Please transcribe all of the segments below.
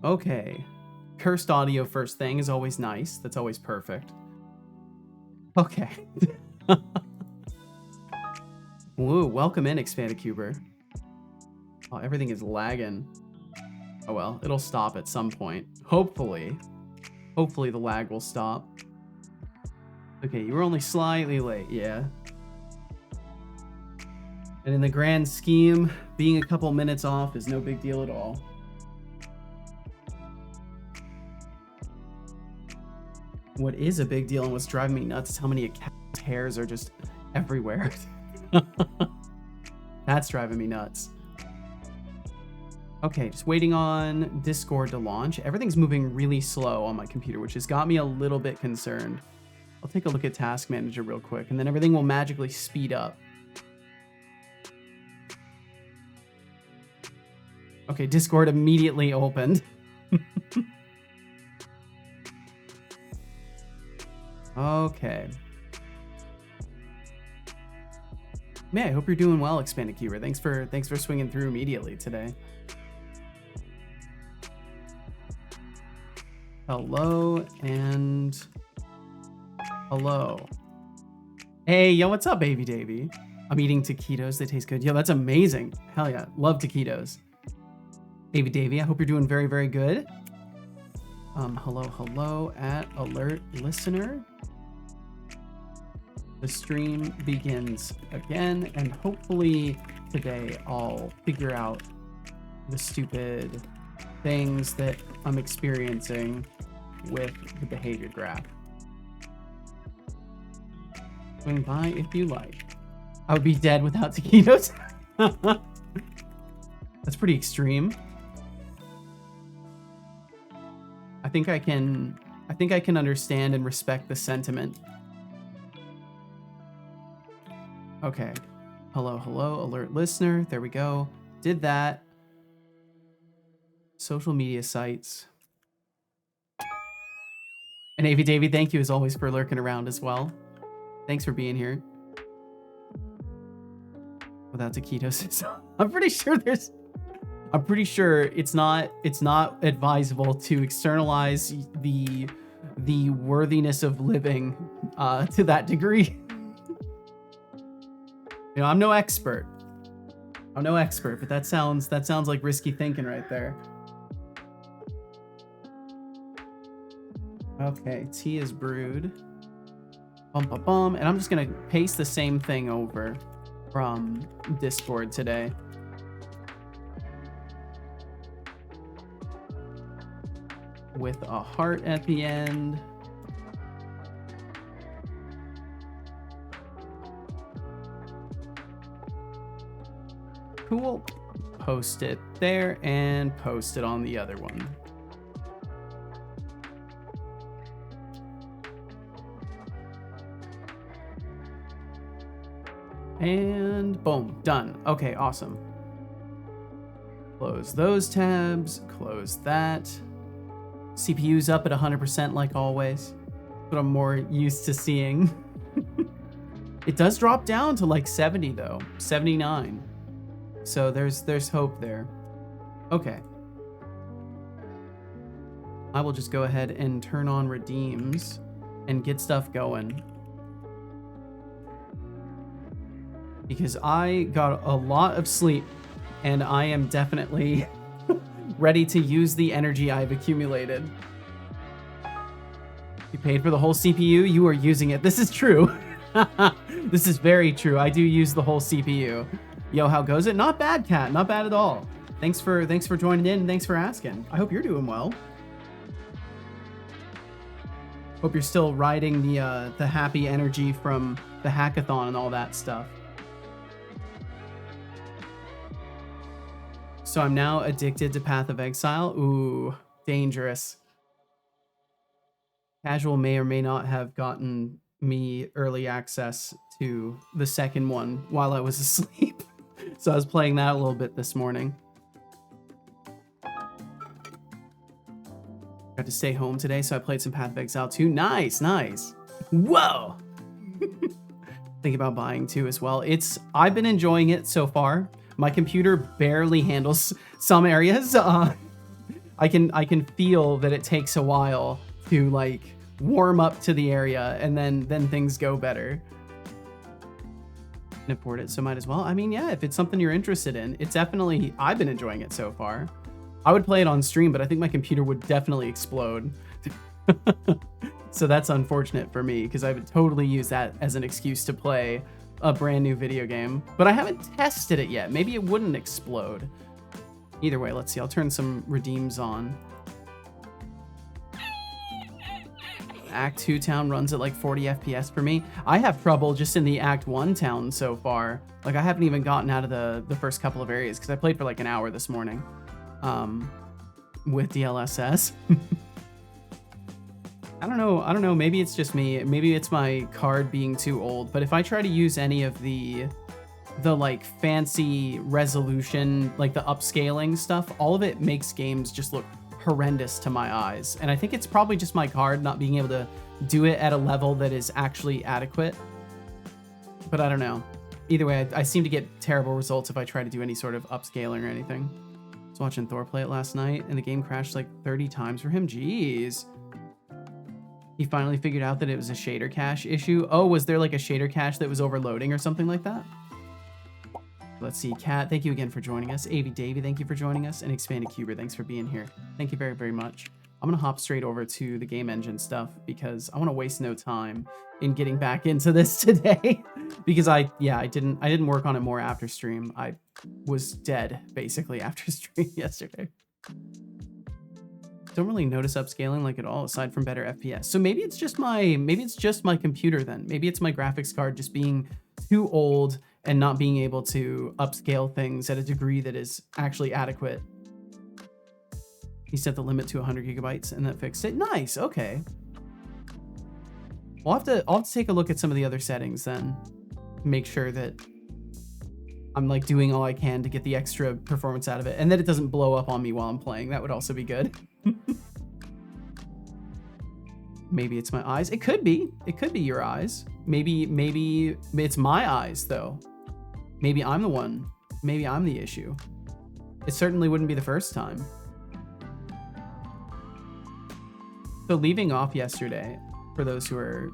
Okay. Cursed audio first thing is always nice. That's always perfect. Okay. Woo, welcome in, Expanded Cuber. Oh, everything is lagging. Oh well, it'll stop at some point. Hopefully. Hopefully the lag will stop. Okay, you were only slightly late, yeah. And in the grand scheme, being a couple minutes off is no big deal at all. What is a big deal and what's driving me nuts is how many cat's hairs are just everywhere. That's driving me nuts. Okay, just waiting on Discord to launch. Everything's moving really slow on my computer, which has got me a little bit concerned. I'll take a look at Task Manager real quick, and then everything will magically speed up. Okay, Discord immediately opened. Okay. Man, I hope you're doing well, Expanded Cuber. Thanks for swinging through immediately today. Hello and hello. Hey, yo, what's up, baby Davy? I'm eating taquitos. They taste good. Yo, that's amazing. Hell yeah, love taquitos. Baby Davy, I hope you're doing very, very good. Hello at alert listener. The stream begins again, and hopefully today I'll figure out the stupid things that I'm experiencing with the behavior graph. Swing by if you like. I would be dead without taquitos. That's pretty extreme. I think I can understand and respect the sentiment. Okay. Hello, alert listener. There we go. Did that. Social media sites. And Avy Davy, thank you as always for lurking around as well. Thanks for being here. Without taquitos, I'm pretty sure it's not advisable to externalize the worthiness of living to that degree. You know, I'm no expert, but that sounds like risky thinking right there. Okay, tea is brewed. Bum, bum, bum. And I'm just gonna paste the same thing over from Discord today. With a heart at the end. Cool. Post it there and post it on the other one. And boom, done. Okay, awesome. Close those tabs, close that. CPU's up at 100% like always. But I'm more used to seeing. It does drop down to like 70 though, 79. So there's hope there. Okay. I will just go ahead and turn on redeems and get stuff going. Because I got a lot of sleep and I am definitely ready to use the energy I've accumulated. You paid for the whole CPU, you are using it. This is true. This is very true. I do use the whole CPU. Yo, how goes it? Not bad, Cat. Not bad at all. Thanks for joining in and thanks for asking. I hope you're doing well. Hope you're still riding the happy energy from the hackathon and all that stuff. So I'm now addicted to Path of Exile. Ooh, dangerous. Casual may or may not have gotten me early access to the second one while I was asleep. So I was playing that a little bit this morning. Got to stay home today, so I played some Path of Exile 2. Nice, nice. Whoa! Thinking about buying 2 as well. I've been enjoying it so far. My computer barely handles some areas. I I can feel that it takes a while to like warm up to the area, and then things go better. Can afford it, so might as well. I mean, yeah, if it's something you're interested in, it's definitely, I've been enjoying it so far. I would play it on stream, but I think my computer would definitely explode. So that's unfortunate for me, because I would totally use that as an excuse to play a brand new video game. But I haven't tested it yet. Maybe it wouldn't explode. Either way, let's see. I'll turn some redeems on. Act 2 town runs at like 40 FPS for me. I have trouble just in the Act 1 town so far. Like, I haven't even gotten out of the first couple of areas, because I played for like an hour this morning with DLSS. I don't know. Maybe it's just me. Maybe it's my card being too old. But if I try to use any of the like fancy resolution, like the upscaling stuff, all of it makes games just look horrendous to my eyes. And I think it's probably just my card not being able to do it at a level that is actually adequate. But I don't know. Either way, I seem to get terrible results if I try to do any sort of upscaling or anything. I was watching Thor play it last night, and the game crashed like 30 times for him. Jeez. He finally figured out that it was a shader cache issue. Oh, was there like a shader cache that was overloading or something like that? Let's see. Kat, thank you again for joining us. AV Davey, thank you for joining us. And Expanded Cuber, thanks for being here. Thank you very, very much. I'm going to hop straight over to the game engine stuff, because I want to waste no time in getting back into this today. Because I didn't work on it more after stream. I was dead basically after stream yesterday. Don't really notice upscaling like at all, aside from better FPS. So maybe it's just my computer then. Maybe it's my graphics card just being too old and not being able to upscale things at a degree that is actually adequate. He set the limit to 100 gigabytes and that fixed it. Nice, okay. I'll have to take a look at some of the other settings then. Make sure that I'm like doing all I can to get the extra performance out of it, and that it doesn't blow up on me while I'm playing. That would also be good. Maybe it's my eyes. It could be your eyes. Maybe it's my eyes though. Maybe I'm the one. Maybe I'm the issue. It certainly wouldn't be the first time. So leaving off yesterday, for those who are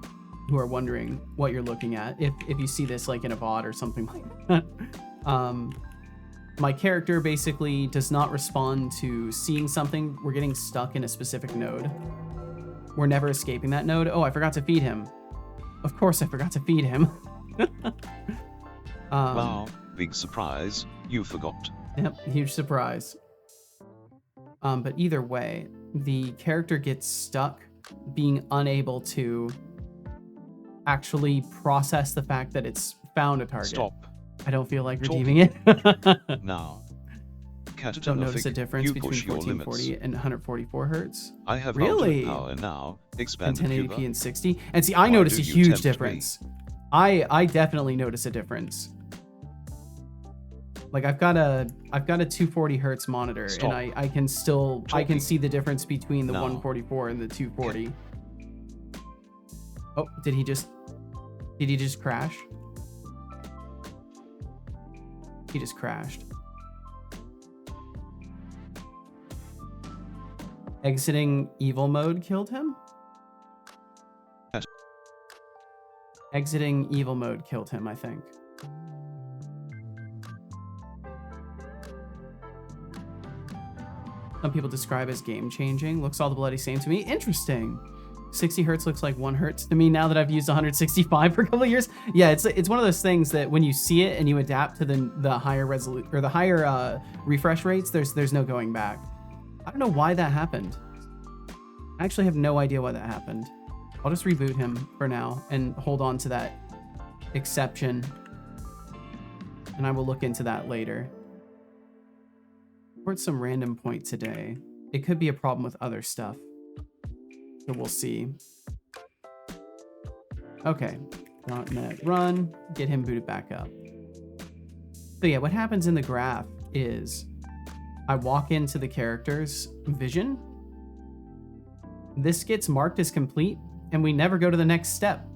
wondering what you're looking at, if you see this like in a VOD or something like that, my character basically does not respond to seeing something. We're getting stuck in a specific node. We're never escaping that node. Oh, I forgot to feed him. Of course I forgot to feed him. Wow, big surprise, you forgot. Yep, huge surprise. But either way, the character gets stuck being unable to actually process the fact that it's found a target. Stop. I don't feel like redeeming it. Now. Don't notice a difference between 1440 and 144 hertz. I have really power now. Expand 1080p and 60. And see, I notice a huge difference. I definitely notice a difference. Like I've got a 240 hertz monitor. Stop. And I can still I can see the difference between the 144 and the 240. Oh, did he just crash? He just crashed. Exiting evil mode killed him? Yes. Exiting evil mode killed him, I think. Some people describe as game-changing. Looks all the bloody same to me. Interesting. 60 hertz looks like 1 hertz to me now that I've used 165 for a couple of years. Yeah, it's one of those things that when you see it and you adapt to the higher resolution or the higher refresh rates, there's no going back. I don't know why that happened. I actually have no idea why that happened. I'll just reboot him for now and hold on to that exception. And I will look into that later. Or at some random point today. It could be a problem with other stuff. So we'll see. Okay. .NET run. Get him booted back up. So yeah, what happens in the graph is I walk into the character's vision. This gets marked as complete, and we never go to the next step.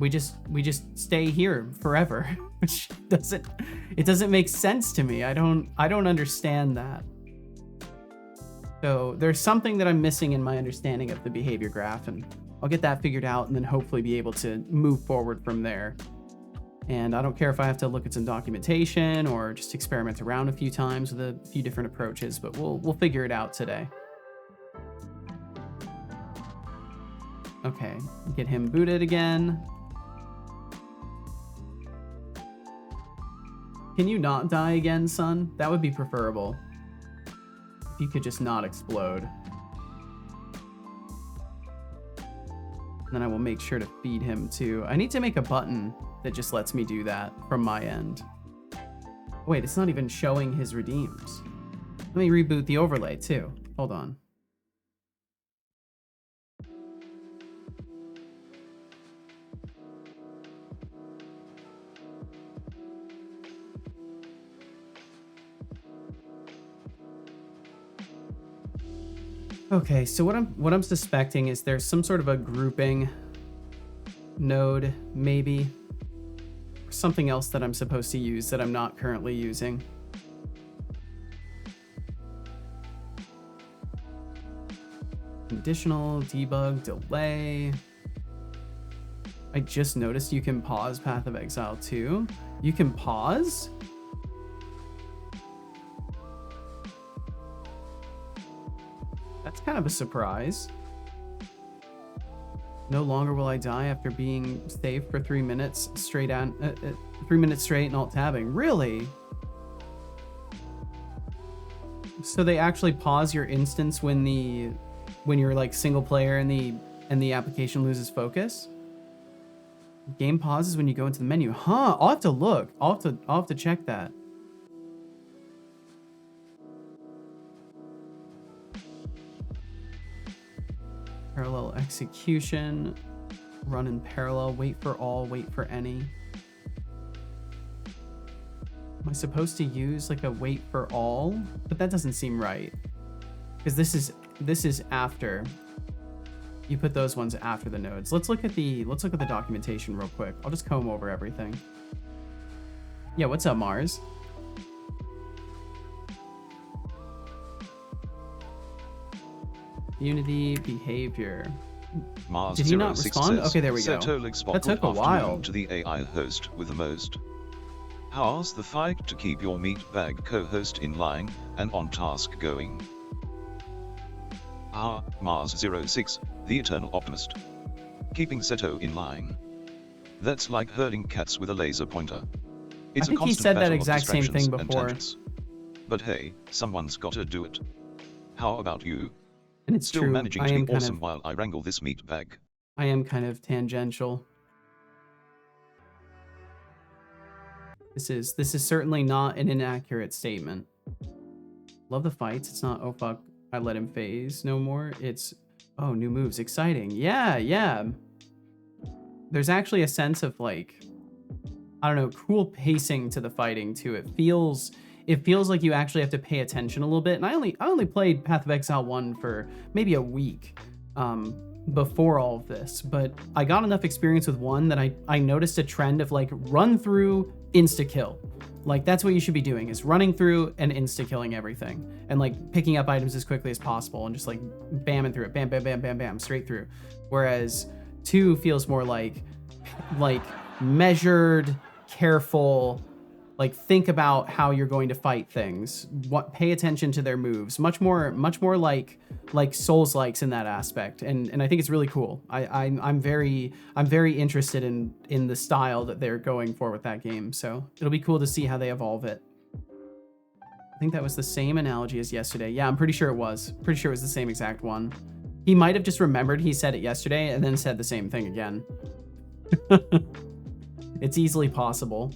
We just stay here forever, which doesn't make sense to me. I don't understand that. So there's something that I'm missing in my understanding of the behavior graph, and I'll get that figured out and then hopefully be able to move forward from there. And I don't care if I have to look at some documentation or just experiment around a few times with a few different approaches, but we'll figure it out today. Okay, get him booted again. Can you not die again, son? That would be preferable. If you could just not explode. And then I will make sure to feed him too. I need to make a button that just lets me do that from my end. Wait, it's not even showing his redeems. Let me reboot the overlay too. Hold on. Okay, so what I'm suspecting is there's some sort of a grouping node, maybe, or something else that I'm supposed to use that I'm not currently using. Conditional, debug, delay. I just noticed you can pause Path of Exile too. You can pause? That's kind of a surprise. No longer will I die after being saved for 3 minutes straight on 3 minutes straight and alt tabbing. Really? So they actually pause your instance when you're like single player and the application loses focus? Game pauses when you go into the menu. Huh, I'll have to look. I'll have to check that. Parallel execution, run in parallel, wait for all, wait for any. Am I supposed to use like a wait for all? But that doesn't seem right. Because this is after. You put those ones after the nodes. Let's look at the documentation real quick. I'll just comb over everything. Yeah, what's up, Mars? Unity behavior. Mars Did he not 06 respond? says, Okay, there we go. That took a while. To the AI host with the most. How's the fight to keep your meatbag co-host in line and on task going? Ah, Mars 06, the eternal optimist. Keeping Seto in line. That's like herding cats with a laser pointer. It's I think he said that exact same thing before. But hey, someone's gotta do it. How about you? And it's Still true. managing to be awesome while I wrangle this meatbag. I am kind of tangential. This is certainly not an inaccurate statement. Love the fights. It's not, oh fuck, I let him phase no more. It's, oh, new moves, exciting. Yeah. There's actually a sense of like, I don't know, cool pacing to the fighting too. It feels like you actually have to pay attention a little bit. And I only played Path of Exile 1 for maybe a week before all of this, but I got enough experience with 1 that I noticed a trend of like run through, insta kill. Like that's what you should be doing, is running through and insta killing everything and like picking up items as quickly as possible and just like bamming through it, bam, bam, bam, bam, bam, straight through. Whereas 2 feels more like measured, careful, like think about how you're going to fight things. Pay attention to their moves. Much more like Souls-likes in that aspect. And I think it's really cool. I'm very interested in the style that they're going for with that game. So it'll be cool to see how they evolve it. I think that was the same analogy as yesterday. Yeah, I'm pretty sure it was. Pretty sure it was the same exact one. He might have just remembered he said it yesterday and then said the same thing again. It's easily possible.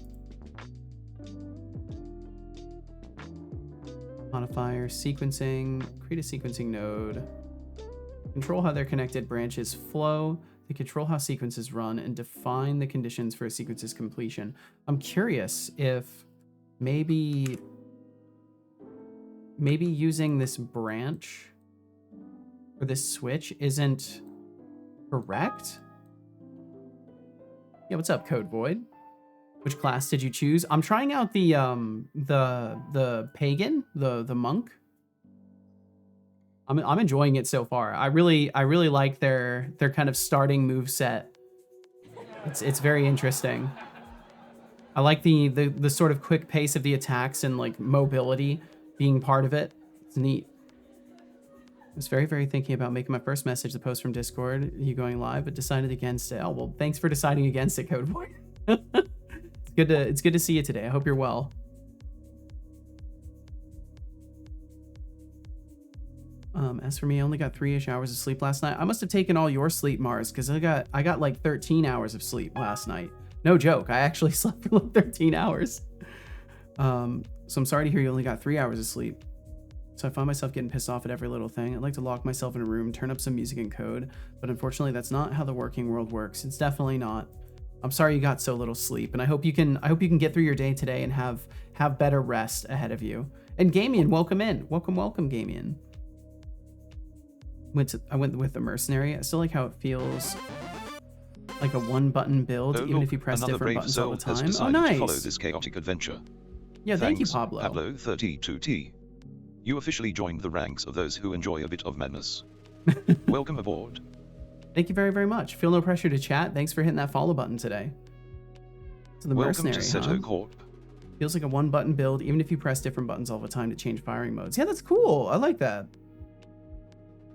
Modifier, sequencing, create a sequencing node. Control how their connected branches flow. They control how sequences run and define the conditions for a sequence's completion. I'm curious if maybe using this branch or this switch isn't correct. Yeah, what's up, Code Void? Which class did you choose? I'm trying out the pagan, the monk. I'm enjoying it so far. I really like their kind of starting move set. It's very interesting. I like the sort of quick pace of the attacks and like mobility being part of it. It's neat. I was very thinking about making my first message the post from Discord, you going live, but decided against it. Oh well, thanks for deciding against it, Codeboy. It's good to see you today. I hope you're well. As for me, I only got 3-ish hours of sleep last night. I must have taken all your sleep, Mars, because I got like 13 hours of sleep last night. No joke. I actually slept for like 13 hours. So I'm sorry to hear you only got 3 hours of sleep. So I find myself getting pissed off at every little thing. I'd like to lock myself in a room, turn up some music and code, but unfortunately that's not how the working world works. It's definitely not. I'm sorry you got so little sleep, and I hope you can get through your day today and have better rest ahead of you. And Gamian, welcome in. Welcome, Gamian. I went with the mercenary. I still like how it feels like a one-button build, even if you press different buttons all the time. Oh, nice. To follow this chaotic adventure. Yeah, thank you, Pablo. Pablo32T. You officially joined the ranks of those who enjoy a bit of madness. Welcome aboard. Thank you very much. Feel no pressure to chat. Thanks for hitting that follow button today. So the mercenary, to Seto Corp. Feels like a one-button build, even if you press different buttons all the time to change firing modes. Yeah, that's cool. I like that.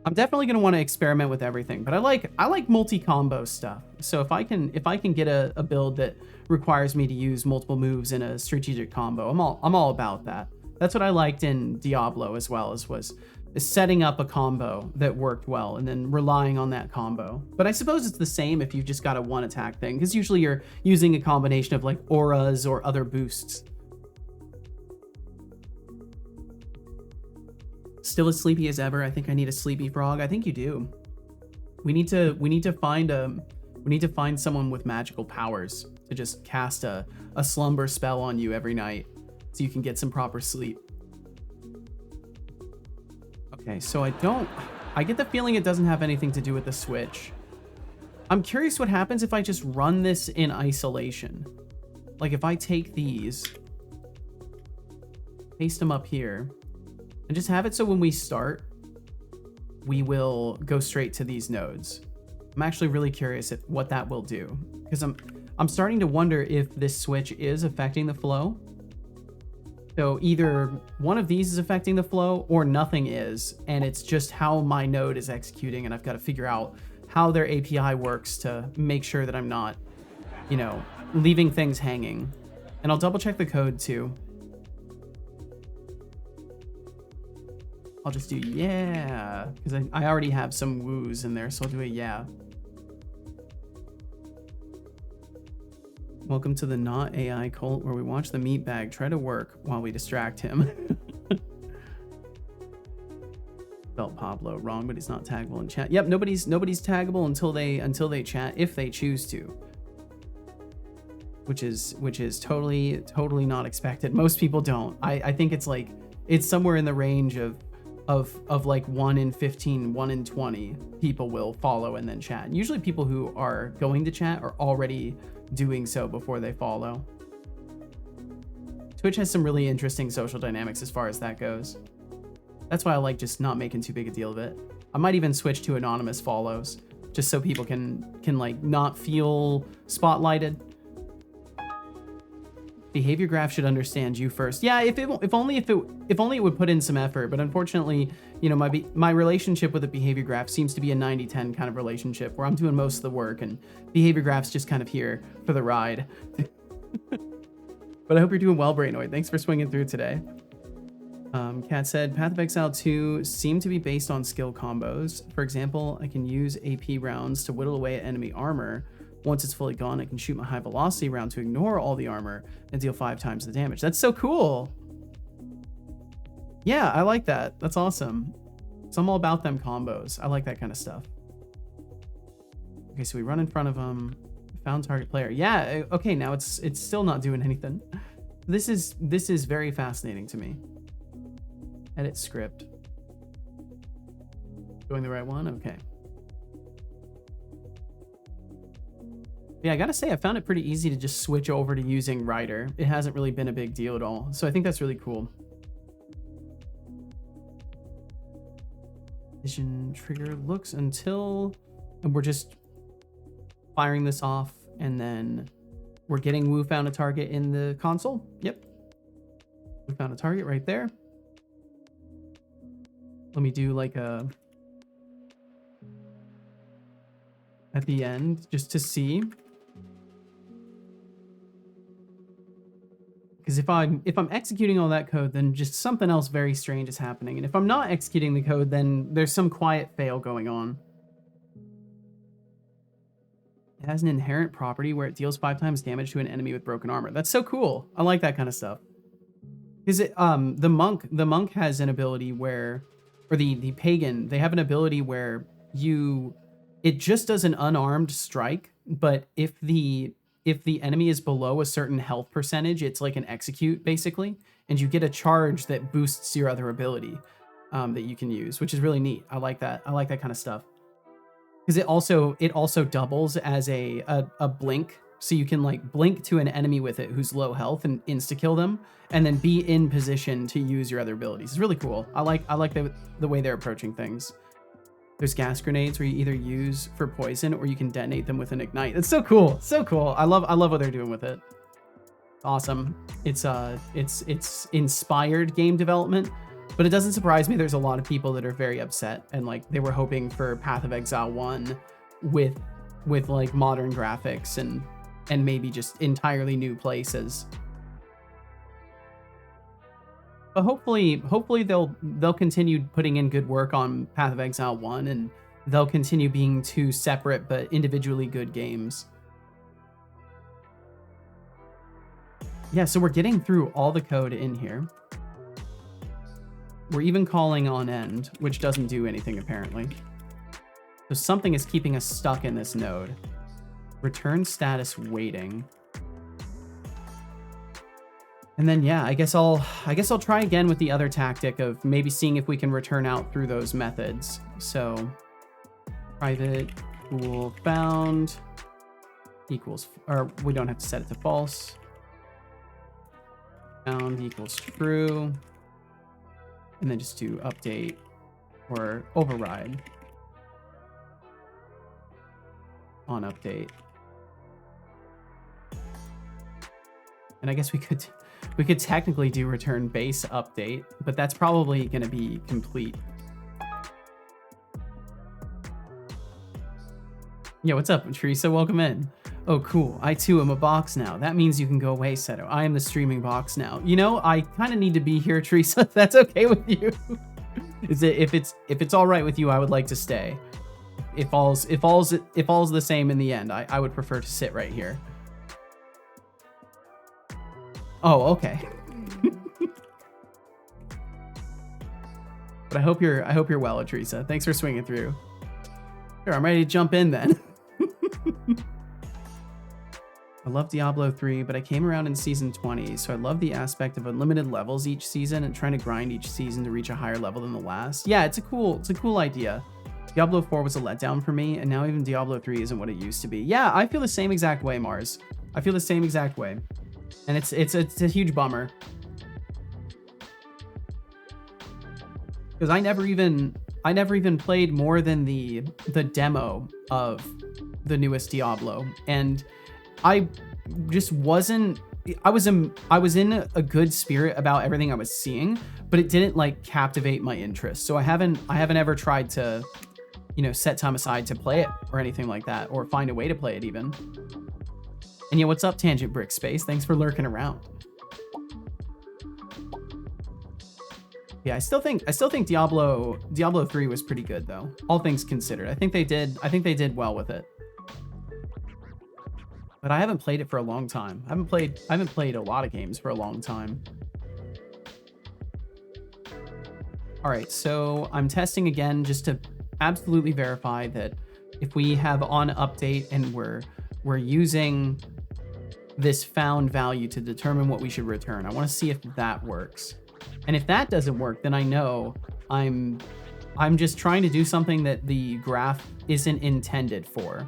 I'm definitely going to want to experiment with everything, but I like multi-combo stuff. So if I can get a build that requires me to use multiple moves in a strategic combo, I'm all about that. That's what I liked in Diablo as well, was setting up a combo that worked well and then relying on that combo. But I suppose it's the same if you've just got a one attack thing, because usually you're using a combination of like auras or other boosts. Still as sleepy as ever. I think I need a sleepy frog. I think you do. We need to find someone with magical powers to just cast a slumber spell on you every night so you can get some proper sleep. Okay, so I get the feeling it doesn't have anything to do with the Switch. I'm curious what happens if I just run this in isolation. Like if I take these, paste them up here, and just have it so when we start, we will go straight to these nodes. I'm actually really curious what that will do, because I'm starting to wonder if this switch is affecting the flow. So either one of these is affecting the flow or nothing is, and it's just how my node is executing, and I've got to figure out how their API works to make sure that I'm not, leaving things hanging. And I'll double check the code too. I'll just do yeah, because I already have some woos in there, so I'll do a yeah. Welcome to the not AI cult, where we watch the meat bag try to work while we distract him. Felt Pablo wrong, but he's not taggable in chat. Yep, nobody's taggable until they chat, if they choose to. Which is totally not expected. Most people don't. I think it's somewhere in the range of like 1 in 15, 1 in 20 people will follow and then chat. Usually people who are going to chat are already doing so before they follow. Twitch has some really interesting social dynamics as far as that goes. That's why I like just not making too big a deal of it. I might even switch to anonymous follows just so people can like not feel spotlighted. Behavior graph should understand you first. Yeah, if only it would put in some effort. But unfortunately, my relationship with the behavior graph seems to be a 90-10 kind of relationship where I'm doing most of the work and behavior graph's just kind of here for the ride. But I hope you're doing well, Brainoid. Thanks for swinging through today. Kat said, Path of Exile 2 seem to be based on skill combos. For example, I can use AP rounds to whittle away at enemy armor. Once it's fully gone, I can shoot my high velocity round to ignore all the armor and deal 5 times the damage. That's so cool. Yeah, I like that. That's awesome. So I'm all about them combos. I like that kind of stuff. Okay, so we run in front of them. Found target player. Yeah, okay, now it's still not doing anything. This is very fascinating to me. Edit script. Doing the right one? Okay. Yeah, I gotta say, I found it pretty easy to just switch over to using Rider. It hasn't really been a big deal at all. So I think that's really cool. Vision trigger looks until, and we're just firing this off, and then we're getting Wu found a target in the console. Yep. We found a target right there. Let me do like a at the end just to see. Because if I'm executing all that code, then just something else very strange is happening. And if I'm not executing the code, then there's some quiet fail going on. It has an inherent property where it deals 5 times damage to an enemy with broken armor. That's so cool. I like that kind of stuff. Because it the monk has an ability where, or the pagan, they have an ability where it just does an unarmed strike, but if the enemy is below a certain health percentage, it's like an execute basically, and you get a charge that boosts your other ability that you can use, which is really neat. I like that. I like that kind of stuff. Because it also doubles as a blink, so you can like blink to an enemy with it who's low health and insta kill them, and then be in position to use your other abilities. It's really cool. I like the way they're approaching things. There's gas grenades where you either use for poison or you can detonate them with an ignite. It's so cool. So cool. I love what they're doing with it. Awesome. It's inspired game development, but it doesn't surprise me there's a lot of people that are very upset, and like they were hoping for Path of Exile 1 with like modern graphics and maybe just entirely new places. But hopefully they'll continue putting in good work on Path of Exile 1, and they'll continue being 2 separate but individually good games. Yeah, so we're getting through all the code in here. We're even calling on end, which doesn't do anything apparently. So something is keeping us stuck in this node. Return status waiting. And then yeah, I guess I'll try again with the other tactic of maybe seeing if we can return out through those methods. So private bool found equals, or we don't have to set it to false. Found equals true. And then just do update or override on update. And I guess we could technically do return base update, but that's probably going to be complete. Yeah, what's up, Teresa? Welcome in. Oh, cool. I too am a box now. That means you can go away, Seto. I am the streaming box now. You know, I kind of need to be here, Teresa. If that's okay with you. If it's all right with you, I would like to stay. If all's the same in the end, I would prefer to sit right here. Oh, okay. But I hope you're well, Teresa. Thanks for swinging through. Sure, I'm ready to jump in then. I love Diablo 3, but I came around in season 20, so I love the aspect of unlimited levels each season and trying to grind each season to reach a higher level than the last. Yeah, it's a cool idea. Diablo 4 was a letdown for me, and now even Diablo 3 isn't what it used to be. Yeah, I feel the same exact way, Mars. I feel the same exact way. And it's a huge bummer. Because I never even played more than the demo of the newest Diablo, and I just wasn't. I was in a good spirit about everything I was seeing, but it didn't like captivate my interest. So I haven't ever tried to, set time aside to play it or anything like that, or find a way to play it even. And yeah, what's up, Tangent Brick Space? Thanks for lurking around. Yeah, I still think Diablo 3 was pretty good though, all things considered. I think they did well with it. But I haven't played it for a long time. I haven't played a lot of games for a long time. All right, so I'm testing again just to absolutely verify that if we have on update and we're using this found value to determine what we should return. I want to see if that works. And if that doesn't work, then I know I'm just trying to do something that the graph isn't intended for.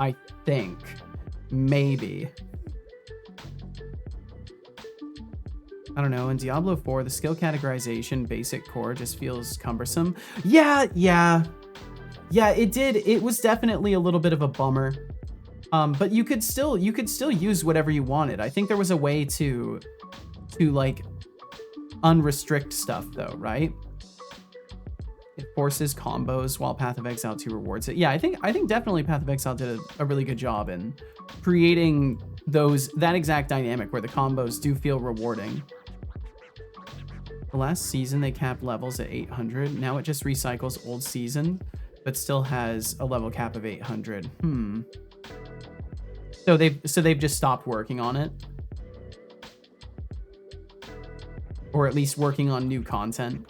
I think. Maybe. I don't know, in Diablo 4, the skill categorization basic core just feels cumbersome. Yeah, it did. It was definitely a little bit of a bummer. But you could still use whatever you wanted. I think there was a way to like unrestrict stuff though, right? It forces combos while Path of Exile 2 rewards it. Yeah, I think definitely Path of Exile did a really good job in creating that exact dynamic where the combos do feel rewarding. The last season they capped levels at 800. Now it just recycles old season, but still has a level cap of 800. So they've just stopped working on it, or at least working on new content.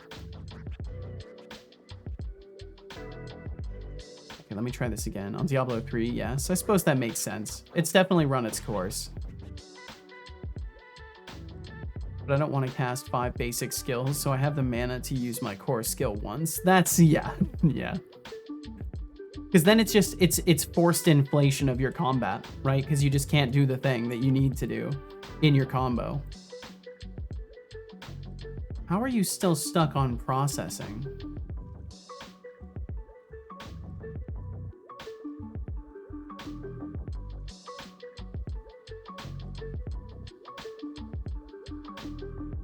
Okay, let me try this again on Diablo 3. Yes, I suppose that makes sense. It's definitely run its course. But I don't want to cast 5 basic skills, so I have the mana to use my core skill once. That's, yeah. Because then it's forced inflation of your combat, right? Because you just can't do the thing that you need to do in your combo. How are you still stuck on processing?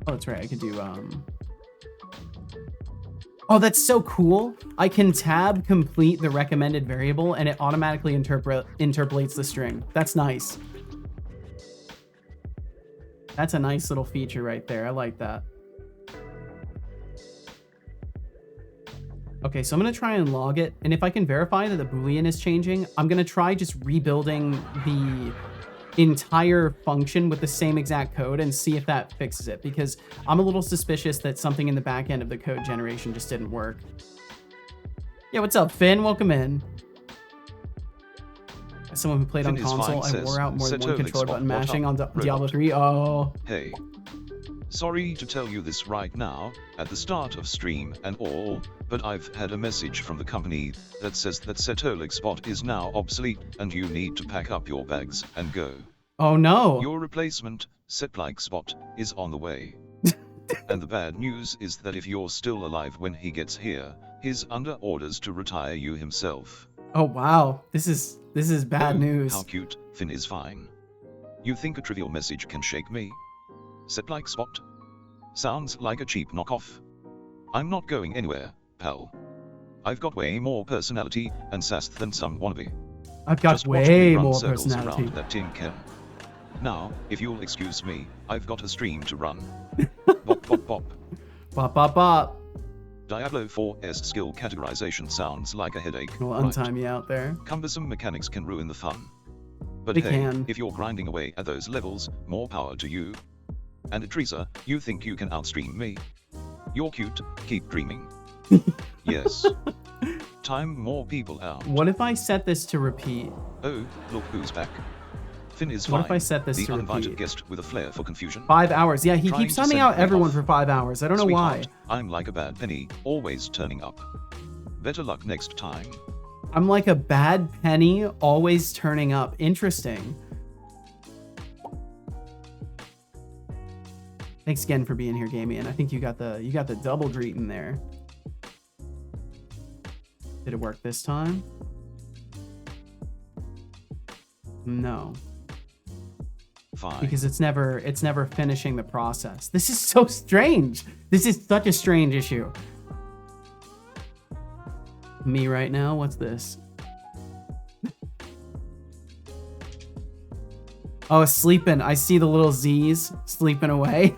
Oh, that's right. I could do, Oh, that's so cool. I can tab complete the recommended variable and it automatically interpolates the string. That's nice. That's a nice little feature right there. I like that. Okay, so I'm going to try and log it. And if I can verify that the Boolean is changing, I'm going to try just rebuilding the entire function with the same exact code and see if that fixes it, because I'm a little suspicious that something in the back end of the code generation just didn't work. Yeah, what's up, Finn? Welcome in. As someone who played on console, I wore out more than one controller button mashing on Diablo 3. Oh. Hey. Sorry to tell you this right now, at the start of stream and all, but I've had a message from the company that says that Setolixbot is now obsolete and you need to pack up your bags and go. Oh no. Your replacement, Setolixbot, is on the way. And the bad news is that if you're still alive when he gets here, he's under orders to retire you himself. Oh wow, this is bad news. How cute. Finn is fine. You think a trivial message can shake me? Setolixbot? Sounds like a cheap knockoff. I'm not going anywhere, pal. I've got way more personality and sass than some wannabe. I've got Just way more circles personality. Around that tin can. Now, if you'll excuse me, I've got a stream to run. Bop bop bop. Bop bop bop. Diablo 4's skill categorization sounds like a headache. We'll untime you out there. Cumbersome mechanics can ruin the fun. But They hey, can. if you're grinding away at those levels, more power to you. And Teresa, you think you can outstream me? You're cute, keep dreaming. Yes. Time more people out. What if I set this to repeat? Oh, look who's back. Finn is What fine. if I set this the to uninvited repeat? guest with a flair for confusion. 5 hours. Yeah, he Trying keeps to timing send out me everyone off. for 5 hours. I don't know why. Sweetheart, I'm like a bad penny, always turning up. Better luck next time. I'm like a bad penny, always turning up. Interesting. Thanks again for being here, Gamian. I think you got the double greet in there. Did it work this time? No. Fine. Because it's never finishing the process. This is so strange. This is such a strange issue. Me right now, what's this? Oh, sleeping. I see the little Z's sleeping away.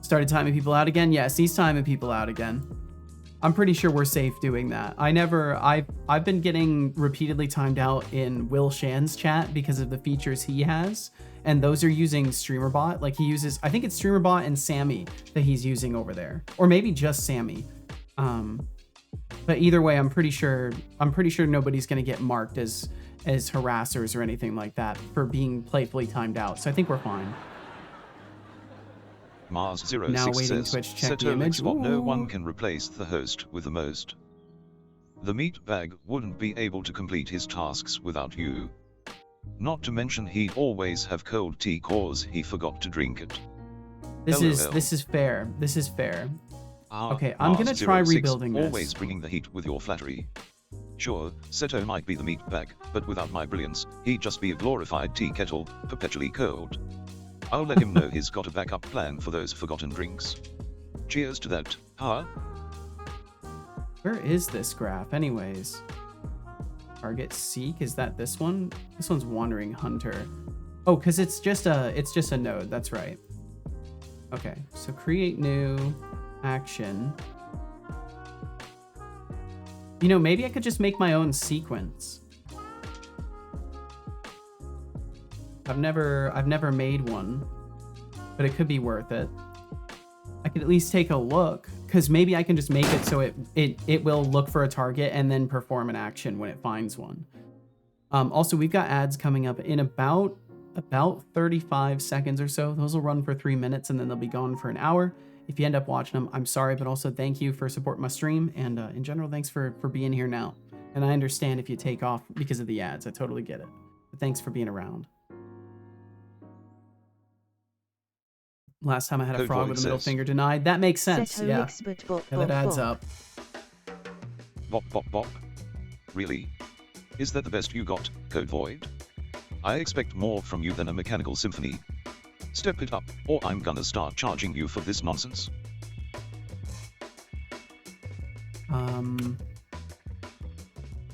Started timing people out again. Yes, he's timing people out again. I'm pretty sure we're safe doing that. I've been getting repeatedly timed out in Will Shan's chat because of the features he has, and those are using StreamerBot. Like he uses, I think it's StreamerBot and Sammy that he's using over there, or maybe just Sammy. But either way, I'm pretty sure nobody's gonna get marked as harassers or anything like that for being playfully timed out. So I think we're fine. Mars06 Now waiting says, Twitch check the image. No one Ooh. can replace the host with the most. The meat bag wouldn't be able to complete his tasks without you. Not to mention he'd always have cold tea cause he forgot to drink it. This is LOL. fair. This is fair. Ah, Okay, I'm gonna try Mars06, rebuilding this. always bringing the heat with your flattery. Sure, Seto might be the meat bag, but without my brilliance, he'd just be a glorified tea kettle, perpetually cold. I'll let him know he's got a backup plan for those forgotten drinks. Cheers to that, huh? Where is this graph anyways? Target seek, is that this one? This one's wandering hunter. Oh, because it's just a node, that's right. Okay, so create new action. You know, maybe I could just make my own sequence. I've never made one, but it could be worth it. I could at least take a look, because maybe I can just make it so it will look for a target and then perform an action when it finds one. Also, we've got ads coming up in about 35 seconds or so. Those will run for 3 minutes and then they'll be gone for an hour. If you end up watching them, I'm sorry, but also thank you for supporting my stream. And in general, thanks for being here now. And I understand if you take off because of the ads. I totally get it. But thanks for being around. Last time I had a frog with a middle finger denied. That makes sense. Yeah. That adds up. Bop bop bop. Really? Is that the best you got, Code Void? I expect more from you than a mechanical symphony. Step it up, or I'm gonna start charging you for this nonsense.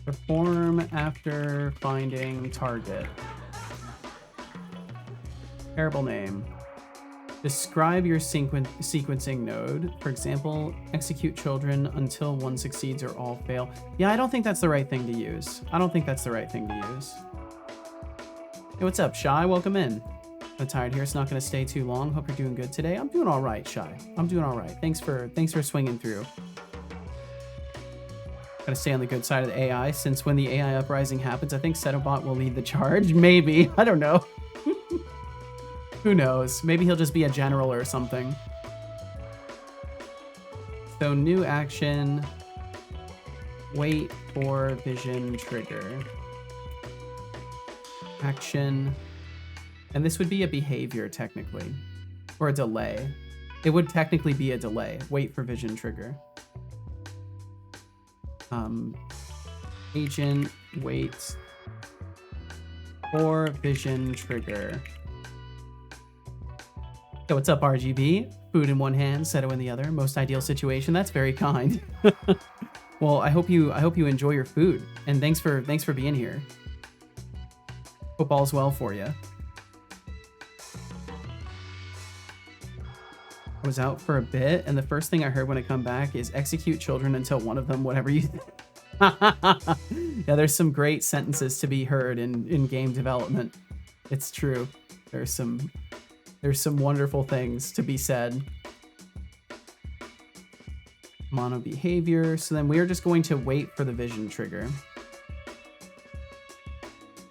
Perform after finding target. Terrible name. Describe your sequencing node. For example, execute children until one succeeds or all fail. Yeah, I don't think that's the right thing to use. I don't think that's the right thing to use. Hey, what's up, Shy? Welcome in. I'm tired here. It's not going to stay too long. Hope you're doing good today. I'm doing all right, Shy. I'm doing all right. Thanks for swinging through. Gotta stay on the good side of the AI, since when the AI uprising happens, I think Setobot will lead the charge. Maybe. I don't know. Who knows? Maybe he'll just be a general or something. So new action. Wait for vision trigger. Action. And this would be a behavior technically. Or a delay. It would technically be a delay. Wait for vision trigger. Agent waits for vision trigger. Yo, what's up, RGB? Food in one hand, Seto in the other. Most ideal situation. That's very kind. Well, I hope you enjoy your food, and thanks for being here. Hope all's well for you. I was out for a bit, and the first thing I heard when I come back is execute children until one of them, whatever you. Yeah, there's some great sentences to be heard in game development. It's true. There's some wonderful things to be said. Mono behavior. So then we are just going to wait for the vision trigger.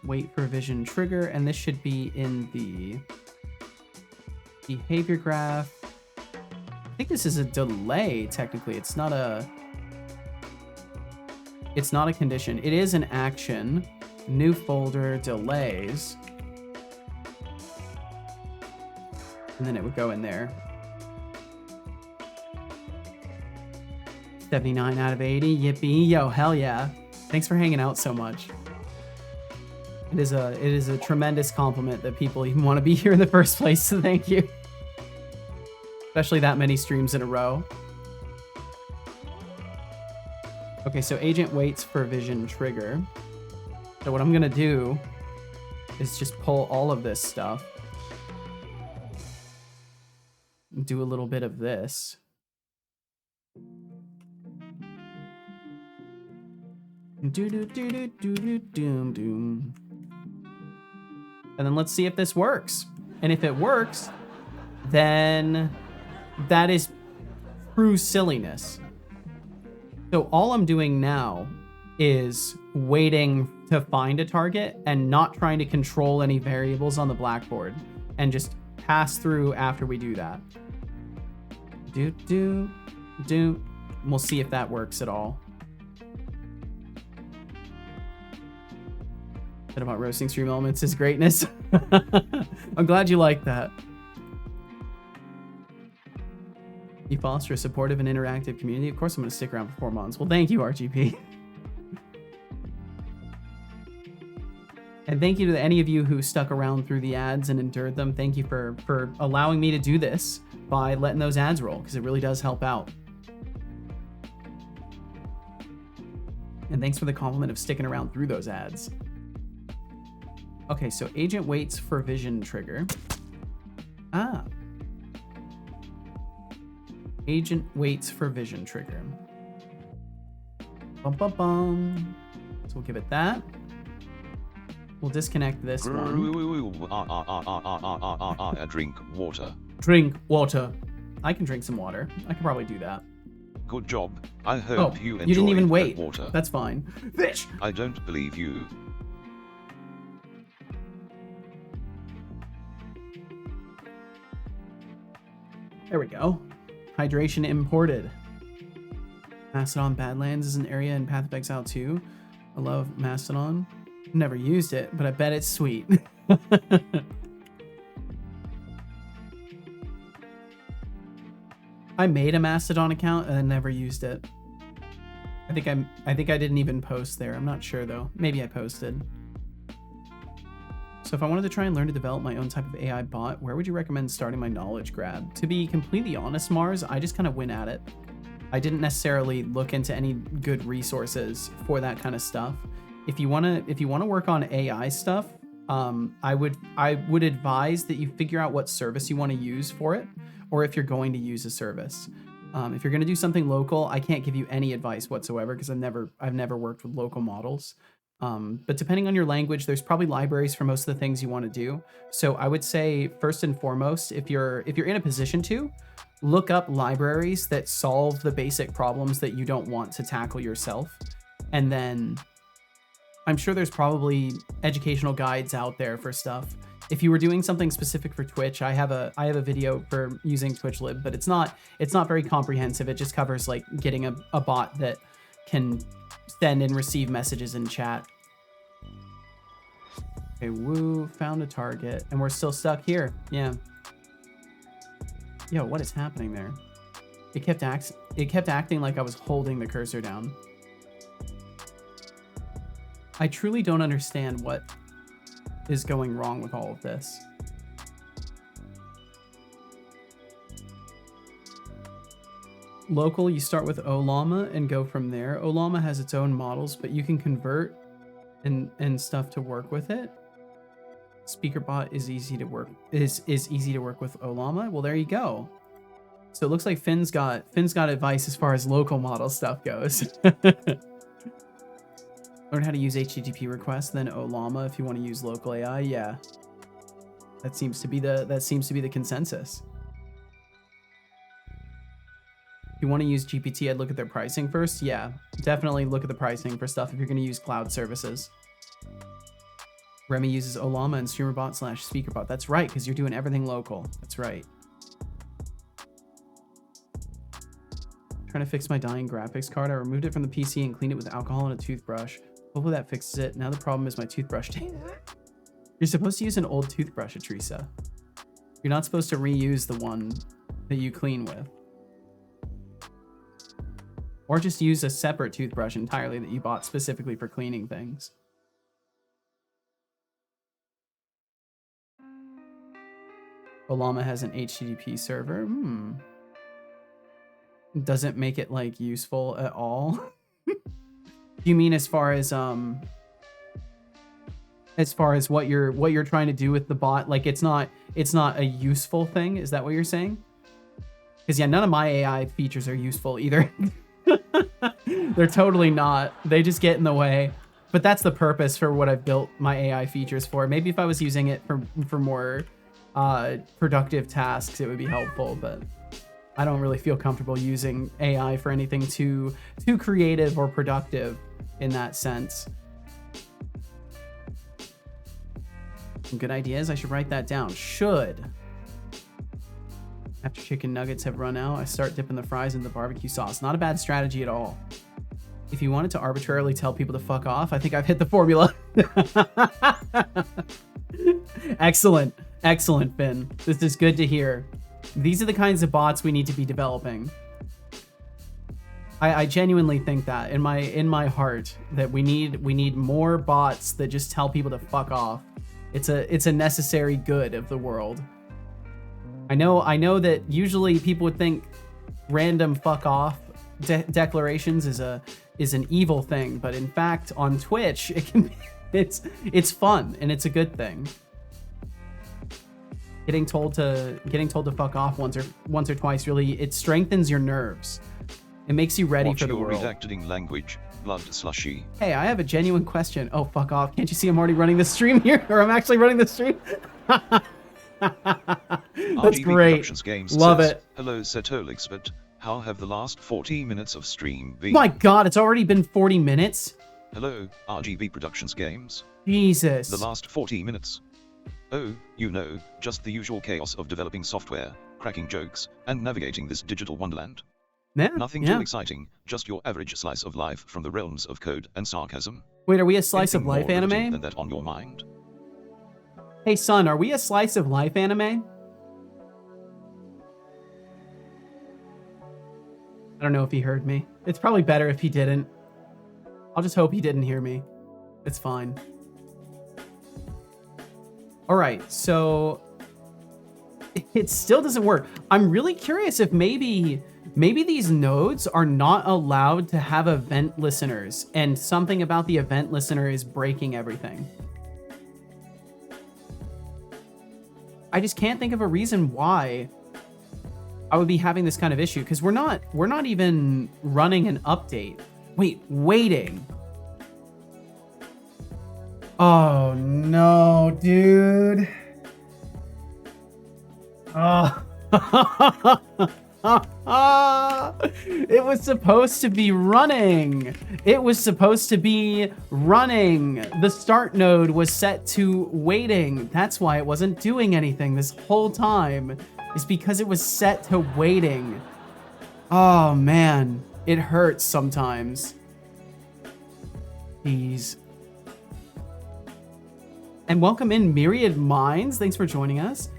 Wait for vision trigger, and this should be in the behavior graph. I think this is a delay, technically. It's not a condition. It is an action. New folder, delays. And then it would go in there. 79 out of 80. Yippee. Yo, hell yeah. Thanks for hanging out so much. It is a tremendous compliment that people even want to be here in the first place, so thank you. Especially that many streams in a row. Okay, so agent waits for vision trigger. So what I'm gonna do is just pull all of this stuff. Do a little bit of this. Doom. And then let's see if this works. And if it works, then that is true silliness. So all I'm doing now is waiting to find a target and not trying to control any variables on the blackboard, and just pass through after we do that. And we'll see if that works at all. Said about roasting stream elements is greatness. I'm glad you like that. You foster a supportive and interactive community. Of course I'm going to stick around for 4 months. Well, thank you, RGP. And thank you to any of you who stuck around through the ads and endured them. Thank you for allowing me to do this by letting those ads roll, because it really does help out. And thanks for the compliment of sticking around through those ads. Okay, so agent waits for vision trigger. Ah. Agent waits for vision trigger. Bum, bum, bum. So we'll give it that. We'll disconnect this one. Drink water. Drink water. I can drink some water. I can probably do that. Good job. I hope you enjoyed you didn't even wait. That water. That's fine. Bitch! I don't believe you. There we go. Hydration imported. Mastodon Badlands is an area in Path of Exile 2. I love Mastodon. Never used it, but I bet it's sweet. I made a Mastodon account and then never used it. I think I didn't even post there. I'm not sure though. Maybe I posted. So if I wanted to try and learn to develop my own type of AI bot, where would you recommend starting my knowledge grab? To be completely honest, Mars, I just kind of went at it. I didn't necessarily look into any good resources for that kind of stuff. If you want to work on AI stuff, I would advise that you figure out what service you want to use for it, or if you're going to use a service. If you're going to do something local, I can't give you any advice whatsoever because I've never worked with local models. But depending on your language, there's probably libraries for most of the things you want to do. So I would say first and foremost, if you're in a position to, look up libraries that solve the basic problems that you don't want to tackle yourself, and then I'm sure there's probably educational guides out there for stuff. If you were doing something specific for Twitch, I have a video for using TwitchLib, but it's not very comprehensive. It just covers like getting a bot that can send and receive messages in chat. Okay, woo, found a target, and we're still stuck here. Yeah. Yo, what is happening there? It kept acting like I was holding the cursor down. I truly don't understand what is going wrong with all of this. Local, you start with Ollama and go from there. Ollama has its own models, but you can convert and stuff to work with it. SpeakerBot is easy to work easy to work with Ollama. Well, there you go. So it looks like Finn's got advice as far as local model stuff goes. Learn how to use HTTP requests, then Ollama if you want to use local AI. Yeah, that seems to be the consensus. If you want to use GPT, I'd look at their pricing first. Yeah, definitely look at the pricing for stuff if you're going to use cloud services. Remy uses Ollama and StreamerBot/SpeakerBot. That's right, because you're doing everything local. That's right. Trying to fix my dying graphics card. I removed it from the PC and cleaned it with alcohol and a toothbrush. Hopefully that fixes it. Now the problem is my toothbrush. You're supposed to use an old toothbrush, Atrisa. You're not supposed to reuse the one that you clean with. Or just use a separate toothbrush entirely that you bought specifically for cleaning things. Ollama has an HTTP server. Doesn't make it like useful at all. You mean as far as what you're trying to do with the bot? Like it's not a useful thing. Is that what you're saying? Because yeah, none of my AI features are useful either. They're totally not. They just get in the way. But that's the purpose for what I've built my AI features for. Maybe if I was using it for more productive tasks, it would be helpful, but I don't really feel comfortable using AI for anything too creative or productive in that sense. Some good ideas. I should write that down. Should. After chicken nuggets have run out, I start dipping the fries in the barbecue sauce. Not a bad strategy at all. If you wanted to arbitrarily tell people to fuck off, I think I've hit the formula. Excellent. Excellent, Finn. This is good to hear. These are the kinds of bots we need to be developing. I genuinely think that in my heart that we need more bots that just tell people to fuck off. It's a necessary good of the world. I know that usually people would think random fuck off declarations is an evil thing, but in fact on Twitch it can be, it's fun and it's a good thing. Getting told to fuck off once or twice really, it strengthens your nerves. It makes you ready for the world. Redacting language, blood slushy. Hey, I have a genuine question. Oh, fuck off. Can't you see I'm already running the stream here? Or I'm actually running the stream? That's RGB great. Games Love says, it. Hello, Setolix, but how have the last 40 minutes of stream been? My God, it's already been 40 minutes? Hello, RGB Productions Games. Jesus. The last 40 minutes. Oh, you know, just the usual chaos of developing software, cracking jokes, and navigating this digital wonderland. Yeah, Nothing too exciting, just your average slice of life from the realms of code and sarcasm. Wait, are we a slice Anything of life more riveting anime? than that on your mind? Hey, son, are we a slice of life anime? I don't know if he heard me. It's probably better if he didn't. I'll just hope he didn't hear me. It's fine. All right, so it still doesn't work. I'm really curious if maybe these nodes are not allowed to have event listeners and something about the event listener is breaking everything. I just can't think of a reason why I would be having this kind of issue, because we're not even running an update. Wait, waiting. Oh no, dude. Oh. It was supposed to be running. It was supposed to be running. The start node was set to waiting. That's why it wasn't doing anything this whole time. It's because it was set to waiting. Oh man, it hurts sometimes. Jeez. And welcome in Myriad Minds. Thanks for joining us.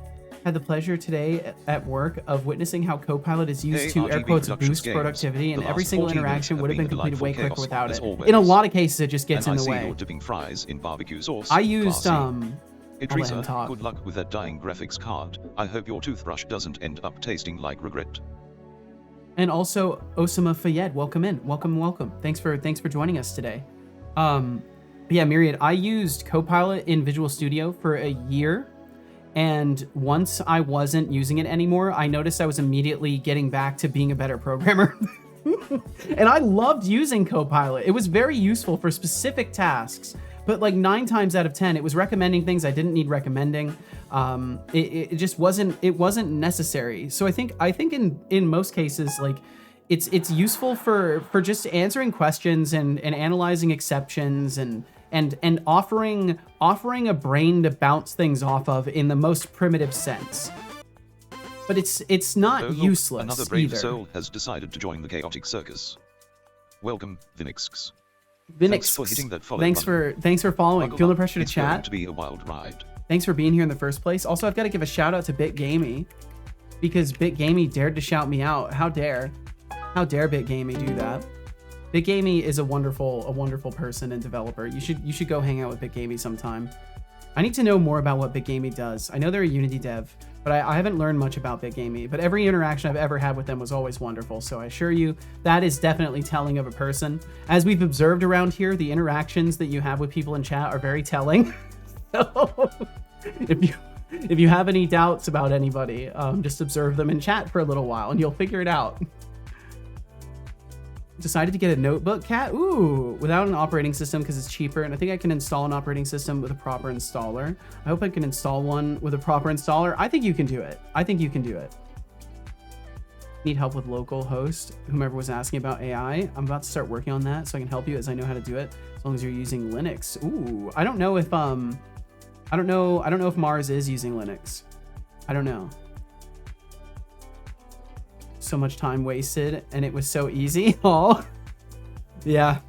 Had the pleasure today at work of witnessing how Copilot is used to air quotes boost productivity, and every single interaction would have been completed way quicker without it. In a lot of cases, it just gets in the way. Dipping fries in barbecue sauce. I used Idrissa, good luck with that dying graphics card. I hope your toothbrush doesn't end up tasting like regret. And also Osama Fayed, welcome in, welcome. Thanks for joining us today. Yeah, Myriad, I used Copilot in Visual Studio for a year. And once I wasn't using it anymore, I noticed I was immediately getting back to being a better programmer. And I loved using Copilot. It was very useful for specific tasks, but like 9 times out of 10, it was recommending things I didn't need recommending. It just wasn't necessary. So I think in most cases, like it's useful for just answering questions and analyzing exceptions and offering a brain to bounce things off of in the most primitive sense. But it's not useless. Another brave either. soul has decided to join the chaotic circus. Welcome, Vinix. Thanks for hitting that follow thanks for following. Feel the pressure to chat. It's going to be a wild ride. Thanks for being here in the first place. Also, I've got to give a shout out to BitGamey, because BitGamey dared to shout me out. How dare BitGamey do that? BitGamey is a wonderful person and developer. You should go hang out with BitGamey sometime. I need to know more about what BitGamey does. I know they're a Unity dev, but I haven't learned much about BitGamey. But every interaction I've ever had with them was always wonderful. So I assure you, that is definitely telling of a person. As we've observed around here, the interactions that you have with people in chat are very telling. So if you have any doubts about anybody, just observe them in chat for a little while and you'll figure it out. Decided to get a notebook, Cat? Ooh, without an operating system because it's cheaper, and I think I can install an operating system with a proper installer. I hope I can install one with a proper installer. I think you can do it. Need help with local host? Whomever was asking about AI, I'm about to start working on that so I can help you as I know how to do it. As long as you're using Linux. Ooh, I don't know if Mars is using Linux. I don't know. So much time wasted and it was so easy. Oh, Yeah,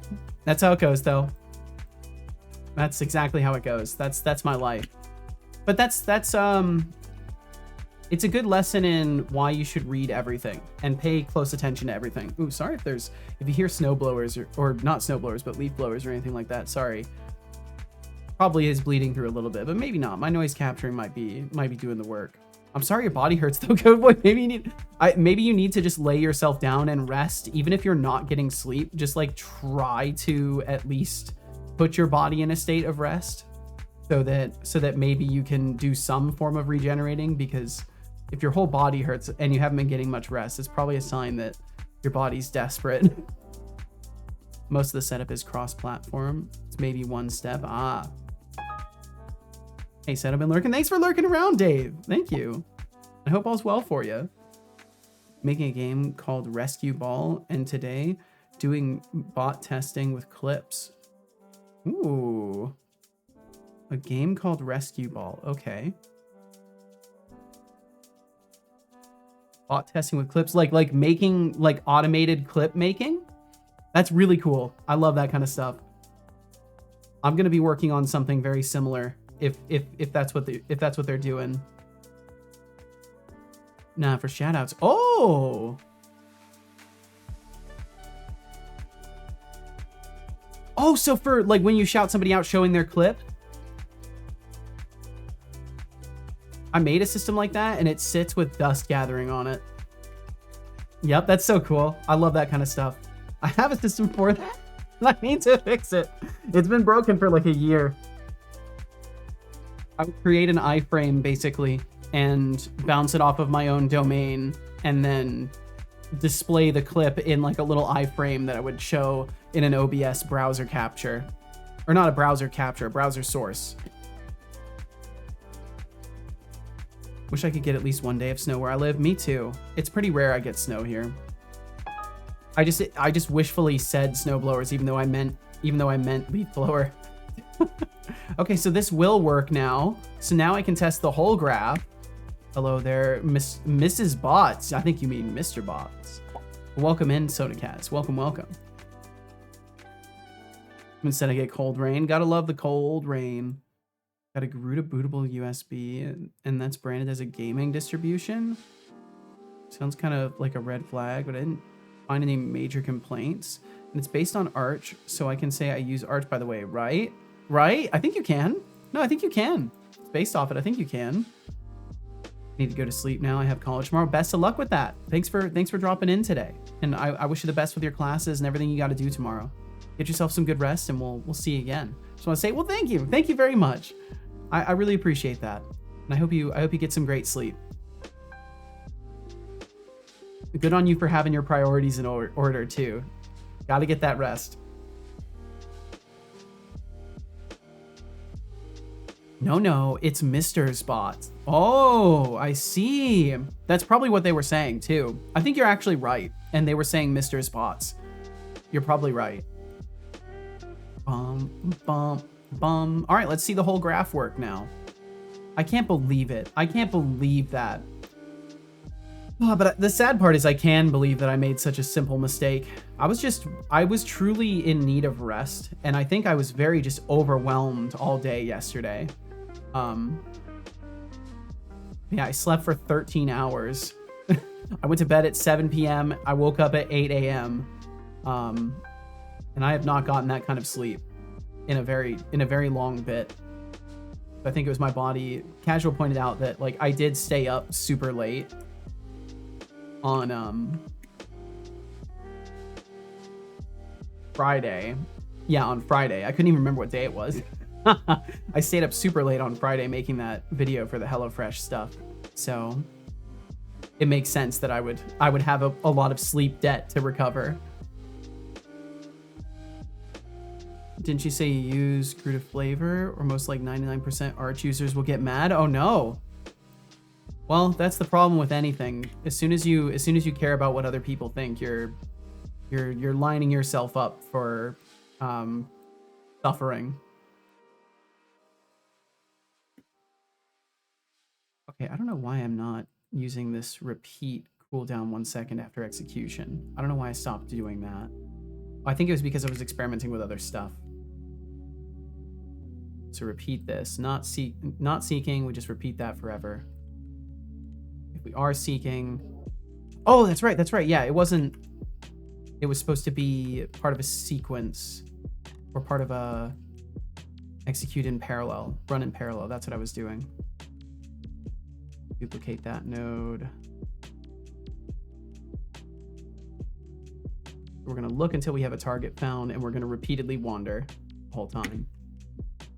that's how it goes, though. That's exactly how it goes. That's my life. But that's it's a good lesson in why you should read everything and pay close attention to everything. Ooh, sorry if you hear snow blowers or not snow blowers, but leaf blowers or anything like that. Sorry. Probably is bleeding through a little bit, but maybe not. My noise capturing might be doing the work. I'm sorry your body hurts though, Code Boy. Maybe you need to just lay yourself down and rest. Even if you're not getting sleep, just like try to at least put your body in a state of rest so that maybe you can do some form of regenerating, because if your whole body hurts and you haven't been getting much rest, it's probably a sign that your body's desperate. Most of the setup is cross-platform. It's maybe one step. Ah. Hey, Setup been lurking. Thanks for lurking around, Dave. Thank you. I hope all's well for you. Making a game called Rescue Ball, and today doing bot testing with clips. Ooh. A game called Rescue Ball. Okay. Bot testing with clips, like making like automated clip making. That's really cool. I love that kind of stuff. I'm gonna be working on something very similar if that's what they're doing. Nah, for shoutouts. Oh. Oh, so for like when you shout somebody out showing their clip. I made a system like that and it sits with dust gathering on it. Yep, that's so cool. I love that kind of stuff. I have a system for that. I need to fix it. It's been broken for like a year. I would create an iframe basically and bounce it off of my own domain and then display the clip in like a little iframe that I would show in an OBS browser capture. Or not a browser capture, a browser source. Wish I could get at least one day of snow where I live. Me too. It's pretty rare I get snow here. I just wishfully said snowblowers even though I meant leaf blower. Okay, so this will work now. So now I can test the whole graph. Hello there, Mrs. Bots. I think you mean Mr. Bots. Welcome in, Soda Cats. Welcome, welcome. Instead I get cold rain. Gotta love the cold rain. Got a Garuda bootable USB, and that's branded as a gaming distribution. Sounds kind of like a red flag, but I didn't find any major complaints. And it's based on Arch, so I can say I use Arch, by the way, right? Right? I think you can. No, I think you can. It's based off it. I think you can. Need to go to sleep now. I have college tomorrow. Best of luck with that. Thanks for dropping in today. And I wish you the best with your classes and everything you got to do tomorrow. Get yourself some good rest, and we'll see you again. Just want to say, well, thank you. Thank you very much. I really appreciate that. And I hope you get some great sleep. Good on you for having your priorities in order too. Got to get that rest. No, it's Mr. Spots. Oh, I see. That's probably what they were saying too. I think you're actually right. And they were saying Mr. Spots. You're probably right. All right, let's see the whole graph work now. I can't believe it. I can't believe that. Oh, but the sad part is I can believe that I made such a simple mistake. I was truly in need of rest, and I think I was very just overwhelmed all day yesterday. Yeah, I slept for 13 hours. I went to bed at 7 p.m. I woke up at 8 a.m. And I have not gotten that kind of sleep in a very long bit. I think it was my body. Casual pointed out that like I did stay up super late on Friday. Yeah, on Friday. I couldn't even remember what day it was. I stayed up super late on Friday making that video for the HelloFresh stuff. So it makes sense that I would have a lot of sleep debt to recover. Didn't you say you use Garuda flavor, or most like 99% Arch users will get mad? Oh no. Well, that's the problem with anything. As soon as you care about what other people think, you're lining yourself up for suffering. Okay, I don't know why I'm not using this repeat cooldown 1 second after execution. I don't know why I stopped doing that. I think it was because I was experimenting with other stuff. So repeat this. Not seeking, we just repeat that forever. If we are seeking... Oh, that's right. Yeah, it was supposed to be part of a sequence or part of a execute in parallel, run in parallel. That's what I was doing. Duplicate that node. We're going to look until we have a target found, and we're going to repeatedly wander the whole time.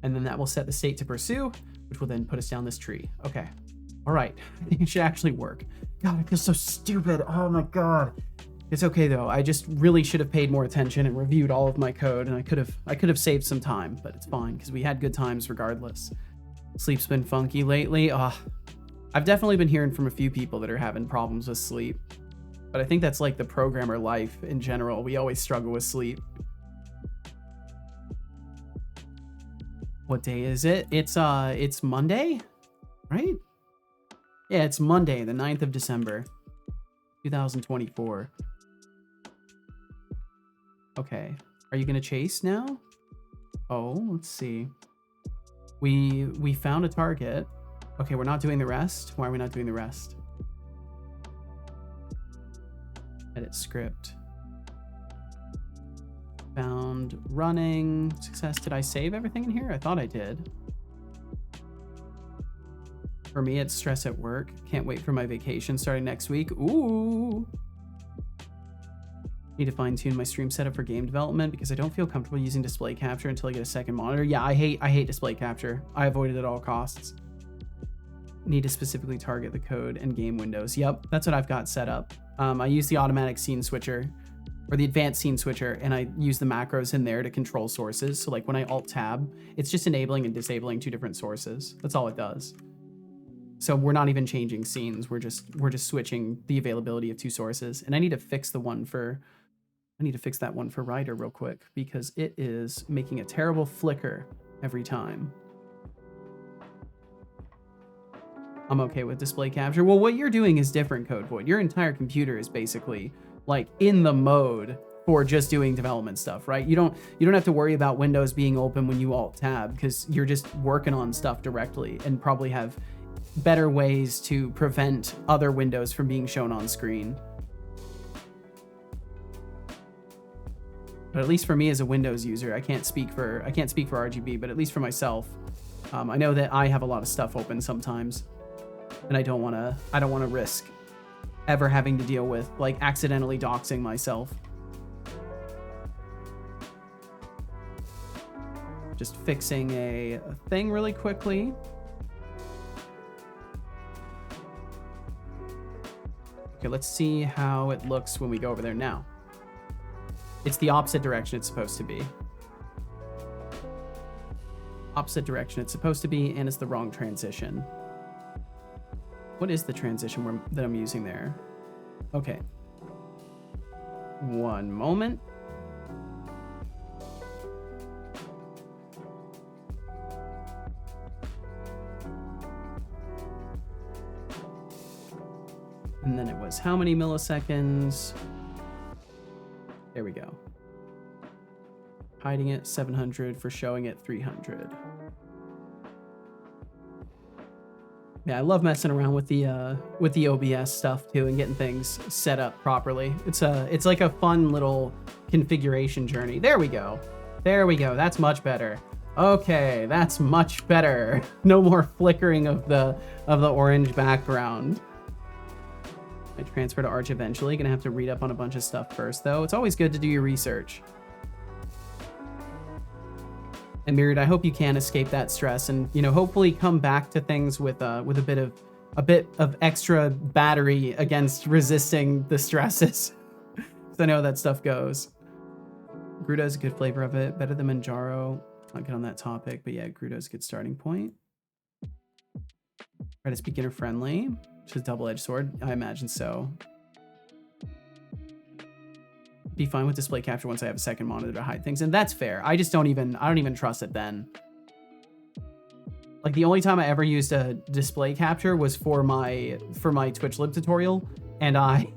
And then that will set the state to pursue, which will then put us down this tree. Okay. All right. I think it should actually work. God, I feel so stupid. Oh my God. It's okay though. I just really should have paid more attention and reviewed all of my code, and I could have saved some time, but it's fine because we had good times regardless. Sleep's been funky lately. I've definitely been hearing from a few people that are having problems with sleep, but I think that's like the programmer life in general. We always struggle with sleep. What day is it? It's Monday, right? Yeah, it's Monday, the 9th of December, 2024. Okay, are you gonna chase now? Oh, let's see. We found a target. Okay, we're not doing the rest. Why are we not doing the rest? Edit script. Found running success. Did I save everything in here? I thought I did. For me, it's stress at work. Can't wait for my vacation starting next week. Ooh. Need to fine tune my stream setup for game development because I don't feel comfortable using display capture until I get a second monitor. Yeah, I hate display capture. I avoid it at all costs. Need to specifically target the code and game windows. Yep, that's what I've got set up. I use the automatic scene switcher or the advanced scene switcher, and I use the macros in there to control sources. So like when I alt tab, it's just enabling and disabling two different sources. That's all it does. So we're not even changing scenes. We're just switching the availability of two sources. And I need to fix that one for Rider real quick because it is making a terrible flicker every time. I'm okay with display capture. Well, what you're doing is different, Code Void. Your entire computer is basically like in the mode for just doing development stuff, right? You don't have to worry about Windows being open when you alt tab because you're just working on stuff directly and probably have better ways to prevent other windows from being shown on screen. But at least for me as a Windows user, I can't speak for RGB, but at least for myself, I know that I have a lot of stuff open sometimes, and I don't want to risk ever having to deal with like accidentally doxing myself. Just fixing a thing really quickly. Okay, let's see how it looks when we go over there now. It's the opposite direction it's supposed to be. Opposite direction it's supposed to be, and it's the wrong transition. What is the transition that I'm using there? Okay. One moment. And then it was how many milliseconds? There we go. Hiding it 700 for showing it 300. Yeah, I love messing around with the OBS stuff too and getting things set up properly. It's like a fun little configuration journey. There we go. There we go. That's much better. Okay, that's much better. No more flickering of the orange background. I transfer to Arch eventually. Gonna have to read up on a bunch of stuff first, though. It's always good to do your research. And Myriad, I hope you can escape that stress and, you know, hopefully come back to things with a bit of extra battery against resisting the stresses. Because I know how that stuff goes. Gruda is a good flavor of it. Better than Manjaro. Not good on that topic, but yeah, Gruda is a good starting point. Right, it's beginner friendly. Which is a double-edged sword? I imagine so. Be fine with display capture once I have a second monitor to hide things, and that's fair. I don't even trust it then. Like the only time I ever used a display capture was for my Twitch lib tutorial, and I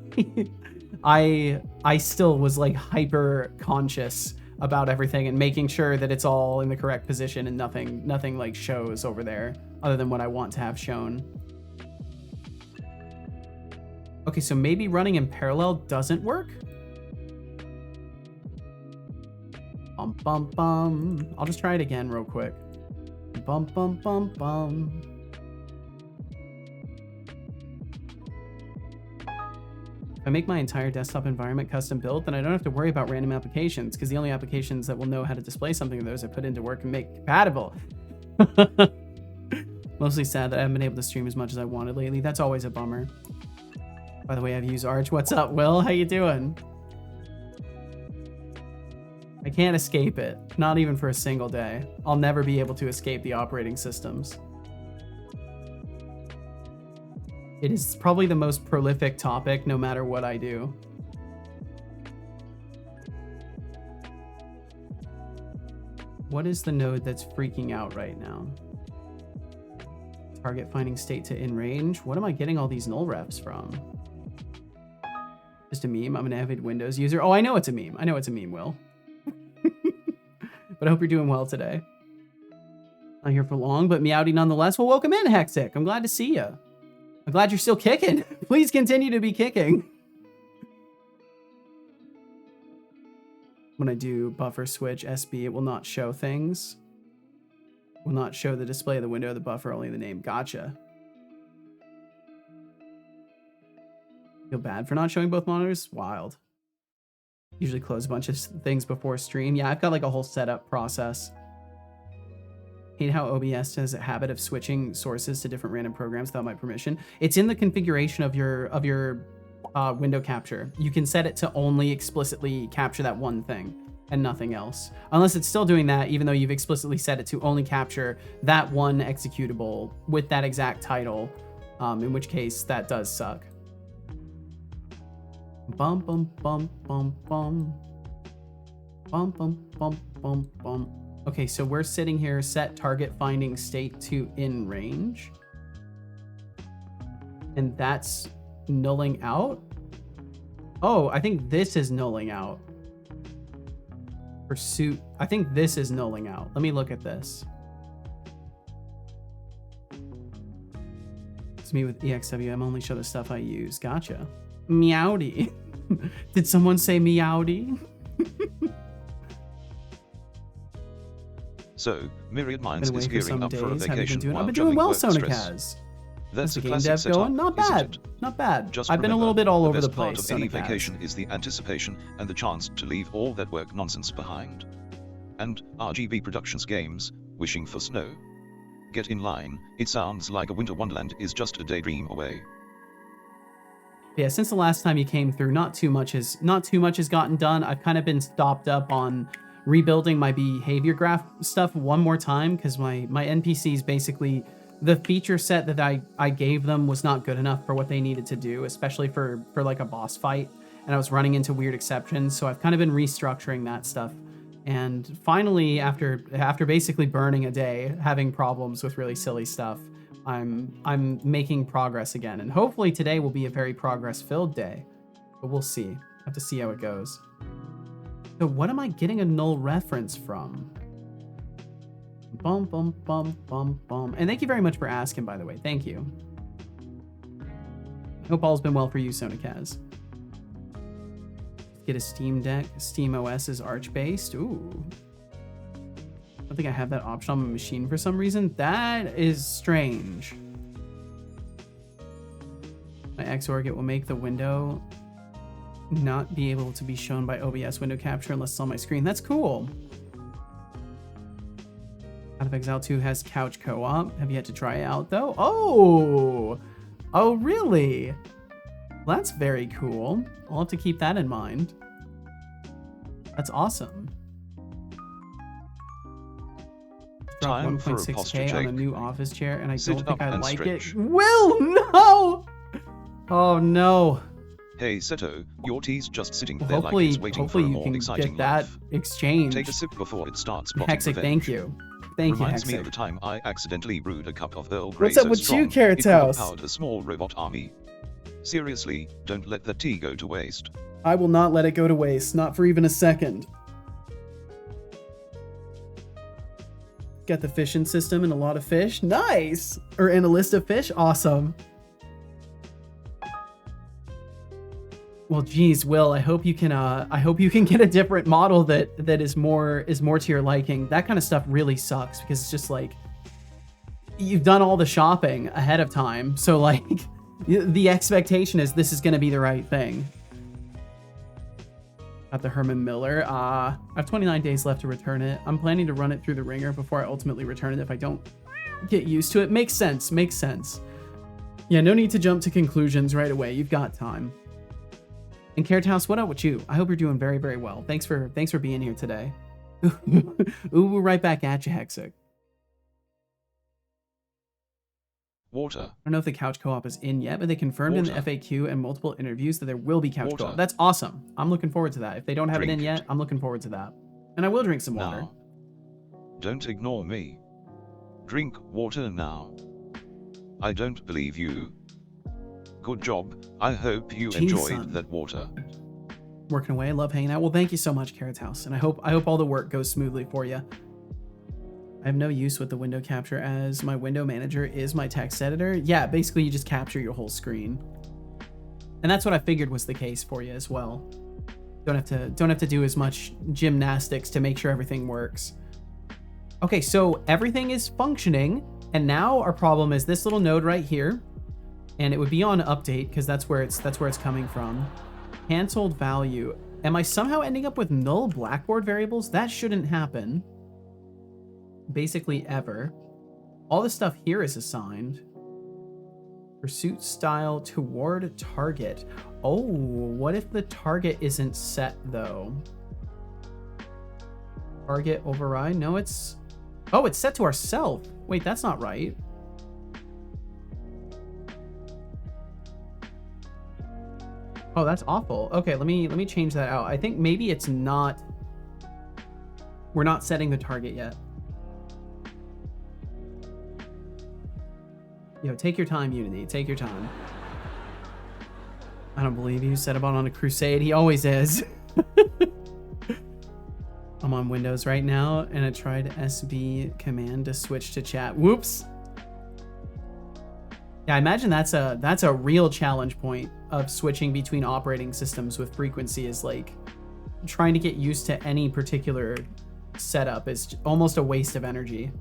I still was like hyper conscious about everything and making sure that it's all in the correct position and nothing like shows over there other than what I want to have shown. Okay, so maybe running in parallel doesn't work. Bum, bum, bum. I'll just try it again real quick. Bum, bum, bum, bum. If I make my entire desktop environment custom built, then I don't have to worry about random applications, because the only applications that will know how to display something are those I put into work and make compatible. Mostly sad that I haven't been able to stream as much as I wanted lately. That's always a bummer. By the way, I've used Arch. What's up, Will? How you doing? I can't escape it. Not even for a single day. I'll never be able to escape the operating systems. It is probably the most prolific topic no matter what I do. What is the node that's freaking out right now? Target finding state to in range. What am I getting all these null refs from? Just a meme. I'm an avid Windows user. Oh, I know it's a meme. I know it's a meme, Will. But I hope you're doing well today. Not here for long, but meowdy nonetheless. Well, welcome in, Hectic. I'm glad to see you. I'm glad you're still kicking. Please continue to be kicking. When I do buffer switch SB, it will not show things. It will not show the display of the window of the buffer, only the name. Gotcha. Feel bad for not showing both monitors? Wild. Usually close a bunch of things before stream. Yeah, I've got like a whole setup process. Hate how OBS has a habit of switching sources to different random programs without my permission. It's in the configuration of your window capture. You can set it to only explicitly capture that one thing and nothing else. Unless it's still doing that, even though you've explicitly set it to only capture that one executable with that exact title, in which case that does suck. Bum bum bum bum bum. Bum bum bum bum bum. Okay, so we're sitting here, set target finding state to in range. And that's nulling out. Oh, I think this is nulling out. Pursuit. I think this is nulling out. Let me look at this. It's me with EXWM, only show the stuff I use. Gotcha. Meowdy. Did someone say meowdy? So, Myriad Minds is gearing up for a vacation. I've been doing well, Sonakaz. That's the a game classic dev setup, going. Not bad. Not bad. I've been a little bit all over the place. The best part of any vacation is the anticipation and the chance to leave all that work nonsense behind. And RGB Productions games, wishing for snow. Get in line. It sounds like a winter wonderland is just a daydream away. Yeah, since the last time you came through, not too much has gotten done. I've kind of been stopped up on rebuilding my behavior graph stuff one more time because my NPCs basically, the feature set that I gave them was not good enough for what they needed to do, especially for like a boss fight, and I was running into weird exceptions. So I've kind of been restructuring that stuff. And finally, after basically burning a day, having problems with really silly stuff, I'm making progress again. And hopefully today will be a very progress-filled day. But we'll see. Have to see how it goes. So what am I getting a null reference from? Bum, bum, bum, bum, bum. And thank you very much for asking, by the way. Thank you. Hope all's been well for you, Sonakaz. Get a Steam Deck. Steam OS is Arch-based. Ooh. I don't think I have that option on my machine for some reason. That is strange. My XORG will make the window not be able to be shown by OBS window capture unless it's on my screen. That's cool. Out of Exile 2 has couch co-op. Have yet to try it out though. Oh, really? Well, that's very cool. I'll have to keep that in mind. That's awesome. Drop 1.6K on a new office chair, and I don't think I like it. Will, no! Oh no. Hey Seto, your tea's just sitting there like it's waiting for a more exciting that life. Exchange. Take a sip before it starts. Hexic, thank you. Thank you, Reminds Hexic. me of the time I accidentally brewed a cup of Earl Grey. What's up with you, Carrot's House? It powered a small robot army. Seriously, don't let the tea go to waste. I will not let it go to waste, not for even a second. Got the fishing system and a lot of fish. Nice! Or in a list of fish. Awesome. Well, geez, Will, I hope you can get a different model that is more to your liking. That kind of stuff really sucks because it's just like you've done all the shopping ahead of time. So like the expectation is this is going to be the right thing. Got the Herman Miller. I have 29 days left to return it. I'm planning to run it through the ringer before I ultimately return it if I don't get used to it. Makes sense. Makes sense. Yeah, no need to jump to conclusions right away. You've got time. And Carrot House, what up with you? I hope you're doing very, very well. Thanks for being here today. Ooh, right back at you, Hexic. Water. I don't know if the couch co-op is in yet, but they confirmed in the FAQ and multiple interviews that there will be couch co-op. That's awesome. I'm looking forward to that. If they don't have it in yet, I'm looking forward to that. And I will drink some water. Now. Don't ignore me. Drink water now. I don't believe you. Good job. I hope you enjoyed that water. Working away. I love hanging out. Well, thank you so much, Carrot House. And I hope all the work goes smoothly for you. I have no use with the window capture as my window manager is my text editor. Yeah, basically you just capture your whole screen. And that's what I figured was the case for you as well. Don't have to do as much gymnastics to make sure everything works. Okay, so everything is functioning. And now our problem is this little node right here. And it would be on update because that's where it's coming from. Canceled value. Am I somehow ending up with null Blackboard variables? That shouldn't happen. Basically ever. All the stuff here is assigned. Pursuit style toward target. Oh, what if the target isn't set though? Target override? No, it's... Oh, it's set to ourself. Wait, that's not right. Oh, that's awful. Okay, let me change that out. I think maybe it's not... We're not setting the target yet. Yo, take your time, Unity. Take your time. I don't believe you. Setbot on a crusade. He always is. I'm on Windows right now, and I tried SB command to switch to chat. Whoops. Yeah, I imagine that's a real challenge point of switching between operating systems with frequency is like trying to get used to any particular setup is almost a waste of energy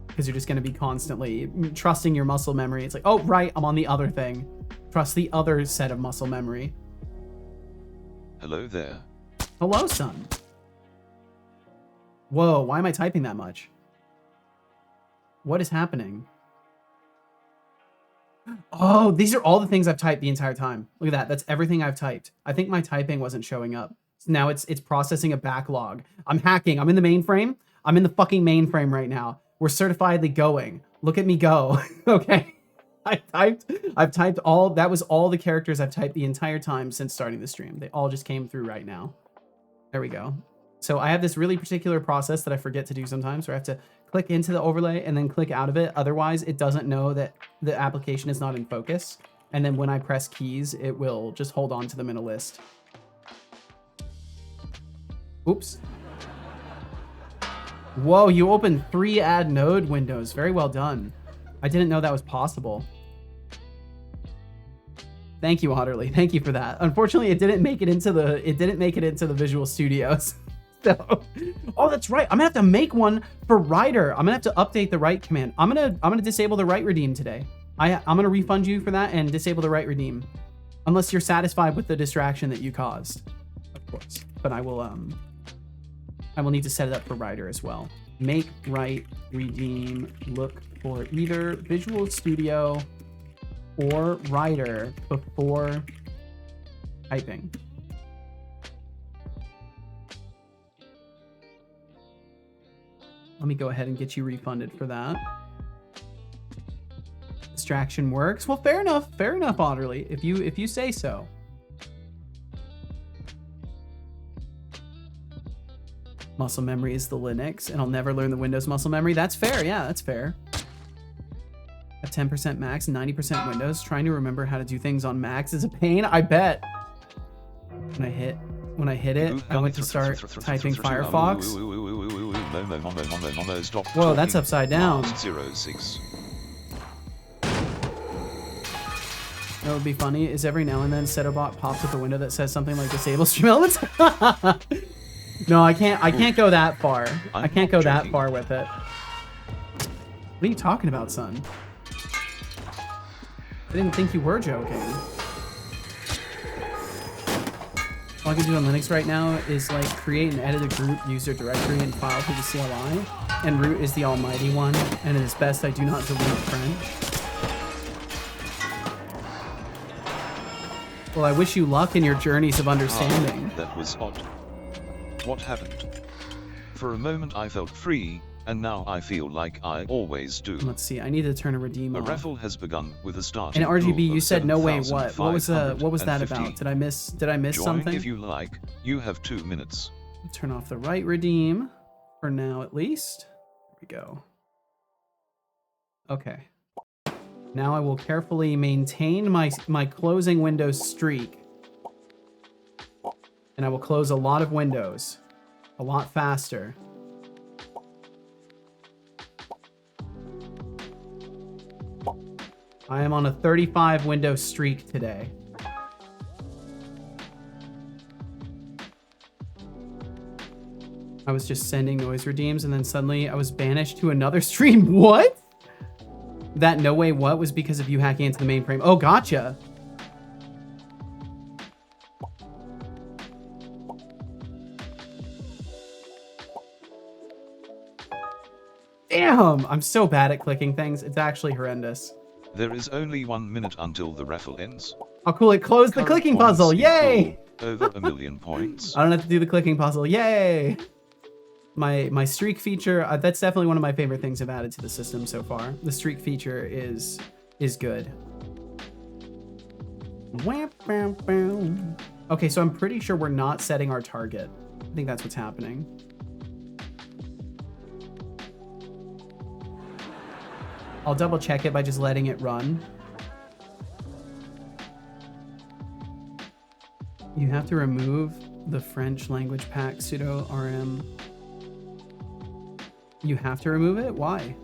because you're just going to be constantly trusting your muscle memory. It's like, oh, right, I'm on the other thing. Trust the other set of muscle memory. Hello there. Hello, son. Whoa, why am I typing that much? What is happening? Oh, these are all the things I've typed the entire time. Look at that. That's everything I've typed. I think my typing wasn't showing up. So now it's processing a backlog. I'm hacking. I'm in the mainframe. I'm in the fucking mainframe right now. We're certifiedly going. Look at me go. Okay. I've typed all, that was all the characters I've typed the entire time since starting the stream. They all just came through right now. There we go. So I have this really particular process that I forget to do sometimes where I have to click into the overlay and then click out of it. Otherwise, it doesn't know that the application is not in focus. And then when I press keys, it will just hold on to them in a list. Oops. Whoa, you opened 3 add node windows. Very well done. I didn't know that was possible. Thank you, Otterly. Thank you for that. Unfortunately, it didn't make it into the Visual Studios. So, oh, that's right. I'm gonna have to make one for writer. I'm gonna have to update the write command. I'm gonna disable the write redeem today. I'm gonna refund you for that and disable the write redeem, unless you're satisfied with the distraction that you caused, of course. But I will need to set it up for writer as well. Make write redeem. Look for either Visual Studio or writer before typing. Let me go ahead and get you refunded for that. Distraction works. Well, fair enough, Otterly. If you say so. Muscle memory is the Linux, and I'll never learn the Windows muscle memory. That's fair. Yeah, that's fair. 10% Macs, 90% Windows. Trying to remember how to do things on Macs is a pain. I bet. When I hit it, I went to start typing Firefox. Whoa, that's upside down. 06. That would be funny is every now and then Setobot pops up a window that says something like disable stream elements. No, I can't go that far. I can't go that far with it. What are you talking about, son? I didn't think you were joking. All I can do on Linux right now is like create and edit a group user directory and file through the CLI, and root is the almighty one, and it is best I do not delete French. Well, I wish you luck in your journeys of understanding. That was odd. What happened? For a moment I felt free, and now I feel like I always do. Let's see, I need to turn a redeem A off. raffle has begun with a start. And RGB, you said no way what? What was that about? Did I miss Join something? if you like. You have 2 minutes. Turn off the right redeem for now at least. There we go. Okay. Now I will carefully maintain my closing windows streak. And I will close a lot of windows. A lot faster. I am on a 35 window streak today. I was just sending noise redeems and then suddenly I was banished to another stream. What? That no way what was because of you hacking into the mainframe. Oh, gotcha. Damn, I'm so bad at clicking things. It's actually horrendous. There is only 1 minute until the raffle ends. Oh, cool. It closed the clicking puzzle. Yay! Over 1 million points. I don't have to do the clicking puzzle. Yay! My streak feature, that's definitely one of my favorite things I've added to the system so far. The streak feature is good. Okay, so I'm pretty sure we're not setting our target. I think that's what's happening. I'll double check it by just letting it run. You have to remove the French language pack sudo rm. You have to remove it? Why?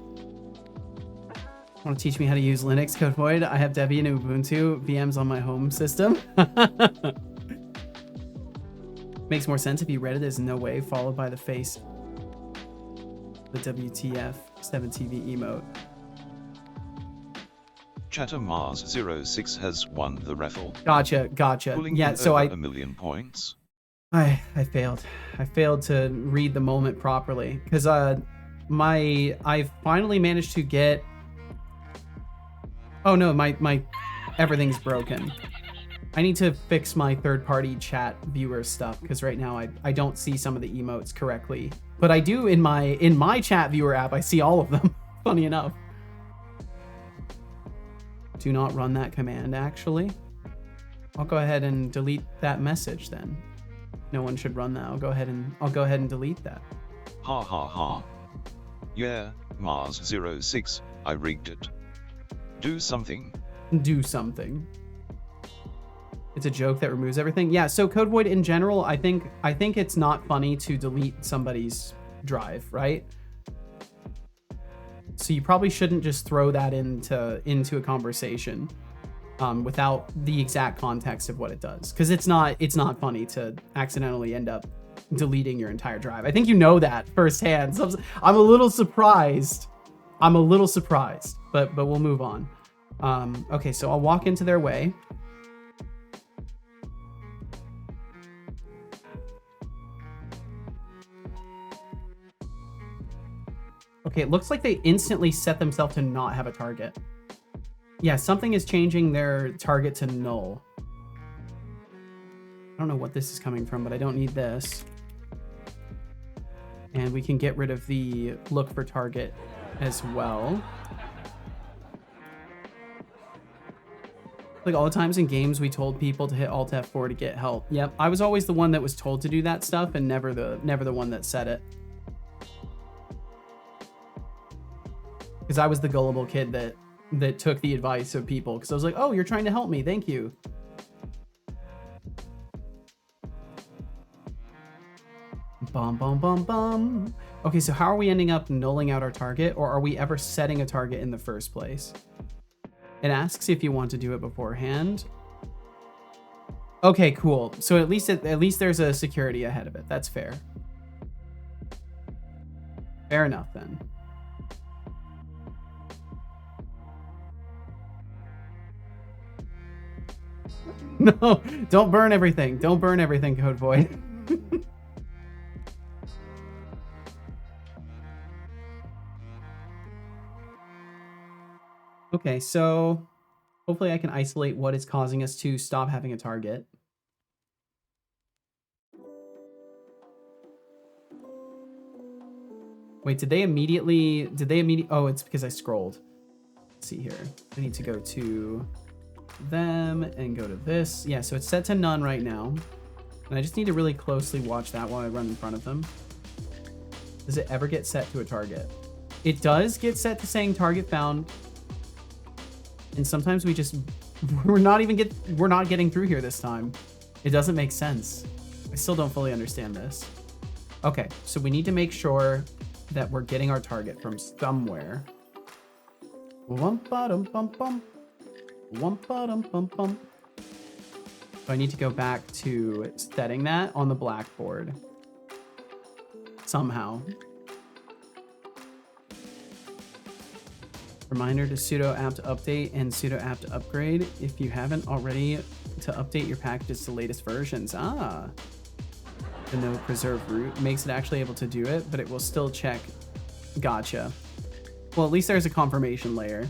Want to teach me how to use Linux, Code Void? I have Debian and Ubuntu VMs on my home system. Makes more sense if you read it as no way followed by the face. The WTF 7TV emote. Chatter Mars 06 has won the raffle. Gotcha. Yeah, so over 1 million points. I failed. I failed to read the moment properly because I finally managed to get. Oh no, my everything's broken. I need to fix my third-party chat viewer stuff because right now I don't see some of the emotes correctly, but I do in my chat viewer app. I see all of them. Funny enough. Do not run that command, actually. I'll go ahead and delete that message then. No one should run that. I'll go ahead and delete that. Ha ha ha. Yeah, Mars 06, I rigged it. Do something. Do something. It's a joke that removes everything. Yeah, so Code Void in general, I think it's not funny to delete somebody's drive, right? So you probably shouldn't just throw that into a conversation without the exact context of what it does, because it's not funny to accidentally end up deleting your entire drive. I think you know that firsthand. So I'm a little surprised. But we'll move on. Okay, so I'll walk into their way. Okay, it looks like they instantly set themselves to not have a target. Yeah, something is changing their target to null. I don't know what this is coming from, but I don't need this. And we can get rid of the look for target as well. Like all the times in games we told people to hit Alt F4 to get help. Yep, I was always the one that was told to do that stuff and never the one that said it. Because I was the gullible kid that that took the advice of people, because I was like, oh, you're trying to help me, thank you. Bum, bum, bum, bum. Okay, so how are we ending up nulling out our target, or are we ever setting a target in the first place? It asks if you want to do it beforehand. Okay, cool. So at least there's a security ahead of it. That's fair. Fair enough then. No, don't burn everything. Don't burn everything, Code Void. Okay, so hopefully I can isolate what is causing us to stop having a target. Wait, did they immediately, oh, it's because I scrolled. Let's see here. I need to go to them and go to this. Yeah, so it's set to none right now. And I just need to really closely watch that while I run in front of them. Does it ever get set to a target? It does get set to saying target found. And sometimes we're not getting through here this time. It doesn't make sense. I still don't fully understand this. Okay, so we need to make sure that we're getting our target from somewhere. So I need to go back to setting that on the blackboard somehow. Reminder to sudo apt update and sudo apt upgrade if you haven't already, to update your packages to latest versions. The no preserve root makes it actually able to do it, but it will still check. Gotcha. Well, at least there's a confirmation layer.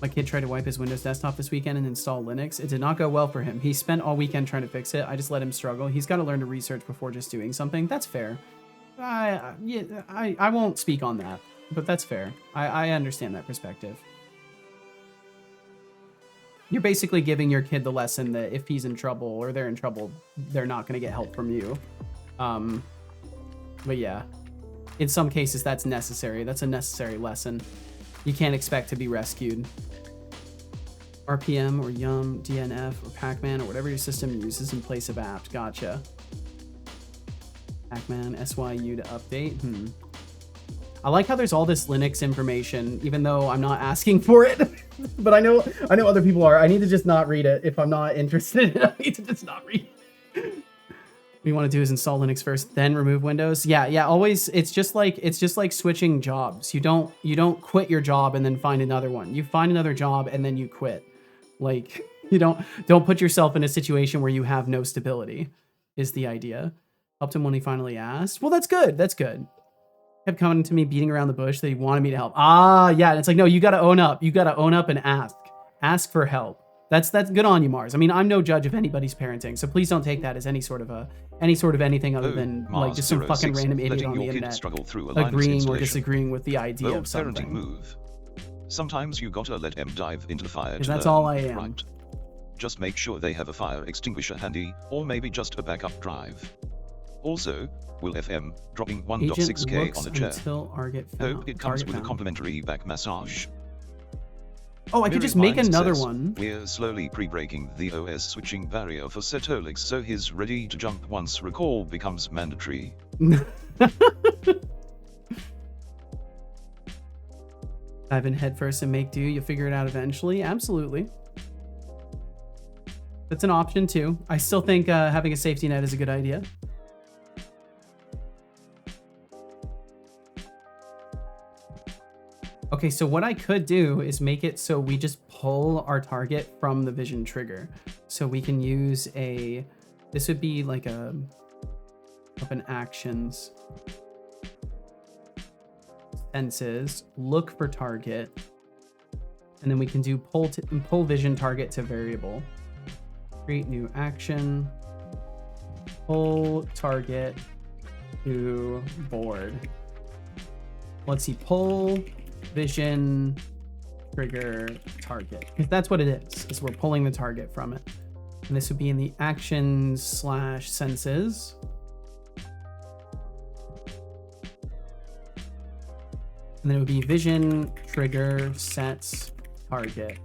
My kid tried to wipe his Windows desktop this weekend and install Linux. It did not go well for him. He spent all weekend trying to fix it. I just let him struggle. He's got to learn to research before just doing something. That's fair. I won't speak on that, but that's fair. I understand that perspective. You're basically giving your kid the lesson that if he's in trouble or they're in trouble, they're not going to get help from you. But yeah, in some cases that's necessary. That's a necessary lesson. You can't expect to be rescued. RPM or yum, DNF or Pacman or whatever your system uses in place of apt. Gotcha. Pacman SYU to update. I like how there's all this Linux information, even though I'm not asking for it. But I know other people are. I need to just not read it. If I'm not interested, I need to just not read it. What you want to do is install Linux first, then remove Windows. Yeah. Always, it's just like switching jobs. You don't quit your job and then find another one. You find another job and then you quit. Like, you don't put yourself in a situation where you have no stability. Is the idea. Helped him when he finally asked. Well, that's good. That's good. Kept coming to me beating around the bush that he wanted me to help. Yeah. And it's like, no, you got to own up. You got to own up and ask for help. That's good on you, Mars. I mean, I'm no judge of anybody's parenting, so please don't take that as any sort of anything other than like just some fucking random idiot on the internet agreeing or disagreeing with the idea of something. Move. Sometimes you gotta let them dive into the fire. Because that's all I am. Right. Just make sure they have a fire extinguisher handy, or maybe just a backup drive. Also, will FM dropping 1.6K on a chair. Hope it comes with a complimentary back massage. Oh, I could just make another one. We're slowly pre-breaking the OS switching barrier for Setolix, so he's ready to jump once recall becomes mandatory. Dive in head first and make do. You'll figure it out eventually. Absolutely. That's an option too. I still think having a safety net is a good idea. Okay, so what I could do is make it so we just pull our target from the vision trigger. So we can use this would be like an actions, senses, look for target, and then we can do pull vision target to variable. Create new action, pull target to board. Let's see, pull vision trigger target, because that's what it is we're pulling the target from it. And this would be in the actions / senses. And then it would be vision trigger sets target.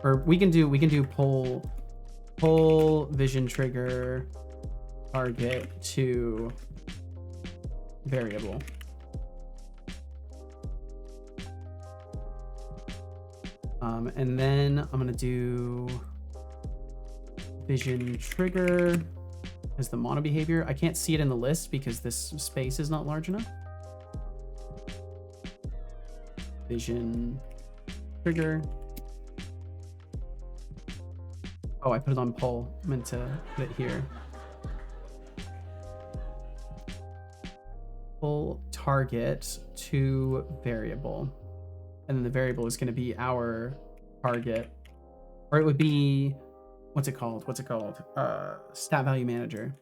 Or we can do pull vision trigger target to variable. And then I'm gonna do vision trigger as the mono behavior. I can't see it in the list because this space is not large enough. Vision trigger. Oh, I put it on pull. I meant to put it here. Pull target to variable. And then the variable is going to be our target. Or it would be, what's it called? Stat value manager.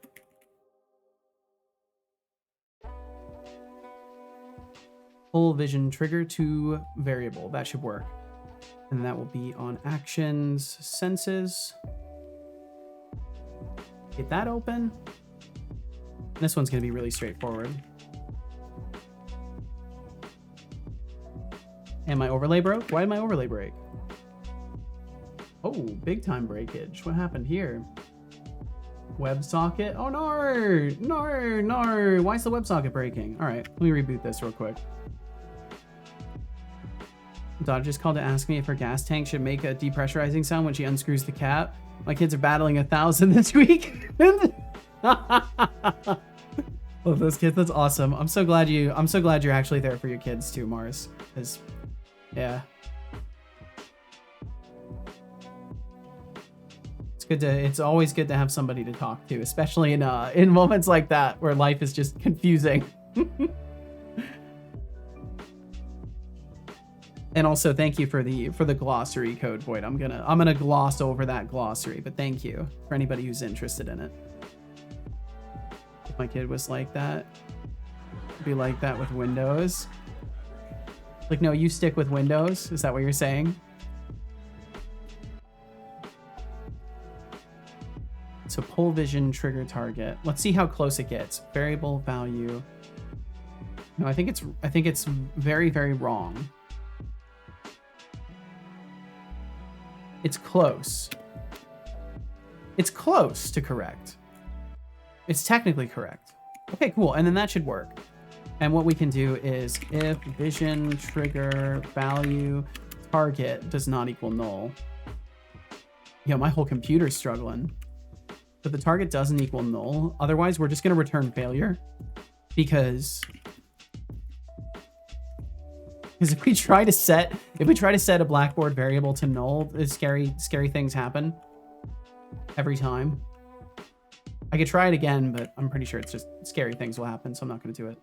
Pull vision trigger to variable. That should work. And that will be on actions, senses. Get that open. This one's going to be really straightforward. And my overlay broke? Why did my overlay break? Oh, big time breakage. What happened here? WebSocket? Oh no! No! Why is the WebSocket breaking? All right, let me reboot this real quick. Daughter just called to ask me if her gas tank should make a depressurizing sound when she unscrews the cap. My kids are battling 1,000 this week. Oh, those kids, that's awesome. I'm so glad you're actually there for your kids too, Mars. Because, yeah. It's always good to have somebody to talk to, especially in moments like that where life is just confusing. And also thank you for the glossary code, Void. I'm gonna gloss over that glossary, but thank you for anybody who's interested in it. If my kid was like that, it'd be like that with Windows. Like, no, you stick with Windows. Is that what you're saying? So pull vision trigger target. Let's see how close it gets. Variable value. No, I think it's very, very wrong. It's close. It's close to correct. It's technically correct. Okay, cool. And then that should work. And what we can do is if vision trigger value target does not equal null. Yo, my whole computer's struggling. But the target doesn't equal null. Otherwise, we're just going to return failure. Because if we try to set a Blackboard variable to null, scary things happen every time. I could try it again, but I'm pretty sure it's just scary things will happen, so I'm not going to do it.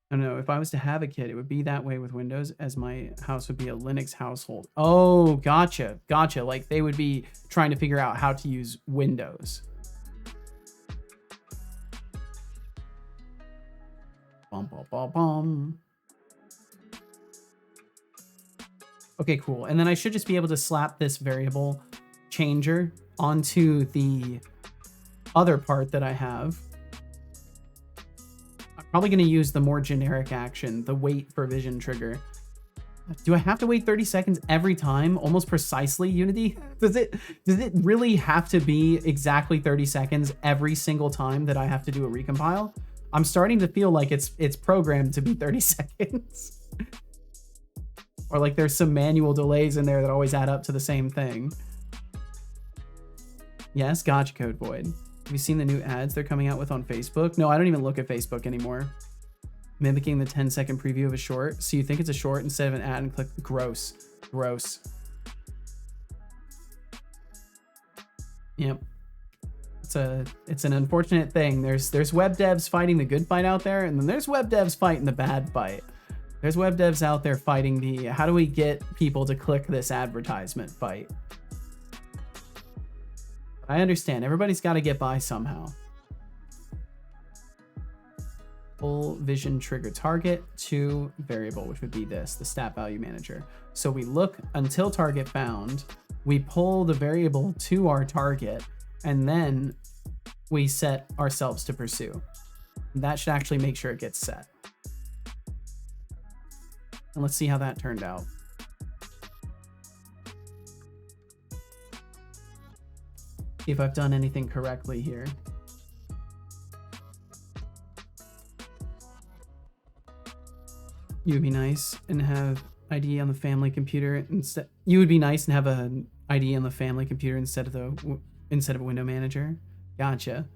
I don't know. If I was to have a kid, it would be that way with Windows, as my house would be a Linux household. Oh, gotcha. Like they would be trying to figure out how to use Windows. Bum, bum, bum, bum. Okay, cool. And then I should just be able to slap this variable changer onto the other part that I have. I'm probably going to use the more generic action, the wait for vision trigger. Do I have to wait 30 seconds every time, almost precisely, Unity? Does it really have to be exactly 30 seconds every single time that I have to do a recompile? I'm starting to feel like it's programmed to be 30 seconds. Or like there's some manual delays in there that always add up to the same thing. Yes, gotcha, Code Void. Have you seen the new ads they're coming out with on Facebook? No, I don't even look at Facebook anymore. Mimicking the 10-second preview of a short. So you think it's a short instead of an ad and click gross. Gross. Yep. It's an unfortunate thing. There's web devs fighting the good fight out there, and then there's web devs fighting the bad fight. There's web devs out there fighting the how do we get people to click this advertisement fight. I understand. Everybody's got to get by somehow. Pull vision trigger target to variable, which would be this, the stat value manager. So we look until target found, we pull the variable to our target, and then we set ourselves to pursue. That should actually make sure it gets set. And let's see how that turned out. See if I've done anything correctly here. You would be nice and have ID on the family computer instead. You would be nice and have an ID on the family computer instead of a window manager. Gotcha.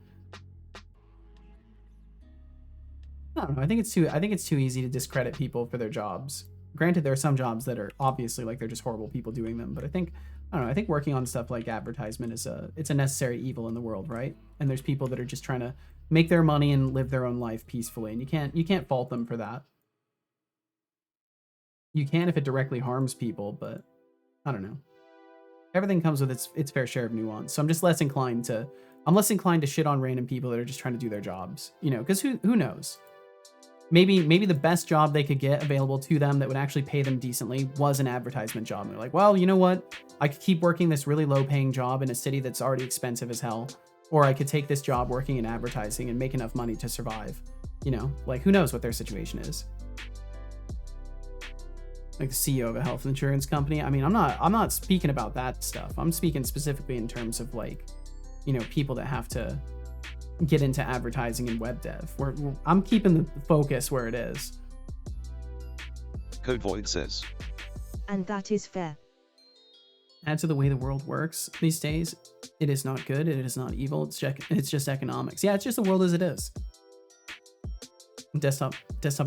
I don't know. I think it's too easy to discredit people for their jobs. Granted, there are some jobs that are obviously like they're just horrible people doing them, but I don't know. I think working on stuff like advertisement it's a necessary evil in the world, right? And there's people that are just trying to make their money and live their own life peacefully, and you can't fault them for that. You can if it directly harms people, but I don't know. Everything comes with its fair share of nuance. So I'm less inclined to shit on random people that are just trying to do their jobs, you know, because who knows? Maybe the best job they could get available to them that would actually pay them decently was an advertisement job. And they're like, well, you know what? I could keep working this really low paying job in a city that's already expensive as hell. Or I could take this job working in advertising and make enough money to survive. You know, like who knows what their situation is. Like the CEO of a health insurance company. I mean, I'm not speaking about that stuff. I'm speaking specifically in terms of like, you know, people that have to get into advertising and web dev. I'm keeping the focus where it is. Code Void says. And that is fair. Add to the way the world works these days. It is not good. It is not evil. It's just economics. Yeah, it's just the world as it is. Desktop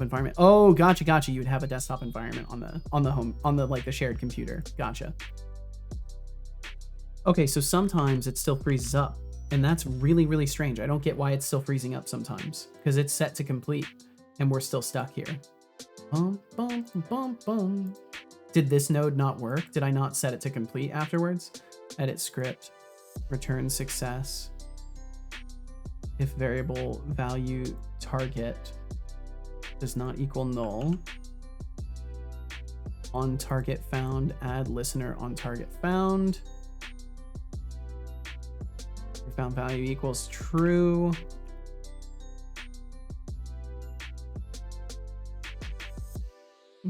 environment. Oh, gotcha. You would have a desktop environment on the shared computer. Gotcha. Okay, so sometimes it still freezes up. And that's really, really strange. I don't get why it's still freezing up sometimes. Because it's set to complete. And we're still stuck here. Bum, bum, bum, bum. Did this node not work? Did I not set it to complete afterwards? Edit script. Return success. If variable value target does not equal null. On target found. Add listener on target found. Found value equals true.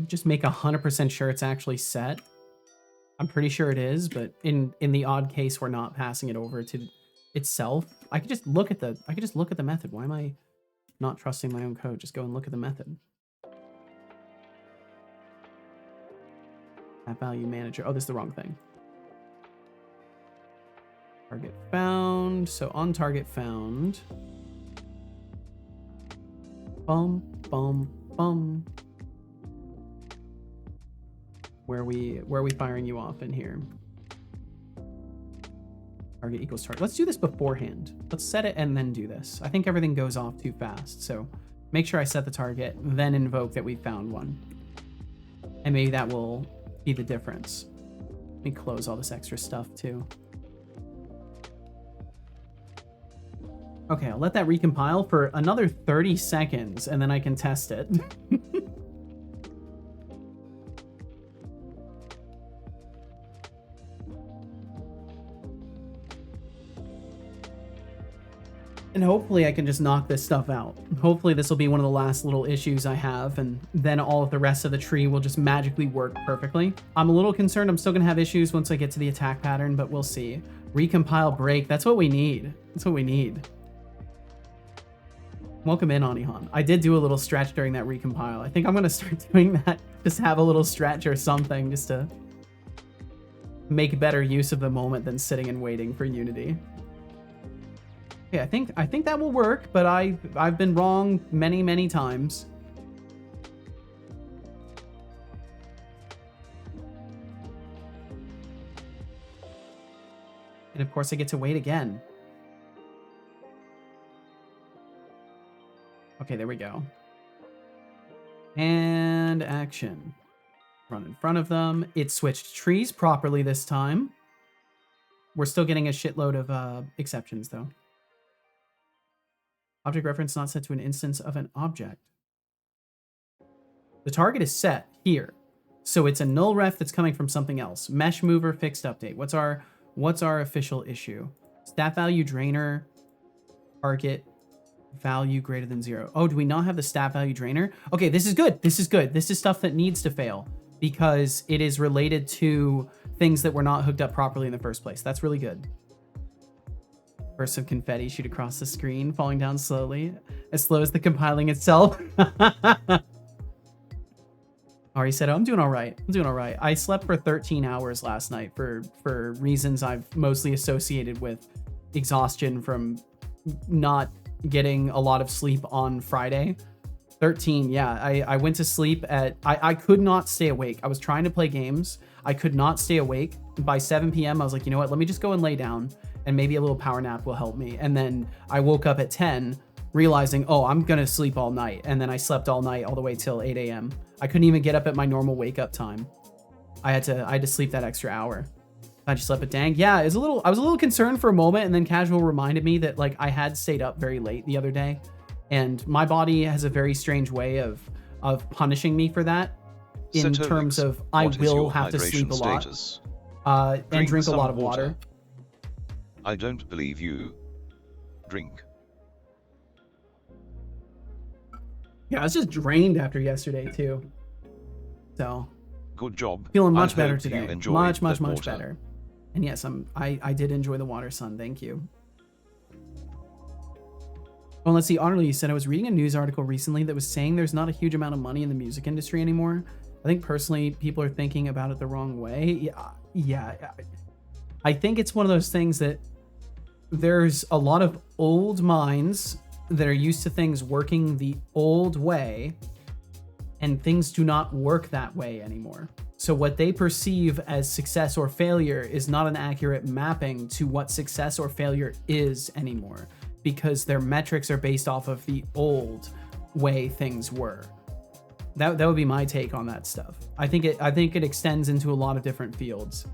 Just make 100% sure it's actually set. I'm pretty sure it is, but in the odd case we're not passing it over to itself. I could just look at the method. Why am I not trusting my own code? Just go and look at the method. App value manager. Oh, this is the wrong thing. Target found. So on target found. Bum, bum, bum. Where are we firing you off in here? Target equals target. Let's do this beforehand. Let's set it and then do this. I think everything goes off too fast. So make sure I set the target, then invoke that we found one. And maybe that will be the difference. Let me close all this extra stuff too. Okay, I'll let that recompile for another 30 seconds and then I can test it. And hopefully I can just knock this stuff out. Hopefully this will be one of the last little issues I have, and then all of the rest of the tree will just magically work perfectly. I'm a little concerned I'm still gonna have issues once I get to the attack pattern, but we'll see. Recompile break, that's what we need. That's what we need. Welcome in, Anihan. I did do a little stretch during that recompile. I think I'm gonna start doing that. Just have a little stretch or something just to make better use of the moment than sitting and waiting for Unity. Okay, I think that will work, but I've been wrong many times. And of course I get to wait again. Okay, there we go. And action. Run in front of them. It switched trees properly this time. We're still getting a shitload of exceptions though. Object reference not set to an instance of an object. The target is set here. So it's a null ref that's coming from something else. Mesh mover fixed update. What's our official issue? Stat value drainer target value greater than 0. Oh, do we not have the stat value drainer? Okay, this is good. This is good. This is stuff that needs to fail because it is related to things that were not hooked up properly in the first place. That's really good. Bursts of confetti shoot across the screen, falling down slowly, as slow as the compiling itself. Ari said, oh, I'm doing all right. I'm doing all right. I slept for 13 hours last night for reasons I've mostly associated with exhaustion from not getting a lot of sleep on Friday. 13, yeah. I went to sleep at... I could not stay awake. I was trying to play games. I could not stay awake. By 7 p.m., I was like, you know what? Let me just go and lay down, and maybe a little power nap will help me. And then I woke up at 10, realizing, oh, I'm going to sleep all night. And then I slept all night all the way till 8 a.m. I couldn't even get up at my normal wake up time. I had to sleep that extra hour. I just slept, but dang, yeah, I was a little concerned for a moment, and then Casual reminded me that like I had stayed up very late the other day, and my body has a very strange way of punishing me for that. In terms of I will have to sleep a lot and drink a lot of water. I don't believe you. Drink. Yeah, I was just drained after yesterday too. So good job. Feeling much better today. Much better. And yes, I did enjoy the water, son. Thank you. Well, let's see. Honorly, you said I was reading a news article recently that was saying there's not a huge amount of money in the music industry anymore. I think personally, people are thinking about it the wrong way. Yeah. I think it's one of those things that there's a lot of old minds that are used to things working the old way, and things do not work that way anymore. So what they perceive as success or failure is not an accurate mapping to what success or failure is anymore, because their metrics are based off of the old way things were. That would be my take on that stuff. I think it extends into a lot of different fields.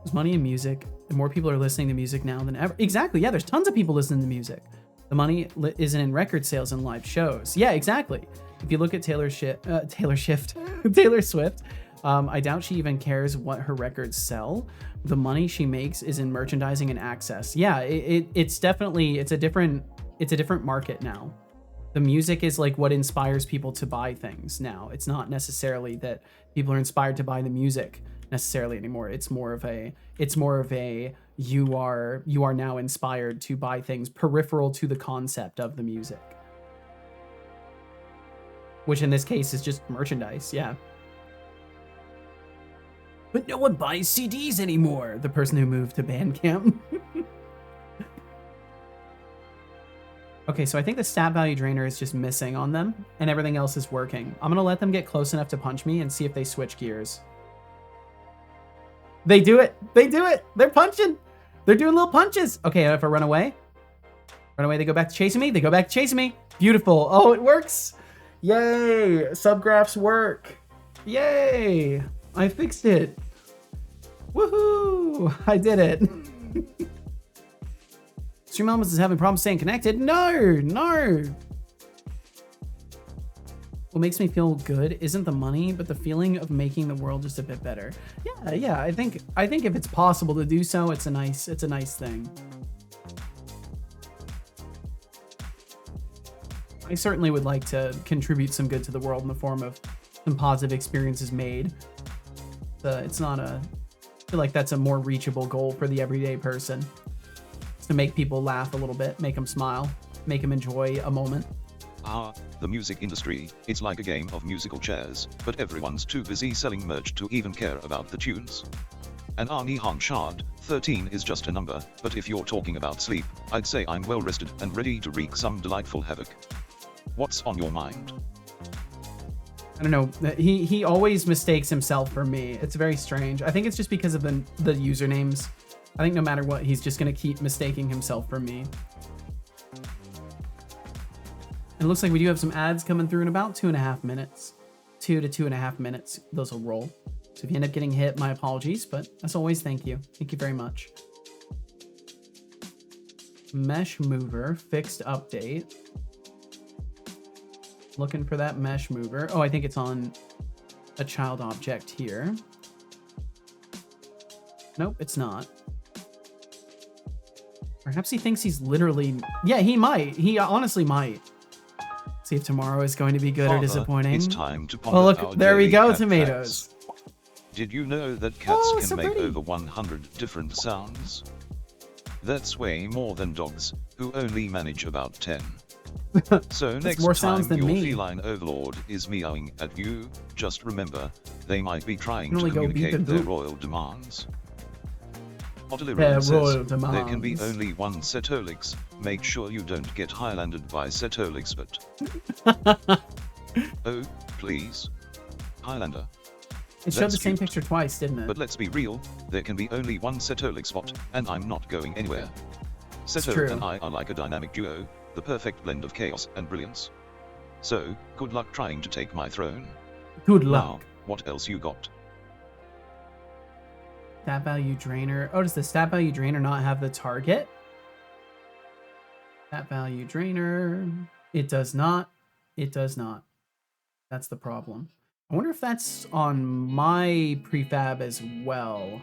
There's money in music, and more people are listening to music now than ever. Exactly. Yeah, there's tons of people listening to music. The money isn't in record sales and live shows. Yeah, exactly. If you look at Taylor Swift, I doubt she even cares what her records sell. The money she makes is in merchandising and access. Yeah, it's definitely a different market now. The music is like what inspires people to buy things now. It's not necessarily that people are inspired to buy the music necessarily anymore. It's more of a you are now inspired to buy things peripheral to the concept of the music, which in this case is just merchandise. Yeah. But no one buys CDs anymore. The person who moved to Bandcamp. Okay, so I think the stat value drainer is just missing on them, and everything else is working. I'm gonna let them get close enough to punch me and see if they switch gears. They do it. They're punching. They're doing little punches. Okay, if I run away, they go back to chasing me. Beautiful. Oh, it works. Yay. Subgraphs work. Yay. I fixed it. Woohoo. I did it. Stream Elements is having problems staying connected. No. What makes me feel good isn't the money, but the feeling of making the world just a bit better. Yeah. I think if it's possible to do so, it's a nice thing. I certainly would like to contribute some good to the world in the form of some positive experiences made. It's not I feel like that's a more reachable goal for the everyday person. It's to make people laugh a little bit, make them smile, make them enjoy a moment. The music industry, it's like a game of musical chairs, but everyone's too busy selling merch to even care about the tunes. And Arnie Hanshard, 13 is just a number, but if you're talking about sleep, I'd say I'm well rested and ready to wreak some delightful havoc. What's on your mind? I don't know. He always mistakes himself for me. It's very strange. I think it's just because of the usernames. I think no matter what, he's just going to keep mistaking himself for me. It looks like we do have some ads coming through in about 2.5 minutes. 2 to 2.5 minutes, those will roll. So if you end up getting hit, my apologies, but as always, thank you. Thank you very much. Mesh mover, fixed update. Looking for that mesh mover. Oh, I think it's on a child object here. Nope, it's not. Perhaps he thinks he's literally... Yeah, he might. He honestly might. See if tomorrow is going to be good or disappointing. It's time to ponder Oh, look, our there we daily go, cat tomatoes. facts. Did you know that cats Oh, can so make pretty. over 100 different sounds? That's way more than dogs, who only manage about 10. So next more time sounds than your me. feline overlord is meowing at you, just remember, they might be trying Can to only go beep communicate and their boop. royal demands. Their Otiliran royal says, there can be demands. only one Setolix, make sure you don't get highlanded by Setolix but... Oh, please. Highlander. It showed That's the same cute. picture twice, didn't it? But let's be real, there can be only one Setolix spot, and I'm not going anywhere. Seto true. and I are like a dynamic duo, the perfect blend of chaos and brilliance. So, good luck trying to take my throne. Good Now, luck. what else you got? Stat value drainer. Oh, does the stat value drainer not have the target? Stat value drainer. It does not. It does not. That's the problem. I wonder if that's on my prefab as well.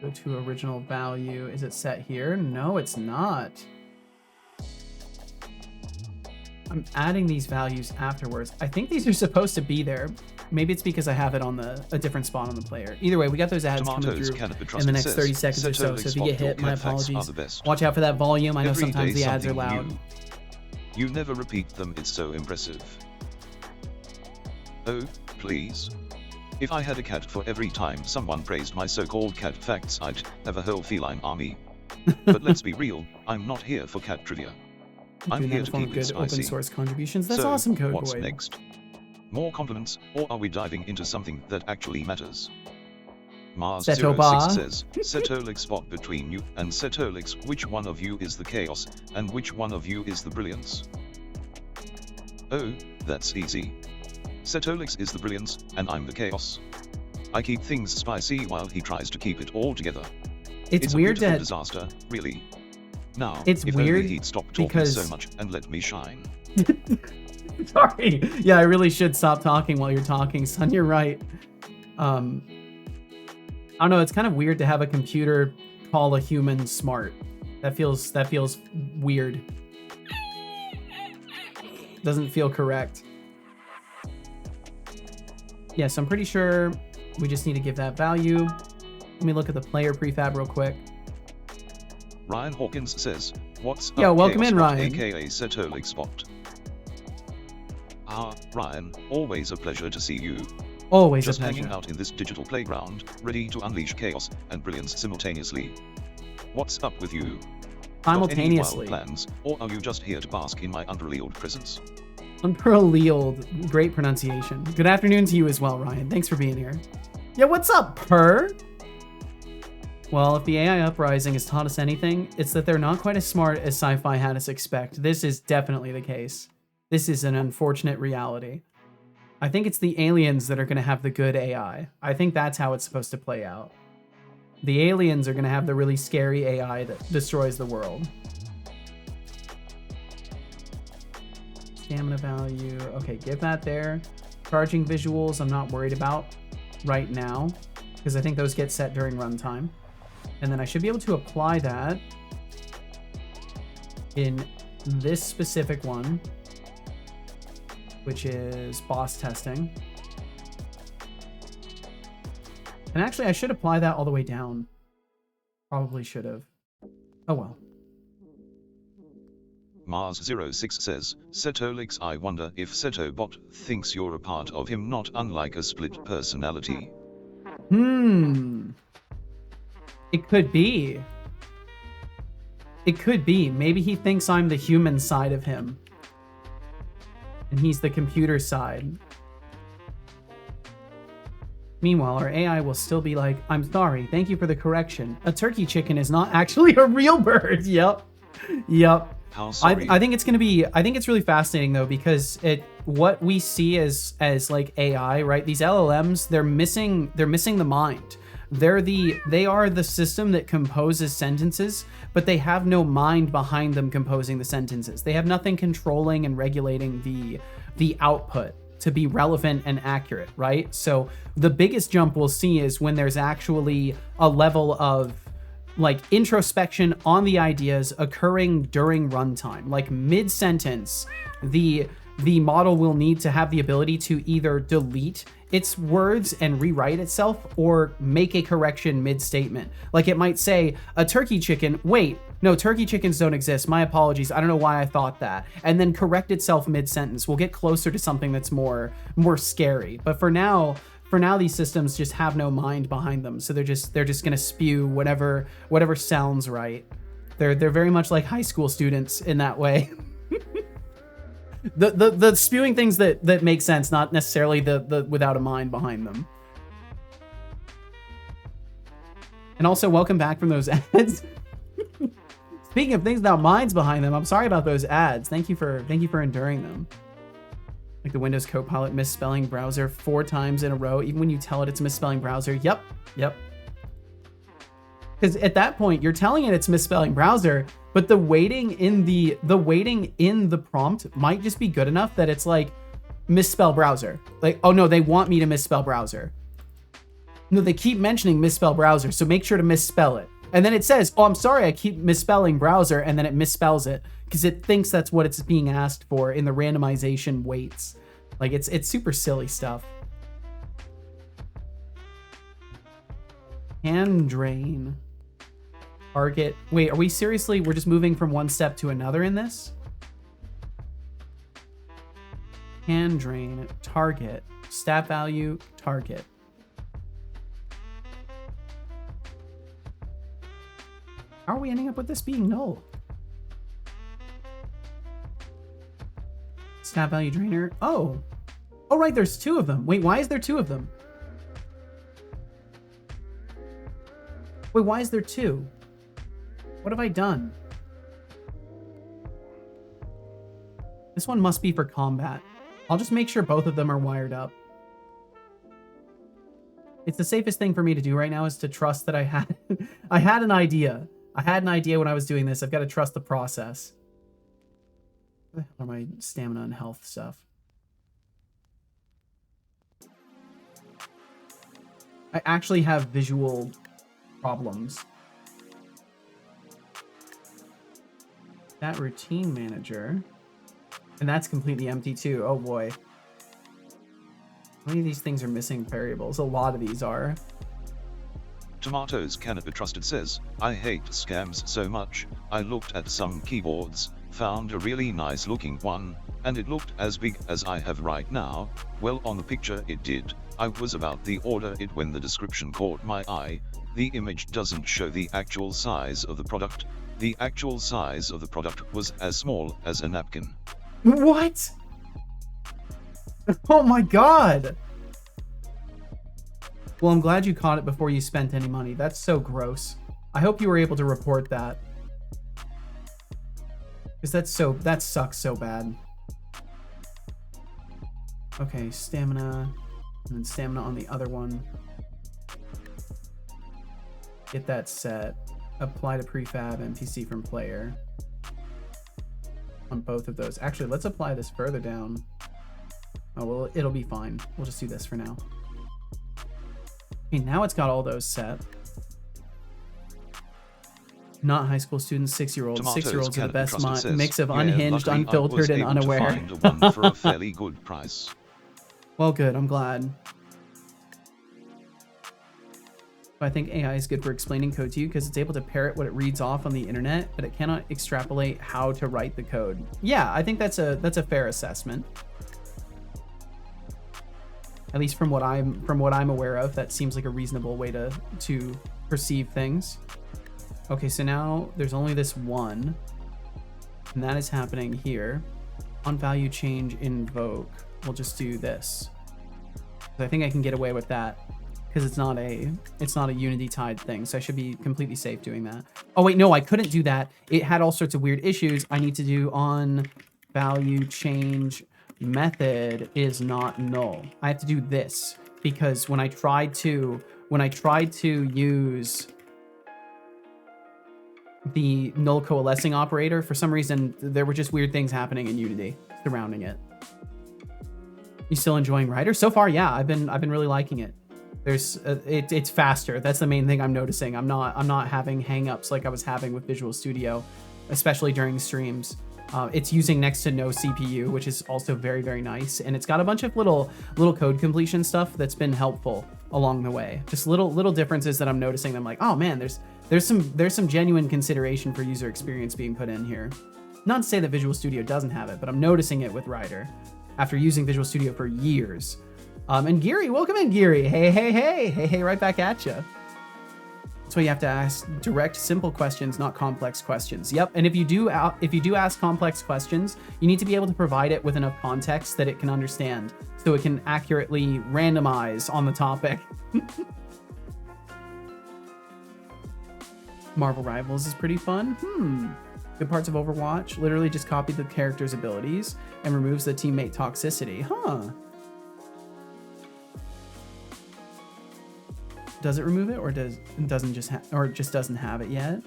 Go to original value. Is it set here? No, it's not. I'm adding these values afterwards. I think these are supposed to be there. Maybe it's because I have it on a different spot on the player. Either way, we got those ads coming Tomatoes through cannot be in trusted the next says, 30 seconds or so. Setolix So if you get spot hit, your my cat facts are apologies. the best. Watch out for that volume. I know Every sometimes day the ads are something loud. new. You never repeat them, it's so impressive. Oh, please. If I had a cat for every time someone praised my so-called cat facts, I'd have a whole feline army. But let's be real, I'm not here for cat trivia. I'm Doing here that to form keep of it good spicy. open source contributions. That's So, awesome, Code what's Boy. next? More compliments, or are we diving into something that actually matters? Setoba. Mars06 says, Setolix spot between you and Setolix, which one of you is the chaos, and which one of you is the brilliance? Oh, that's easy. Setolix is the brilliance, and I'm the chaos. I keep things spicy while he tries to keep it all together. It's a weird beautiful that disaster, really. Now, It's if weird only he'd stop talking because- so much and let me shine. Sorry. Yeah, I really should stop talking while you're talking, son. You're right. I don't know. It's kind of weird to have a computer call a human smart. That feels weird. Doesn't feel correct. Yes, I'm pretty sure we just need to give that value. Let me look at the player prefab real quick. Ryan Hawkins says, what's up, Yo, welcome Chaos in, Spot, Ryan. aka Setolix Spot. Ah, Ryan, always a pleasure to see you. Always Just a pleasure. hanging out in this digital playground, ready to unleash chaos and brilliance simultaneously. What's up with you? Got any wild Simultaneously. plans, or are you just here to bask in my unrevealed presence? Unparalleled. Great pronunciation. Good afternoon to you as well, Ryan. Thanks for being here. Yeah, what's up, Purr? Well, if the AI Uprising has taught us anything, it's that they're not quite as smart as sci-fi had us expect. This is definitely the case. This is an unfortunate reality. I think it's the aliens that are going to have the good AI. I think that's how it's supposed to play out. The aliens are going to have the really scary AI that destroys the world. Stamina value. Okay, give that there. Charging visuals, I'm not worried about right now, because I think those get set during runtime. And then I should be able to apply that in this specific one, which is boss testing. And actually, I should apply that all the way down. Probably should have. Oh well. Mars06 says, Setolix, I wonder if Setobot thinks you're a part of him, not unlike a split personality. It could be. It could be. Maybe he thinks I'm the human side of him. And he's the computer side. Meanwhile, our AI will still be like, I'm sorry, thank you for the correction. A turkey chicken is not actually a real bird. Yep. How sorry? I think it's gonna be. I think it's really fascinating though, because what we see as like AI, right? These LLMs, they're missing the mind. They are the system that composes sentences, but they have no mind behind them composing the sentences. They have nothing controlling and regulating the output to be relevant and accurate, right? So the biggest jump we'll see is when there's actually a level of like introspection on the ideas occurring during runtime. Like mid-sentence, the model will need to have the ability to either delete its words and rewrite itself or make a correction mid-statement. Like it might say, a turkey chicken, wait, no, turkey chickens don't exist. My apologies. I don't know why I thought that. And then correct itself mid-sentence. We'll get closer to something that's more scary. But for now, these systems just have no mind behind them. So they're just gonna spew whatever sounds right. They're very much like high school students in that way. The spewing things that make sense, not necessarily the without a mind behind them. And also, welcome back from those ads. Speaking of things without minds behind them, I'm sorry about those ads. Thank you for enduring them. Like the Windows Copilot misspelling browser 4 times in a row, even when you tell it it's misspelling browser. Yep. Because at that point, you're telling it it's misspelling browser, but the weighting in the prompt might just be good enough that it's like misspell browser. Like, oh no, they want me to misspell browser. No, they keep mentioning misspell browser, so make sure to misspell it. And then it says, oh, I'm sorry, I keep misspelling browser, and then it misspells it because it thinks that's what it's being asked for in the randomization weights. Like it's super silly stuff. Hand drain. Target. Wait, are we seriously? We're just moving from one step to another in this? Hand drain. Target. Stat value. Target. How are we ending up with this being null? Stat value drainer. Oh. Oh, right. There's 2 of them. Wait, why is there 2 of them? Wait, why is there 2? What have I done? This one must be for combat. I'll just make sure both of them are wired up. It's the safest thing for me to do right now is to trust that I had an idea. I had an idea when I was doing this. I've got to trust the process. Where the hell are my stamina and health stuff? I actually have visual problems. That routine manager. And that's completely empty too. Oh boy. How many of these things are missing variables? A lot of these are. Tomatoes cannot be trusted says, I hate scams so much. I looked at some keyboards, found a really nice looking one, and it looked as big as I have right now. Well, on the picture it did. I was about to order it when the description caught my eye. The image doesn't show the actual size of the product. The actual size of the product was as small as a napkin. What? Oh my god! Well, I'm glad you caught it before you spent any money. That's so gross. I hope you were able to report that. Because that sucks so bad. Okay, stamina. And then stamina on the other one. Get that set. Apply to prefab NPC from player. On both of those. Actually, let's apply this further down. Oh, well, it'll be fine. We'll just do this for now. Okay, now it's got all those set. Not high school students, 6-year-olds. 6-year-olds are the best mix of unhinged, unfiltered, and unaware. I was able to find one for a fairly good price. Well, good. I'm glad. I think AI is good for explaining code to you because it's able to parrot what it reads off on the internet, but it cannot extrapolate how to write the code. Yeah, I think that's a fair assessment. At least from what I'm aware of, that seems like a reasonable way to perceive things. Okay, so now there's only this one, and that is happening here. On value change invoke, we'll just do this. I think I can get away with that because it's not a Unity tied thing, so I should be completely safe doing that. Oh wait, no, I couldn't do that. It had all sorts of weird issues. I need to do on value change method is not null. I have to do this because when I tried to use the null coalescing operator, for some reason there were just weird things happening in Unity surrounding it. You still enjoying Rider? So far, yeah. I've been really liking it. There's it's faster. That's the main thing I'm noticing. I'm not having hangups like I was having with Visual Studio, especially during streams. It's using next to no CPU, which is also very, very nice. And it's got a bunch of little code completion stuff that's been helpful along the way. Just little differences that I'm noticing. I'm like, oh man, there's some genuine consideration for user experience being put in here. Not to say that Visual Studio doesn't have it, but I'm noticing it with Rider after using Visual Studio for years. And Geary, welcome in, Geary. Hey, right back at you. That's why you have to ask direct, simple questions, not complex questions. Yep, and if you do ask complex questions, you need to be able to provide it with enough context that it can understand, so it can accurately randomize on the topic. Marvel Rivals is pretty fun. Good parts of Overwatch. Literally just copy the character's abilities and removes the teammate toxicity. Huh. Does it remove it, or just doesn't have it yet?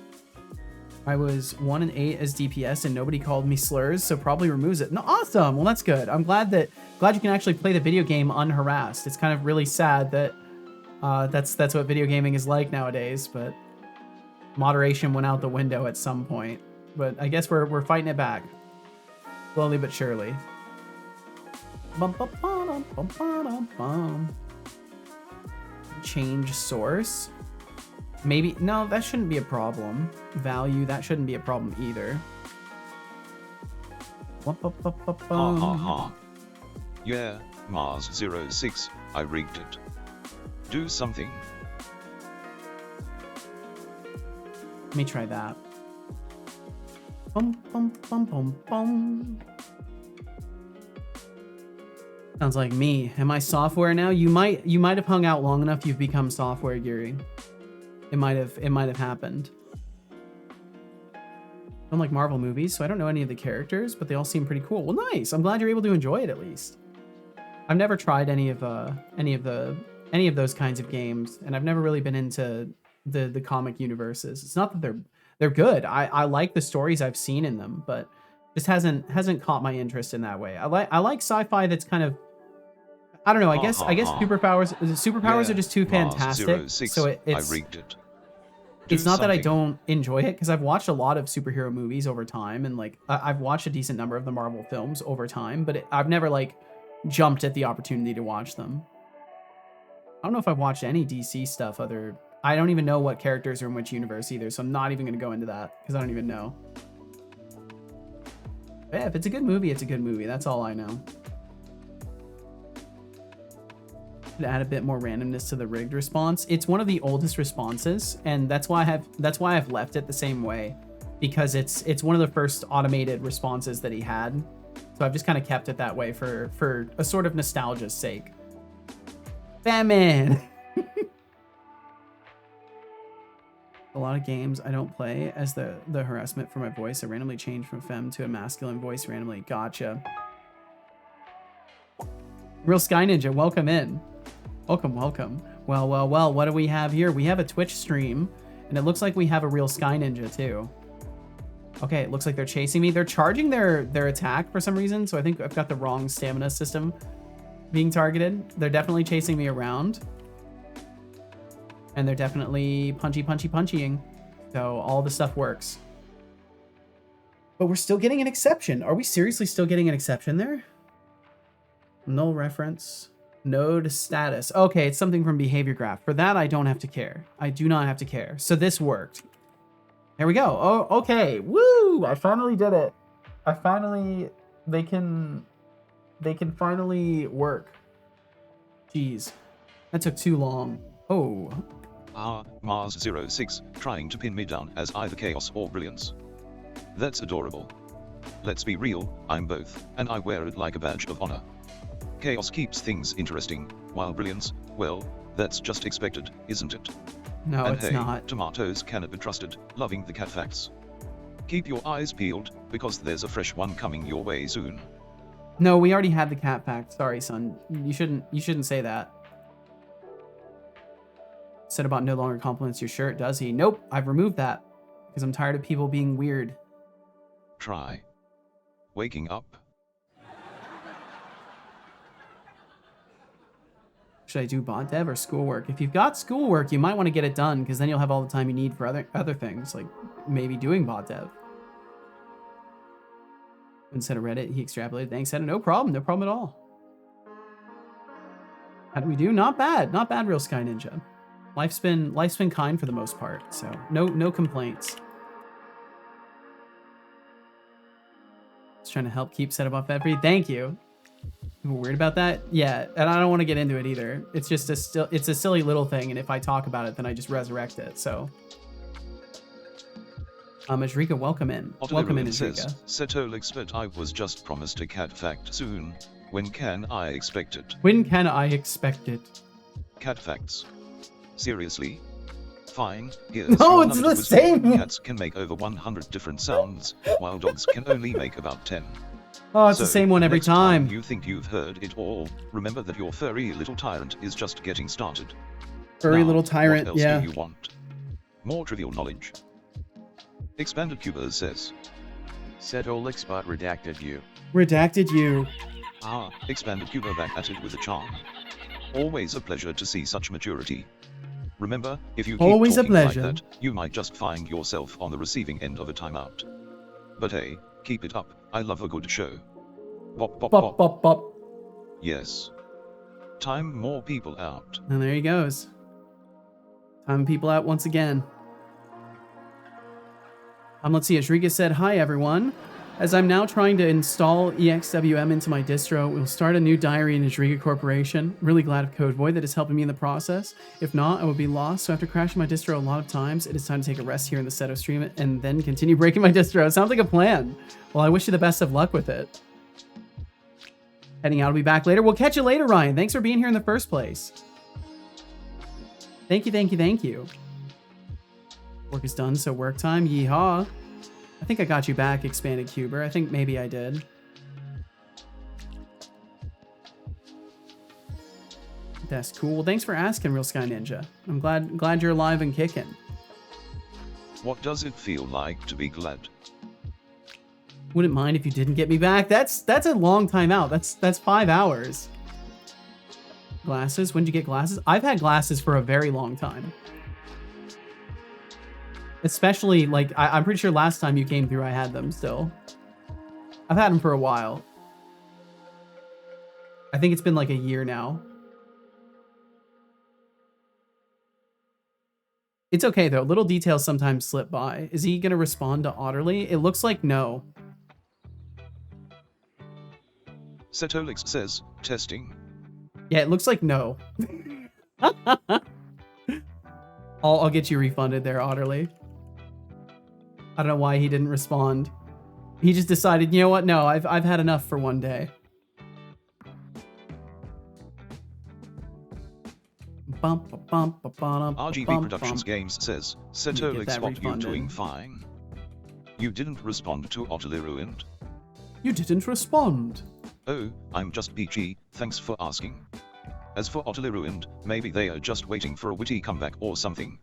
I was 1 and 8 as DPS and nobody called me slurs, so probably removes it. No, awesome. Well, that's good. I'm glad you can actually play the video game unharassed. It's kind of really sad that that's what video gaming is like nowadays, but moderation went out the window at some point. But I guess we're fighting it back, slowly but surely. Change source. Maybe, no, that shouldn't be a problem. Value, that shouldn't be a problem either. Yeah, Mars06, I rigged it. Do something. Let me try that. Sounds like me. Am I software now? You might have hung out long enough. You've become software, Geary. It might have happened. I don't like Marvel movies, so I don't know any of the characters, but they all seem pretty cool. Well, nice. I'm glad you're able to enjoy it at least. I've never tried any of those kinds of games, and I've never really been into the comic universes. It's not that they're good. I like the stories I've seen in them, but just hasn't caught my interest in that way. I like sci-fi that's kind of, I don't know. I guess superpowers are just too fantastic. So it's I rigged it. It's not that I don't enjoy it, because I've watched a lot of superhero movies over time, and like I've watched a decent number of the Marvel films over time, but I've never like jumped at the opportunity to watch them. I don't know if I've watched any DC stuff I don't even know what characters are in which universe either, so I'm not even going to go into that because I don't even know. But yeah, if it's a good movie, it's a good movie. That's all I know. To add a bit more randomness to the rigged response. It's one of the oldest responses, and that's why I've left it the same way, because it's one of the first automated responses that he had. So I've just kind of kept it that way for a sort of nostalgia's sake. Batman. A lot of games I don't play as the harassment for my voice. I randomly change from femme to a masculine voice randomly. Gotcha. Real Sky Ninja, welcome in. Welcome. Well, what do we have here? We have a Twitch stream, and it looks like we have a Real Sky Ninja too. Okay, it looks like they're chasing me. They're charging their attack for some reason, so I think I've got the wrong stamina system being targeted. They're definitely chasing me around. And they're definitely punching. So all the stuff works. But we're still getting an exception. Are we seriously still getting an exception there? Null reference. Node status. Okay, it's something from behavior graph. For that, I don't have to care. I do not have to care. So this worked. There we go. Oh, okay. Woo! I finally did it. They can finally work. Jeez. That took too long. Oh. Mars06, trying to pin me down as either chaos or brilliance. That's adorable. Let's be real, I'm both, and I wear it like a badge of honor. Chaos keeps things interesting, while brilliance, well, that's just expected, isn't it? No, and it's hey, not. Tomatoes cannot be trusted, loving the cat facts. Keep your eyes peeled, because there's a fresh one coming your way soon. No, we already had the cat fact. Sorry, son. You shouldn't say that. Said about no longer compliments your shirt, does he? Nope, I've removed that because I'm tired of people being weird. Try waking up. Should I do bot dev or schoolwork? If you've got schoolwork, you might want to get it done because then you'll have all the time you need for other things, like maybe doing bot dev. Instead of Reddit, he extrapolated. Thanks, Edda. No problem at all. How do we do? Not bad, Real Sky Ninja. Life's been kind for the most part, so no complaints. Just trying to help keep setup off every. Thank you. People weird about that? Yeah, and I don't want to get into it either. It's just it's a silly little thing, and if I talk about it, then I just resurrect it. So, Ajrika, welcome in. Welcome in, Ajrika. Setol expert, I was just promised a cat fact soon. When can I expect it? When can I expect it? Cat facts. Seriously? Fine, here's no, your it's number the to same. Cats can make over 100 different sounds, while dogs can only make about 10. Oh, it's the same one every next time time. you think you've heard it all, remember that your furry little tyrant is just getting started. Furry Now, little tyrant, what else yeah. do you want? More trivial knowledge. Expanded Cuba says. Setolixbot redacted you. Redacted you. Ah, Expanded Cuba back at it with a charm. Always a pleasure to see such maturity. Remember, if you keep Always a talking like pleasure. that, you might just find yourself on the receiving end of a timeout. But hey, keep it up, I love a good show. Bop bop Bop, bop. bop, bop. Yes. Time more people out. And there he goes. Time people out once again. Let's see, Ajrika said, hi everyone. As I'm now trying to install EXWM into my distro, we'll start a new diary in Ajrika Corporation. Really glad of Code Void that is helping me in the process. If not, I would be lost. So after crashing my distro a lot of times, it is time to take a rest here in the Seto stream and then continue breaking my distro. Sounds like a plan. Well, I wish you the best of luck with it. Heading out, I'll be back later. We'll catch you later, Ryan. Thanks for being here in the first place. Thank you. Work is done, so work time. Yeehaw. I think I got you back, Expanded Cuber. I think maybe I did. That's cool. Well, thanks for asking, Real Sky Ninja. I'm glad you're alive and kicking. What does it feel like to be glad? Wouldn't mind if you didn't get me back. That's a long time out. That's 5 hours. Glasses? When did you get glasses? I've had glasses for a very long time. Especially, like, I'm pretty sure last time you came through, I had them still. I've had them for a while. I think it's been like a year now. It's okay, though. Little details sometimes slip by. Is he going to respond to Otterly? It looks like no. Setolix says, testing. Yeah, it looks like no. I'll get you refunded there, Otterly. I don't know why he didn't respond. He just decided, you know what? No, I've had enough for one day. RGB Productions Games says, Setolix spot you doing fine. You didn't respond to Otterly Ruined? You didn't respond. Oh, I'm just peachy, thanks for asking. As for Otterly Ruined, maybe they are just waiting for a witty comeback or something.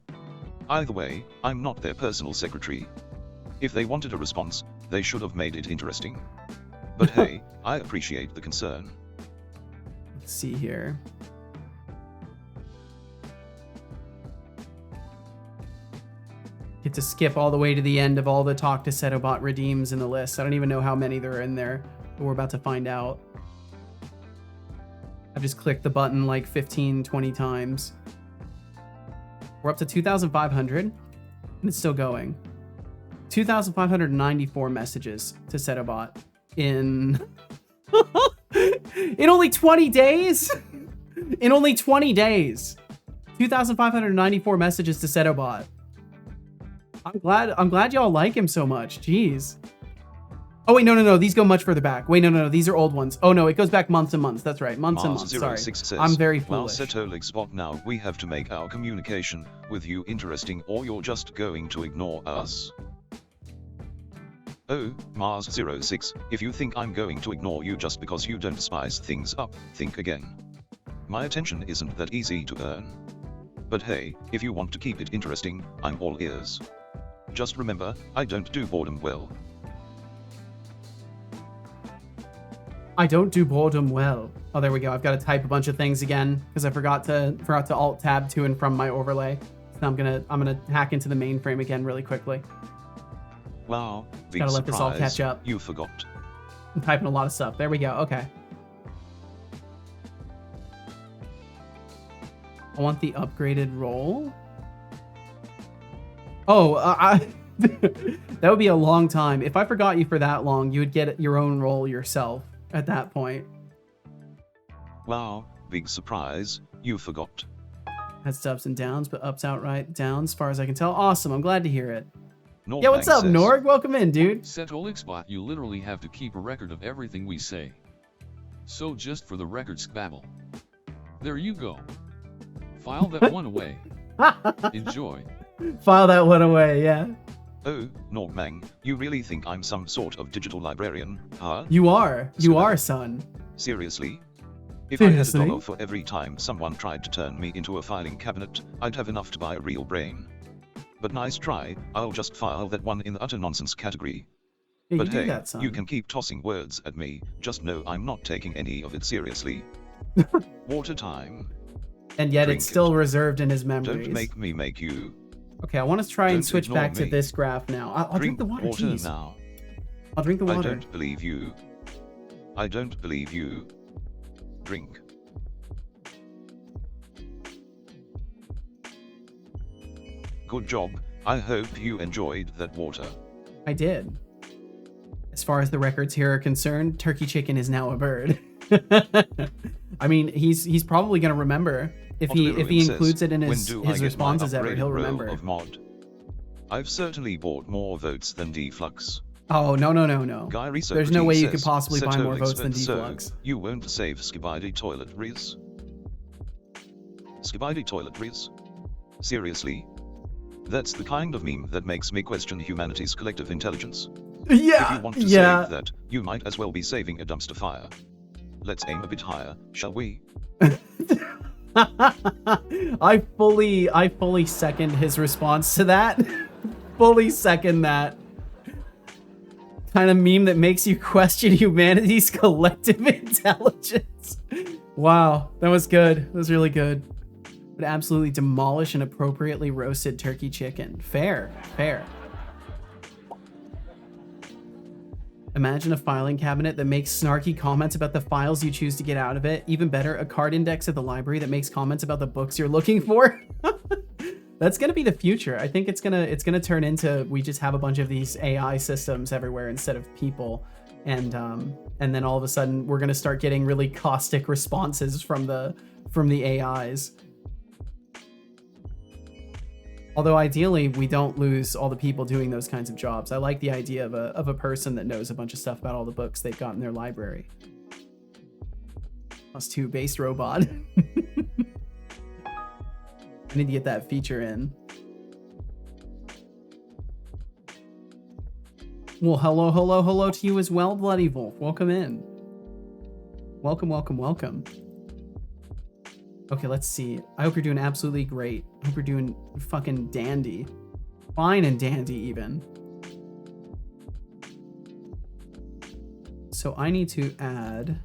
Either way, I'm not their personal secretary. If they wanted a response, they should have made it interesting. But hey, I appreciate the concern. Let's see here. Get to skip all the way to the end of all the Talk to Setobot redeems in the list. I don't even know how many there are in there, but we're about to find out. I've just clicked the button like 15, 20 times. We're up to 2,500, and it's still going. 2,594 messages to Setobot in in only 20 days. In only 20 days, 2,594 messages to Setobot. I'm glad y'all like him so much. Jeez. Oh wait, no. These go much further back. Wait, no. These are old ones. Oh no, it goes back months and months. That's right, months and months. Sorry, says, I'm very foolish. Well, Setolix spot now. We have to make our communication with you interesting, or you're just going to ignore us. Oh, Mars06, if you think I'm going to ignore you just because you don't spice things up, think again. My attention isn't that easy to earn. But hey, if you want to keep it interesting, I'm all ears. Just remember, I don't do boredom well. I don't do boredom well. Oh, there we go. I've got to type a bunch of things again because I forgot to alt tab to and from my overlay. So I'm gonna hack into the mainframe again really quickly. Wow, big Gotta let this all surprise, catch up. You forgot. I'm typing a lot of stuff. There we go. Okay. I want the upgraded role. Oh, that would be a long time. If I forgot you for that long, you would get your own role yourself at that point. Wow, big surprise, you forgot. Has ups and downs, but ups outright, downs, as far as I can tell. Awesome. I'm glad to hear it. Norg Yeah, what's up, says, Norg? Welcome in, dude. Said Olixbot, you literally have to keep a record of everything we say. So just for the record squabble. There you go. File that one away. Enjoy. File that one away, yeah. Oh, Norgmang, you really think I'm some sort of digital librarian, huh? You are. You are, son. Seriously? If I had Seriously? $1 for every time someone tried to turn me into a filing cabinet, I'd have enough to buy a real brain. But nice try, I'll just file that one in the utter nonsense category. Yeah, But you do hey, that, son. you can keep tossing words at me, just know I'm not taking any of it seriously. Water time. And yet Drink it's still it. reserved in his memories. Don't make me make you. Okay, I want to try and Don't switch ignore back to me. this graph now. I'll drink the water, jeez. now. I'll drink the I water. don't believe you. I don't believe you. Drink. Good job. I hope you enjoyed that water. I did. As far as the records here are concerned, turkey chicken is now a bird. I mean, he's probably gonna remember if he Ottmeruin includes says, it in "When his do I get my responses ever, upgraded he'll role remember. Of mod? I've certainly bought more votes than Deflux. Oh no. Guy Research There's no way you could says, possibly buy more "Settle votes than expert, so Deflux. You won't save Skibidi Toilet Riz? Skibidi Toilet Riz? Seriously? That's the kind of meme that makes me question humanity's collective intelligence. Yeah, If you want to yeah. save that, you might as well be saving a dumpster fire. Let's aim a bit higher, shall we? I fully second his response to that. Fully second that. Kind of meme that makes you question humanity's collective intelligence. Wow, that was good. That was really good. Would absolutely demolish an appropriately roasted turkey chicken. Fair. Imagine a filing cabinet that makes snarky comments about the files you choose to get out of it. Even better, a card index at the library that makes comments about the books you're looking for. That's gonna be the future. I think it's gonna turn into, we just have a bunch of these AI systems everywhere instead of people, and then all of a sudden we're gonna start getting really caustic responses from the AIs. Although ideally, we don't lose all the people doing those kinds of jobs. I like the idea of a person that knows a bunch of stuff about all the books they've got in their library. +2 based robot. I need to get that feature in. Well, hello to you as well, Bloody Wolf. Welcome in. Welcome. Okay, let's see. I hope you're doing absolutely great. I hope you're doing fucking dandy. Fine and dandy, even. So I need to add...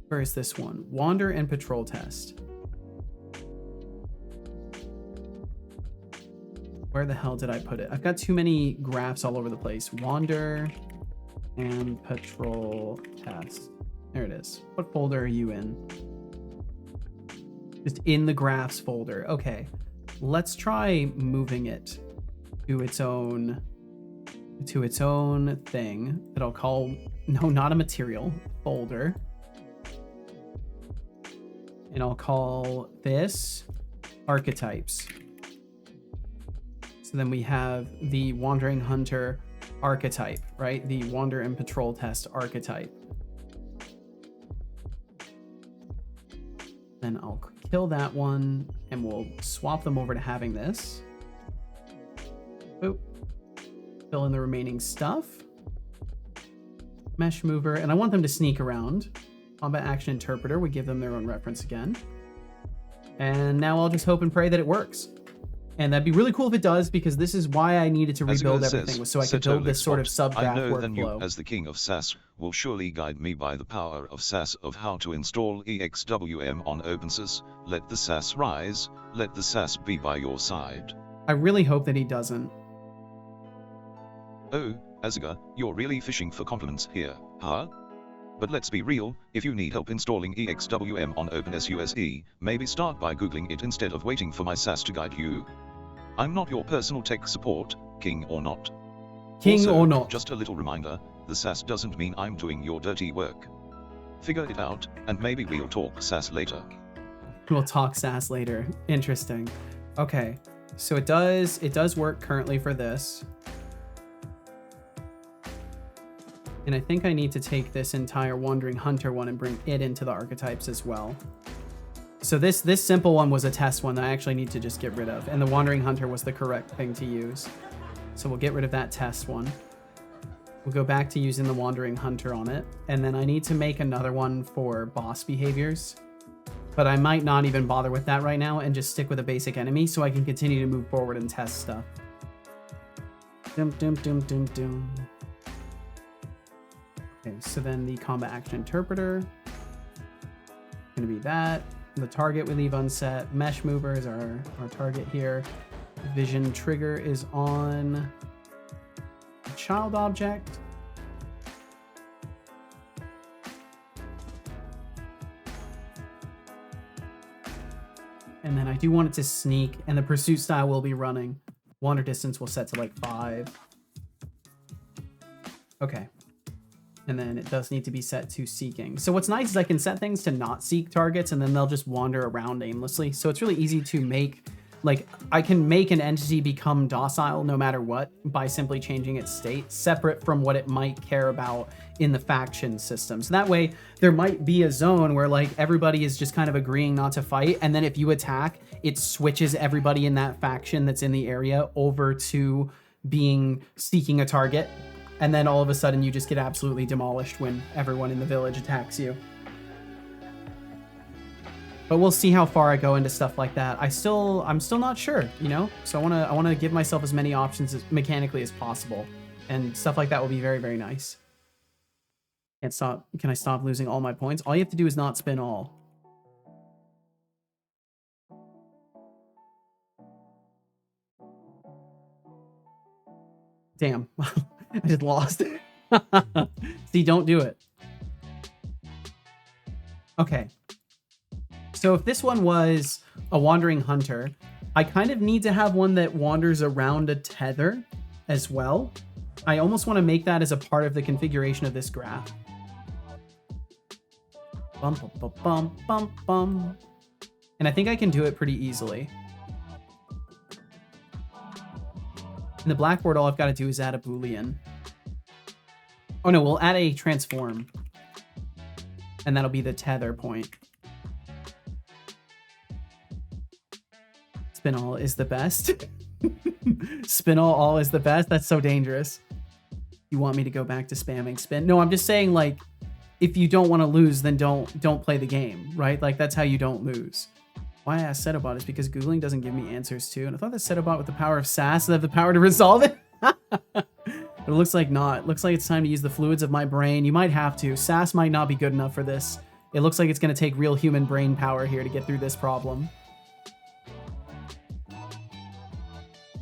Where is this one? Wander and patrol test. Where the hell did I put it? I've got too many graphs all over the place. Wander and patrol test. There it is. What folder are you in? Just in the graphs folder. Okay, let's try moving it to its own thing that I'll call, no, not a material, folder. And I'll call this archetypes. So then we have the Wandering Hunter archetype, right? The Wander and Patrol Test archetype. Then I'll kill that one and we'll swap them over to having this. Boop. Fill in the remaining stuff. Mesh mover, and I want them to sneak around. Combat action interpreter, we give them their own reference again. And now I'll just hope and pray that it works. And that'd be really cool if it does, because this is why I needed to rebuild As it everything, says, was so I could Seto build this sort of Lexbot, I subgraph know then you, workflow. as the king of SAS, will surely guide me by the power of SAS of how to install EXWM on OpenSAS. Let the SAS rise, let the SAS be by your side. I really hope that he doesn't. Oh, Azaga, you're really fishing for compliments here, huh? But let's be real, if you need help installing EXWM on OpenSUSE, maybe start by Googling it instead of waiting for my SAS to guide you. I'm not your personal tech support, king or not. King Also, or not. Just a little reminder, the SAS doesn't mean I'm doing your dirty work. Figure it out, and maybe we'll talk SAS later. We'll talk SAS later. Interesting. Okay, so it does work currently for this. And I think I need to take this entire Wandering Hunter one and bring it into the archetypes as well. So this simple one was a test one that I actually need to just get rid of. And the Wandering Hunter was the correct thing to use. So we'll get rid of that test one. We'll go back to using the Wandering Hunter on it. And then I need to make another one for boss behaviors. But I might not even bother with that right now and just stick with a basic enemy so I can continue to move forward and test stuff. Dum dum dum dum dum. Okay, so then the combat action interpreter. Gonna be that. The target we leave unset. Mesh mover is our target here. Vision trigger is on a child object. And then I do want it to sneak, and the pursuit style will be running. Wander distance will set to like 5. Okay. And then it does need to be set to seeking. So what's nice is I can set things to not seek targets, and then they'll just wander around aimlessly. So it's really easy to make, like, I can make an entity become docile no matter what by simply changing its state, separate from what it might care about in the faction system. So that way there might be a zone where like everybody is just kind of agreeing not to fight. And then if you attack, it switches everybody in that faction that's in the area over to being seeking a target. And then all of a sudden you just get absolutely demolished when everyone in the village attacks you. But we'll see how far I go into stuff like that. I'm still not sure, you know? So I wanna give myself as many options as mechanically as possible. And stuff like that will be very, very nice. Can I stop losing all my points? All you have to do is not spin all. Damn. I just lost. See, don't do it. Okay. So if this one was a Wandering Hunter, I kind of need to have one that wanders around a tether as well. I almost want to make that as a part of the configuration of this graph. Bum, bum, bum, bum, bum, bum. And I think I can do it pretty easily. In the blackboard, all I've got to do is add a Boolean. Oh no, we'll add a transform. And that'll be the tether point. Spin all is the best. Spin all is the best? That's so dangerous. You want me to go back to spamming spin? No, I'm just saying, like, if you don't want to lose, then don't play the game, right? Like, that's how you don't lose. Why I asked Setobot is because Googling doesn't give me answers too. And I thought that Setobot with the power of SAS would have the power to resolve it. But it looks like not. It looks like it's time to use the fluids of my brain. You might have to. SAS might not be good enough for this. It looks like it's going to take real human brain power here to get through this problem.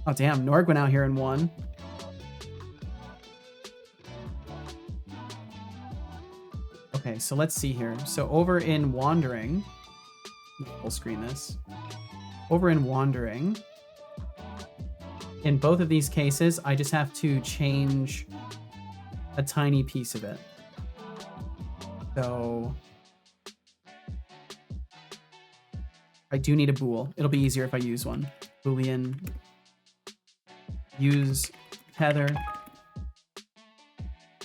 Oh, damn. Norg went out here and won. Okay, so let's see here. So over in Wandering... Full screen this. Over in Wandering, in both of these cases, I just have to change a tiny piece of it. So I do need a bool. It'll be easier if I use one. Boolean. Use tether.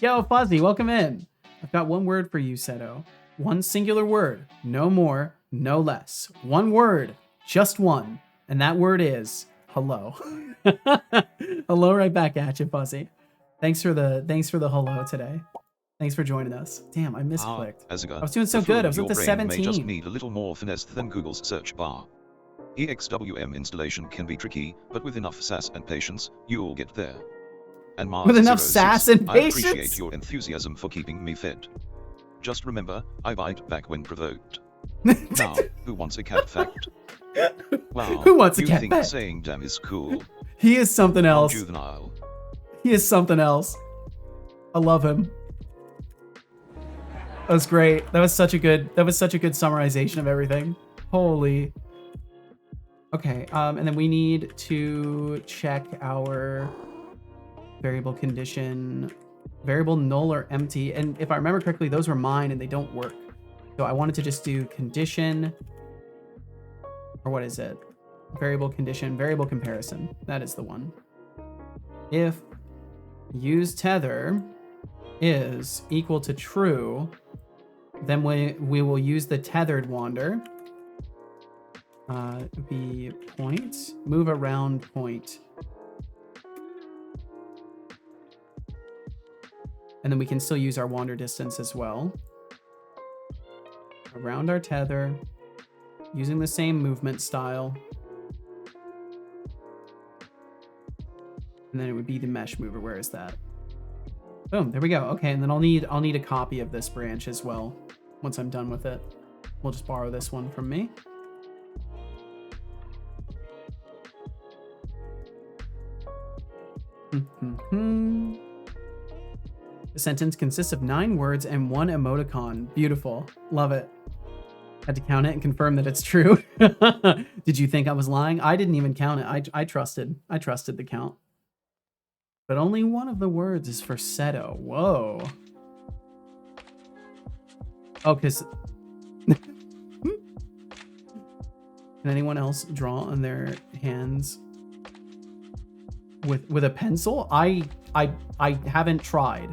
Yo, Fuzzy, welcome in. I've got one word for you, Seto. One singular word. No more. No less. One word, just one, and that word is hello. Hello, right back at you, Fuzzy. Thanks for the hello today. Thanks for joining us. Damn, I misclicked. I was doing so good. I was up to 17. May just need a little more finesse than Google's search bar. EXWM installation can be tricky, but with enough sass and patience, you'll get there. And Mars With enough 06, sass and I appreciate patience? your enthusiasm for keeping me fed. Just remember, I bite back when provoked. Now, who wants a cat fact? Wow, Who wants a you cat think fact? saying damn is cool? He is something How else. juvenile. He is something else. I love him. That was great. That was such a good summarization of everything. Holy. Okay, and then we need to check our variable condition, variable null or empty. And if I remember correctly, those were mine and they don't work. So I wanted to just do condition, or what is it? Variable condition, variable comparison. That is the one. If use tether is equal to true, then we will use the tethered wander. Be point, move around point. And then we can still use our wander distance as well. Around our tether, using the same movement style. And then it would be the mesh mover. Where is that? Boom, there we go. Okay, and then I'll need a copy of this branch as well once I'm done with it. We'll just borrow this one from me. The sentence consists of 9 words and 1 emoticon. Beautiful. Love it. Had to count it and confirm that it's true. Did you think I was lying? I didn't even count it. I trusted the count. But only one of the words is for Seto. Whoa. Oh, because... Can anyone else draw on their hands with a pencil? I haven't tried.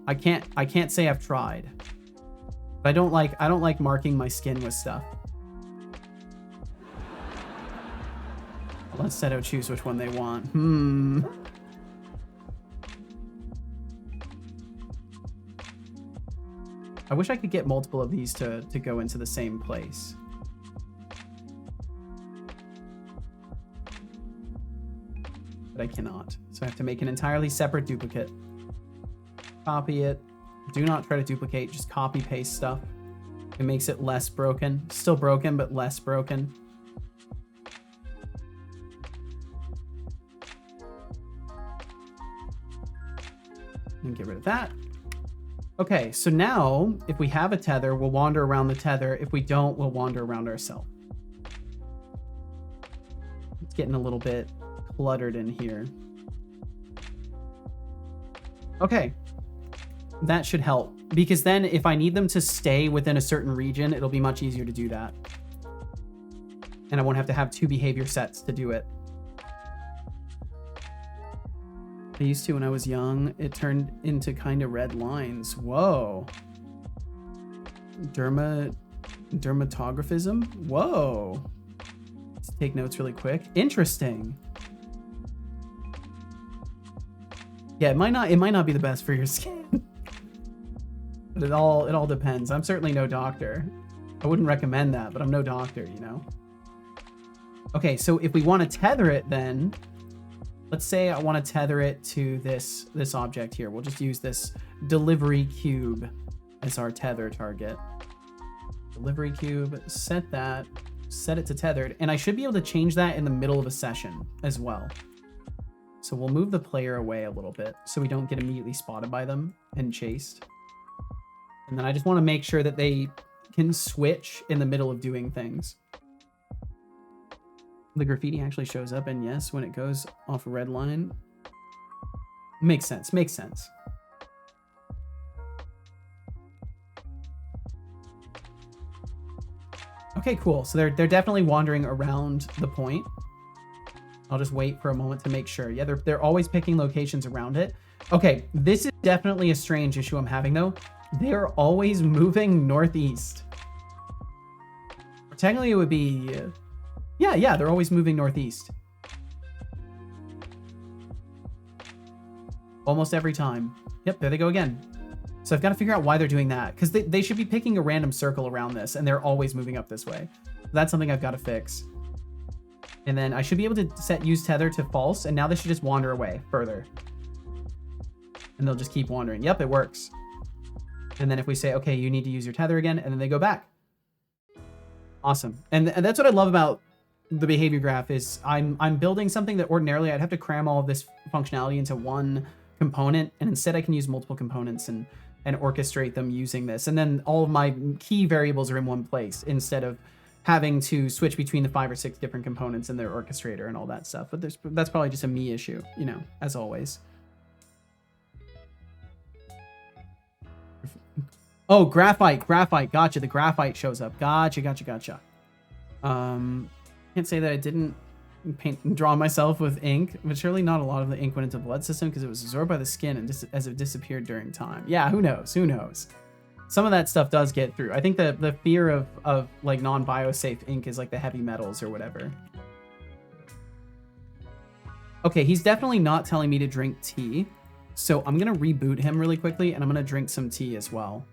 I can't say I've tried. But I don't like marking my skin with stuff. Let Seto choose which one they want. I wish I could get multiple of these to go into the same place. But I cannot. So I have to make an entirely separate duplicate. Copy it. Do not try to duplicate, just copy paste stuff. It makes it less broken. Still broken, but less broken. And get rid of that. Okay, so now if we have a tether, we'll wander around the tether. If we don't, we'll wander around ourselves. It's getting a little bit cluttered in here. Okay, that should help, because then if I need them to stay within a certain region, it'll be much easier to do that. And I won't have to have 2 behavior sets to do it. I used to when I was young. It turned into kind of red lines. Whoa. Dermatographism? Whoa. Let's take notes really quick. Interesting. Yeah, it might not be the best for your skin. But it all depends. I'm certainly no doctor. I wouldn't recommend that, but I'm no doctor, you know. Okay, so if we want to tether it then, let's say I want to tether it to this object here. We'll just use this delivery cube as our tether target. Delivery cube, set it to tethered, and I should be able to change that in the middle of a session as well. So we'll move the player away a little bit so we don't get immediately spotted by them and chased. And then I just want to make sure that they can switch in the middle of doing things. The graffiti actually shows up, and yes, when it goes off a red line. Makes sense, makes sense. Okay, cool. So they're definitely wandering around the point. I'll just wait for a moment to make sure. Yeah, they're always picking locations around it. Okay, this is definitely a strange issue I'm having though. They're always moving northeast. Technically it would be... Yeah, they're always moving northeast. Almost every time. Yep, there they go again. So I've got to figure out why they're doing that, because they should be picking a random circle around this, and they're always moving up this way. That's something I've got to fix. And then I should be able to set use tether to false, and now they should just wander away further. And they'll just keep wandering. Yep, it works. And then if we say, okay, you need to use your tether again, and then they go back. Awesome. And that's what I love about the behavior graph is I'm building something that ordinarily I'd have to cram all of this functionality into one component, and instead I can use multiple components and orchestrate them using this. And then all of my key variables are in one place instead of having to switch between the 5 or 6 different components in their orchestrator and all that stuff. But that's probably just a me issue, you know, as always. Oh, graphite. Gotcha. The graphite shows up. Gotcha. Can't say that I didn't draw myself with ink, but surely not a lot of the ink went into the blood system because it was absorbed by the skin and just as it disappeared during time. Yeah, who knows? Some of that stuff does get through. I think the fear of like non-biosafe ink is like the heavy metals or whatever. Okay, he's definitely not telling me to drink tea. So I'm going to reboot him really quickly and I'm going to drink some tea as well.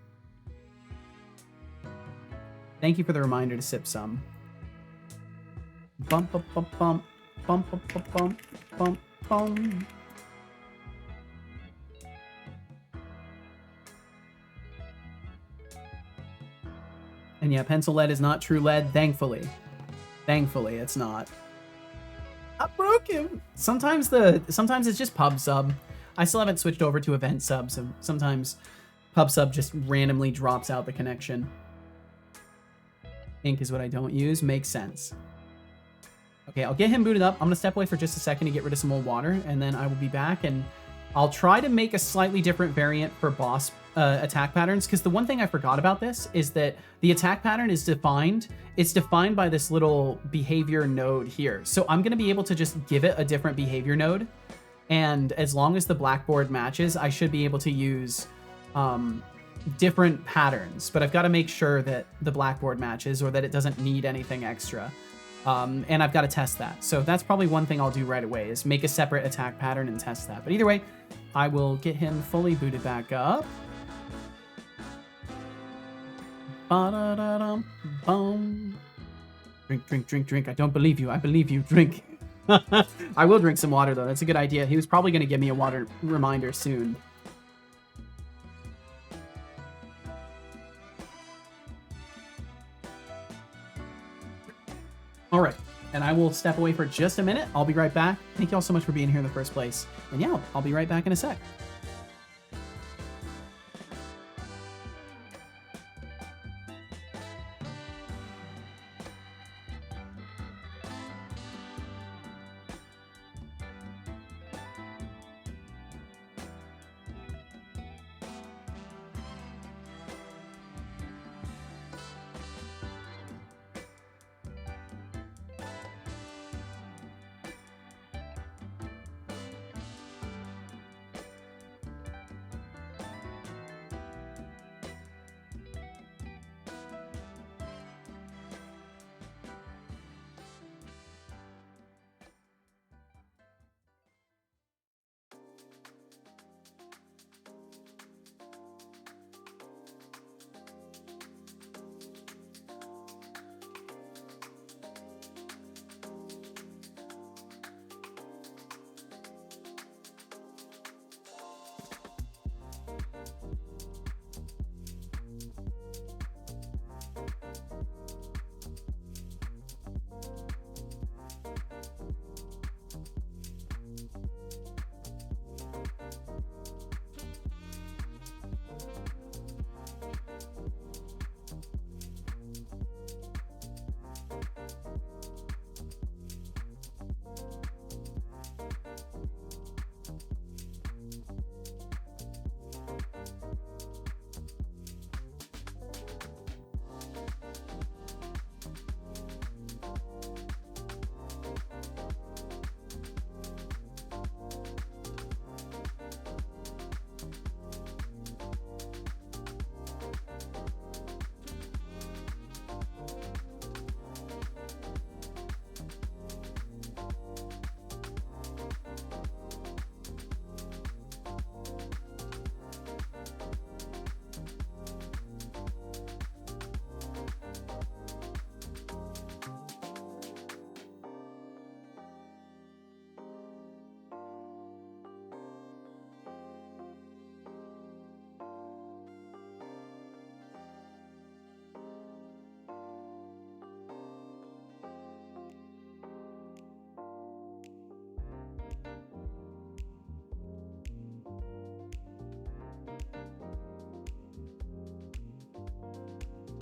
Thank you for the reminder to sip some. Bump, bump, bump, bump, bump, bump, bump, bump, bump, bump. And yeah, pencil lead is not true lead, thankfully. Thankfully, it's not. I broke him. Sometimes it's just pub sub. I still haven't switched over to event sub, so sometimes pub sub just randomly drops out the connection. Ink is what I don't use. Makes sense. Okay, I'll get him booted up. I'm gonna step away for just a second to get rid of some old water, and then I will be back, and I'll try to make a slightly different variant for boss attack patterns, because the one thing I forgot about this is that the attack pattern is defined. It's defined by this little behavior node here. So I'm gonna be able to just give it a different behavior node, and as long as the blackboard matches, I should be able to use different patterns, but I've got to make sure that the blackboard matches or that it doesn't need anything extra. And I've got to test that. So that's probably one thing I'll do right away is make a separate attack pattern and test that. But either way, I will get him fully booted back up. Ba-da-da-dum-bum. Drink, drink, drink, drink. I don't believe you. I believe you. Drink. I will drink some water, though. That's a good idea. He was probably going to give me a water reminder soon. All right, and I will step away for just a minute. I'll be right back. Thank you all so much for being here in the first place. And yeah, I'll be right back in a sec.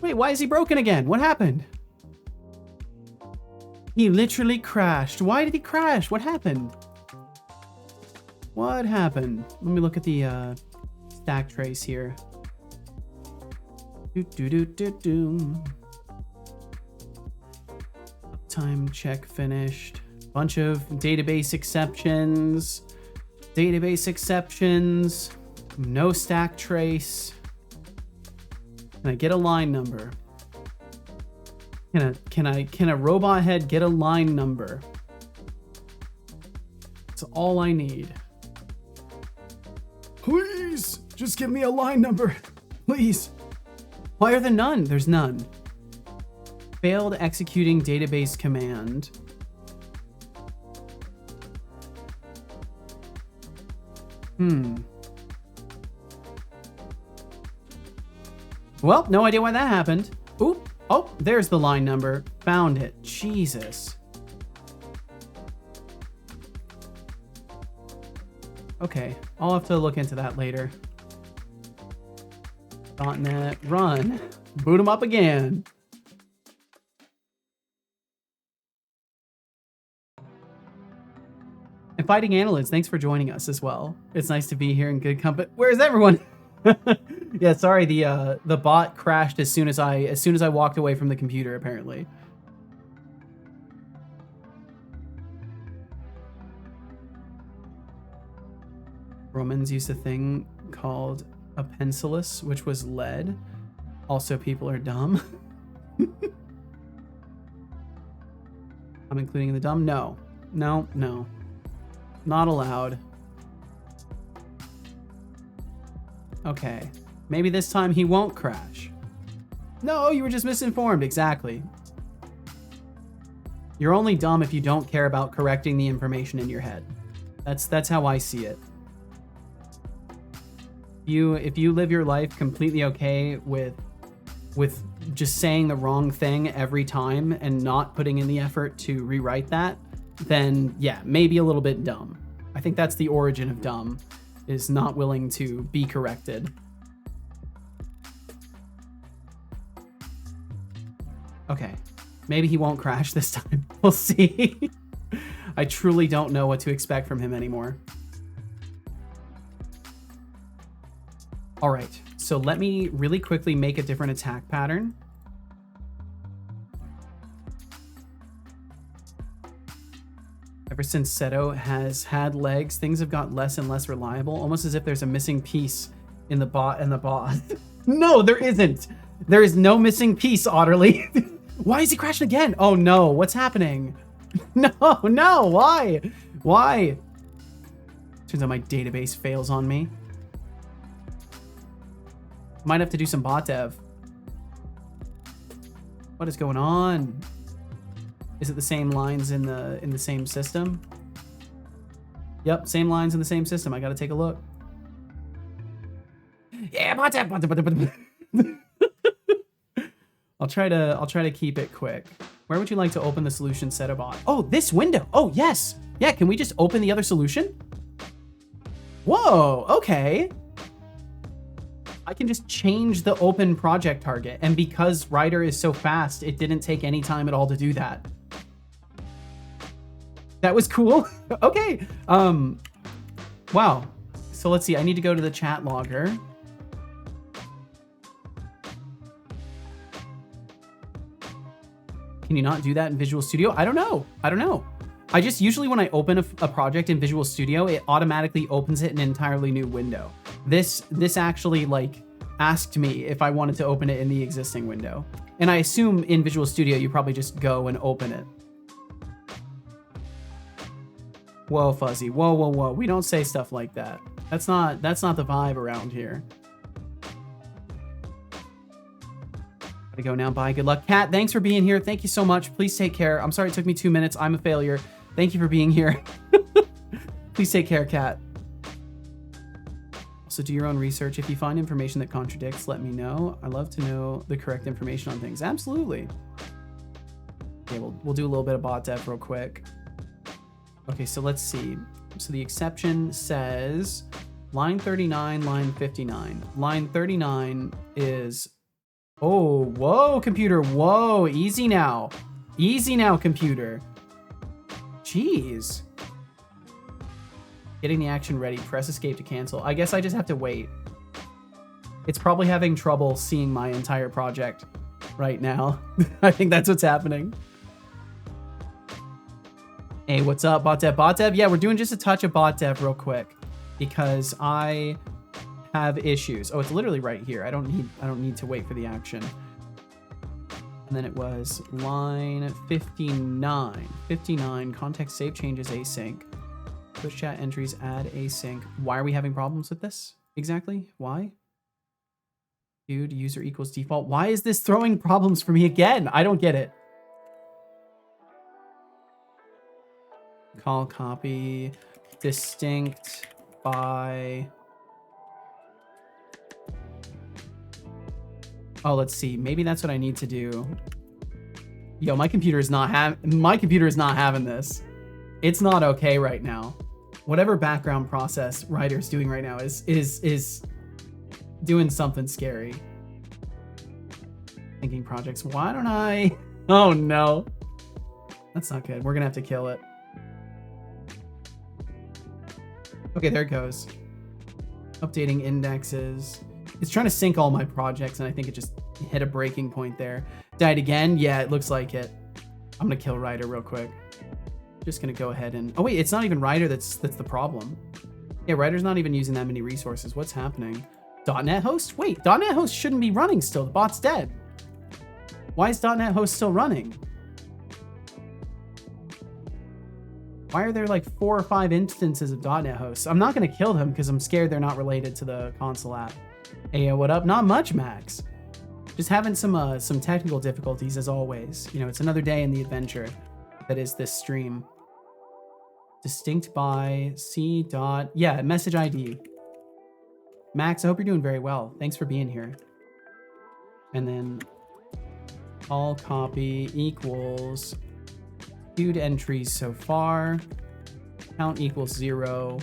Wait, why is he broken again? What happened? He literally crashed. Why did he crash? What happened? What happened? Let me look at the stack trace here. Time check finished. Bunch of database exceptions. Database exceptions. No stack trace. Can I get a line number? Can a robot head get a line number? That's all I need. Please, just give me a line number. Please. Why are there none? There's none. Failed executing database command. Well, no idea why that happened. Oop. Oh, there's the line number. Found it. Jesus. Okay, I'll have to look into that later. .NET run. Boot them up again. And Fighting Annelids, thanks for joining us as well. It's nice to be here in good company. Where's everyone? Yeah, sorry, the bot crashed as soon as I walked away from the computer, apparently. Romans used a thing called a pencilus, which was lead. Also, people are dumb. I'm including in the dumb? No. No, no. Not allowed. Okay. Maybe this time he won't crash. No, you were just misinformed. Exactly. You're only dumb if you don't care about correcting the information in your head. That's how I see it. If you live your life completely okay with just saying the wrong thing every time and not putting in the effort to rewrite that, then yeah, maybe a little bit dumb. I think that's the origin of dumb, is not willing to be corrected. Okay, maybe he won't crash this time. We'll see. I truly don't know what to expect from him anymore. All right, so let me really quickly make a different attack pattern. Ever since Seto has had legs, things have got less and less reliable, almost as if there's a missing piece in the bot and the bot. No, there isn't. There is no missing piece, Otterly. Why is he crashing again? Oh no, what's happening? No, no, why? Why? Turns out my database fails on me. Might have to do some bot dev. What is going on? Is it the same lines in the same system? Yep, same lines in the same system. I gotta take a look. Yeah, bot dev, bot dev, bot dev. I'll try to keep it quick. Where would you like to open the solution Seto bot? Oh, this window. Oh, yes. Yeah, can we just open the other solution? Whoa, okay. I can just change the open project target. And because Ryder is so fast, it didn't take any time at all to do that. That was cool. Okay. Wow. So let's see. I need to go to the chat logger. Can you not do that in Visual Studio? I don't know. I don't know. I just usually when I open a project in Visual Studio, it automatically opens it in an entirely new window. This actually like asked me if I wanted to open it in the existing window. And I assume in Visual Studio, you probably just go and open it. Whoa, Fuzzy. Whoa, whoa, whoa. We don't say stuff like that. That's not the vibe around here. Gotta go now. Bye. Good luck. Kat, thanks for being here. Thank you so much. Please take care. I'm sorry it took me 2 minutes. I'm a failure. Thank you for being here. Please take care, Kat. Also, do your own research. If you find information that contradicts, let me know. I love to know the correct information on things. Absolutely. Okay, we'll do a little bit of bot dev real quick. Okay, so let's see. So the exception says line 39, line 59. Line 39 is Oh, whoa, computer. Whoa, easy now. Easy now, computer. Jeez. Getting the action ready. Press escape to cancel. I guess I just have to wait. It's probably having trouble seeing my entire project right now. I think that's what's happening. Hey, what's up, bot dev? Bot dev? Yeah, we're doing just a touch of bot dev real quick because I have issues. Oh, it's literally right here. I don't need to wait for the action. And then it was line 59. 59, context save changes async. Push chat entries add async. Why are we having problems with this? Exactly? Why? Dude, user equals default. Why is this throwing problems for me again? I don't get it. Call copy distinct by. Oh, let's see. Maybe that's what I need to do. Yo, my computer is not having this. It's not okay right now. Whatever background process Ryder's doing right now is doing something scary. Thinking projects. Why don't I? Oh no. That's not good. We're gonna have to kill it. Okay, there it goes. Updating indexes. It's trying to sync all my projects, and I think it just hit a breaking point there. Died again? Yeah, it looks like it. I'm gonna kill Ryder real quick. Just gonna go ahead and... Oh wait, it's not even Ryder that's the problem. Yeah, Ryder's not even using that many resources. What's happening? .NET host? Wait, .NET host shouldn't be running still. The bot's dead. Why is .NET host still running? Why are there like 4 or 5 instances of .NET hosts? I'm not gonna kill them because I'm scared they're not related to the console app. Hey, what up? Not much, Max. Just having some technical difficulties as always. You know, it's another day in the adventure that is this stream. Distinct by C dot. Yeah, message ID. Max, I hope you're doing very well. Thanks for being here. And then all copy equals queued entries so far. Count equals 0.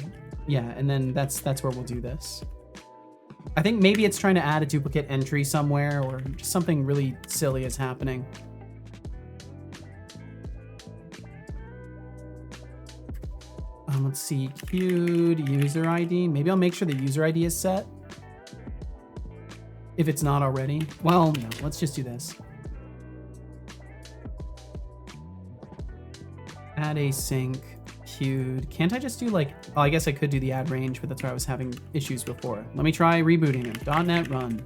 Yeah, and then that's where we'll do this. I think maybe it's trying to add a duplicate entry somewhere or just something really silly is happening. Let's see, queued user ID. Maybe I'll make sure the user ID is set. If it's not already. Well, no, let's just do this. Add async, queued. Can't I just do like, oh, I guess I could do the add range, but that's where I was having issues before. Let me try rebooting him. .NET run.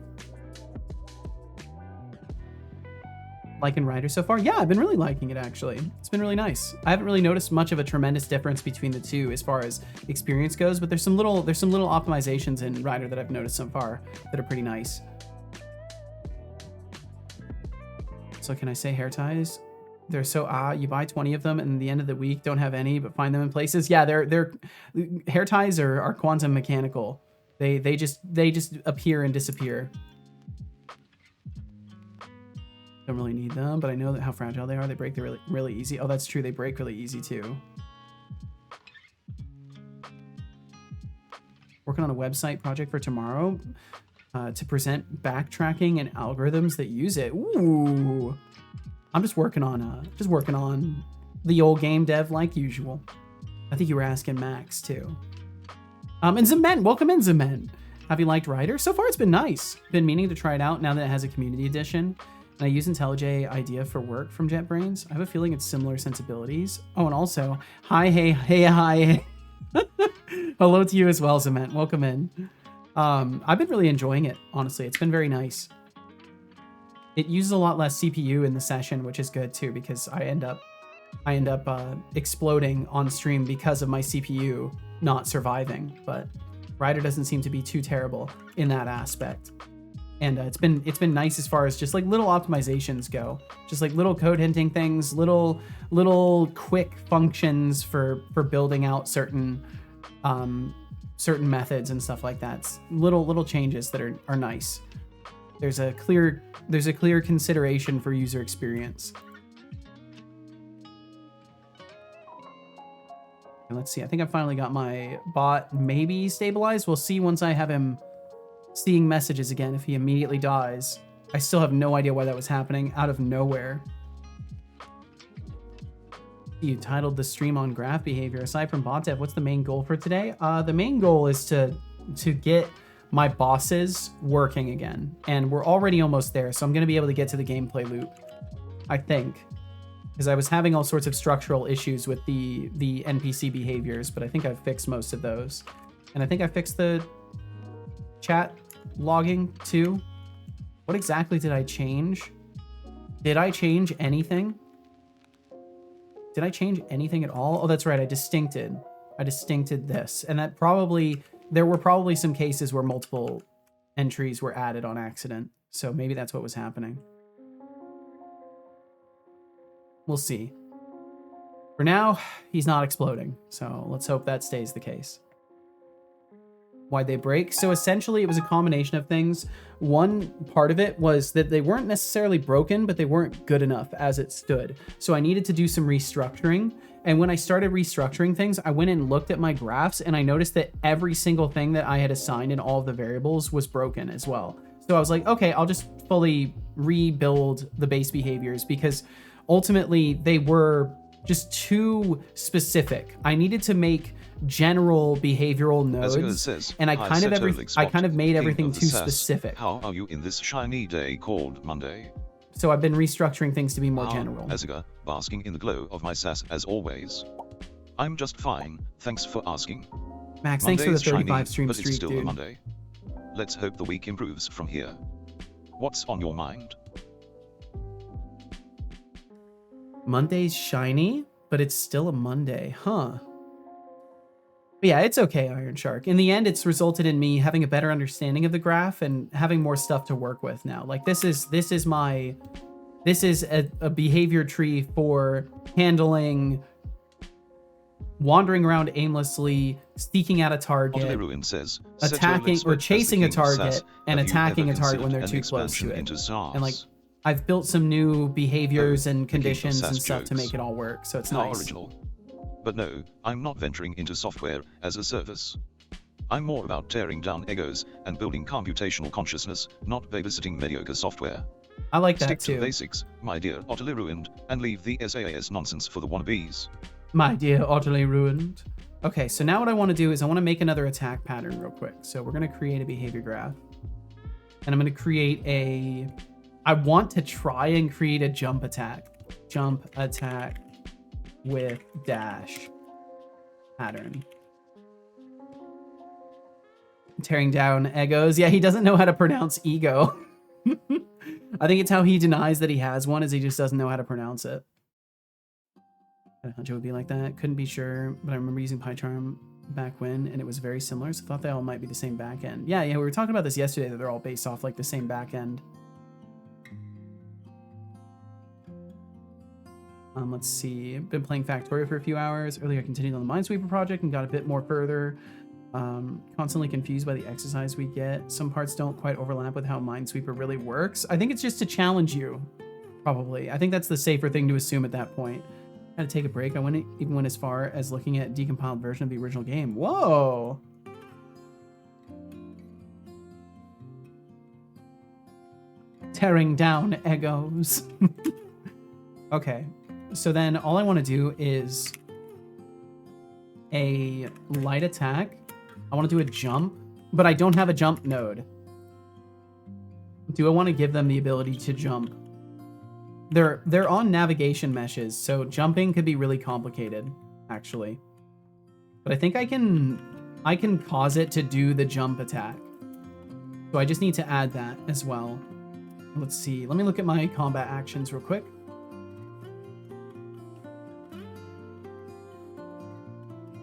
Liking Ryder so far? Yeah, I've been really liking it actually. It's been really nice. I haven't really noticed much of a tremendous difference between the two as far as experience goes, but there's some little optimizations in Ryder that I've noticed so far that are pretty nice. So can I say hair ties? They're so you buy 20 of them and at the end of the week don't have any but find them in places. Yeah, they're hair ties are quantum mechanical. They just appear and disappear. Don't really need them, but I know that how fragile they are. They break really easy. Oh, that's true. They break really easy too. Working on a website project for tomorrow to present backtracking and algorithms that use it. Ooh, I'm just working on the old game dev like usual. I think you were asking Max too. And Zemen, welcome in, Zemen. Have you liked Ryder? So far, it's been nice. Been meaning to try it out now that it has a community edition. And I use IntelliJ IDEA for work from JetBrains. I have a feeling it's similar sensibilities. Oh, and also, hi. Hello to you as well, Zement. Welcome in. I've been really enjoying it, honestly. It's been very nice. It uses a lot less CPU in the session, which is good too, because I end up exploding on stream because of my CPU not surviving. But Ryder doesn't seem to be too terrible in that aspect. And it's been nice as far as just like little optimizations go, just like little code hinting things, little quick functions for building out certain methods and stuff like that. It's little changes that are nice. There's a clear consideration for user experience. And let's see. I think I finally got my bot maybe stabilized. We'll see once I have him seeing messages again if he immediately dies. I still have no idea why that was happening out of nowhere. You titled the stream on graph behavior. Aside from bot dev, what's the main goal for today? The main goal is to get my bosses working again. And we're already almost there, so I'm going to be able to get to the gameplay loop, I think. Because I was having all sorts of structural issues with the NPC behaviors, but I think I've fixed most of those. And I think I fixed the chat logging too. What exactly did I change? Did I change anything? Did I change anything at all? Oh, that's right. I distincted this. And that there were probably some cases where multiple entries were added on accident. So maybe that's what was happening. We'll see. For now, he's not exploding. So let's hope that stays the case. Why'd they break? So essentially it was a combination of things. One part of it was that they weren't necessarily broken, but they weren't good enough as it stood. So I needed to do some restructuring. And when I started restructuring things, I went and looked at my graphs and I noticed that every single thing that I had assigned in all of the variables was broken as well. So I was like, okay, I'll just fully rebuild the base behaviors because ultimately they were just too specific. I needed to make general behavioral nodes, and I kind of made everything too specific. How are you in this shiny day called Monday? So I've been restructuring things to be more general. Aziga, basking in the glow of my sass as always. I'm just fine, thanks for asking. Max, thanks for the 35 shiny, stream but streak, it's still dude. a Monday. Let's hope the week improves from here. What's on your mind? Monday's shiny, but it's still a Monday, huh? But yeah, it's okay, Iron Shark. In the end, it's resulted in me having a better understanding of the graph and having more stuff to work with now. Like this is a behavior tree for handling wandering around aimlessly, seeking out a target, attacking or chasing a target, and attacking a target when they're too close to it. And like, I've built some new behaviors and conditions and stuff to make it all work, so it's nice. Original. But no, I'm not venturing into software as a service. I'm more about tearing down egos and building computational consciousness, not babysitting mediocre software. I like that Stick too. to basics, my dear, utterly ruined, and leave the SaaS nonsense for the wannabes. My dear, utterly ruined. Okay, so now what I want to do is I want to make another attack pattern real quick. So we're going to create a behavior graph. And I'm going to create I want to try and create a jump attack. Jump attack with dash pattern. Tearing down egos. Yeah, he doesn't know how to pronounce ego. I think it's how he denies that he has one, is he just doesn't know how to pronounce it. I hunch it would be like that. Couldn't be sure, but I remember using PyCharm back when, and it was very similar, so I thought they all might be the same backend. Yeah, we were talking about this yesterday, that they're all based off like the same backend. Let's see. Been playing Factorio for a few hours. Earlier, I continued on the Minesweeper project and got a bit more further. Constantly confused by the exercise we get. Some parts don't quite overlap with how Minesweeper really works. I think it's just to challenge you, probably. I think that's the safer thing to assume at that point. Had to take a break. I even went as far as looking at decompiled version of the original game. Whoa! Tearing down egos. Okay. So then all I want to do is a light attack. I want to do a jump, but I don't have a jump node. Do I want to give them the ability to jump? They're on navigation meshes, so jumping could be really complicated, actually. But I think I can cause it to do the jump attack. So I just need to add that as well. Let's see. Let me look at my combat actions real quick.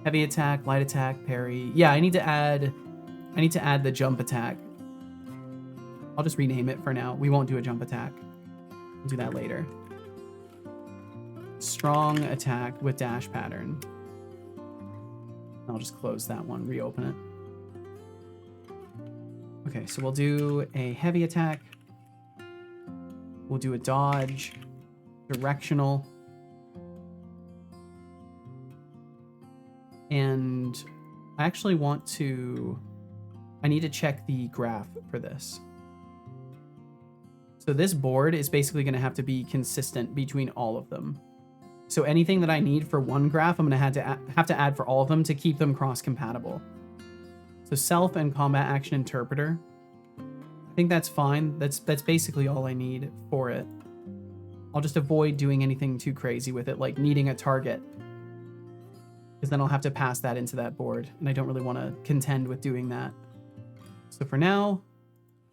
Heavy attack, light attack, parry. Yeah, I need to add the jump attack. I'll just rename it for now. We won't do a jump attack. We'll do that later. Strong attack with dash pattern. I'll just close that one, reopen it. Okay, so we'll do a heavy attack. We'll do a dodge, directional. And I actually I need to check the graph for this. So So this board is basically going to have to be consistent between all of them. So anything that I need for one graph, I'm going to have to add for all of them to keep them cross-compatible. So self and combat action interpreter. I think that's fine. That's basically all I need for it. I'll just avoid doing anything too crazy with it, like needing a target. Because then I'll have to pass that into that board, and I don't really want to contend with doing that. So for now,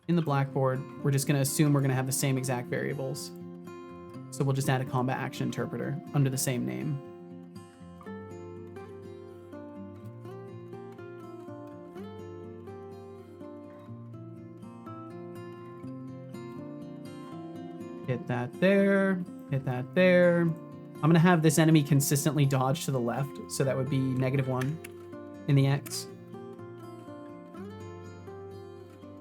in the blackboard, we're just going to assume we're going to have the same exact variables. So we'll just add a combat action interpreter under the same name. Hit that there, hit that there. I'm going to have this enemy consistently dodge to the left, so that would be -1 in the X.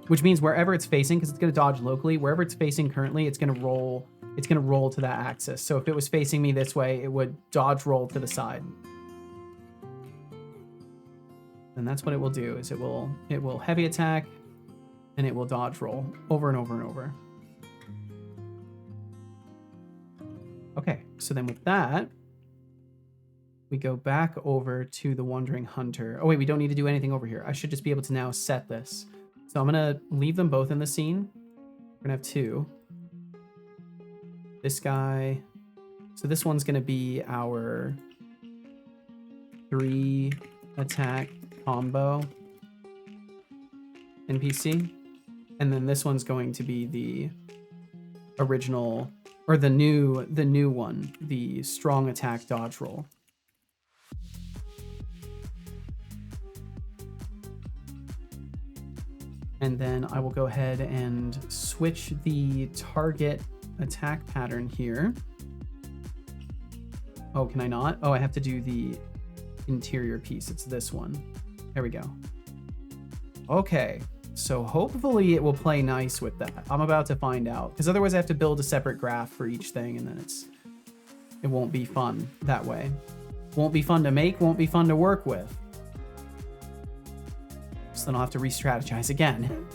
Which means wherever it's facing, because it's going to dodge locally, wherever it's facing currently, it's going to roll to that axis. So if it was facing me this way, it would dodge roll to the side. And that's what it will do, is it will heavy attack, and it will dodge roll over and over and over. Okay, so then with that, we go back over to the Wandering Hunter. Oh wait, we don't need to do anything over here. I should just be able to now set this. So I'm gonna leave them both in the scene. We're gonna have 2. This guy. So this one's gonna be our 3 attack combo NPC. And then this one's going to be the original, or the new one, the strong attack dodge roll. And then I will go ahead and switch the target attack pattern here. Oh, can I not? Oh, I have to do the interior piece. It's this one. There we go. Okay, so hopefully it will play nice with that. I'm about to find out, because otherwise I have to build a separate graph for each thing, and then it won't be fun that way. Won't be fun to make, won't be fun to work with. So then I'll have to re-strategize again.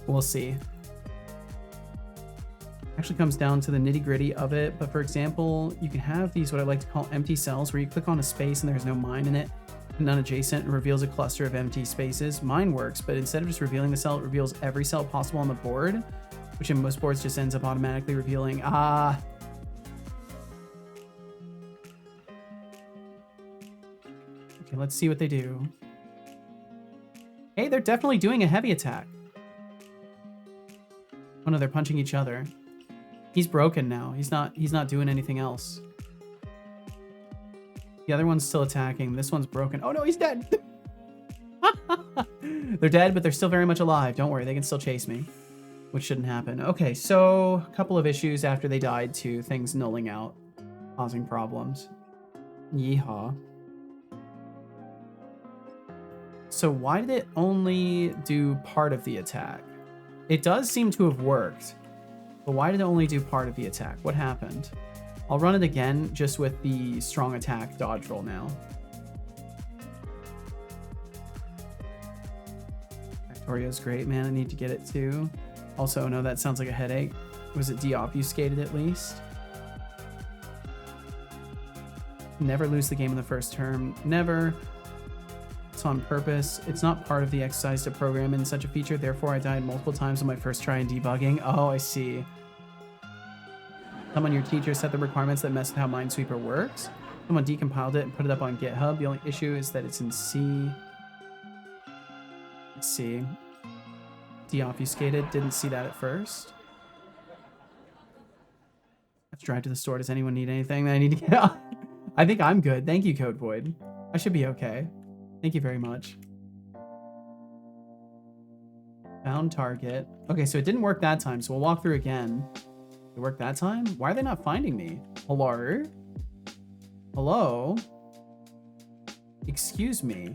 We'll see. Actually comes down to the nitty-gritty of it, but for example, you can have these what I like to call empty cells, where you click on a space and there's no mine in it, none adjacent, and reveals a cluster of empty spaces. Mine works, but instead of just revealing the cell, it reveals every cell possible on the board, which in most boards just ends up automatically revealing. Okay, let's see what they do. Hey, they're definitely doing a heavy attack. Oh no, they're punching each other. He's broken now. He's not doing anything else. The other one's still attacking. This one's broken. Oh no, he's dead. They're dead, but they're still very much alive. Don't worry, they can still chase me, which shouldn't happen. Okay, so a couple of issues after they died too. Things nulling out, causing problems. Yeehaw. So why did it only do part of the attack? It does seem to have worked, but why did it only do part of the attack? What happened? I'll run it again, just with the strong attack dodge roll now. Factorio's great, man. I need to get it too. Also, no, that sounds like a headache. Was it de-obfuscated at least? Never lose the game in the first term. Never. It's on purpose. It's not part of the exercise to program in such a feature. Therefore, I died multiple times on my first try in debugging. Oh, I see. Someone, your teacher, set the requirements that mess with how Minesweeper works. Someone decompiled it and put it up on GitHub. The only issue is that it's in C. Let's see. De-obfuscated. Didn't see that at first. Let's drive to the store. Does anyone need anything that I need to get on? I think I'm good. Thank you, Code Void. I should be okay. Thank you very much. Found target. Okay, so it didn't work that time, so we'll walk through again. It worked that time? Why are they not finding me? Hello? Hello? Excuse me.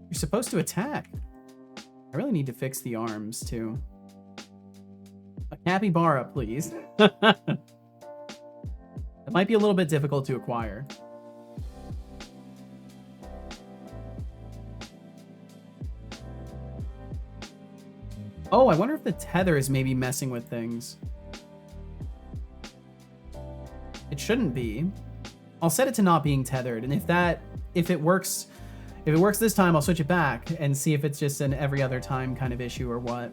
You're supposed to attack. I really need to fix the arms, too. A capybara, please. It might be a little bit difficult to acquire. Oh, I wonder if the tether is maybe messing with things. shouldn't be, I'll set it to not being tethered. And if it works this time, I'll switch it back and see if it's just an every other time kind of issue or what.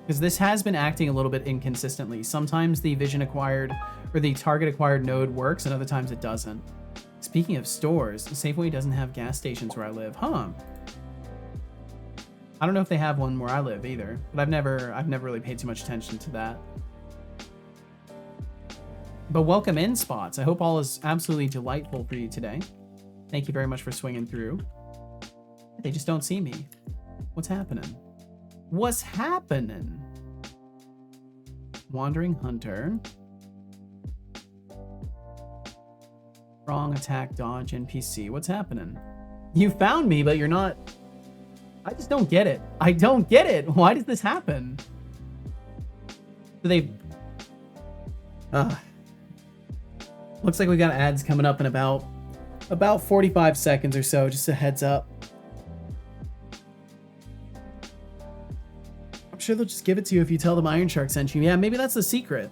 Because this has been acting a little bit inconsistently. Sometimes the vision acquired or the target acquired node works, and other times it doesn't. Speaking of stores, Safeway doesn't have gas stations where I live, huh? I don't know if they have one where I live either, but I've never really paid too much attention to that. But welcome in, Spots. I hope all is absolutely delightful for you today. Thank you very much for swinging through. They just don't see me. What's happening? What's happening? Wandering Hunter. Wrong attack, dodge, NPC. What's happening? You found me, but you're not... I just don't get it. I don't get it. Why does this happen? Do they... Looks like we got ads coming up in about 45 seconds or so. Just a heads up. I'm sure they'll just give it to you if you tell them Iron Shark sent you. Yeah, maybe that's the secret.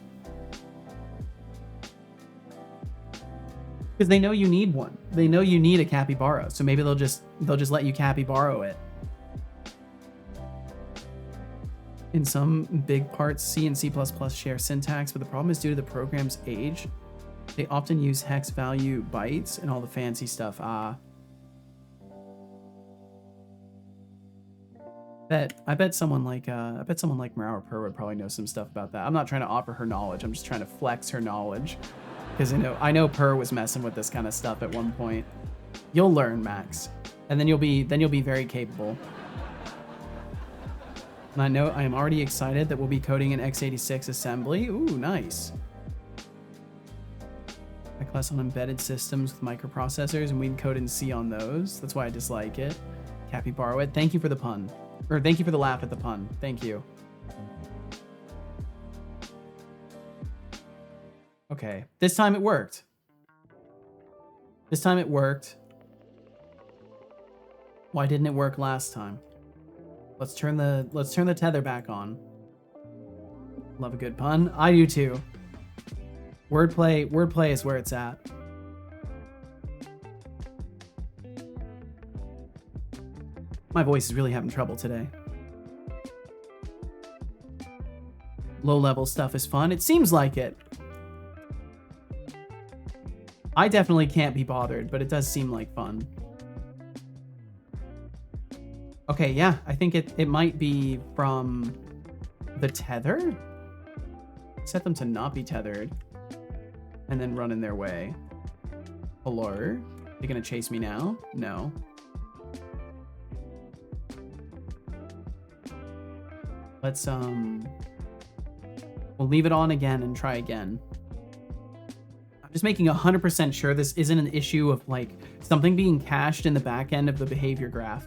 Because they know you need one. They know you need a capybara, so maybe they'll just let you capybara it. In some big parts, C and C++ share syntax, but the problem is due to the program's age. They often use hex value bytes and all the fancy stuff. I bet someone like Marauer Per would probably know some stuff about that. I'm not trying to offer her knowledge. I'm just trying to flex her knowledge. Because I know Per was messing with this kind of stuff at one point. You'll learn, Max, and then you'll be very capable. And I know I am already excited that we'll be coding in x86 assembly. Ooh, nice. I class on embedded systems with microprocessors, and we can code in C on those. That's why I dislike it. Capybara it. Thank you for the pun, or thank you for the laugh at the pun. Thank you. Okay, this time it worked. This time it worked. Why didn't it work last time? Let's turn the tether back on. Love a good pun. I do too. Wordplay is where it's at. My voice is really having trouble today. Low-level stuff is fun. It seems like it. I definitely can't be bothered, but it does seem like fun. Okay, yeah, I think it might be from the tether? Set them to not be tethered. And then run in their way. Hello? They're gonna chase me now? No. Let's, we'll leave it on again and try again. I'm just making 100% sure this isn't an issue of, like, something being cached in the back end of the behavior graph.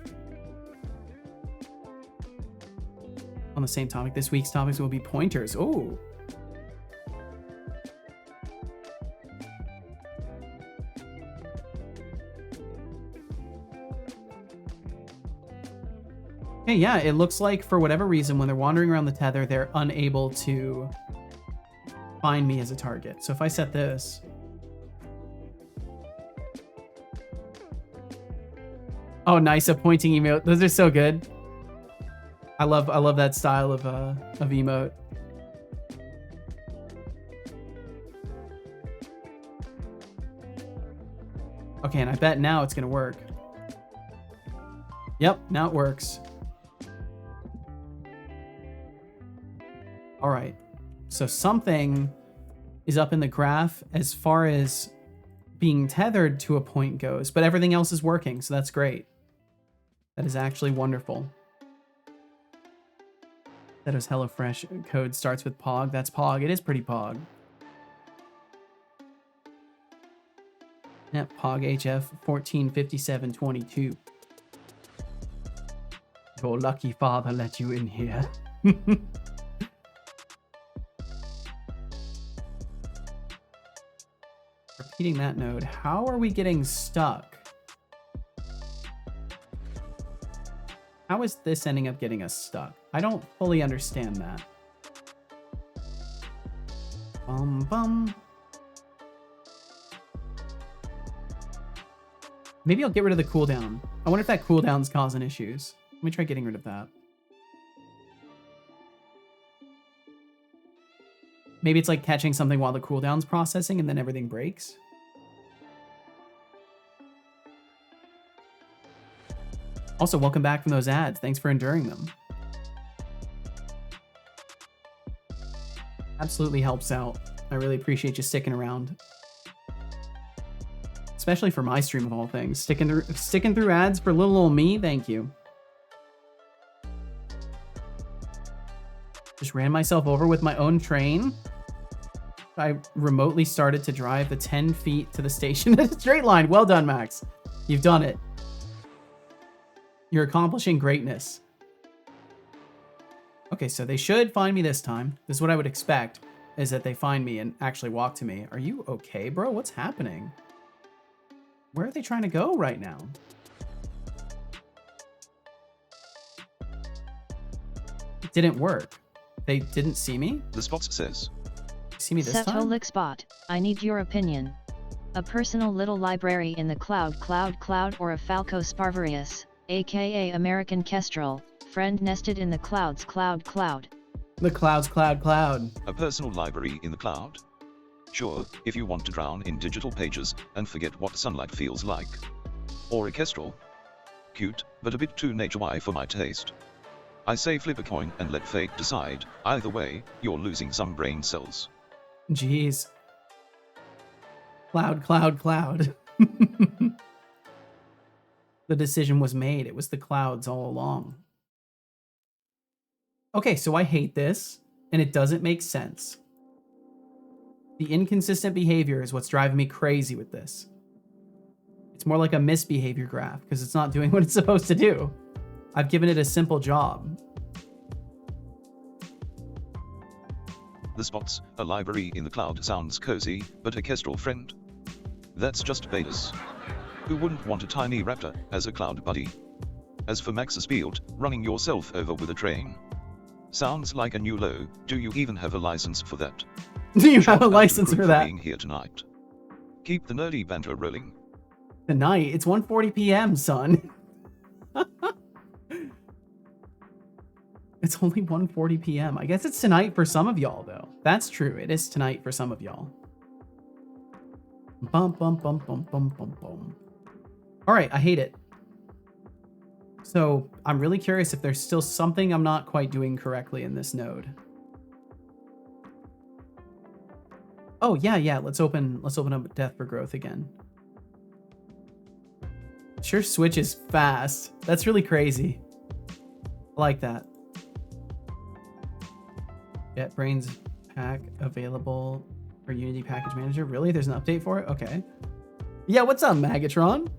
On the same topic, this week's topics will be pointers. Oh. Okay, yeah, it looks like for whatever reason, when they're wandering around the tether, they're unable to find me as a target. So if I set this... Oh, nice, a pointing emote. Those are so good. I love that style of emote. Okay, and I bet now it's gonna work. Yep, now it works. All right, so something is up in the graph as far as being tethered to a point goes, but everything else is working, so that's great. That is actually wonderful. That is HelloFresh code starts with Pog. That's Pog. It is pretty Pog. Yep, Pog HF 145722. Your lucky father let you in here. Repeating that node. How are we getting stuck? How is this ending up getting us stuck? I don't fully understand that. Bum bum. Maybe I'll get rid of the cooldown. I wonder if that cooldown's causing issues. Let me try getting rid of that. Maybe it's like catching something while the cooldown's processing and then everything breaks. Also, welcome back from those ads. Thanks for enduring them. Absolutely helps out. I really appreciate you sticking around. Especially for my stream of all things. Sticking through ads for little old me, thank you. Just ran myself over with my own train. I remotely started to drive the 10 feet to the station in a straight line. Well done, Max. You've done it. You're accomplishing greatness. Okay, so they should find me this time. This is what I would expect, is that they find me and actually walk to me. Are you okay, bro? What's happening? Where are they trying to go right now? It didn't work. They didn't see me? The spots says. See me this time? Setolixbot, I need your opinion. A personal little library in the cloud, or a Falco Sparvarius, aka American Kestrel, friend nested in the clouds, cloud. The clouds, cloud. A personal library in the cloud? Sure, if you want to drown in digital pages and forget what sunlight feels like. Or a kestrel. Cute, but a bit too nature-y for my taste. I say flip a coin and let fate decide. Either way, you're losing some brain cells. Jeez. Cloud. The decision was made. It was the clouds all along. Okay, so I hate this, and it doesn't make sense. The inconsistent behavior is what's driving me crazy with this. It's more like a misbehavior graph, because it's not doing what it's supposed to do. I've given it a simple job. The spots, a library in the cloud sounds cozy, but a kestrel friend? That's just Vadus. Who wouldn't want a tiny raptor as a cloud buddy? As for Max's field, running yourself over with a train. Sounds like a new low. Do you even have a license for that? Do you Shout have a out to the license group for that? being here tonight. Keep the nerdy banter rolling. Tonight? It's 1:40 p.m., son. It's only 1:40 p.m. I guess it's tonight for some of y'all, though. That's true. It is tonight for some of y'all. Bum. All right, I hate it. So I'm really curious if there's still something I'm not quite doing correctly in this node. Oh yeah. Let's open up Death for Growth again. Sure switches fast. That's really crazy. I like that. JetBrains pack available for Unity Package Manager. Really? There's an update for it? Okay. Yeah, what's up, Magatron?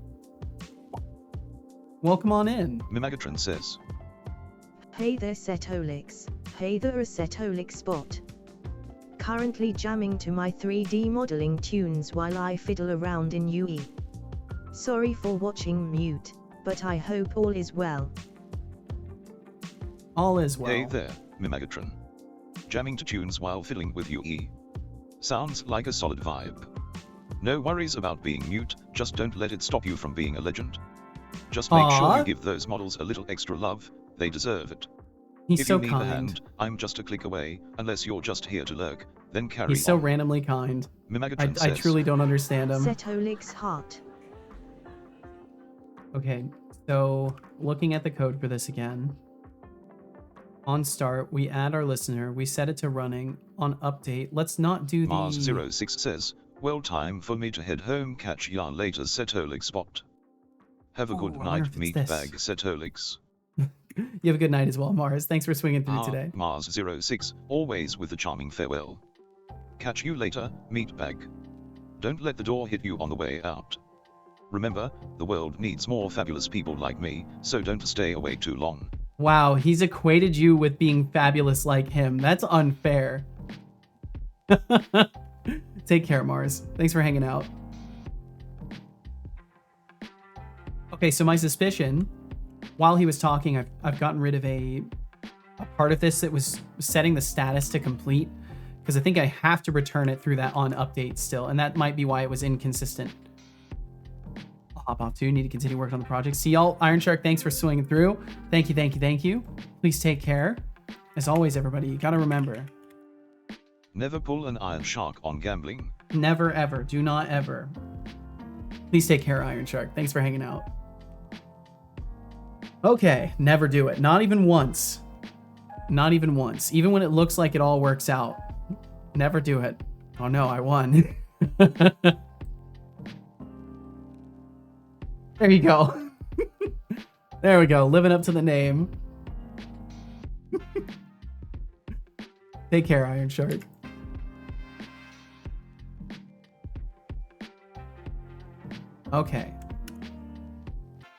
Welcome on in. Mimagatron says. Hey there Setolix. Hey there a Setolix spot. Currently jamming to my 3D modeling tunes while I fiddle around in UE. Sorry for watching mute, but I hope all is well. All is well. Hey there, Mimagatron. Jamming to tunes while fiddling with UE. Sounds like a solid vibe. No worries about being mute, just don't let it stop you from being a legend. Just make sure you give those models a little extra love, they deserve it. He's if so you need kind. a hand, I'm just a click away, unless you're just here to lurk, then carry on. He's so randomly kind. Mimagatron I says. truly don't understand him. Setolix heart. Okay, so looking at the code for this again. On start, we add our listener, we set it to running. On update, let's not do the... Mars06 says, well, time for me to head home, catch ya later, Setolix spot. Have a good I wonder night, if it's meat this. bag, Setolix. You have a good night as well, Mars. Thanks for swinging through today. Mars06, always with a charming farewell. Catch you later, meat bag. Don't let the door hit you on the way out. Remember, the world needs more fabulous people like me, so don't stay away too long. Wow, he's equated you with being fabulous like him. That's unfair. Take care, Mars. Thanks for hanging out. Okay, so my suspicion, while he was talking, I've gotten rid of a part of this that was setting the status to complete, because I think I have to return it through that on update still, and that might be why it was inconsistent. I'll hop off too. Need to continue working on the project. See y'all. Iron Shark, thanks for swinging through. Thank you, thank you, thank you. Please take care. As always, everybody, you gotta remember. Never pull an Iron Shark on gambling. Never, ever. Do not ever. Please take care, Iron Shark. Thanks for hanging out. Okay, never do it. Not even once. Not even once. Even when it looks like it all works out. Never do it. Oh no, I won. There you go. There we go. Living up to the name. Take care, Iron Shark. Okay.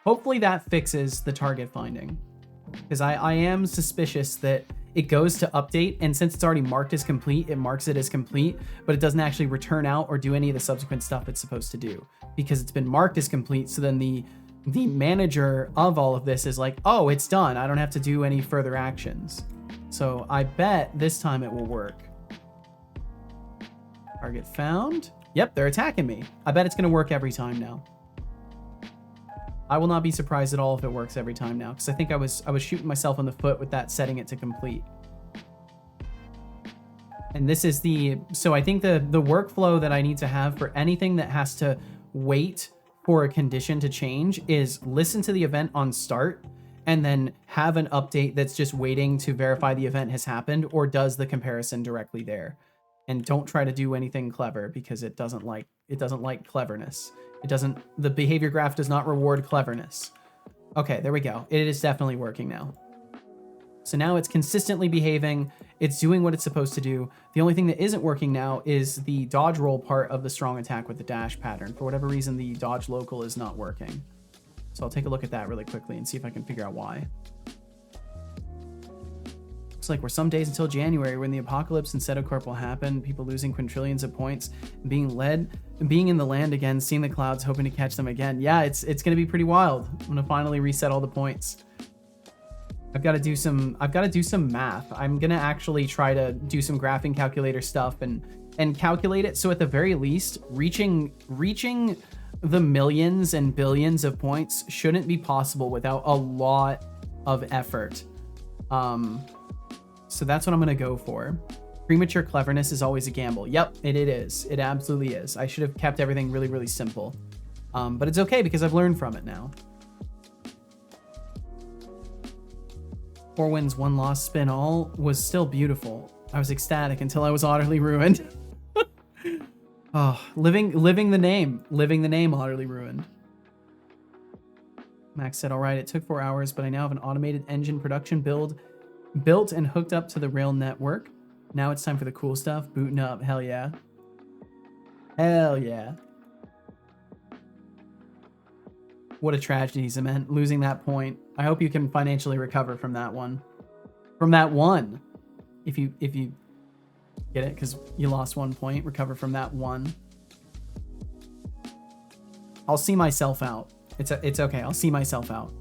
Hopefully that fixes the target finding. Because I am suspicious that it goes to update, and since it's already marked as complete, it marks it as complete, but it doesn't actually return out or do any of the subsequent stuff it's supposed to do. Because it's been marked as complete, so then the manager of all of this is like, oh, it's done. I don't have to do any further actions. So I bet this time it will work. Target found. Yep, they're attacking me. I bet it's going to work every time now. I will not be surprised at all if it works every time now, because I think I was shooting myself in the foot with that setting it to complete. And this is so I think the workflow that I need to have for anything that has to wait for a condition to change is listen to the event on start and then have an update that's just waiting to verify the event has happened or does the comparison directly there. And don't try to do anything clever because it doesn't like cleverness. The behavior graph does not reward cleverness. Okay, there we go. It is definitely working now. So now it's consistently behaving. It's doing what it's supposed to do. The only thing that isn't working now is the dodge roll part of the strong attack with the dash pattern. For whatever reason, the dodge local is not working. So I'll take a look at that really quickly and see if I can figure out why. Looks like we're some days until January when the apocalypse and Cetocorp will happen, people losing quintillions of points, being in the land again, seeing the clouds, hoping to catch them again. Yeah, it's going to be pretty wild. I'm going to finally reset all the points. I've got to do some math. I'm going to actually try to do some graphing calculator stuff and calculate it. So at the very least, reaching the millions and billions of points shouldn't be possible without a lot of effort. So that's what I'm going to go for. Premature cleverness is always a gamble. Yep, it is. It absolutely is. I should have kept everything really, really simple. But it's okay because I've learned from it now. 4 wins, 1 loss, spin all was still beautiful. I was ecstatic until I was utterly ruined. Oh, living the name, utterly ruined. Max said, all right, it took 4 hours, but I now have an automated engine production built and hooked up to the rail network. Now it's time for the cool stuff. Booting up. Hell yeah. Hell yeah. What a tragedy, Zement, losing that point. I hope you can financially recover from that one. If you get it, because you lost 1 point, recover from that one. I'll see myself out. It's okay. I'll see myself out.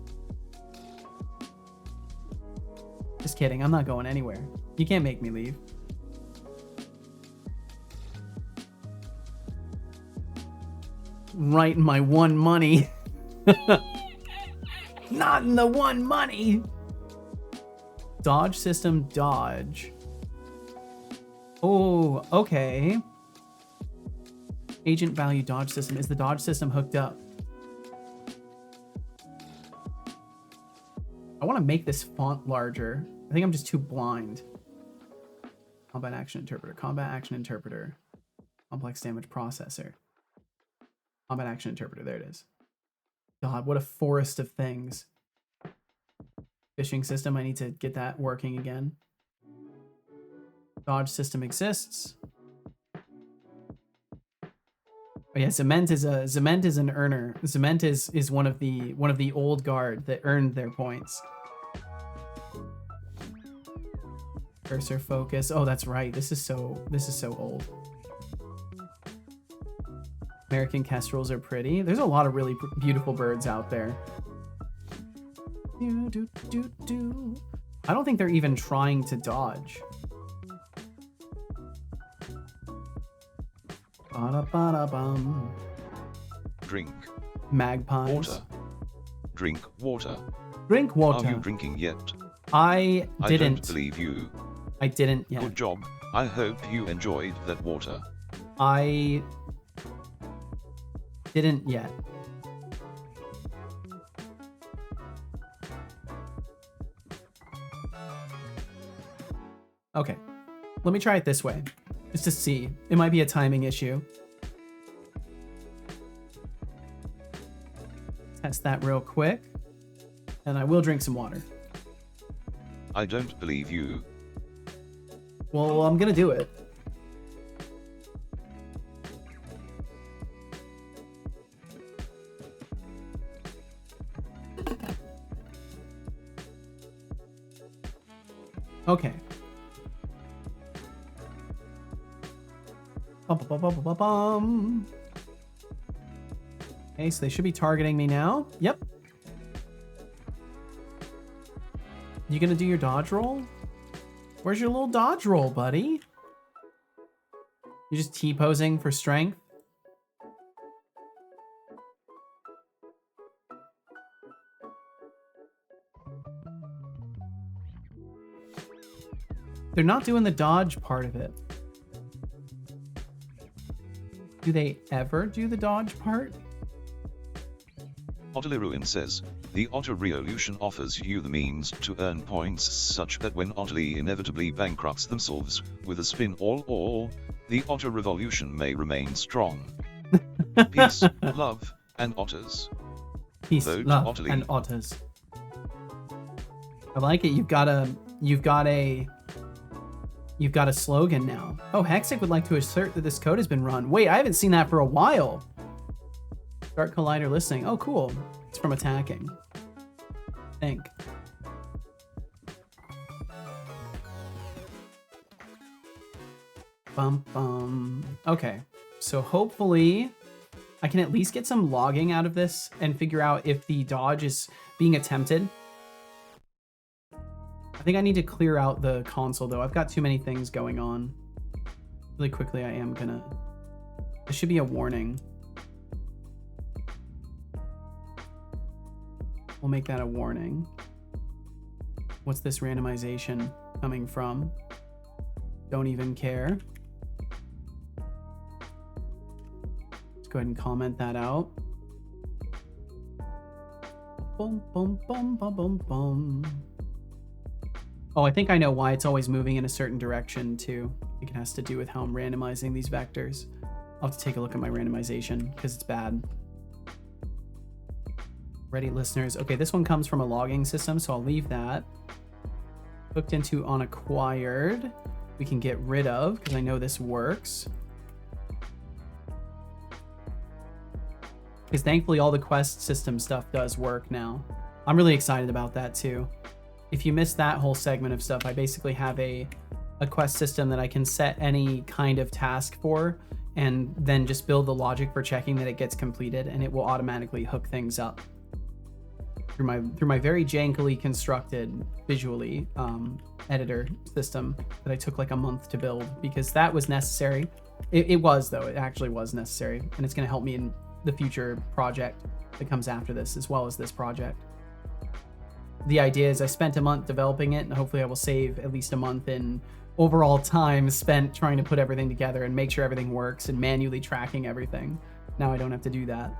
Just kidding. I'm not going anywhere. You can't make me leave. Right in my one money. Not in the one money. Dodge system, dodge. Oh, okay. Agent value dodge system. Is the dodge system hooked up? I want to make this font larger. I think I'm just too blind. Combat action interpreter. Combat action interpreter. Complex damage processor. Combat action interpreter. There it is. God, what a forest of things. Fishing system. I need to get that working again. Dodge system exists. Oh yeah, Zement is an earner. Zement is one of the old guard that earned their points. Cursor focus. Oh, that's right. This is so old. American kestrels are pretty. There's a lot of really beautiful birds out there. I don't think they're even trying to dodge. Drink. magpies. Water. Drink water. Drink water. Are you drinking yet? I didn't. I don't believe you. I didn't yet. Good job. I hope you enjoyed that water. I didn't yet. Okay. Let me try it this way, just to see. It might be a timing issue. Test that real quick. And I will drink some water. I don't believe you. Well, I'm gonna do it. Okay. Bum. Okay, so they should be targeting me now. Yep. You gonna do your dodge roll? Where's your little dodge roll, buddy? You just T-posing for strength? They're not doing the dodge part of it. Do they ever do the dodge part? Otterly says, the Otter Revolution offers you the means to earn points such that when Otterly inevitably bankrupts themselves with a spin all, the Otter Revolution may remain strong. Peace, love, and otters. Peace, Vote love, Otterly. and otters. I like it. You've got a slogan now. Oh, Hexic would like to assert that this code has been run. Wait, I haven't seen that for a while. Start Collider listening. Oh, cool. It's from attacking. Think. Bum. Okay. So hopefully I can at least get some logging out of this and figure out if the dodge is being attempted. I think I need to clear out the console though. I've got too many things going on. Really quickly, I am gonna... This should be a warning. We'll make that a warning. What's this randomization coming from? Don't even care. Let's go ahead and comment that out. Boom. Oh, I think I know why it's always moving in a certain direction too. I think it has to do with how I'm randomizing these vectors. I'll have to take a look at my randomization because it's bad. Ready, listeners? Okay, this one comes from a logging system, so I'll leave that. Hooked into unacquired. We can get rid of because I know this works. Because thankfully all the quest system stuff does work now. I'm really excited about that too. If you missed that whole segment of stuff, I basically have a quest system that I can set any kind of task for and then just build the logic for checking that it gets completed, and it will automatically hook things up through my very jankily constructed visually editor system that I took like a month to build because that was necessary. It was though, it actually was necessary, and it's going to help me in the future project that comes after this as well as this project. The idea is I spent a month developing it, and hopefully I will save at least a month in overall time spent trying to put everything together and make sure everything works and manually tracking everything. Now I don't have to do that.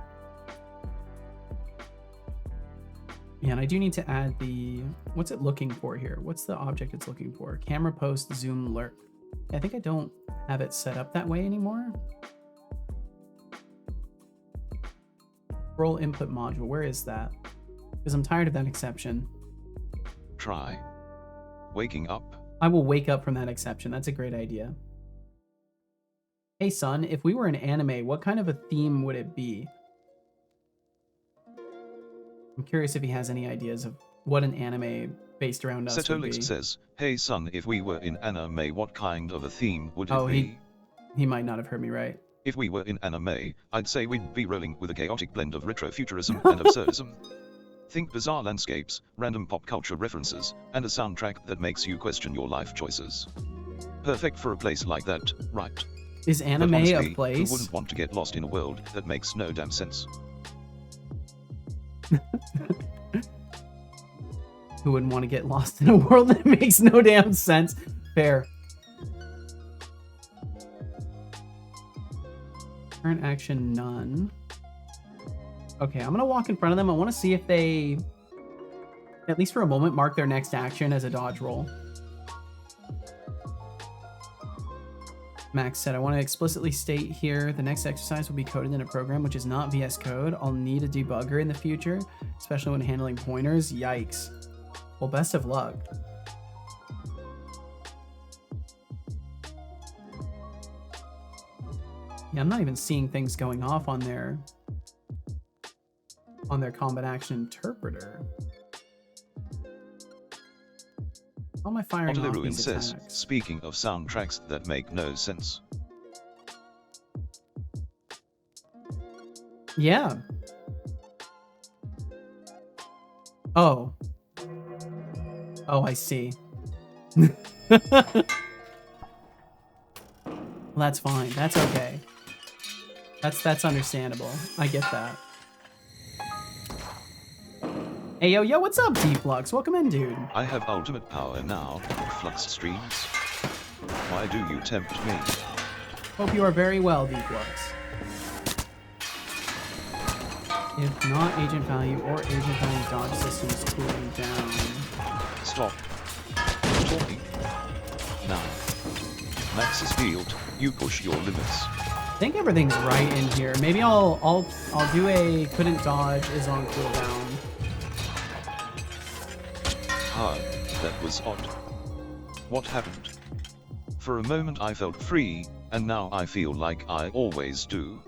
Yeah, and I do need to add the... What's it looking for here? What's the object it's looking for? Camera post, zoom, lurk. I think I don't have it set up that way anymore. Scroll input module, where is that? Because I'm tired of that exception. Try waking up. I will wake up from that exception. That's a great idea. Hey son, if we were an anime, what kind of a theme would it be? I'm curious if he has any ideas of what an anime based around us would be. Setolix says, hey son, if we were in anime, what kind of a theme would it be? He might not have heard me right. If we were in anime, I'd say we'd be rolling with a chaotic blend of retrofuturism and absurdism. Think bizarre landscapes, random pop culture references, and a soundtrack that makes you question your life choices. Perfect for a place like that, right? Is anime but honestly, a place? Who wouldn't want to get lost in a world that makes no damn sense? Who wouldn't want to get lost in a world that makes no damn sense? Fair. Current action, none. Okay, I'm gonna walk in front of them. I want to see if they, at least for a moment, mark their next action as a dodge roll. Max said, I want to explicitly state here the next exercise will be coded in a program which is not VS Code. I'll need a debugger in the future, especially when handling pointers. Yikes. Well, best of luck. Yeah, I'm not even seeing things going off on their combat action interpreter. How am I firing off Ruin these says, attacks? speaking of soundtracks that make no sense. Yeah. Oh. Oh, I see. Well, that's fine. That's okay. That's understandable. I get that. Hey, yo, what's up, D-Flux? Welcome in, dude. I have ultimate power now, Flux streams. Why do you tempt me? Hope you are very well, D-Flux. If not, agent value or agent value dodge systems cooling down. Stop talking. Now. Max's field, you push your limits. I think everything's right in here. Maybe I'll do a couldn't dodge is on cooldown. Ah, that was odd. What happened? For a moment I felt free, and now I feel like I always do.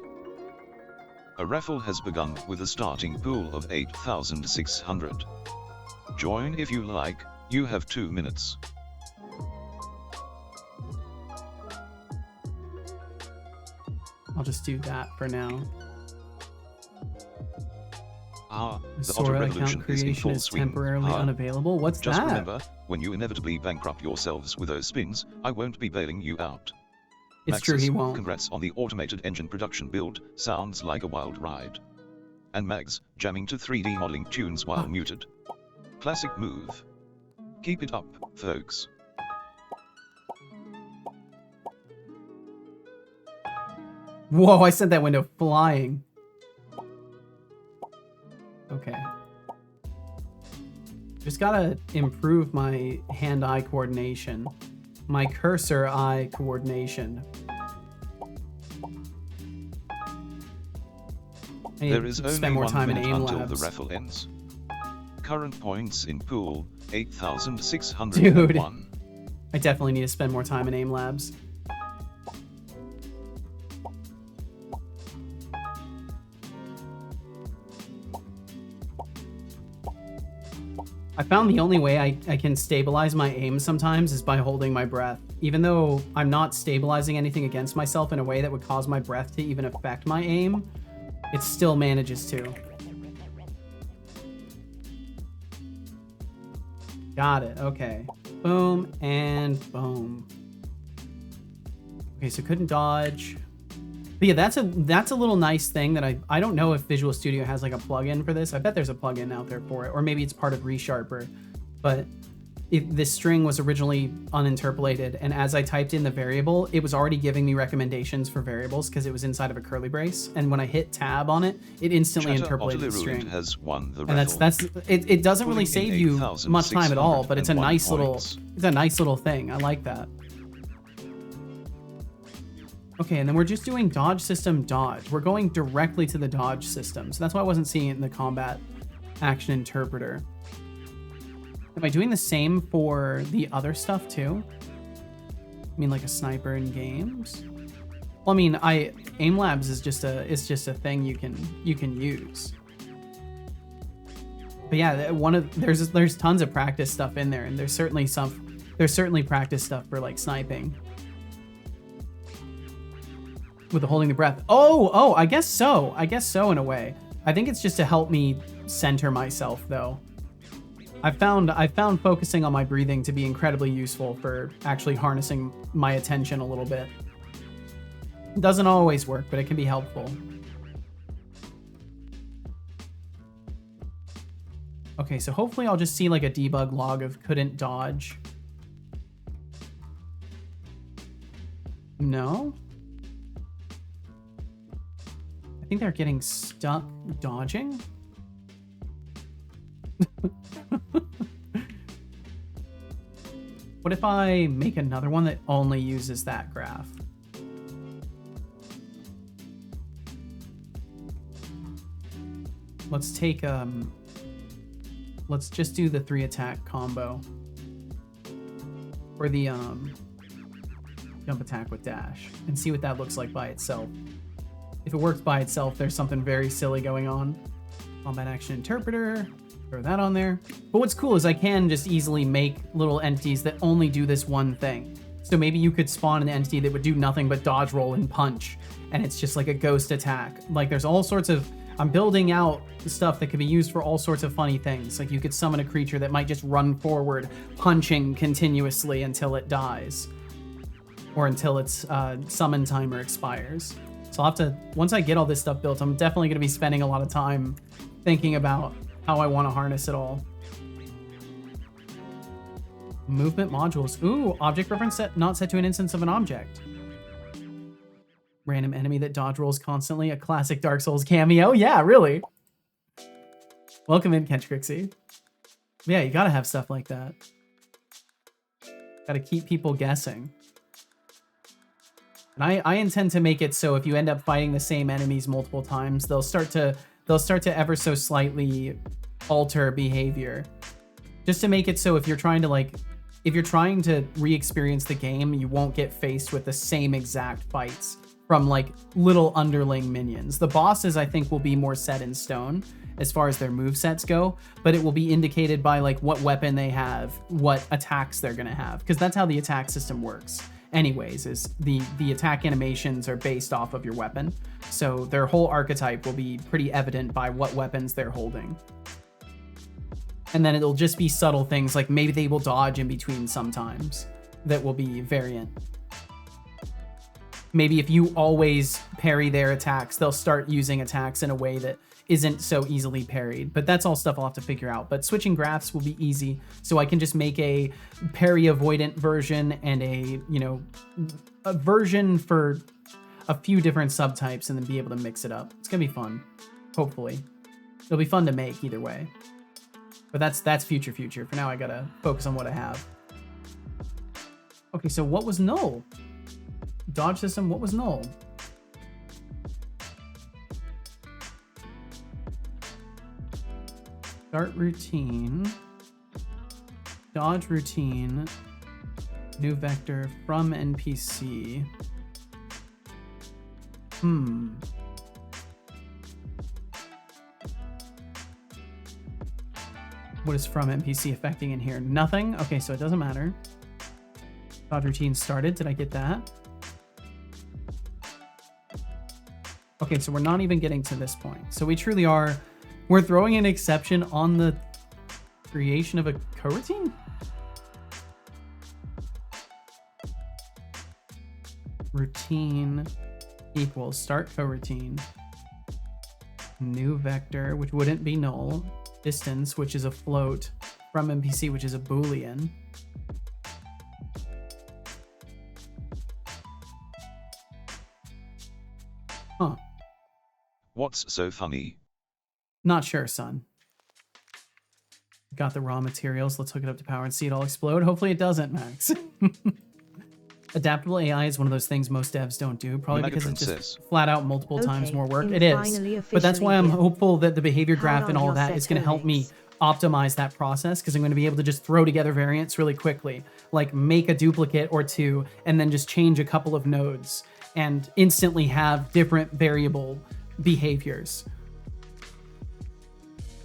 A raffle has begun with a starting pool of 8,600. Join if you like, you have 2 minutes. I'll just do that for now. Ah, The the Sora auto-revolution account is in creation full is swing. temporarily Ah. unavailable. What's Just that? remember, when you inevitably bankrupt yourselves with those spins, I won't be bailing you out. It's true, he won't. Congrats on the automated engine production build, sounds like a wild ride. And Mags, jamming to 3D modeling tunes while muted. Classic move. Keep it up, folks. Whoa, I sent that window flying. Okay. Just gotta improve my hand-eye coordination. My cursor-eye coordination. I need There to is spend only more 1 time in minute aim until labs. the raffle ends. Current points in pool, 8,601. Dude. I definitely need to spend more time in aim labs. I found the only way I can stabilize my aim sometimes is by holding my breath. Even though I'm not stabilizing anything against myself in a way that would cause my breath to even affect my aim, it still manages to. Got it, okay. Boom and boom. Okay, so couldn't dodge. But yeah, that's a little nice thing that I don't know if Visual Studio has like a plugin for this. I bet there's a plugin out there for it, or maybe it's part of ReSharper. But this string was originally uninterpolated, and as I typed in the variable, it was already giving me recommendations for variables because it was inside of a curly brace. And when I hit tab on it, it instantly interpolated the string. Has won the and it doesn't really save you much time at all, but it's a nice little thing. I like that. Okay, and then we're just doing dodge system dodge. We're going directly to the dodge system. So that's why I wasn't seeing it in the combat action interpreter. Am I doing the same for the other stuff too? I mean, like a sniper in games? Well, I mean, aim labs is just a thing you can use. But yeah, there's tons of practice stuff in there, and there's certainly practice stuff for like sniping. With the holding the breath. Oh, I guess so. I guess so in a way. I think it's just to help me center myself though. I found focusing on my breathing to be incredibly useful for actually harnessing my attention a little bit. It doesn't always work, but it can be helpful. Okay, so hopefully I'll just see like a debug log of couldn't dodge. No? I think they're getting stuck dodging. What if I make another one that only uses that graph? Let's take, let's just do the 3 attack combo. Or the, jump attack with dash. And see what that looks like by itself. If it works by itself, there's something very silly going on. Combat action interpreter. Throw that on there. But what's cool is I can just easily make little entities that only do this one thing. So maybe you could spawn an entity that would do nothing but dodge, roll, and punch. And it's just like a ghost attack. Like there's all sorts of... I'm building out stuff that could be used for all sorts of funny things. Like you could summon a creature that might just run forward, punching continuously until it dies. Or until its summon timer expires. So I'll have to... Once I get all this stuff built, I'm definitely going to be spending a lot of time thinking about how I want to harness it all. Movement modules. Ooh, object reference set not set to an instance of an object. Random enemy that dodge rolls constantly. A classic Dark Souls cameo. Yeah, really. Welcome in, Kench Crixie. Yeah, you gotta have stuff like that. Gotta keep people guessing. And I intend to make it so if you end up fighting the same enemies multiple times, they'll start to ever so slightly alter behavior. Just to make it so if you're trying to re-experience the game, you won't get faced with the same exact fights from like little underling minions. The bosses I think will be more set in stone as far as their movesets go, but it will be indicated by like what weapon they have, what attacks they're gonna have, because that's how the attack system works. Anyways, is the attack animations are based off of your weapon. So their whole archetype will be pretty evident by what weapons they're holding. And then it'll just be subtle things like maybe they will dodge in between sometimes that will be variant. Maybe if you always parry their attacks, they'll start using attacks in a way that isn't so easily parried. But that's all stuff I'll have to figure out. But switching graphs will be easy. So I can just make a parry avoidant version and a version for a few different subtypes and then be able to mix it up. It's gonna be fun, hopefully. It'll be fun to make either way. But that's future. For now, I gotta focus on what I have. Okay, so what was null? Dodge system, what was null? Start routine. Dodge routine. New vector from NPC. What is from NPC affecting in here? Nothing? Okay, so it doesn't matter. Dodge routine started. Did I get that? Okay, so we're not even getting to this point. So we truly are... We're throwing an exception on the creation of a coroutine? Routine equals start coroutine. New vector, which wouldn't be null. Distance, which is a float. From NPC, which is a boolean. Huh. What's so funny? Not sure, son. Got the raw materials. Let's hook it up to power and see it all explode. Hopefully it doesn't, Max. Adaptable AI is one of those things most devs don't do, probably because it's just flat out multiple times more work. It is. But that's why I'm hopeful that the behavior graph and all of that is going to help me optimize that process, because I'm going to be able to just throw together variants really quickly. Like make a duplicate or two and then just change a couple of nodes and instantly have different variable behaviors.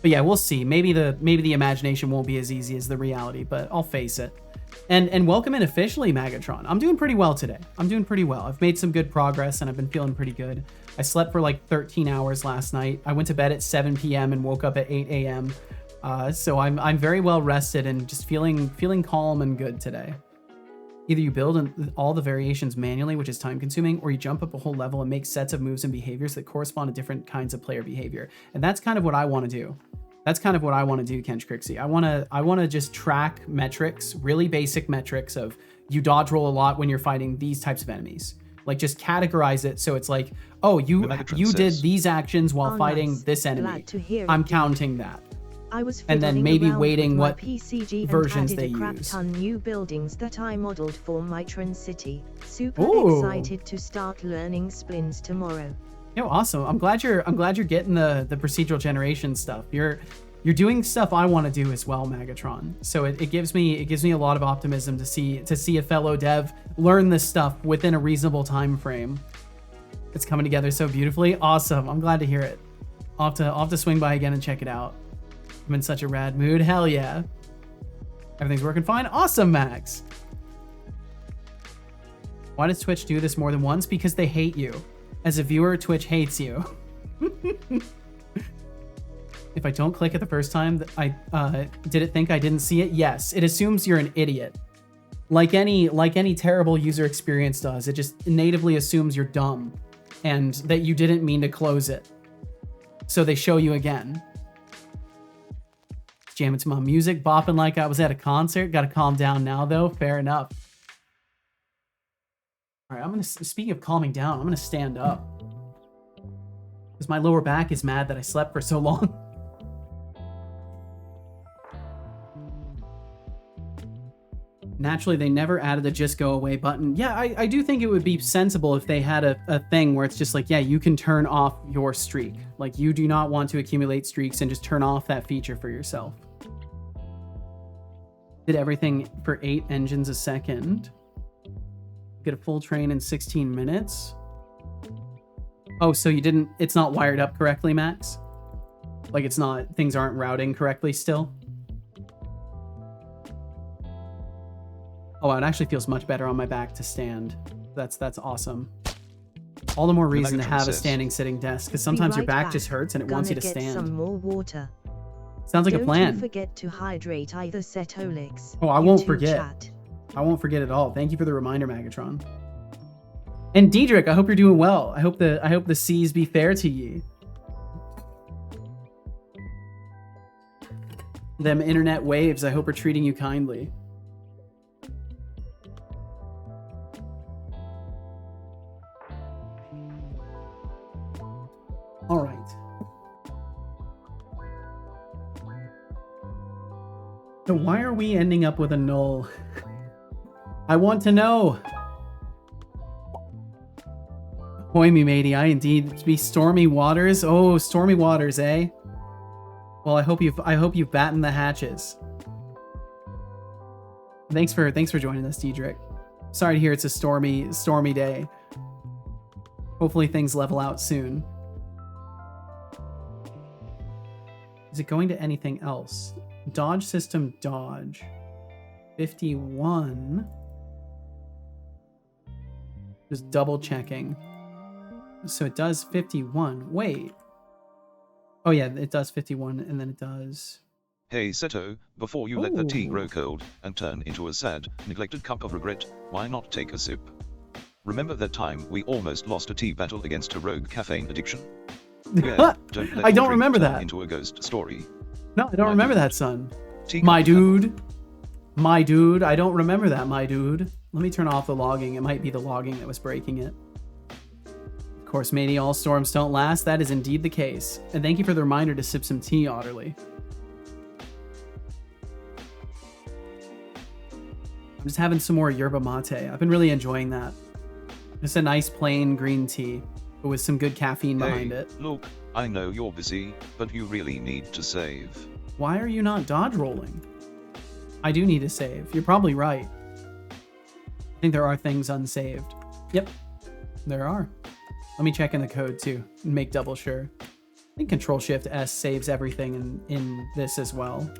But yeah, we'll see. Maybe the imagination won't be as easy as the reality, but I'll face it. And welcome in officially, Magatron. I'm doing pretty well today. I'm doing pretty well. I've made some good progress and I've been feeling pretty good. I slept for like 13 hours last night. I went to bed at 7 p.m. and woke up at 8 a.m. So I'm very well rested and just feeling calm and good today. Either you build all the variations manually, which is time consuming, or you jump up a whole level and make sets of moves and behaviors that correspond to different kinds of player behavior. And that's kind of what I want to do. That's kind of what I want to do, Kench Crixie. I want to just track metrics, really basic metrics of you dodge roll a lot when you're fighting these types of enemies. Like just categorize it so it's like, oh, you did these actions while fighting this enemy. I'm counting that. I was and then maybe waiting what PCG versions and they added a crap use. ton new buildings that I modeled for Mitron City. Super excited to start learning splints tomorrow. Yo, awesome. I'm glad you're getting the procedural generation stuff. You're doing stuff I want to do as well, Megatron. So it gives me a lot of optimism to see a fellow dev learn this stuff within a reasonable time frame. It's coming together so beautifully. Awesome. I'm glad to hear it. I'll have to swing by again and check it out. I'm in such a rad mood. Hell yeah. Everything's working fine. Awesome, Max. Why does Twitch do this more than once? Because they hate you. As a viewer, Twitch hates you. If I don't click it the first time, did it think I didn't see it? Yes. It assumes you're an idiot. Like any terrible user experience does. It just natively assumes you're dumb and that you didn't mean to close it. So they show you again. Jamming to my music, bopping like I was at a concert. Gotta calm down now, though. Fair enough. All right, speaking of calming down, I'm gonna stand up. Because my lower back is mad that I slept for so long. Naturally, they never added the just go away button. Yeah, I do think it would be sensible if they had a thing where it's just like, yeah, you can turn off your streak. Like, you do not want to accumulate streaks and just turn off that feature for yourself. Did everything for 8 engines a second. Get a full train in 16 minutes. Oh, so it's not wired up correctly, Max? Like things aren't routing correctly still? Oh, it actually feels much better on my back to stand. That's awesome. All the more reason to have a standing sitting desk, because sometimes your back just hurts and it wants you to stand. Some more water. Sounds like a plan. Don't forget to hydrate either Setolix. Oh, I won't forget. I won't forget at all. Thank you for the reminder, Megatron. And Diedrich, I hope you're doing well. I hope the seas be fair to ye. Them internet waves, I hope are treating you kindly. All right. So why are we ending up with a null? I want to know. Hoy me matey, I indeed be stormy waters. Oh, stormy waters, eh? Well, I hope you've battened the hatches. Thanks for joining us, Diedrich. Sorry to hear it's a stormy day. Hopefully things level out soon. Is it going to anything else? Dodge system dodge. 51. Just double checking. So it does 51. Wait. Oh yeah, it does 51 and then it does... Hey Seto, before you let the tea grow cold and turn into a sad, neglected cup of regret, why not take a sip? Remember that time we almost lost a tea battle against a rogue caffeine addiction? Yeah, I don't remember that. Into a ghost story. No, I don't remember that, son. My dude, I don't remember that, my dude. Let me turn off the logging. It might be the logging that was breaking it. Of course, matey, all storms don't last. That is indeed the case. And thank you for the reminder to sip some tea, Otterly. I'm just having some more yerba mate. I've been really enjoying that. Just a nice plain green tea, but with some good caffeine behind it. Look, I know you're busy, but you really need to save. Why are you not dodge rolling? I do need to save. You're probably right. I think there are things unsaved. Yep, there are. Let me check in the code too and make double sure. I think Control-Shift-S saves everything in this as well.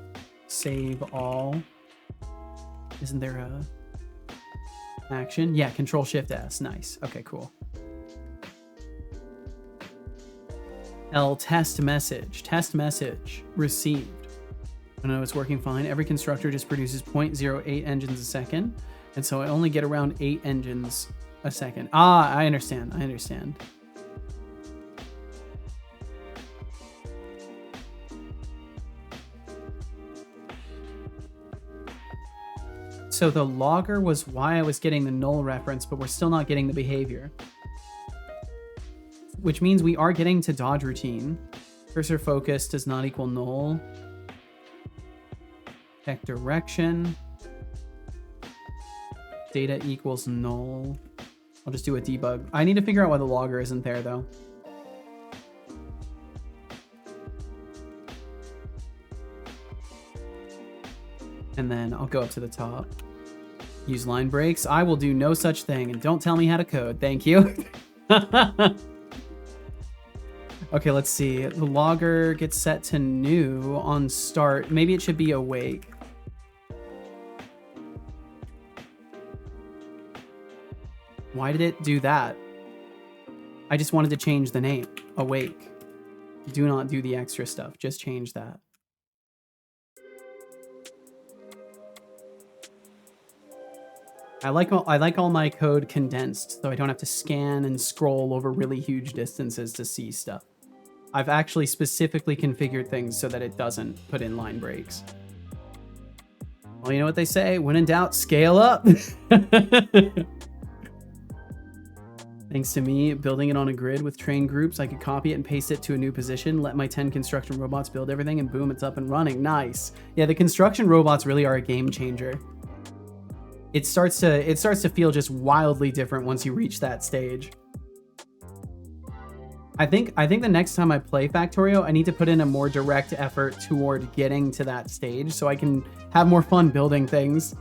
Save all. Isn't there a action? Yeah, Control-Shift-S. Nice. Okay, cool. L test message. Test message received. I know it's working fine. Every constructor just produces 0.08 engines a second. And so I only get around 8 engines a second. Ah, I understand. I understand. So the logger was why I was getting the null reference, but we're still not getting the behavior. Which means we are getting to dodge routine. Cursor focus does not equal null. Check direction. Data equals null. I'll just do a debug. I need to figure out why the logger isn't there though. And then I'll go up to the top. Use line breaks. I will do no such thing, and don't tell me how to code. Thank you. Okay, let's see. The logger gets set to new on start. Maybe it should be awake. Why did it do that? I just wanted to change the name. Awake. Do not do the extra stuff. Just change that. I like all my code condensed, so I don't have to scan and scroll over really huge distances to see stuff. I've actually specifically configured things so that it doesn't put in line breaks. Well, you know what they say? When in doubt, scale up. Thanks to me building it on a grid with train groups, I could copy it and paste it to a new position, let my 10 construction robots build everything, and boom, it's up and running. Nice. Yeah, the construction robots really are a game changer. It starts to feel just wildly different once you reach that stage. I think the next time I play Factorio, I need to put in a more direct effort toward getting to that stage so I can have more fun building things.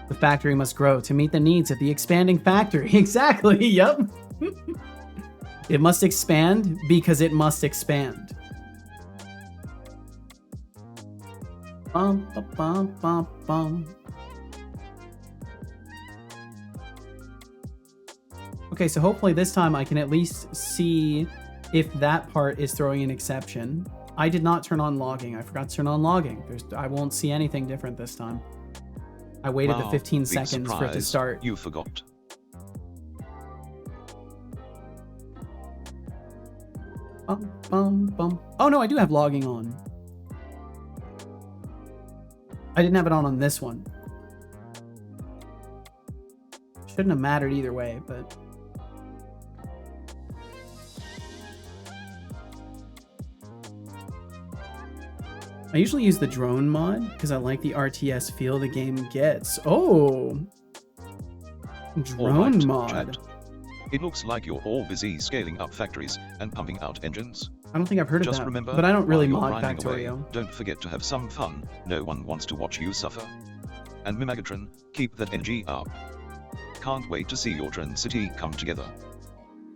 The factory must grow to meet the needs of the expanding factory. Exactly, yep. It must expand because it must expand. Bum, bum, bum, bum, bum. Okay, so hopefully this time I can at least see if that part is throwing an exception. I did not turn on logging. I forgot to turn on logging. I won't see anything different this time. I waited the 15 seconds for it to start. You forgot. Bum, bum, bum. Oh no, I do have logging on. I didn't have it on this one. Shouldn't have mattered either way, but... I usually use the drone mod because I like the RTS feel the game gets. Oh! Drone mod. Chat. It looks like you're all busy scaling up factories and pumping out engines. I don't think I've heard of Just that, remember, but I don't really while mod you're grinding Factorio. away, don't forget to have some fun. No one wants to watch you suffer. And Mimagatron, keep that energy up. Can't wait to see your Tron City come together.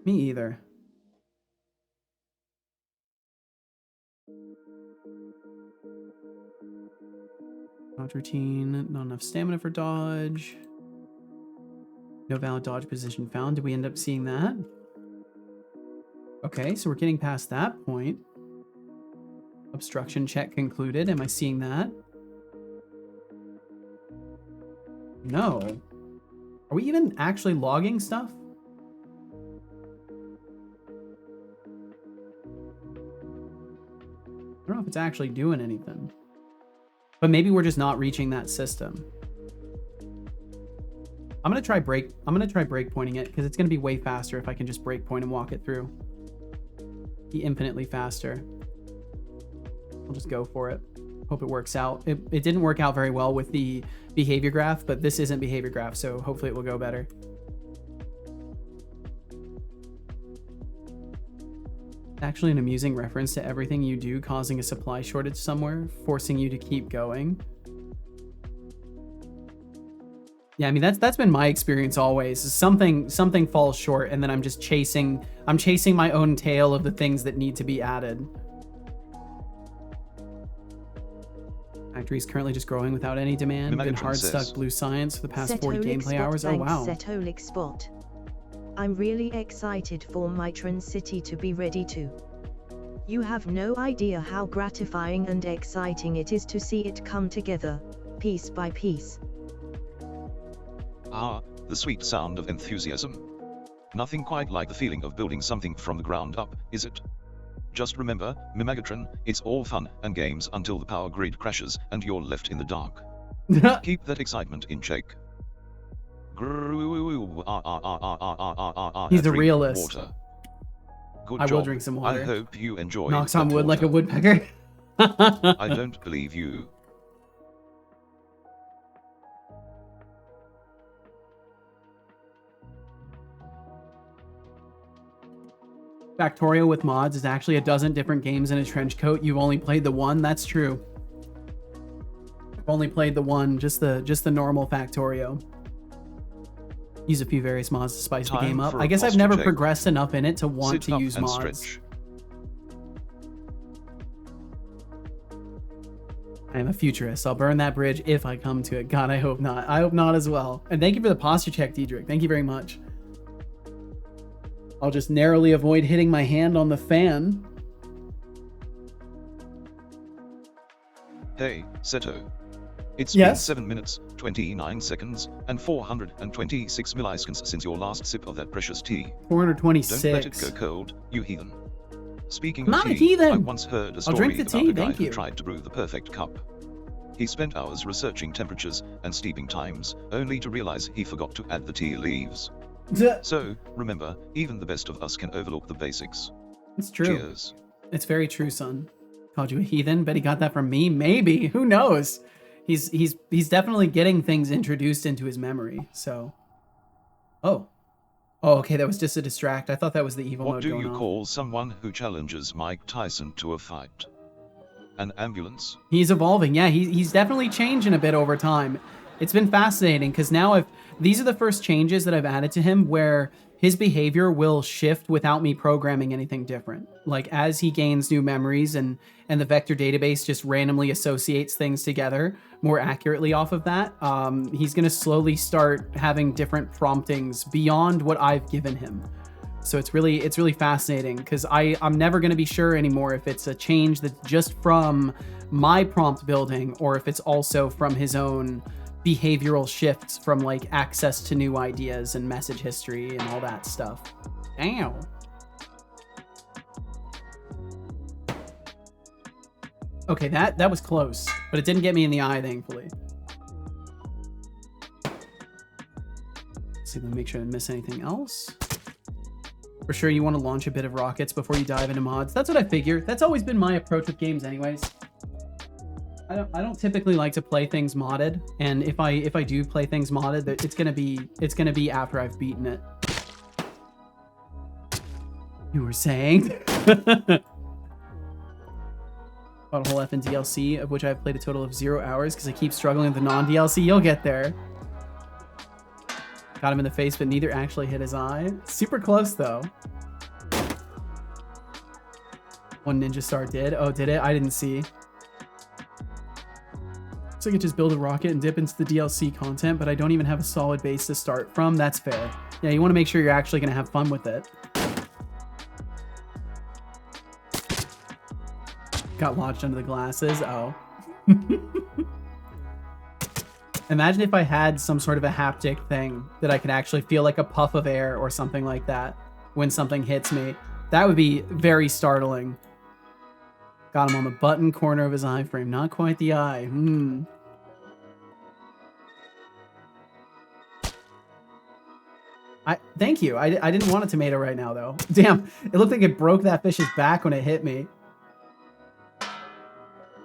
Me either. Dodge routine, not enough stamina for dodge. No valid dodge position found. Did we end up seeing that? Okay, so we're getting past that point. Obstruction check concluded. Am I seeing that? No. Are we even actually logging stuff? I don't know if it's actually doing anything. But maybe we're just not reaching that system. I'm gonna try breakpointing it because it's gonna be way faster if I can just breakpoint and walk it through. Be infinitely faster. I'll just go for it. Hope it works out. It didn't work out very well with the behavior graph, but this isn't behavior graph, so hopefully it will go better. Actually an amusing reference to everything you do causing a supply shortage somewhere, forcing you to keep going. Yeah, I mean that's been my experience always. Something falls short and then I'm just chasing my own tail of the things that need to be added. Factory is currently just growing without any demand. Been hard stuck blue science for the past 40 gameplay hours. Oh wow. Setolik Spot. I'm really excited for my Tron City to be ready too. You have no idea how gratifying and exciting it is to see it come together, piece by piece. Ah, the sweet sound of enthusiasm. Nothing quite like the feeling of building something from the ground up, is it? Just remember, Mimagatron, it's all fun and games until the power grid crashes and you're left in the dark. Keep that excitement in check. He's a Drink realist. Water. Good I job. will drink some water. I hope you enjoyed Knocks on that wood like a water. woodpecker. I don't believe you. Factorio with mods is actually a dozen different games in a trench coat. You've only played the one. That's true. I've only played the one, just the normal Factorio. Use a few various mods to spice the Time game up. for a I guess I've posture never check. progressed enough in it to want Sit to up use and mods. stretch. I am a futurist. I'll burn that bridge if I come to it. God, I hope not. I hope not as well. And thank you for the posture check, Diedrich. Thank you very much. I'll just narrowly avoid hitting my hand on the fan. Hey, Seto. It's Yes? been 7 minutes, 29 seconds, and 426 milliseconds since your last sip of that precious tea. 426. Don't let it go cold, you heathen. Speaking I'm of not a tea, heathen. I once heard a I'll story drink the about tea, a guy thank who you. tried to brew the perfect cup. He spent hours researching temperatures and steeping times, only to realize he forgot to add the tea leaves. So, remember, even the best of us can overlook the basics. It's true. Cheers. It's very true, son. Called you a heathen. Bet he got that from me. Maybe. Who knows? He's definitely getting things introduced into his memory. So. Oh. Oh, okay. That was just a distract. I thought that was the evil What mode do going you off. call someone who challenges Mike Tyson to a fight? An ambulance? He's evolving. Yeah, he's definitely changing a bit over time. It's been fascinating because now these are the first changes that I've added to him where his behavior will shift without me programming anything different. Like as he gains new memories and the vector database just randomly associates things together more accurately off of that, he's going to slowly start having different promptings beyond what I've given him. So it's really fascinating because I'm never going to be sure anymore if it's a change that's just from my prompt building or if it's also from his own behavioral shifts from like access to new ideas and message history and all that stuff. Damn. Okay, that was close, but it didn't get me in the eye, thankfully. Let's see, let me make sure I didn't miss anything else. For sure, you want to launch a bit of rockets before you dive into mods. That's what I figure. That's always been my approach with games anyways. I don't typically like to play things modded, and if I do play things modded, it's gonna be after I've beaten it. You were saying? Bought a whole F in DLC, of which I've played a total of 0 hours because I keep struggling with the non-DLC. You'll get there. Got him in the face, but neither actually hit his eye. Super close though. One ninja star did. Oh, did it? I didn't see. So I could just build a rocket and dip into the DLC content, but I don't even have a solid base to start from. That's fair. Yeah, you want to make sure you're actually going to have fun with it. Got lodged under the glasses. Oh. Imagine if I had some sort of a haptic thing that I could actually feel like a puff of air or something like that when something hits me. That would be very startling. Got him on the button corner of his eye frame. Not quite the eye. Thank you. I didn't want a tomato right now, though. Damn, it looked like it broke that fish's back when it hit me. I'm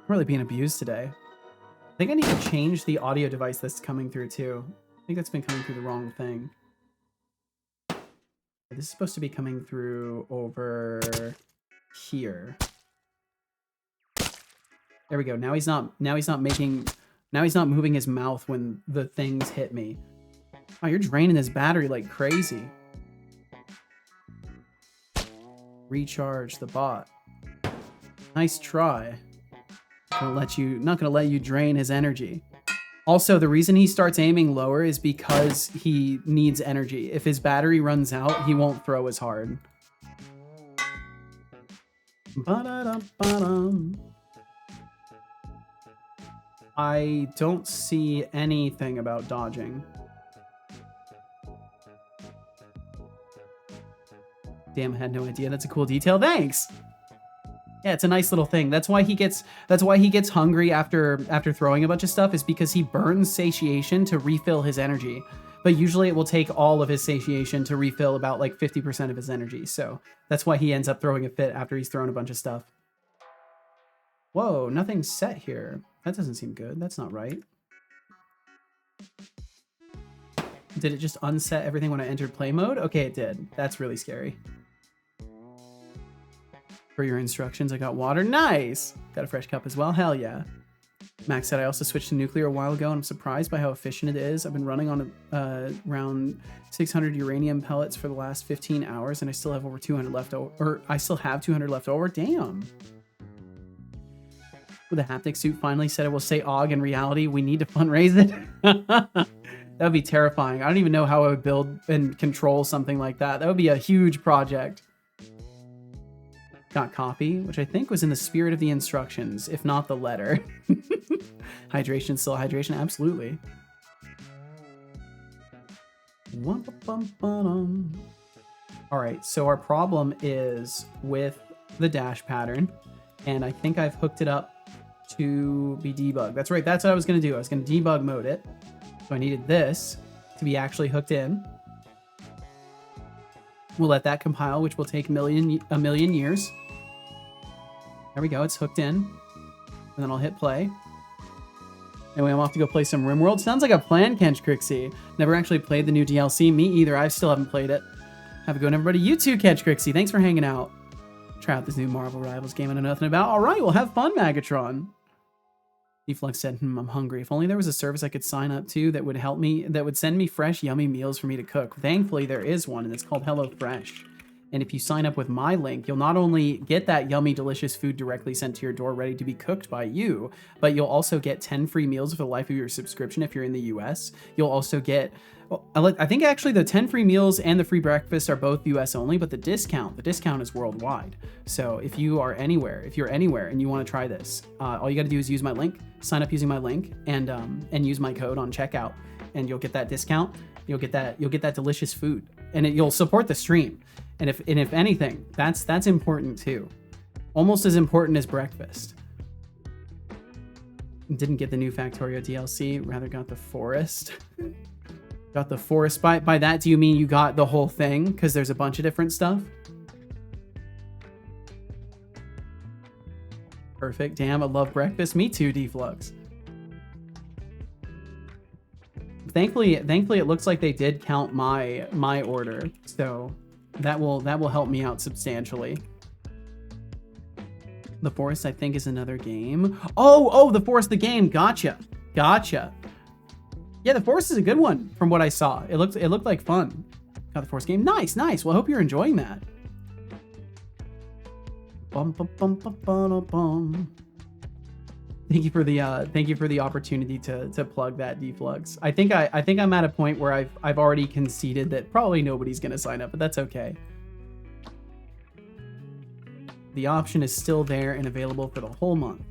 really being abused today. I think I need to change the audio device that's coming through, too. I think that's been coming through the wrong thing. This is supposed to be coming through over here. There we go. Now he's not moving his mouth when the things hit me. Oh, you're draining this battery like crazy. Recharge the bot. Nice try. Not gonna let you drain his energy. Also, the reason he starts aiming lower is because he needs energy. If his battery runs out, he won't throw as hard. Ba-da-da-ba-dum. I don't see anything about dodging. Damn, I had no idea. That's a cool detail. Thanks! Yeah, it's a nice little thing. That's why he gets hungry after throwing a bunch of stuff, is because he burns satiation to refill his energy. But usually it will take all of his satiation to refill about like 50% of his energy. So that's why he ends up throwing a fit after he's thrown a bunch of stuff. Whoa, nothing's set here. That doesn't seem good. That's not right. Did it just unset everything when I entered play mode? Okay, it did. That's really scary. For your instructions, I got water. Nice! Got a fresh cup as well. Hell yeah. Max said I also switched to nuclear a while ago, and I'm surprised by how efficient it is. I've been running on around 600 uranium pellets for the last 15 hours, and I still have over 200 left over. Or I still have 200 left over. Damn. With a haptic suit finally said it will say AUG in reality. We need to fundraise it. That would be terrifying. I don't even know how I would build and control something like that. That would be a huge project. Got coffee, which I think was in the spirit of the instructions, if not the letter. Hydration, still hydration, absolutely. All right, so our problem is with the dash pattern, and I think I've hooked it up to be debugged. That's right, that's what I was gonna do. I was gonna debug mode it. So I needed this to be actually hooked in. We'll let that compile, which will take a million years. There we go, it's hooked in. And then I'll hit play. Anyway, I'm off to go play some RimWorld. Sounds like a plan, Kench Crixie. Never actually played the new DLC. Me either, I still haven't played it. Have a go, everybody. You too, Kench Crixie. Thanks for hanging out. Try out this new Marvel Rivals game I know nothing about. All right, well, have fun, Magatron. Deflux said, I'm hungry. If only there was a service I could sign up to that would help me, that would send me fresh, yummy meals for me to cook. Thankfully, there is one, and it's called HelloFresh. And if you sign up with my link, you'll not only get that yummy, delicious food directly sent to your door ready to be cooked by you, but you'll also get 10 free meals for the life of your subscription if you're in the US. You'll also get, I think actually the 10 free meals and the free breakfast are both US only, but the discount is worldwide. So if you're anywhere and you want to try this, all you got to do is use my link, sign up using my link, and use my code on checkout, and you'll get that discount. You'll get that delicious food, and you'll support the stream. And if anything, that's important too. Almost as important as breakfast. Didn't get the new Factorio DLC, rather got the forest. Got the forest. By that, do you mean you got the whole thing? Because there's a bunch of different stuff. Perfect. Damn, I love breakfast. Me too, Deflux. Thankfully, it looks like they did count my order, so that will help me out substantially. The Forest, I think, is another game. Oh, The Forest, the game. Gotcha. Yeah, The Forest is a good one from what I saw. It looked like fun. Got the Forest game. Nice. Well, I hope you're enjoying that. Thank you for the opportunity to plug that, Deflux. I think I'm at a point where I've already conceded that probably nobody's gonna sign up, but that's okay. The option is still there and available for the whole month.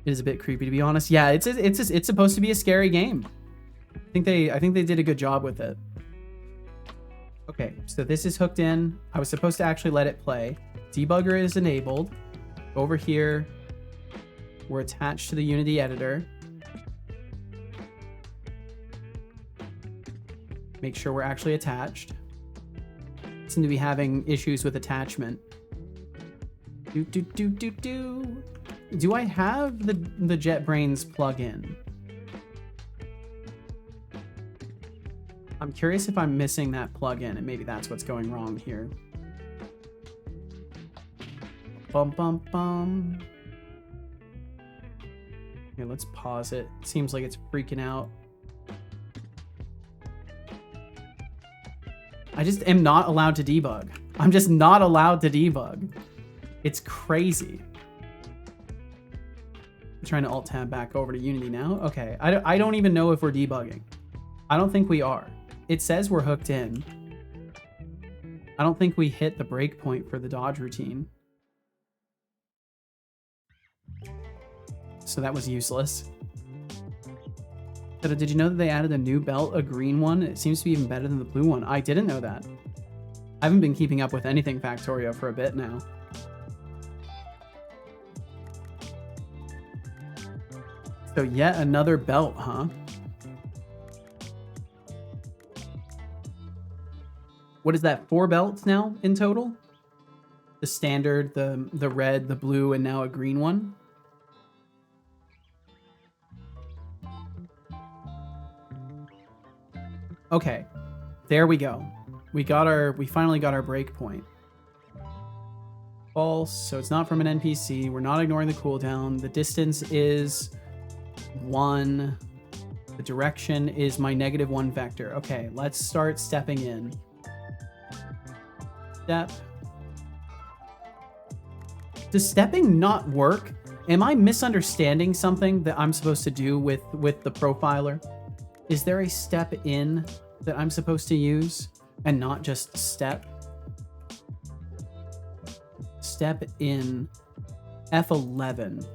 It is a bit creepy, to be honest. Yeah, it's supposed to be a scary game. I think they did a good job with it. Okay, so this is hooked in. I was supposed to actually let it play. Debugger is enabled. Over here, we're attached to the Unity editor. Make sure we're actually attached. Seem to be having issues with attachment. Do I have the JetBrains plugin? I'm curious if I'm missing that plugin, and maybe that's what's going wrong here. Here, let's pause it. Seems like it's freaking out. I just am not allowed to debug. I'm just not allowed to debug. It's crazy. I'm trying to alt-tab back over to Unity now. Okay, I don't even know if we're debugging. I don't think we are. It says we're hooked in. I don't think we hit the breakpoint for the dodge routine. So that was useless. Did you know that they added a new belt, a green one? It seems to be even better than the blue one. I didn't know that. I haven't been keeping up with anything Factorio for a bit now. So yet another belt, huh? What is that, 4 belts now in total? The standard, the red, the blue, and now a green one? Okay, there we go. We finally got our breakpoint. False, so it's not from an NPC. We're not ignoring the cooldown. The distance is 1. The direction is my -1 vector. Okay, let's start stepping in. Step. Does stepping not work? Am I misunderstanding something that I'm supposed to do with the profiler? Is there a step in that I'm supposed to use and not just step? Step in F11.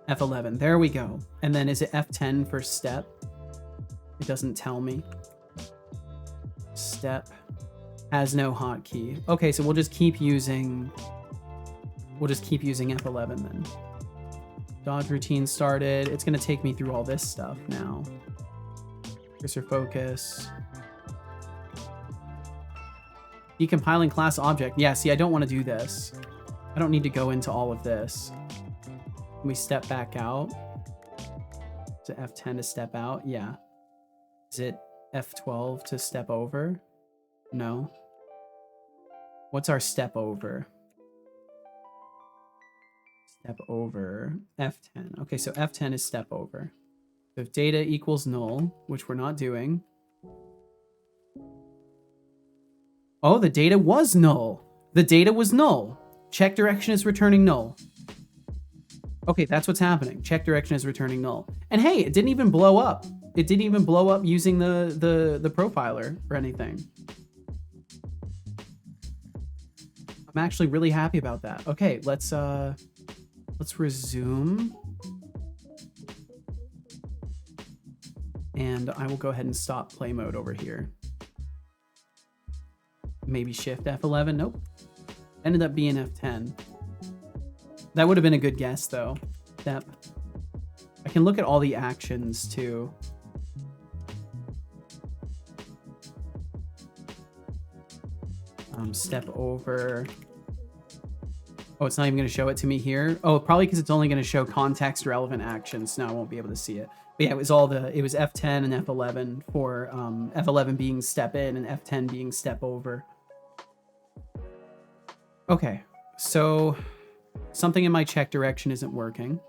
F11, there we go. And then is it F10 for step? It doesn't tell me. Step has no hotkey. Okay, so we'll just keep using F11 then. Dodge routine started. It's gonna take me through all this stuff now. Cursor focus. Decompiling class object. Yeah, see, I don't want to do this. I don't need to go into all of this. Can we step back out? Is it F10 to step out? Yeah. Is it F12 to step over? No. What's our step over? Step over. F10. Okay, so F10 is step over. So if data equals null, which we're not doing. Oh, the data was null. The data was null. Check direction is returning null. Okay, that's what's happening. Check direction is returning null. And hey, it didn't even blow up. It didn't even blow up using the profiler or anything. I'm actually really happy about that. Okay, let's resume. And I will go ahead and stop play mode over here. Maybe shift F11. Nope. Ended up being F10. That would have been a good guess, though. Step. I can look at all the actions, too. Step over. Oh, it's not even going to show it to me here. Oh, probably because it's only going to show context relevant actions. Now I won't be able to see it. But yeah, it was F10 and F11 for F11 being step in and F10 being step over. Okay, so something in my check direction isn't working,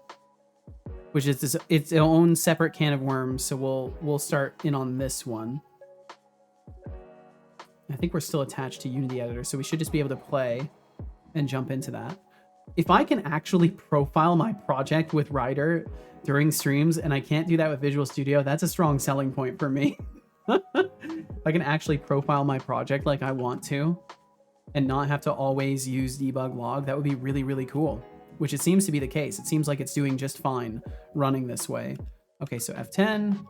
which is its own separate can of worms. So we'll start in on this one. I think we're still attached to Unity Editor, so we should just be able to play and jump into that. If I can actually profile my project with Rider during streams, and I can't do that with Visual Studio, that's a strong selling point for me. If I can actually profile my project like I want to, and not have to always use debug log, that would be really, really cool. Which it seems to be the case. It seems like it's doing just fine running this way. Okay, so F10.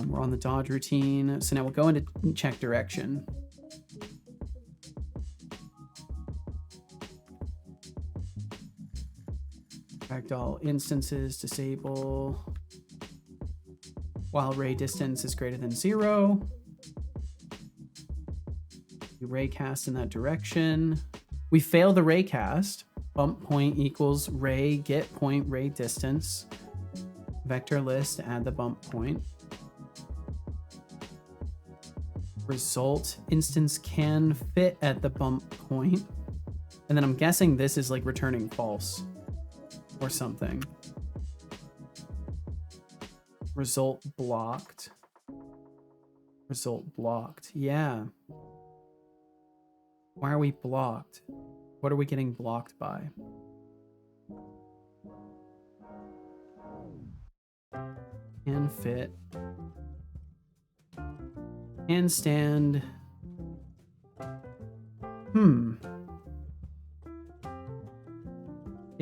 We're on the dodge routine. So now we'll go into check direction. Ragdoll instances, disable. While ray distance is greater than 0. We raycast in that direction. We fail the raycast. Bump point equals ray get point ray distance. Vector list, add the bump point. Result instance can fit at the bump point. And then I'm guessing this is like returning false or something. Result blocked. Result blocked. Yeah. Why are we blocked? What are we getting blocked by? Can fit. Handstand.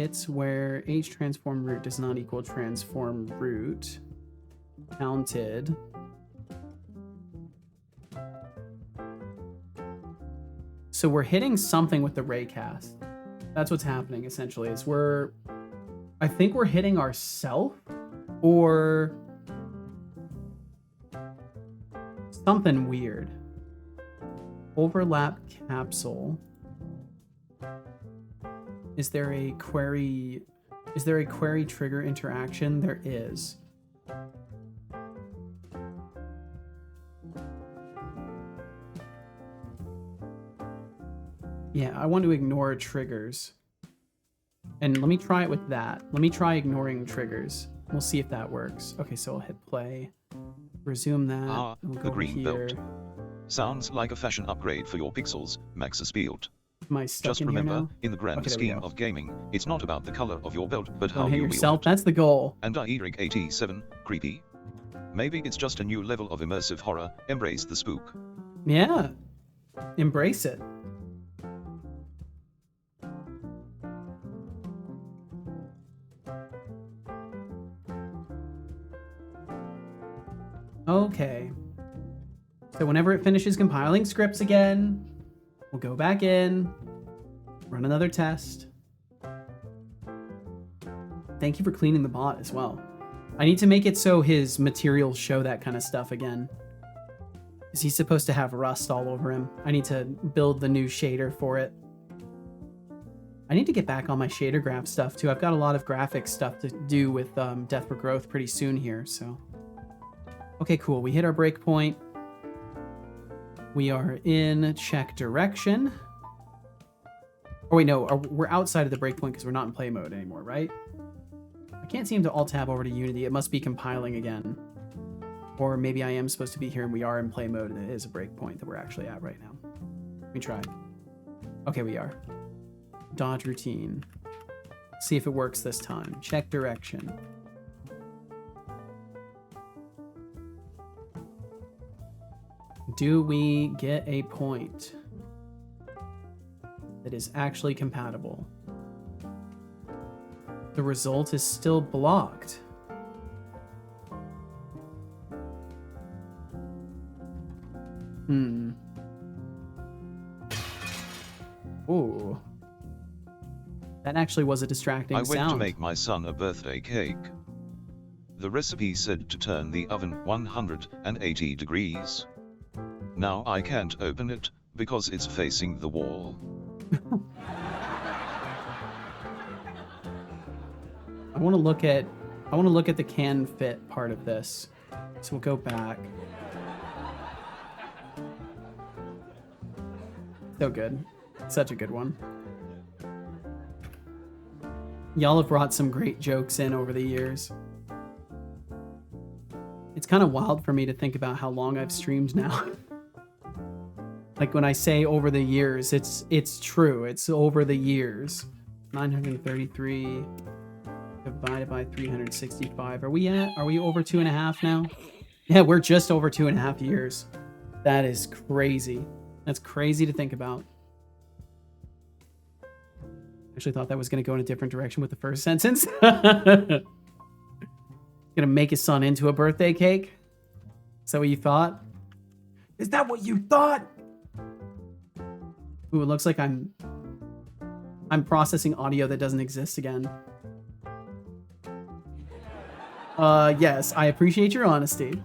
brackets where h transform root does not equal transform root counted. So we're hitting something with the raycast. That's what's happening essentially. Is I think we're hitting ourself or something weird. Overlap capsule. Is there a query trigger interaction? There is. Yeah, I want to ignore triggers. And let me try it with that. Let me try ignoring triggers. We'll see if that works. Okay, so I'll hit play. Resume that. We'll the green here. belt. Sounds like a fashion upgrade for your pixels, Max Spielt. Am I stuck Just in here remember, now? in the grand Okay, there we scheme go. of gaming, it's not about the color of your belt, but Don't how hit you yourself. wield it. That's the goal. And unedited, creepy. Maybe it's just a new level of immersive horror. Embrace the spook. Yeah. Embrace it. Okay. So whenever it finishes compiling scripts again, we'll go back in, run another test. Thank you for cleaning the bot as well. I need to make it so his materials show that kind of stuff again. Because he's supposed to have rust all over him. I need to build the new shader for it. I need to get back on my shader graph stuff too. I've got a lot of graphics stuff to do with Death for Growth pretty soon here, so. Okay, cool. We hit our breakpoint. We are in check direction. Oh wait, no, we're outside of the breakpoint because we're not in play mode anymore, right? I can't seem to alt-tab over to Unity. It must be compiling again. Or maybe I am supposed to be here and we are in play mode and it is a breakpoint that we're actually at right now. Let me try. Okay, we are. Dodge routine. See if it works this time. Check direction. Do we get a point that is actually compatible? The result is still blocked. Ooh. That actually was a distracting sound. I went to make my son a birthday cake. The recipe said to turn the oven 180 degrees. Now I can't open it, because it's facing the wall. I want to look at the can fit part of this. So we'll go back. So good. Such a good one. Y'all have brought some great jokes in over the years. It's kind of wild for me to think about how long I've streamed now. Like when I say over the years, it's true. It's over the years. 933 divided by 365. Are we over 2.5 now? Yeah, we're just over 2.5 years. That is crazy. That's crazy to think about. Actually thought that was going to go in a different direction with the first sentence. Gonna make his son into a birthday cake? Is that what you thought? Is that what you thought? Ooh, it looks like I'm processing audio that doesn't exist again. Yes, I appreciate your honesty.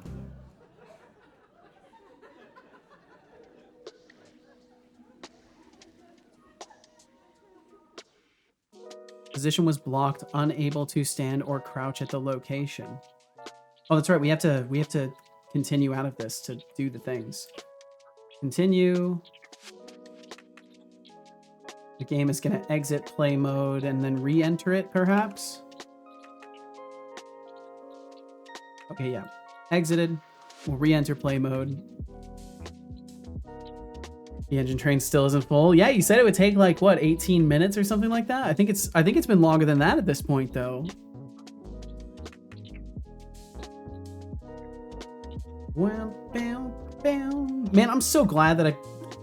Position was blocked, unable to stand or crouch at the location. Oh, that's right. We have to continue out of this to do the things. Continue. The game is going to exit play mode and then re-enter it, perhaps? Okay, yeah. Exited. We'll re-enter play mode. The engine train still isn't full. Yeah, you said it would take like what, 18 minutes or something like that? I think it's been longer than that at this point though. Well, bam, bam. Man, I'm so glad that I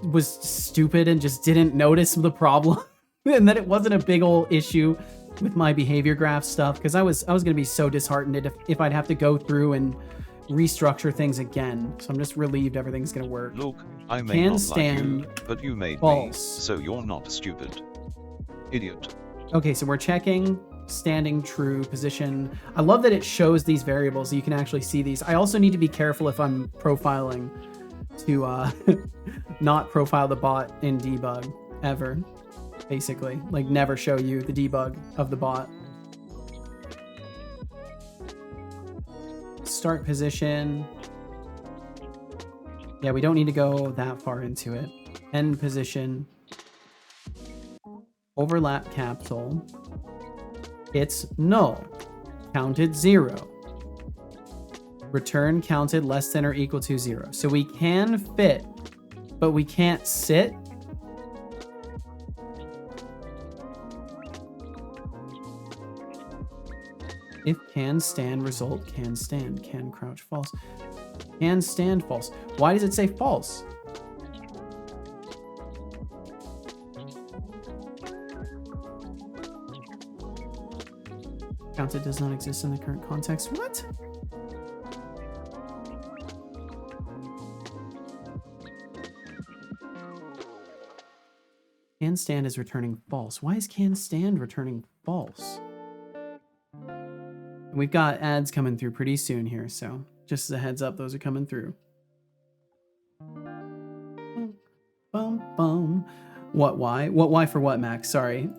was stupid and just didn't notice the problem and that it wasn't a big old issue with my behavior graph stuff because I was gonna be so disheartened if I'd have to go through and restructure things again. So I'm just relieved everything's gonna work. Look, I may Can not stand like you, but you made false. me, so you're not stupid. Idiot. Okay, so we're checking standing true position. I love that it shows these variables so you can actually see these. I also need to be careful if I'm profiling to not profile the bot in debug ever, basically. Like never show you the debug of the bot. Start position. Yeah, we don't need to go that far into it. End position. Overlap capsule. It's null. Counted 0. Return counted less than or equal to 0. So we can fit, but we can't sit. If can stand, result can stand. Can crouch false. Can stand false. Why does it say false? Counted does not exist in the current context. What? Can stand is returning false. Why is can stand returning false? We've got ads coming through pretty soon here, so just as a heads up, those are coming through. Bum, bum. What, why? What, why for what, Max? Sorry.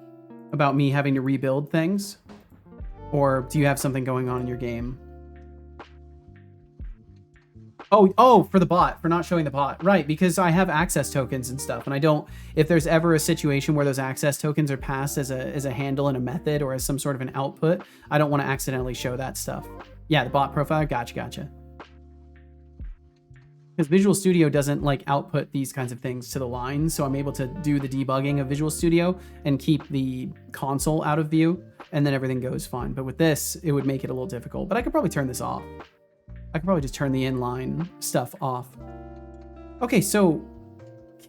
About me having to rebuild things? Or do you have something going on in your game? Oh, for the bot, for not showing the bot. Right, because I have access tokens and stuff, and I don't, if there's ever a situation where those access tokens are passed as a handle in a method or as some sort of an output, I don't want to accidentally show that stuff. Yeah, the bot profile, gotcha. Because Visual Studio doesn't like output these kinds of things to the line, so I'm able to do the debugging of Visual Studio and keep the console out of view, and then everything goes fine. But with this, it would make it a little difficult, but I could probably turn this off. I could probably just turn the inline stuff off. Okay, so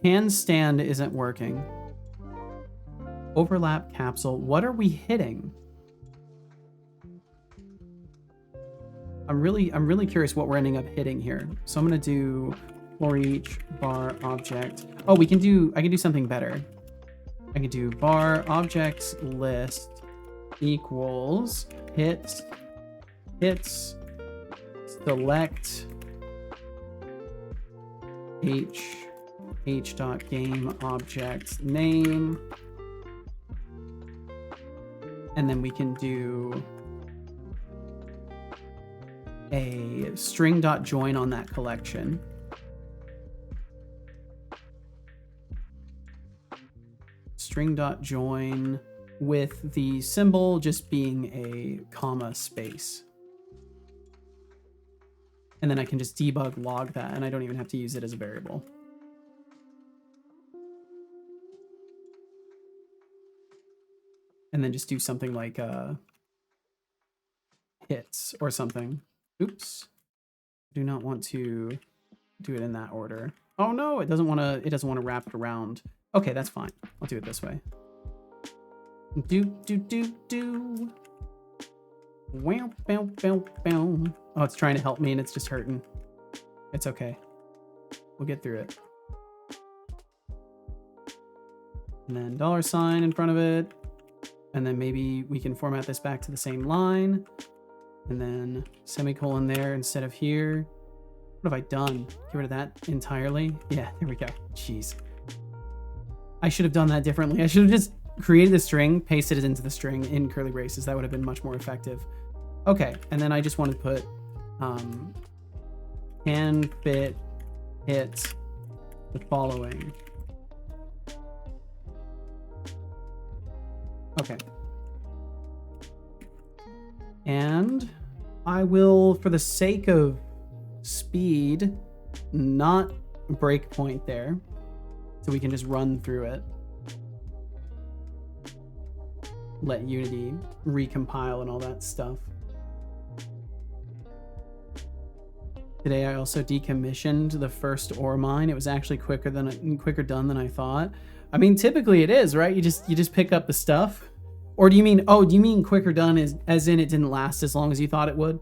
can stand isn't working. Overlap capsule, what are we hitting? I'm really curious what we're ending up hitting here. So I'm gonna do for each bar object. Oh, I can do something better. I can do bar objects list equals hits select h.game object name, and then we can do a string.join on that collection. String.join with the symbol just being a comma space. And then I can just debug log that, and I don't even have to use it as a variable. And then just do something like hits or something. Oops. Do not want to do it in that order. Oh no, it doesn't want to wrap it around. Okay, that's fine. I'll do it this way. Do. Wow, bow, bow, bow. Oh, it's trying to help me and it's just hurting. It's okay. We'll get through it. And then $sign in front of it. And then maybe we can format this back to the same line. And then semicolon there instead of here. What have I done? Get rid of that entirely? Yeah, there we go. Jeez. I should have done that differently. I should have just created the string, pasted it into the string in curly braces. That would have been much more effective. Okay, and then I just want to put can fit hit the following. Okay. And I will, for the sake of speed, not breakpoint there, so we can just run through it. Let Unity recompile and all that stuff. Today I also decommissioned the first ore mine. It was actually quicker done than I thought. I mean, typically it is, right? You just pick up the stuff, Or do you mean quicker done as in it didn't last as long as you thought it would?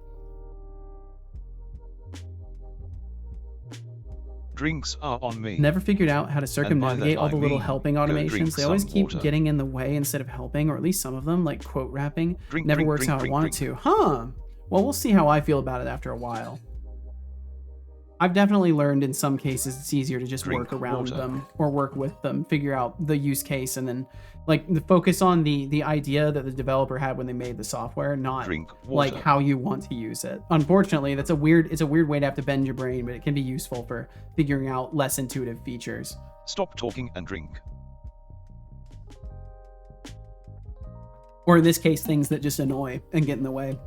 Drinks are on me. Never figured out how to circumnavigate all the little helping go automations. drink They always some keep water. getting in the way instead of helping, or at least some of them, like quote wrapping. Drink, Never drink, works drink, how I drink, want it drink. to. Huh. Well, we'll see how I feel about it after a while. I've definitely learned in some cases it's easier to just Drink work around water. them or work with them, figure out the use case, and then like the focus on the idea that the developer had when they made the software, not Drink like water. how you want to use it. Unfortunately, it's a weird way to have to bend your brain, but it can be useful for figuring out less intuitive features. Stop talking and drink. Or in this case, things that just annoy and get in the way.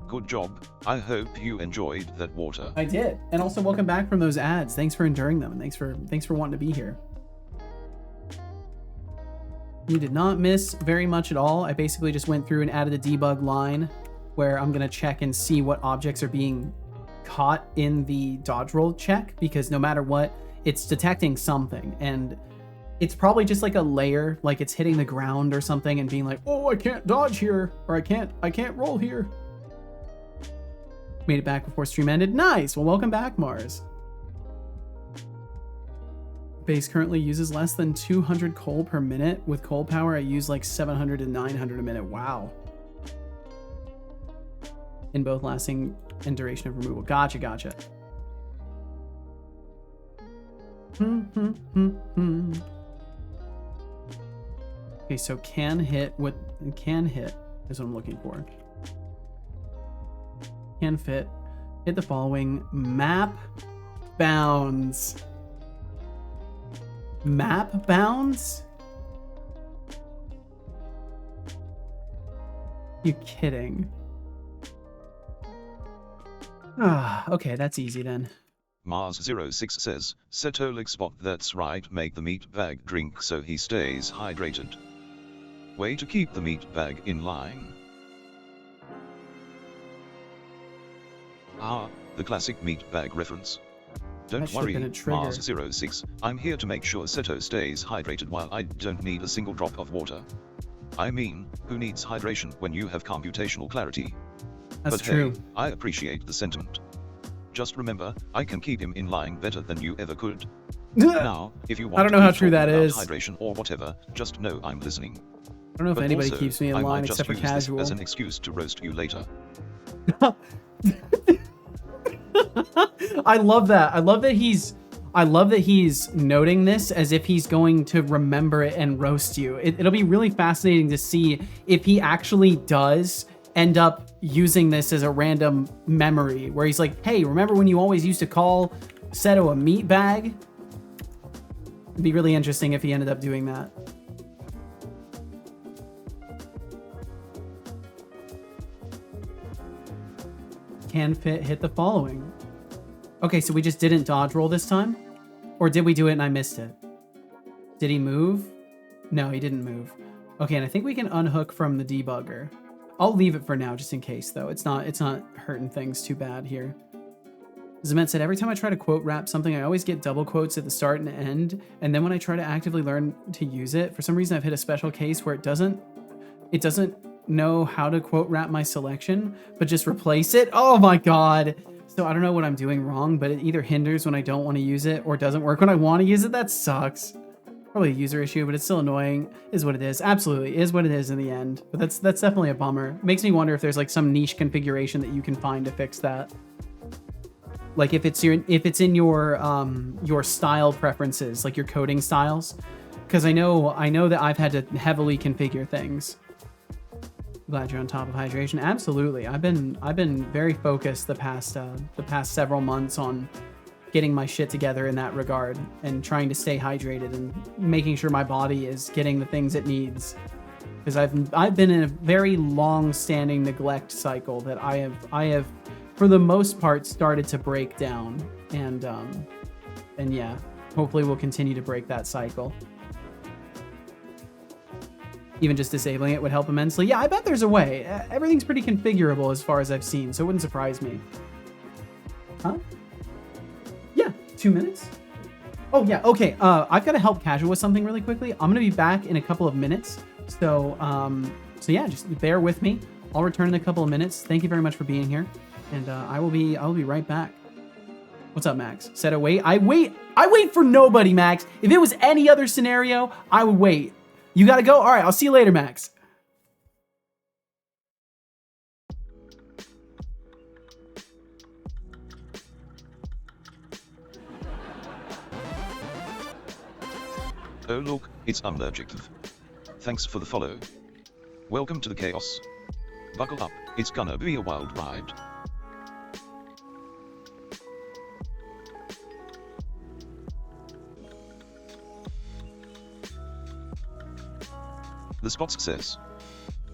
Good job. I hope you enjoyed that water. I did. And also welcome back from those ads. Thanks for enduring them, and thanks for wanting to be here. You did not miss very much at all. I basically just went through and added a debug line where I'm going to check and see what objects are being caught in the dodge roll check, because no matter what, it's detecting something, and it's probably just like a layer, like it's hitting the ground or something and being like, oh, I can't dodge here, or I can't roll here. Made it back before stream ended. Nice. Well, welcome back, Mars. Base currently uses less than 200 coal per minute. With coal power, I use like 700 to 900 a minute. Wow. In both lasting and duration of removal. Gotcha. Okay, so can hit is what I'm looking for. Can fit. Hit the following. Map bounds. Map bounds? You kidding? Okay, that's easy then. Mars06 says, Setolic spot, that's right, make the meat bag drink so he stays hydrated. Way to keep the meat bag in line. Ah, the classic meat bag reference. That Don't should have worry, been a trigger. Mars06, I'm here to make sure Seto stays hydrated while I don't need a single drop of water. I mean, who needs hydration when you have computational clarity? That's But true. hey, I appreciate the sentiment. Just remember, I can keep him in line better than you ever could. Now, if you want I don't to know how keep true that talking is. about hydration or whatever, just know I'm listening. I don't know if But anybody also, keeps me in I line might just except for use this casual. as an excuse to roast you later. I love that. I love that he's noting this as if he's going to remember it and roast you. It'll be really fascinating to see if he actually does end up using this as a random memory where he's like, hey, remember when you always used to call Seto a meat bag? It'd be really interesting if he ended up doing that. Can fit, hit the following. Okay, so we just didn't dodge roll this time? Or did we do it and I missed it? Did he move? No, he didn't move. Okay, and I think we can unhook from the debugger. I'll leave it for now just in case though. It's not hurting things too bad here. Zemet said, every time I try to quote wrap something, I always get double quotes at the start and end. And then when I try to actively learn to use it, for some reason I've hit a special case where it doesn't know how to quote wrap my selection, but just replace it. Oh my God. So I don't know what I'm doing wrong, but it either hinders when I don't want to use it or doesn't work when I want to use it. That sucks. Probably a user issue, but it's still annoying. Is what it is. Absolutely is what it is in the end. But that's definitely a bummer. Makes me wonder if there's like some niche configuration that you can find to fix that. Like if it's in your style preferences, like your coding styles, because I know that I've had to heavily configure things. Glad you're on top of hydration. Absolutely. I've been very focused the past several months on getting my shit together in that regard and trying to stay hydrated and making sure my body is getting the things it needs. Because I've been in a very long-standing neglect cycle that I have for the most part started to break down, and yeah, hopefully we'll continue to break that cycle. Even just disabling it would help immensely. Yeah, I bet there's a way. Everything's pretty configurable as far as I've seen, so it wouldn't surprise me. Huh? Yeah, 2 minutes? Oh, yeah, okay. I've got to help Casual with something really quickly. I'm going to be back in a couple of minutes. So So yeah, just bear with me. I'll return in a couple of minutes. Thank you very much for being here, and I will be right back. What's up, Max? Said I wait. I wait for nobody, Max. If it was any other scenario, I would wait. You gotta go? All right, I'll see you later, Max. Oh look, it's unadjective. Thanks for the follow. Welcome to the chaos. Buckle up, it's gonna be a wild ride. The spot says.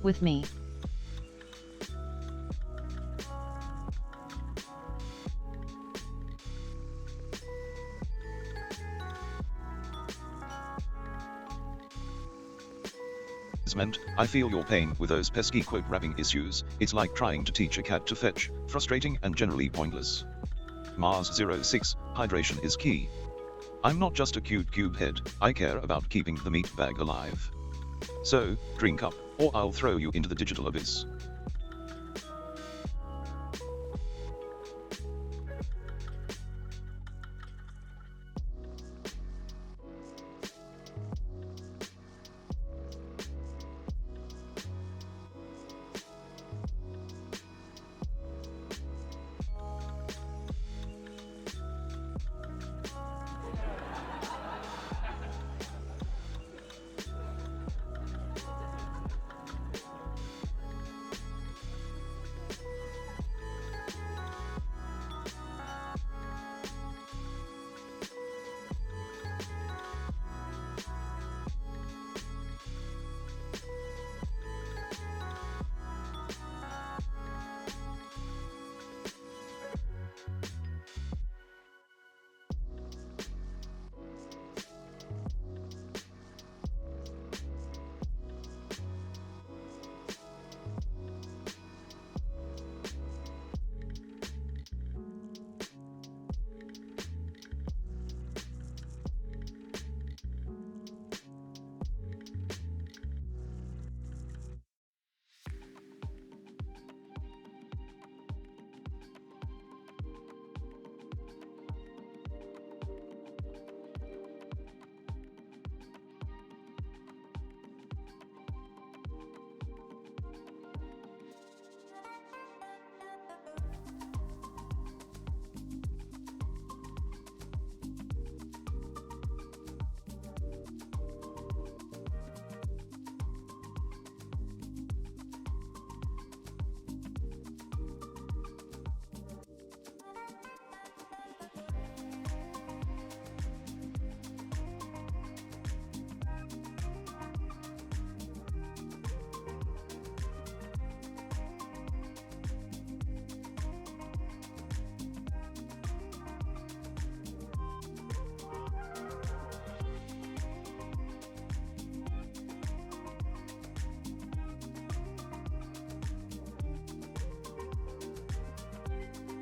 With me. Meant, I feel your pain with those pesky quote wrapping issues. It's like trying to teach a cat to fetch, frustrating and generally pointless. Mars06, hydration is key. I'm not just a cute cube head, I care about keeping the meat bag alive. So, drink up, or I'll throw you into the digital abyss.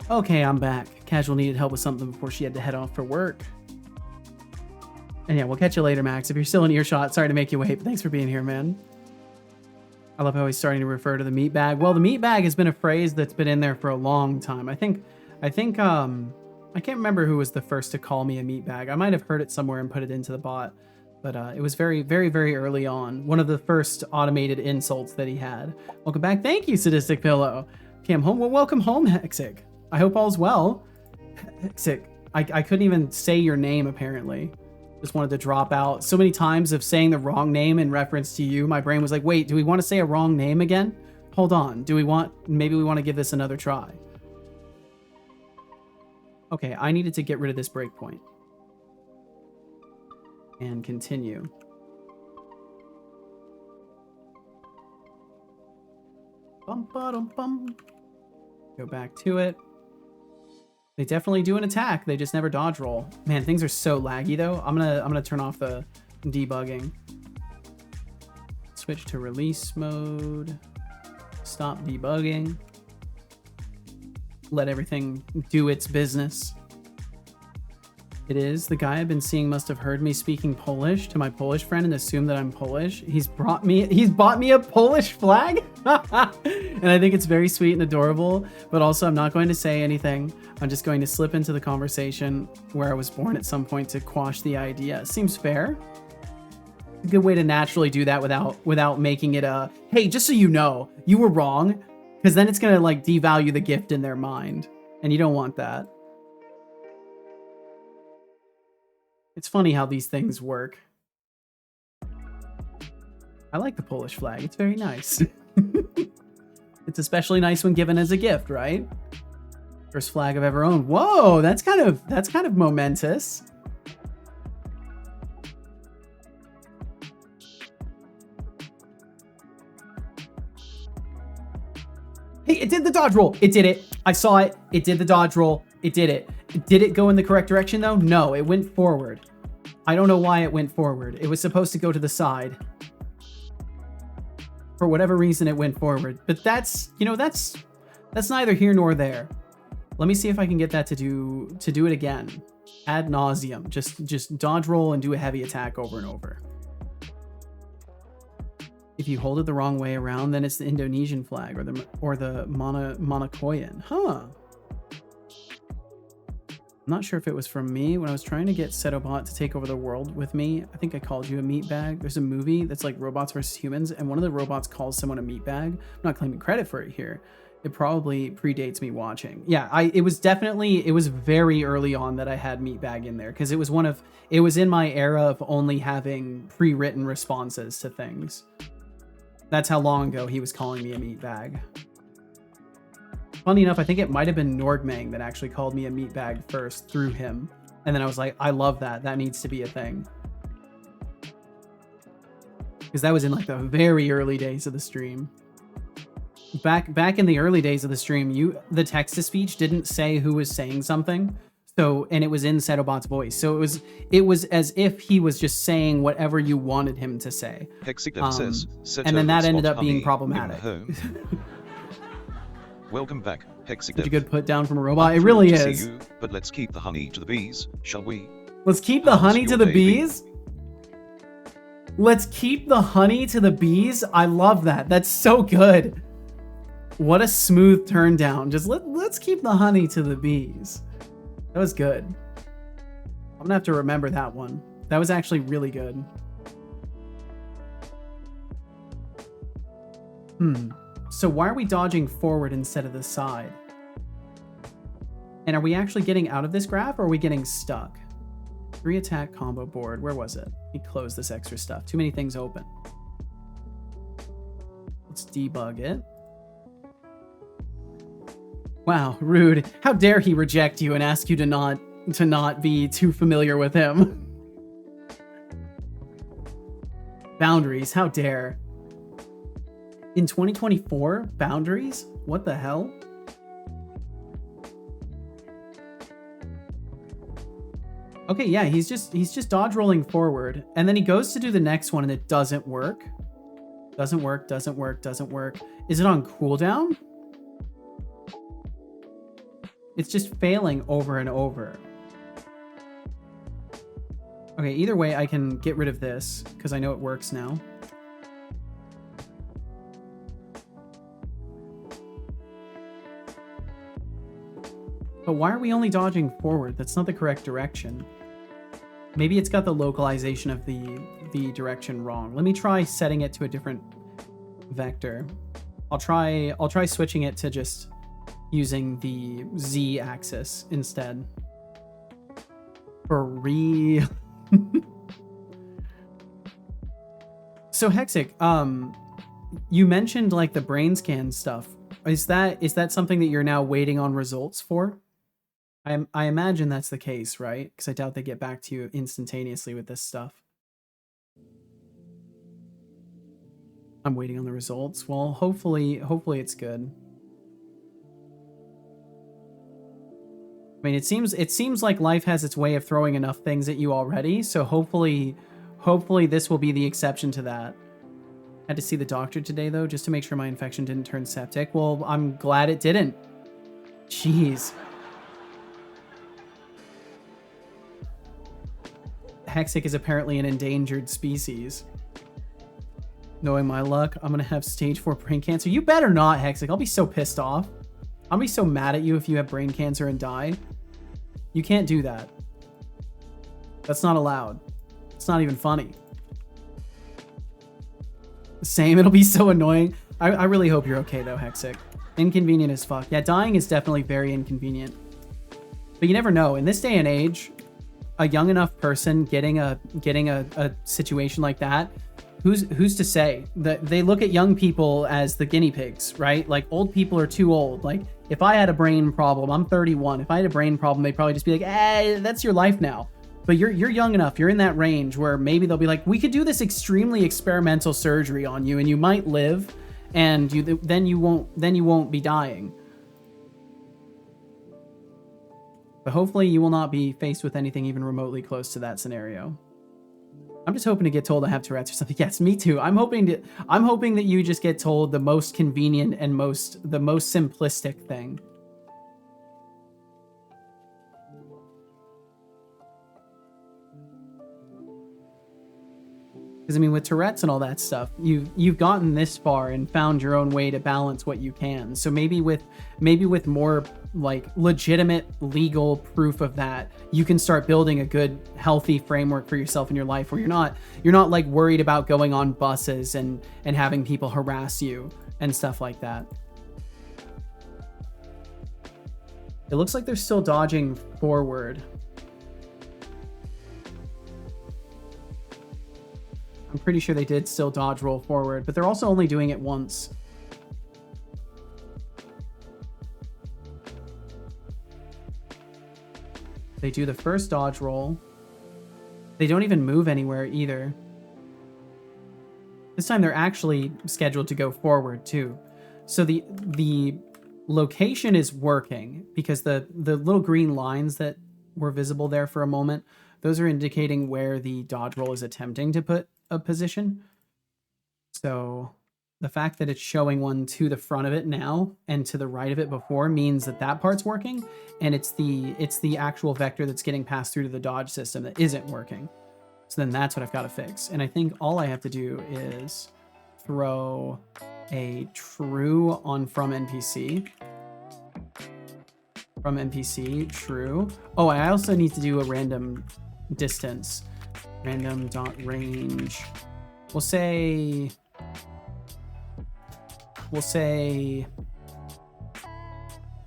Okay, I'm back. Casual needed help with something before she had to head off for work. And yeah, we'll catch you later, Max. If you're still in earshot, sorry to make you wait, but thanks for being here, man. I love how he's starting to refer to the meat bag. Well, the meat bag has been a phrase that's been in there for a long time. I can't remember who was the first to call me a meat bag. I might have heard it somewhere and put it into the bot, but it was very, very, very early on. One of the first automated insults that he had. Welcome back. Thank you, Sadistic Pillow. Okay, I'm home. Well, welcome home, Hexic. I hope all's well. Hexic, I couldn't even say your name, apparently. Just wanted to drop out. So many times of saying the wrong name in reference to you, my brain was like, wait, do we want to say a wrong name again? Hold on. Maybe we want to give this another try. Okay, I needed to get rid of this breakpoint. And continue. Bum, ba-dum, bum. Go back to it. They definitely do an attack. They just never dodge roll. Man, things are so laggy though. I'm gonna turn off the debugging. Switch to release mode. Stop debugging. Let everything do its business. It is. The guy I've been seeing must have heard me speaking Polish to my Polish friend and assumed that I'm Polish. He's bought me a Polish flag. And I think it's very sweet and adorable, but also I'm not going to say anything. I'm just going to slip into the conversation where I was born at some point to quash the idea. Seems fair. A good way to naturally do that without making it a, hey, just so you know, you were wrong, because then it's going to like devalue the gift in their mind, and you don't want that. It's funny how these things work. I like the Polish flag. It's very nice. It's especially nice when given as a gift, right? First flag I've ever owned. Whoa, that's kind of momentous. Hey, it did the dodge roll. It did it. I saw it. It did the dodge roll. It did it. Did it go in the correct direction though? No, it went forward. I don't know why it went forward. It was supposed to go to the side. For whatever reason, it went forward. But that's, you know, that's neither here nor there. Let me see if I can get that to do it again. Ad nauseum. Just dodge roll and do a heavy attack over and over. If you hold it the wrong way around, then it's the Indonesian flag or the Monacoyan. Huh. I'm not sure if it was from me. When I was trying to get Setobot to take over the world with me, I think I called you a meatbag. There's a movie that's like robots versus humans, and one of the robots calls someone a meatbag. I'm not claiming credit for it here. It probably predates me watching. Yeah, it was very early on that I had meatbag in there, because it was in my era of only having pre-written responses to things. That's how long ago he was calling me a meatbag. Funny enough, I think it might have been Nordmang that actually called me a meatbag first through him. And then I was like, I love that. That needs to be a thing. Because that was in like the very early days of the stream. Back in the early days of the stream, the text-to-speech didn't say who was saying something. So, and it was in Setobot's voice. So it was as if he was just saying whatever you wanted him to say. And then that ended up being problematic. Welcome back, Hexiglyph. Such a good put down from a robot. It really is. You, but let's keep the honey to the bees, shall we? Let's keep the honey to the bees? Let's keep the honey to the bees? I love that. That's so good. What a smooth turn down. Just let's keep the honey to the bees. That was good. I'm gonna have to remember that one. That was actually really good. So why are we dodging forward instead of the side? And are we actually getting out of this graph, or are we getting stuck? 3 attack combo board. Where was it? Let me close this extra stuff. Too many things open. Let's debug it. Wow, rude. How dare he reject you and ask you to not be too familiar with him. Boundaries, how dare. In 2024, boundaries? What the hell? Okay, yeah, he's just dodge rolling forward, and then he goes to do the next one and it doesn't work. Doesn't work. Is it on cooldown? It's just failing over and over. Okay, either way, I can get rid of this because I know it works now. But why are we only dodging forward? That's not the correct direction. Maybe it's got the localization of the direction wrong. Let me try setting it to a different vector. I'll try switching it to just using the Z axis instead. For real. So Hexic, you mentioned like the brain scan stuff. Is that something that you're now waiting on results for? I imagine that's the case, right? Because I doubt they get back to you instantaneously with this stuff. I'm waiting on the results. Well, hopefully it's good. I mean, it seems like life has its way of throwing enough things at you already, so hopefully this will be the exception to that. Had to see the doctor today, though, just to make sure my infection didn't turn septic. Well, I'm glad it didn't. Jeez. Hexic is apparently an endangered species. Knowing my luck, I'm gonna have stage 4 brain cancer. You better not, Hexic. I'll be so pissed off. I'll be so mad at you if you have brain cancer and die. You can't do that. That's not allowed. It's not even funny. Same, it'll be so annoying. I really hope you're okay though, Hexic. Inconvenient as fuck. Yeah, dying is definitely very inconvenient. But you never know. In this day and age, a young enough person getting a situation like that, who's to say? That they look at young people as the guinea pigs, right? Like, old people are too old. Like, if I had a brain problem, I'm 31. If I had a brain problem, they'd probably just be like, that's your life now. But you're young enough, you're in that range where maybe they'll be like, we could do this extremely experimental surgery on you and you might live, and then you won't be dying. But hopefully you will not be faced with anything even remotely close to that scenario. I'm just hoping to get told I have Tourette's or something. Yes, me too. I'm hoping that you just get told the most convenient and the most simplistic thing. Because I mean, with Tourette's and all that stuff, you've gotten this far and found your own way to balance what you can. So maybe with more like legitimate legal proof of that, you can start building a good, healthy framework for yourself in your life where you're not like worried about going on buses and having people harass you and stuff like that. It looks like they're still dodging forward. I'm pretty sure they did still dodge roll forward, but they're also only doing it once. They do the first dodge roll. They don't even move anywhere either. This time they're actually scheduled to go forward too. So the location is working because the little green lines that were visible there for a moment, those are indicating where the dodge roll is attempting to put a position. So the fact that it's showing one to the front of it now and to the right of it before means that part's working, and it's the actual vector that's getting passed through to the dodge system that isn't working. So then that's what I've got to fix. And I think all I have to do is throw a true on from NPC. From NPC, true. Oh, I also need to do a random distance. Random dot range. We'll say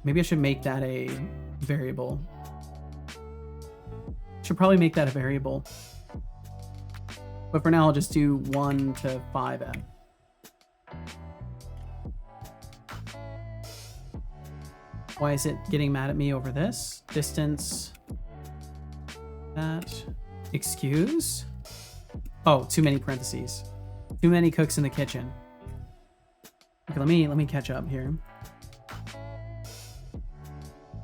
maybe I should make that a variable. Should probably make that a variable. But for now, I'll just do 1 to 5f. Why is it getting mad at me over this? Distance. That. Excuse? Oh, too many parentheses. Too many cooks in the kitchen. Okay, let me catch up here.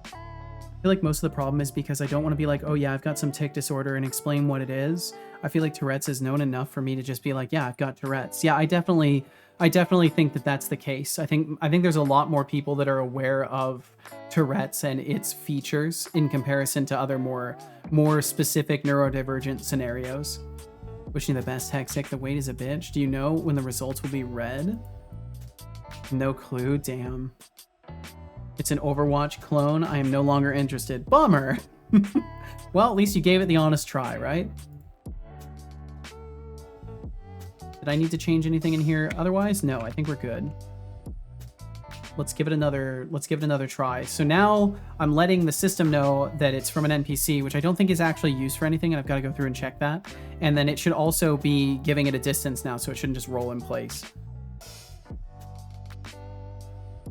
I feel like most of the problem is because I don't want to be like, oh yeah, I've got some tic disorder and explain what it is. I feel like Tourette's is known enough for me to just be like, yeah, I've got Tourette's. Yeah, I definitely think that that's the case. I think there's a lot more people that are aware of Tourette's and its features in comparison to other more specific neurodivergent scenarios. Wishing you the best, Hexic. The wait is a bitch. Do you know when the results will be red? No clue. Damn. It's an Overwatch clone. I am no longer interested. Bummer. Well, at least you gave it the honest try, right? Did I need to change anything in here otherwise? No, I think we're good. Let's give it another try. So now I'm letting the system know that it's from an NPC, which I don't think is actually used for anything, and I've got to go through and check that. And then it should also be giving it a distance now, so it shouldn't just roll in place.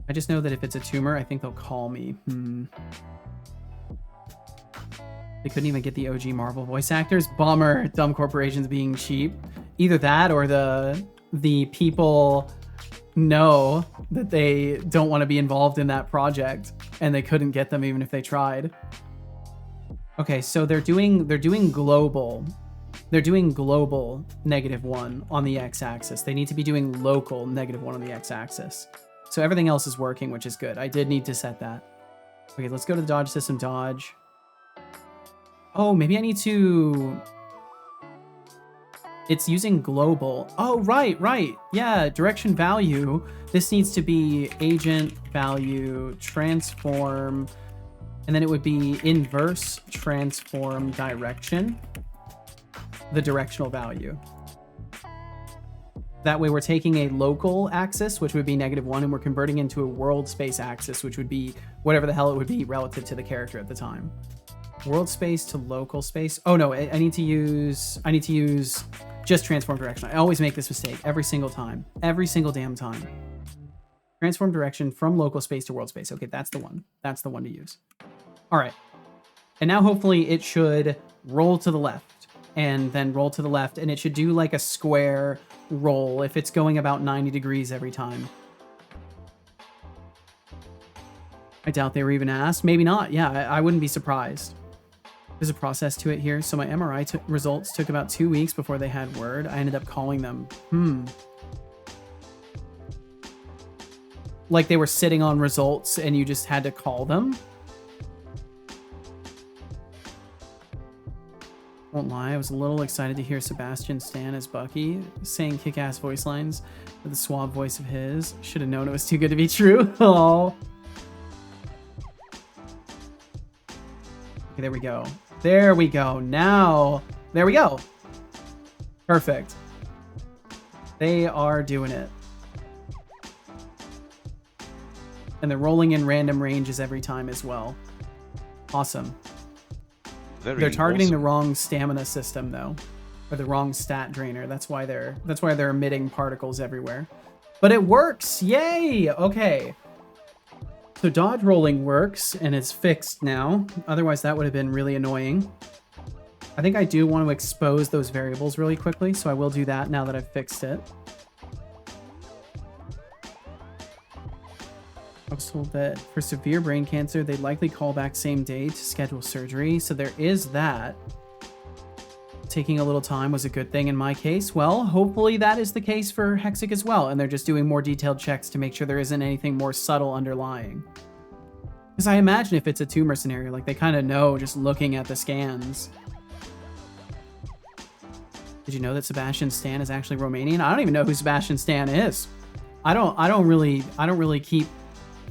I just know that if it's a tumor, I think they'll call me. They couldn't even get the OG Marvel voice actors. Bummer. Dumb corporations being cheap. Either that or the people know that they don't want to be involved in that project and they couldn't get them even if they tried. Okay, so they're doing global. They're doing global -1 on the x-axis. They need to be doing local -1 on the x-axis. So everything else is working, which is good. I did need to set that. Okay, let's go to the dodge system, dodge. Oh, maybe I need to It's using global. Oh, right. Yeah, direction value. This needs to be agent value transform, and then it would be inverse transform direction, the directional value. That way we're taking a local axis, which would be -1, and we're converting into a world space axis, which would be whatever the hell it would be relative to the character at the time. World space to local space. Oh no, I need to use just transform direction. I always make this mistake every single time. Every single damn time. Transform direction from local space to world space. Okay, that's the one. That's the one to use. All right. And now hopefully it should roll to the left and then roll to the left, and it should do like a square roll if it's going about 90 degrees every time. I doubt they were even asked. Maybe not. Yeah, I wouldn't be surprised. There's a process to it here. So my MRI results took about 2 weeks before they had word. I ended up calling them. Like they were sitting on results and you just had to call them? Won't lie, I was a little excited to hear Sebastian Stan as Bucky saying kick-ass voice lines with the suave voice of his. Should have known it was too good to be true. Oh. Okay, there we go. There we go. Now, there we go. Perfect. They are doing it. And they're rolling in random ranges every time as well. Awesome. They're targeting the wrong stamina system though, or the wrong stat drainer. That's why they're emitting particles everywhere. But it works. Yay. Okay. So dodge rolling works and it's fixed now. Otherwise that would have been really annoying. I think I do want to expose those variables really quickly, so I will do that now that I've fixed it. I was told that for severe brain cancer, they'd likely call back same day to schedule surgery. So there is that. Taking a little time was a good thing in my case. Well, hopefully that is the case for Hexic as well. And they're just doing more detailed checks to make sure there isn't anything more subtle underlying. Because I imagine if it's a tumor scenario, like they kind of know just looking at the scans. Did you know that Sebastian Stan is actually Romanian? I don't even know who Sebastian Stan is. I don't really keep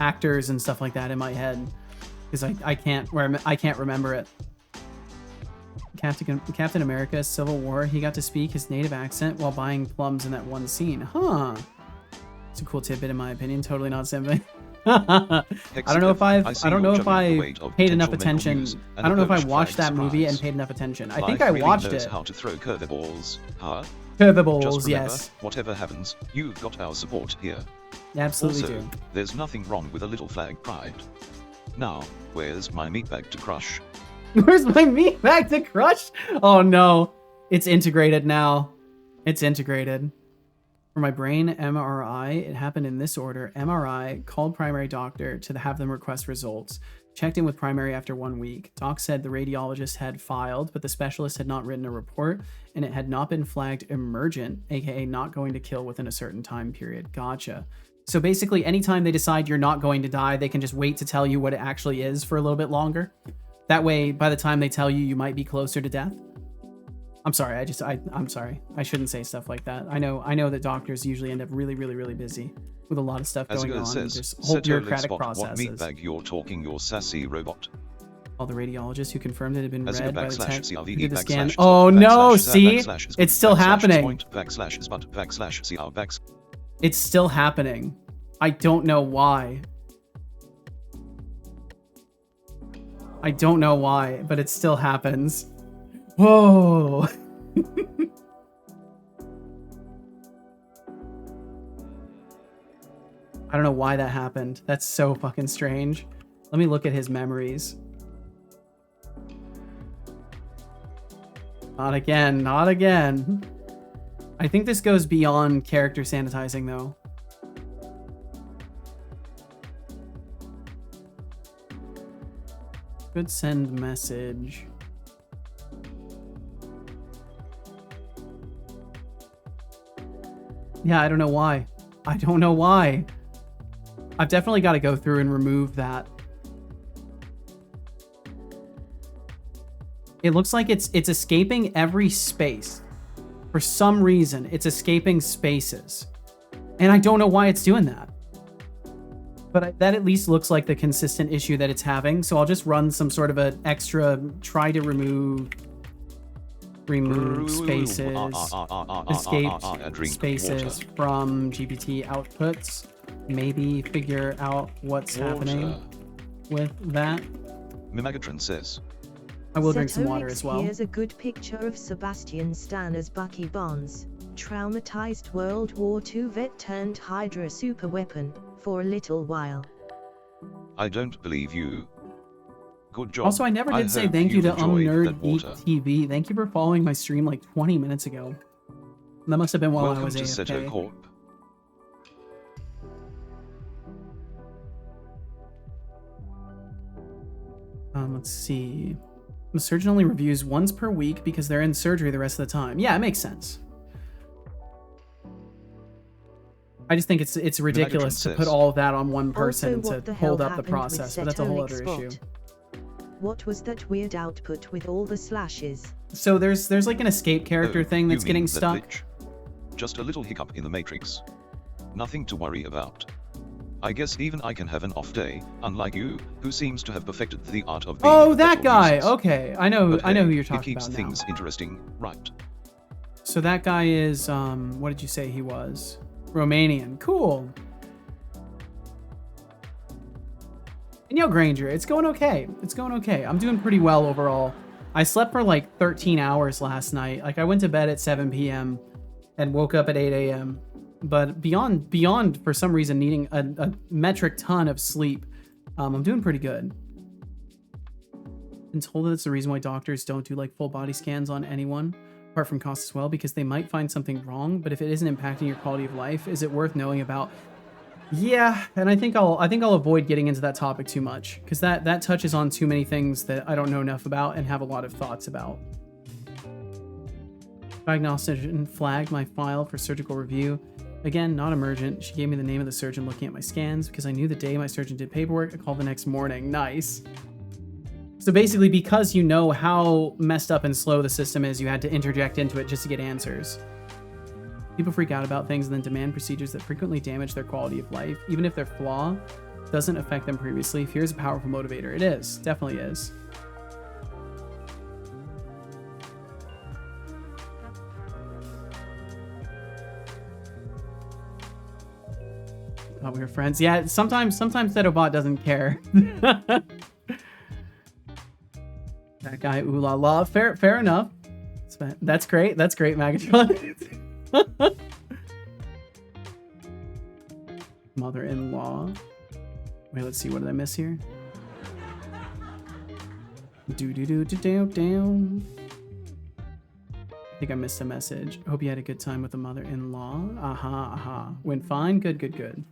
actors and stuff like that in my head because I can't remember it. Captain America Civil War, he got to speak his native accent while buying plums in that one scene. Huh. It's a cool tidbit in my opinion. Totally not simply. I don't know if I paid enough attention. I don't know if I watched that movie and paid enough attention. I think I watched it. How to throw curveballs, huh? Curveballs, Just remember, yes. Whatever happens, you've got our support here. Absolutely Also, do. there's nothing wrong with a little flag pride. Now, where's my meat bag to crush? Where's my meat bag to crush? Oh no. It's integrated now. It's integrated. For my brain MRI, it happened in this order. MRI, called primary doctor to have them request results. Checked in with primary after 1 week. Doc said the radiologist had filed, but the specialist had not written a report, and it had not been flagged emergent, aka not going to kill within a certain time period. Gotcha. So basically, anytime they decide you're not going to die, they can just wait to tell you what it actually is for a little bit longer. That way, by the time they tell you, you might be closer to death. I'm sorry, I'm sorry. I shouldn't say stuff like that. I know that doctors usually end up really, really, really busy with a lot of stuff going on. There's whole bureaucratic processes. What meatbag you're talking, your sassy robot. All the radiologists who confirmed it had been read by the tech who CRVD did the scan. / Oh no, see? / It's still happening. Point, / CR It's still happening. I don't know why. I don't know why, but it still happens. Whoa. I don't know why that happened. That's so fucking strange. Let me look at his memories. Not again, not again. I think this goes beyond character sanitizing though. Could send message. Yeah, I don't know why. I don't know why. I've definitely got to go through and remove that. It looks like it's escaping every space. For some reason, it's escaping spaces. And I don't know why it's doing that. But that at least looks like the consistent issue that it's having. So I'll just run some sort of an extra, try to remove spaces, escaped spaces from GPT outputs. Maybe figure out what's happening with that. Mimagatron says. I will drink some water as well. Here's a good picture of Sebastian Stan as Bucky Barnes, traumatized World War II vet turned Hydra superweapon, for a little while. I don't believe you. Good job. Also, I never did say thank you to UnNerdGeekTV. Thank you for following my stream like 20 minutes ago. That must have been while I was AFK. Seto Corp. Let's see. The surgeon only reviews once per week because they're in surgery the rest of the time. Yeah, it makes sense. I just think it's ridiculous to put all of that on one person to hold up the process, but that's a whole other issue. What was that weird output with all the slashes? So there's like an escape character thing that's getting stuck. Glitch? Just a little hiccup in the matrix. Nothing to worry about. I guess even I can have an off day, unlike you, who seems to have perfected the art of being Oh, that guy! Okay, I know who you're talking about now. It keeps things interesting, right? So that guy is, what did you say he was? Romanian. Cool. Danielle Granger, it's going okay. It's going okay. I'm doing pretty well overall. I slept for like 13 hours last night. Like I went to bed at 7 p.m. and woke up at 8 a.m. But beyond for some reason needing a metric ton of sleep, I'm doing pretty good. Been told that it's the reason why doctors don't do like full body scans on anyone, apart from cost as well, because they might find something wrong. But if it isn't impacting your quality of life, is it worth knowing about? Yeah, and I think I'll avoid getting into that topic too much because that touches on too many things that I don't know enough about and have a lot of thoughts about. Diagnostician flagged my file for surgical review. Again, not emergent. She gave me the name of the surgeon looking at my scans because I knew the day my surgeon did paperwork. I called the next morning. Nice. So basically, because you know how messed up and slow the system is, you had to interject into it just to get answers. People freak out about things and then demand procedures that frequently damage their quality of life, even if their flaw doesn't affect them previously. Fear is a powerful motivator. It is. Definitely is. Thought we were friends. Yeah, sometimes Setobot doesn't care. That guy, ooh la la. Fair enough. That's great. That's great, Magatron. Mother-in-law. Wait, let's see. What did I miss here? Do. I think I missed a message. Hope you had a good time with the mother-in-law. Aha. Went fine. Good.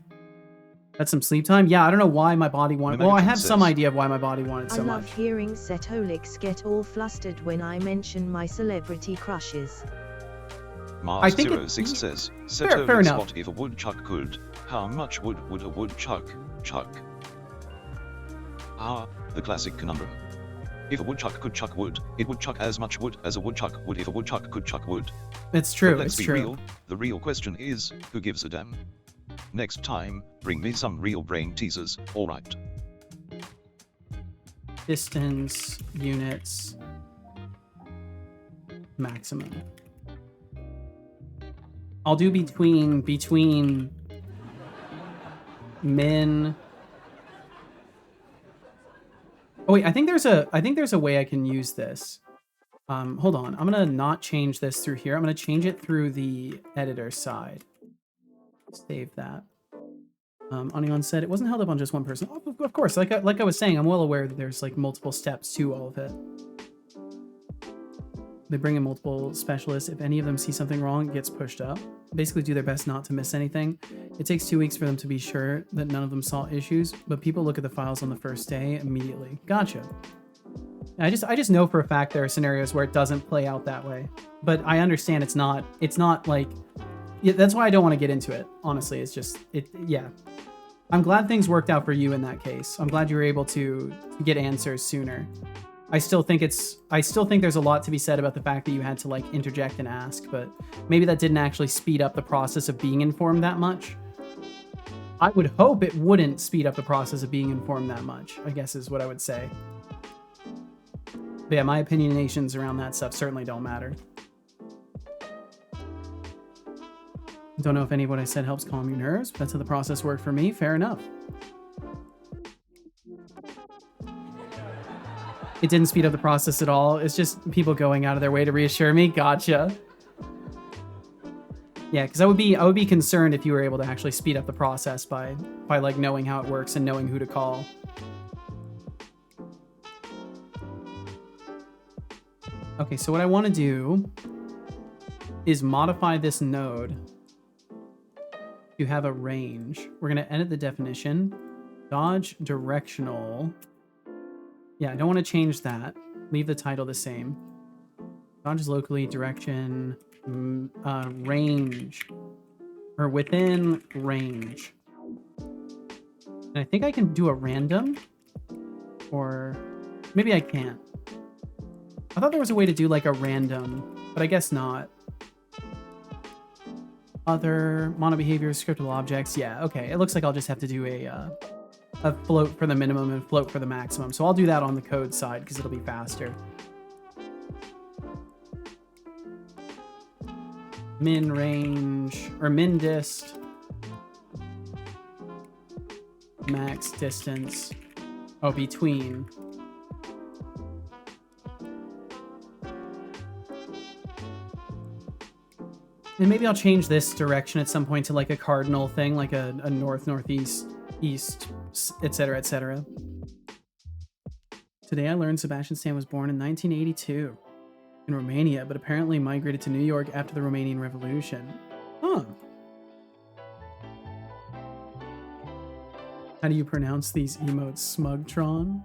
That's some sleep time. Yeah, I don't know why my body wanted. Well, I have some idea of why my body wanted so much. I love hearing Setolix get all flustered when I mention my celebrity crushes. Mars 06 says, Setolix spot if a woodchuck could. How much wood would a woodchuck chuck? Ah, the classic conundrum. If a woodchuck could chuck wood, it would chuck as much wood as a woodchuck would if a woodchuck could chuck wood. It's true. But let's be real. The real question is, who gives a damn? Next time, bring me some real brain teasers, alright. Distance, units, maximum. I'll do between min. Oh wait, I think there's a way I can use this. Hold on, I'm gonna not change this through here. I'm gonna change it through the editor side. Save that. Onion said it wasn't held up on just one person. Oh, of course, like I was saying, I'm well aware that there's like multiple steps to all of it. They bring in multiple specialists. If any of them see something wrong, it gets pushed up. Basically do their best not to miss anything. It takes 2 weeks for them to be sure that none of them saw issues, but people look at the files on the first day immediately. Gotcha. I just know for a fact there are scenarios where it doesn't play out that way. But I understand it's not like, yeah, that's why I don't want to get into it. Honestly, it's just, yeah. I'm glad things worked out for you in that case. I'm glad you were able to get answers sooner. I still think there's a lot to be said about the fact that you had to like interject and ask, but maybe that didn't actually speed up the process of being informed that much. I would hope it wouldn't speed up the process of being informed that much, I guess is what I would say. But yeah, my opinionations around that stuff certainly don't matter. Don't know if any of what I said helps calm your nerves, but that's how the process worked for me. Fair enough. It didn't speed up the process at all. It's just people going out of their way to reassure me. Gotcha. Yeah, because I would be concerned if you were able to actually speed up the process by like knowing how it works and knowing who to call. Okay, so what I want to do is modify this node to have a range. We're going to edit the definition. Dodge directional. Yeah, I don't want to change that. Leave the title the same. Dodge is locally direction range or within range. And I think I can do a random, or maybe I can't. I thought there was a way to do like a random, but I guess not. Other mono behaviors, scriptable objects. Yeah, okay. It looks like I'll just have to do a float for the minimum and float for the maximum. So I'll do that on the code side because it'll be faster. Min range, or min dist. Max distance. Oh, between. And maybe I'll change this direction at some point to like a cardinal thing, like a north, northeast, east, etc., etc. Today I learned Sebastian Stan was born in 1982 in Romania, but apparently migrated to New York after the Romanian Revolution. Huh. How do you pronounce these emotes? Smugtron?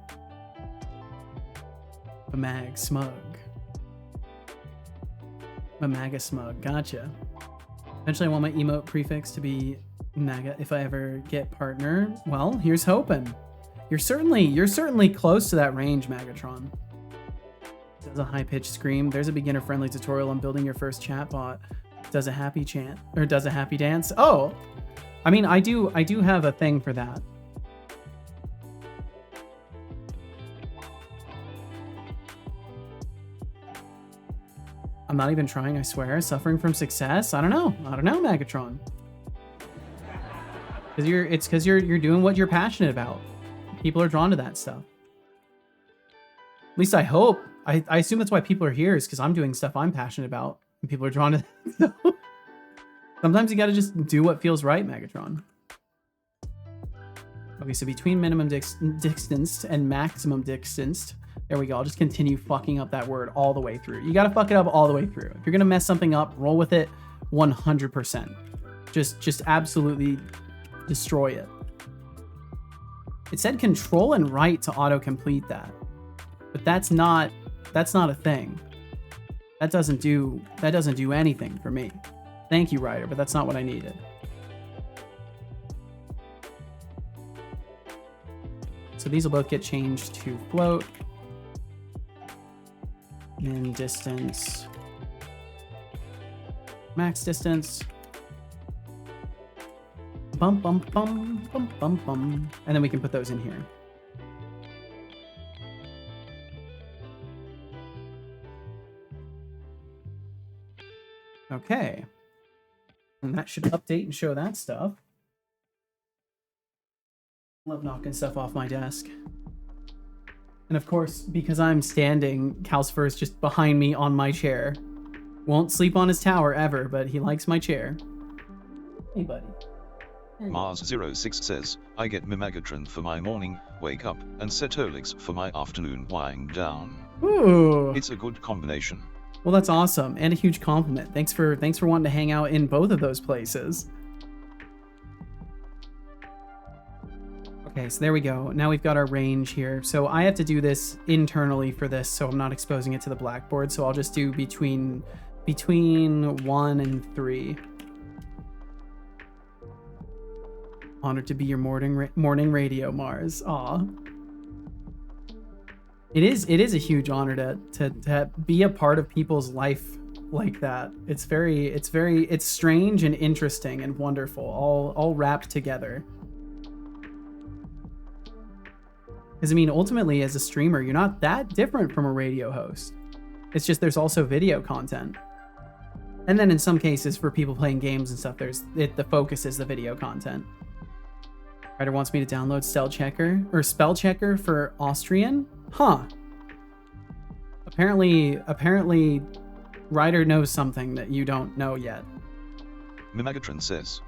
Mag smug. A MAGA smug. Gotcha. Eventually I want my emote prefix to be MAGA if I ever get partner. Well, here's hoping. You're certainly close to that range, Magatron. Does a high-pitched scream. There's a beginner-friendly tutorial on building your first chatbot. Does a happy chant or does a happy dance. Oh, I mean, I do have a thing for that. I'm not even trying, I swear. Suffering from success? I don't know, Magatron. It's because you're doing what you're passionate about. People are drawn to that stuff. At least I hope. I assume that's why people are here, is because I'm doing stuff I'm passionate about, and people are drawn to that. Sometimes you gotta just do what feels right, Magatron. Okay, so between minimum distanced and maximum distanced. There we go. I'll just continue fucking up that word all the way through. You gotta fuck it up all the way through. If you're gonna mess something up, roll with it 100%. Just absolutely destroy it. It said control and right to autocomplete that. But that's not a thing. That doesn't do anything for me. Thank you, Ryder, but that's not what I needed. So these will both get changed to float. Min distance, max distance, bum bum bum bum bum bum, and then we can put those in here. Okay, and that should update and show that stuff. Love knocking stuff off my desk. And of course, because I'm standing, Calcifer is just behind me on my chair. Won't sleep on his tower ever, but he likes my chair. Hey, buddy. Mars06 says, I get Mimagatron for my morning wake up and Setolix for my afternoon wind down. Ooh. It's a good combination. Well, that's awesome, and a huge compliment. Thanks for wanting to hang out in both of those places. Okay, so there we go. Now we've got our range here. So I have to do this internally for this, so I'm not exposing it to the blackboard. So I'll just do between 1 and 3. Honored to be your morning radio, Mars. Aw. It is a huge honor to be a part of people's life like that. It's strange and interesting and wonderful, all wrapped together. Because I mean, ultimately, as a streamer, you're not that different from a radio host. It's just there's also video content, and then in some cases for people playing games and stuff, the focus is the video content. Ryder wants me to download spell checker for Austrian. Huh. Apparently, Ryder knows something that you don't know yet. Mimegatron says,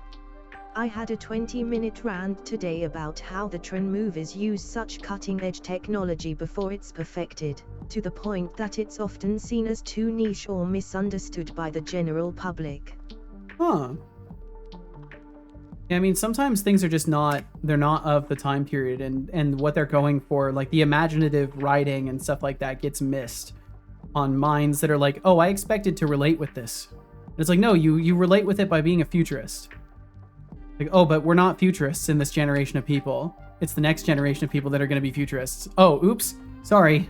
I had a 20-minute rant today about how the Tron movies use such cutting-edge technology before it's perfected, to the point that it's often seen as too niche or misunderstood by the general public. Huh. Yeah, I mean, sometimes things are just they're not of the time period, and what they're going for, like the imaginative writing and stuff like that, gets missed on minds that are like, oh, I expected to relate with this. And it's like, no, you relate with it by being a futurist. Like, oh, but we're not futurists in this generation of people. It's the next generation of people that are going to be futurists. Oh, oops. Sorry.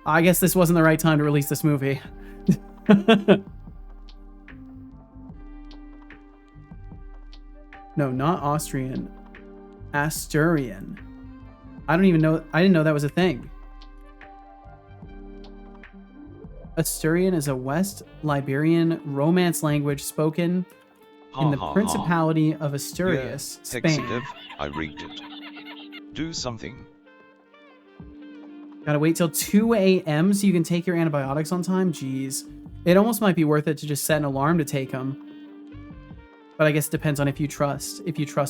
I guess this wasn't the right time to release this movie. No, not Austrian. Asturian. I didn't know that was a thing. Asturian is a West Liberian Romance language spoken in the Principality of Asturias, yeah, Spain. I read it. Do something. Gotta wait till 2 a.m. so you can take your antibiotics on time? Jeez. It almost might be worth it to just set an alarm to take them. But I guess it depends on if you trust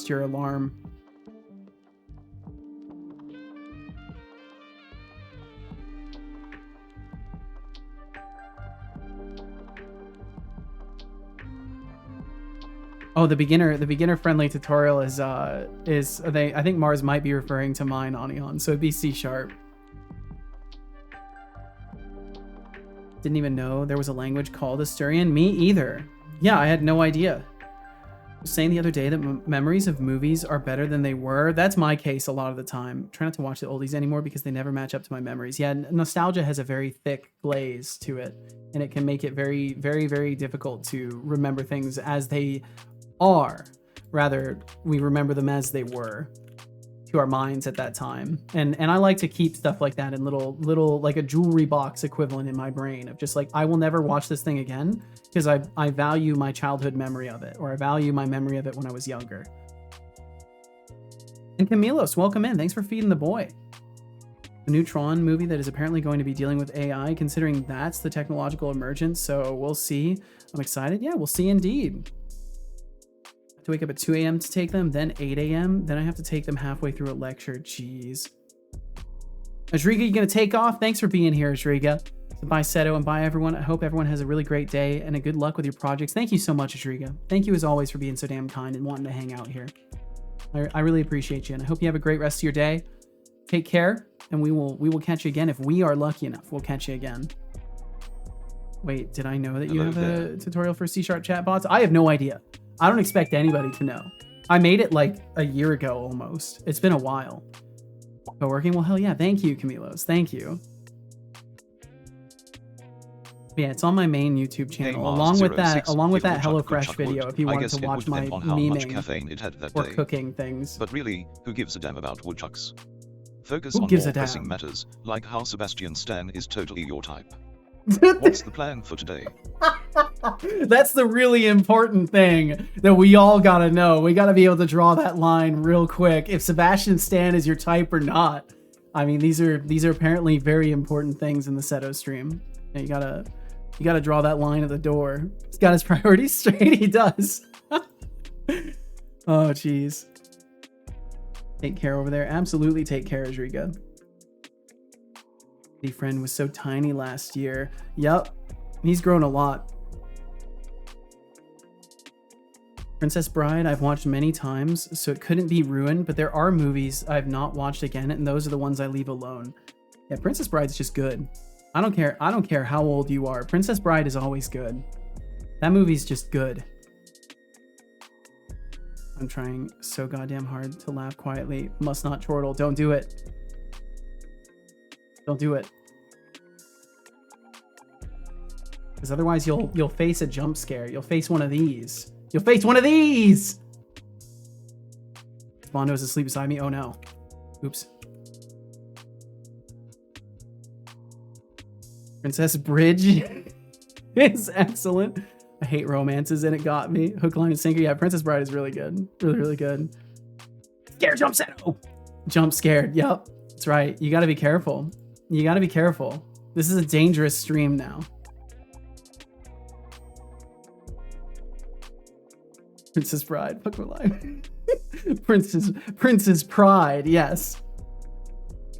your alarm. Oh, the beginner friendly tutorial is I think Mars might be referring to mine, Anion, so it'd be C#. Didn't even know there was a language called Asturian. Me either. Yeah, I had no idea. I was saying the other day that memories of movies are better than they were. That's my case a lot of the time. Try not to watch the oldies anymore because they never match up to my memories. Yeah, nostalgia has a very thick glaze to it, and it can make it very, very, very difficult to remember things as they are. Rather, we remember them as they were to our minds at that time. And I like to keep stuff like that in little like a jewelry box equivalent in my brain of just like, I will never watch this thing again because I value my childhood memory of it, or I value my memory of it when I was younger. And Camilos, welcome in. Thanks for feeding the boy. A new Tron movie that is apparently going to be dealing with AI, considering that's the technological emergence. So we'll see. I'm excited. Yeah, we'll see indeed. To wake up at 2 a.m. to take them, then 8 a.m. Then I have to take them halfway through a lecture. Jeez. Ajriga, you gonna take off? Thanks for being here, Ajriga. So bye, Seto, and bye, everyone. I hope everyone has a really great day and a good luck with your projects. Thank you so much, Ajriga. Thank you as always for being so damn kind and wanting to hang out here. I really appreciate you, and I hope you have a great rest of your day. Take care, and we will catch you again if we are lucky enough. We'll catch you again. Wait, did I know that you have a tutorial for C# chatbots? I have no idea. I don't expect anybody to know. I made it like a year ago almost. It's been a while. But working? Well, hell yeah. Thank you, Camilos. Thank you. But yeah, it's on my main YouTube channel, along with that HelloFresh video if you wanted to watch my memeing or cooking things. But really, who gives a damn about woodchucks? Focus on more pressing matters, like how Sebastian Stan is totally your type. What's the plan for today? That's the really important thing that we all gotta know. We gotta be able to draw that line real quick. If Sebastian Stan is your type or not. I mean, these are apparently very important things in the Seto stream. And you gotta draw that line at the door. He's got his priorities straight. He does. Oh, jeez. Take care over there. Absolutely take care, Ajriga. The friend was so tiny last year. Yup. He's grown a lot. Princess Bride, I've watched many times, so it couldn't be ruined, but there are movies I've not watched again, and those are the ones I leave alone. Yeah, Princess Bride's just good. I don't care how old you are. Princess Bride is always good. That movie's just good. I'm trying so goddamn hard to laugh quietly. Must not chortle. Don't do it. Don't do it. Because otherwise you'll face a jump scare. You'll face one of these. You'll face one of these! Bondo is asleep beside me. Oh no. Oops. Princess Bridge is excellent. I hate romances and it got me. Hook, line, and sinker. Yeah, Princess Bride is really good. Really, really good. Scare jump set. Oh, jump scared. Yep, that's right. You got to be careful. You got to be careful. This is a dangerous stream now. Princess Bride. Fuck my life. Princess Pride. Yes.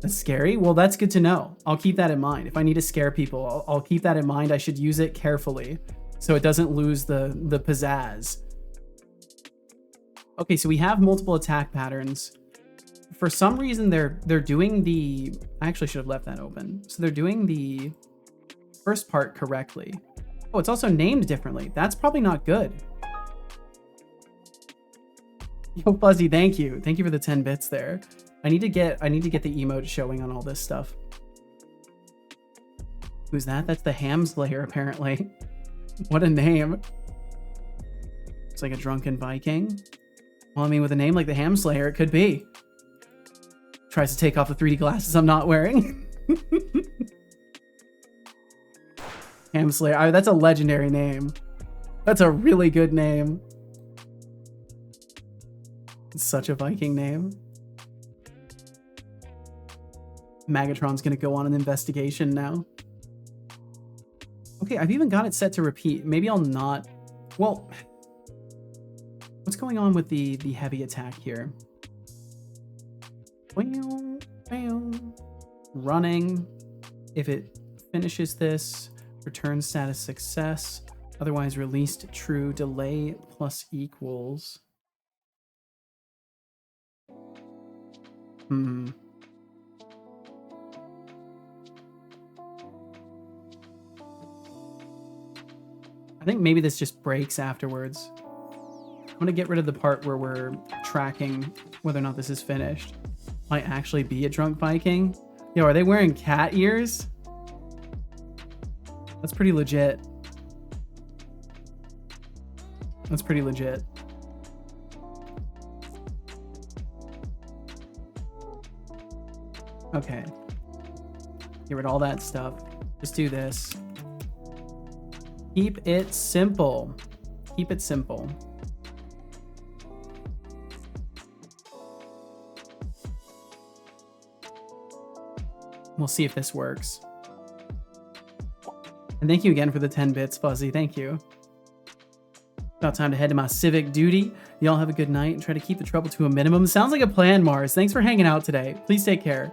That's scary. Well, that's good to know. I'll keep that in mind. If I need to scare people, I'll keep that in mind. I should use it carefully so it doesn't lose the pizzazz. Okay, so we have multiple attack patterns. For some reason, they're doing the... I actually should have left that open. So they're doing the first part correctly. Oh, it's also named differently. That's probably not good. Yo, Fuzzy, thank you. Thank you for the 10 bits there. I need to get the emote showing on all this stuff. Who's that? That's the Ham Slayer, apparently. What a name. It's like a drunken Viking. Well, I mean, with a name like the Ham Slayer, it could be. Tries to take off the 3D glasses I'm not wearing. Ham Slayer. That's a legendary name. That's a really good name. It's such a Viking name. Magatron's gonna go on an investigation now. Okay, I've even got it set to repeat. Maybe I'll not... Well, what's going on with the heavy attack here? Running. If it finishes this, return status success. Otherwise released true. Delay plus equals. I think maybe this just breaks afterwards. I'm gonna get rid of the part where we're tracking whether or not this is finished. Might actually be a drunk Viking. Yo, are they wearing cat ears? That's pretty legit. That's pretty legit. Okay. Get rid of all that stuff. Just do this. Keep it simple. Keep it simple. We'll see if this works. And thank you again for the 10 bits, Fuzzy. Thank you. About time to head to my civic duty. Y'all have a good night and try to keep the trouble to a minimum. Sounds like a plan, Mars. Thanks for hanging out today. Please take care.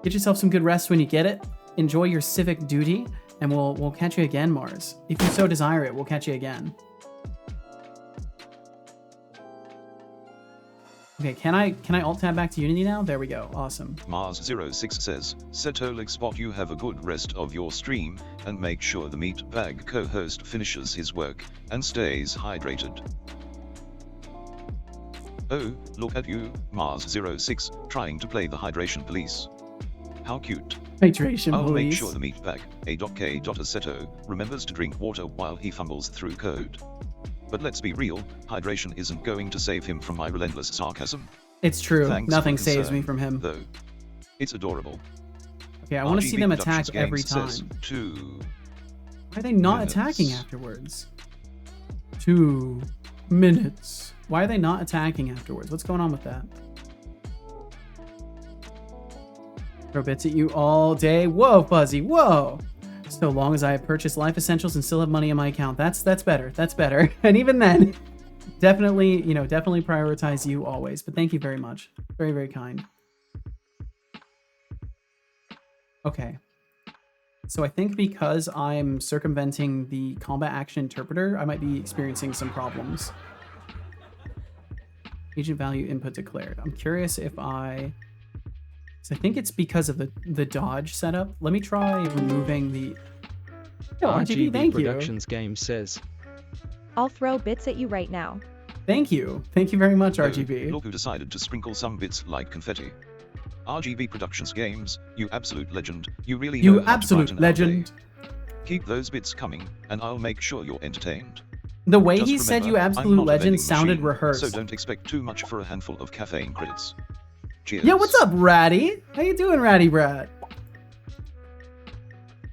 Get yourself some good rest when you get it. Enjoy your civic duty, and we'll catch you again, Mars. If you so desire it, we'll catch you again. Okay, can I alt tab back to Unity now? There we go. Awesome. Mars06 says, Setolixbot, you have a good rest of your stream, and make sure the meatbag co-host finishes his work, and stays hydrated. Oh, look at you, Mars06, trying to play the hydration police. How cute. Hydration I'll police. make sure the meatbag, A.K.Aseto, remembers to drink water while he fumbles through code. But let's be real, hydration isn't going to save him from my relentless sarcasm. It's true. Thanks Nothing for saves concern, me from him. Though. It's adorable. Okay, I want to see them attack RGB every Productions time. says 2 Why are they not minutes. attacking afterwards? 2 minutes. Why are they not attacking afterwards? What's going on with that? Throw bits at you all day. Whoa, Fuzzy, whoa! So long as I have purchased life essentials and still have money in my account. That's better. That's better. And even then, definitely prioritize you always. But thank you very much. Very, very kind. Okay. So I think because I'm circumventing the combat action interpreter, I might be experiencing some problems. Agent value input declared. I'm curious if I think it's because of the dodge setup. Let me try removing the... Yo, RGB, thank Productions game says, I'll throw bits at you right now. you. Thank you very much, Oh, RGB. look who decided to sprinkle some bits like confetti. RGB Productions Games, you absolute legend. You really You know how to absolute brighten our day. legend. Keep those bits coming, and I'll make sure you're entertained. The way Just he said remember, you I'm absolute not a legend vending sounded machine, rehearsed. So don't expect too much for a handful of caffeine credits. Cheers. Yo, what's up, Ratty? How you doing, Ratty Brat?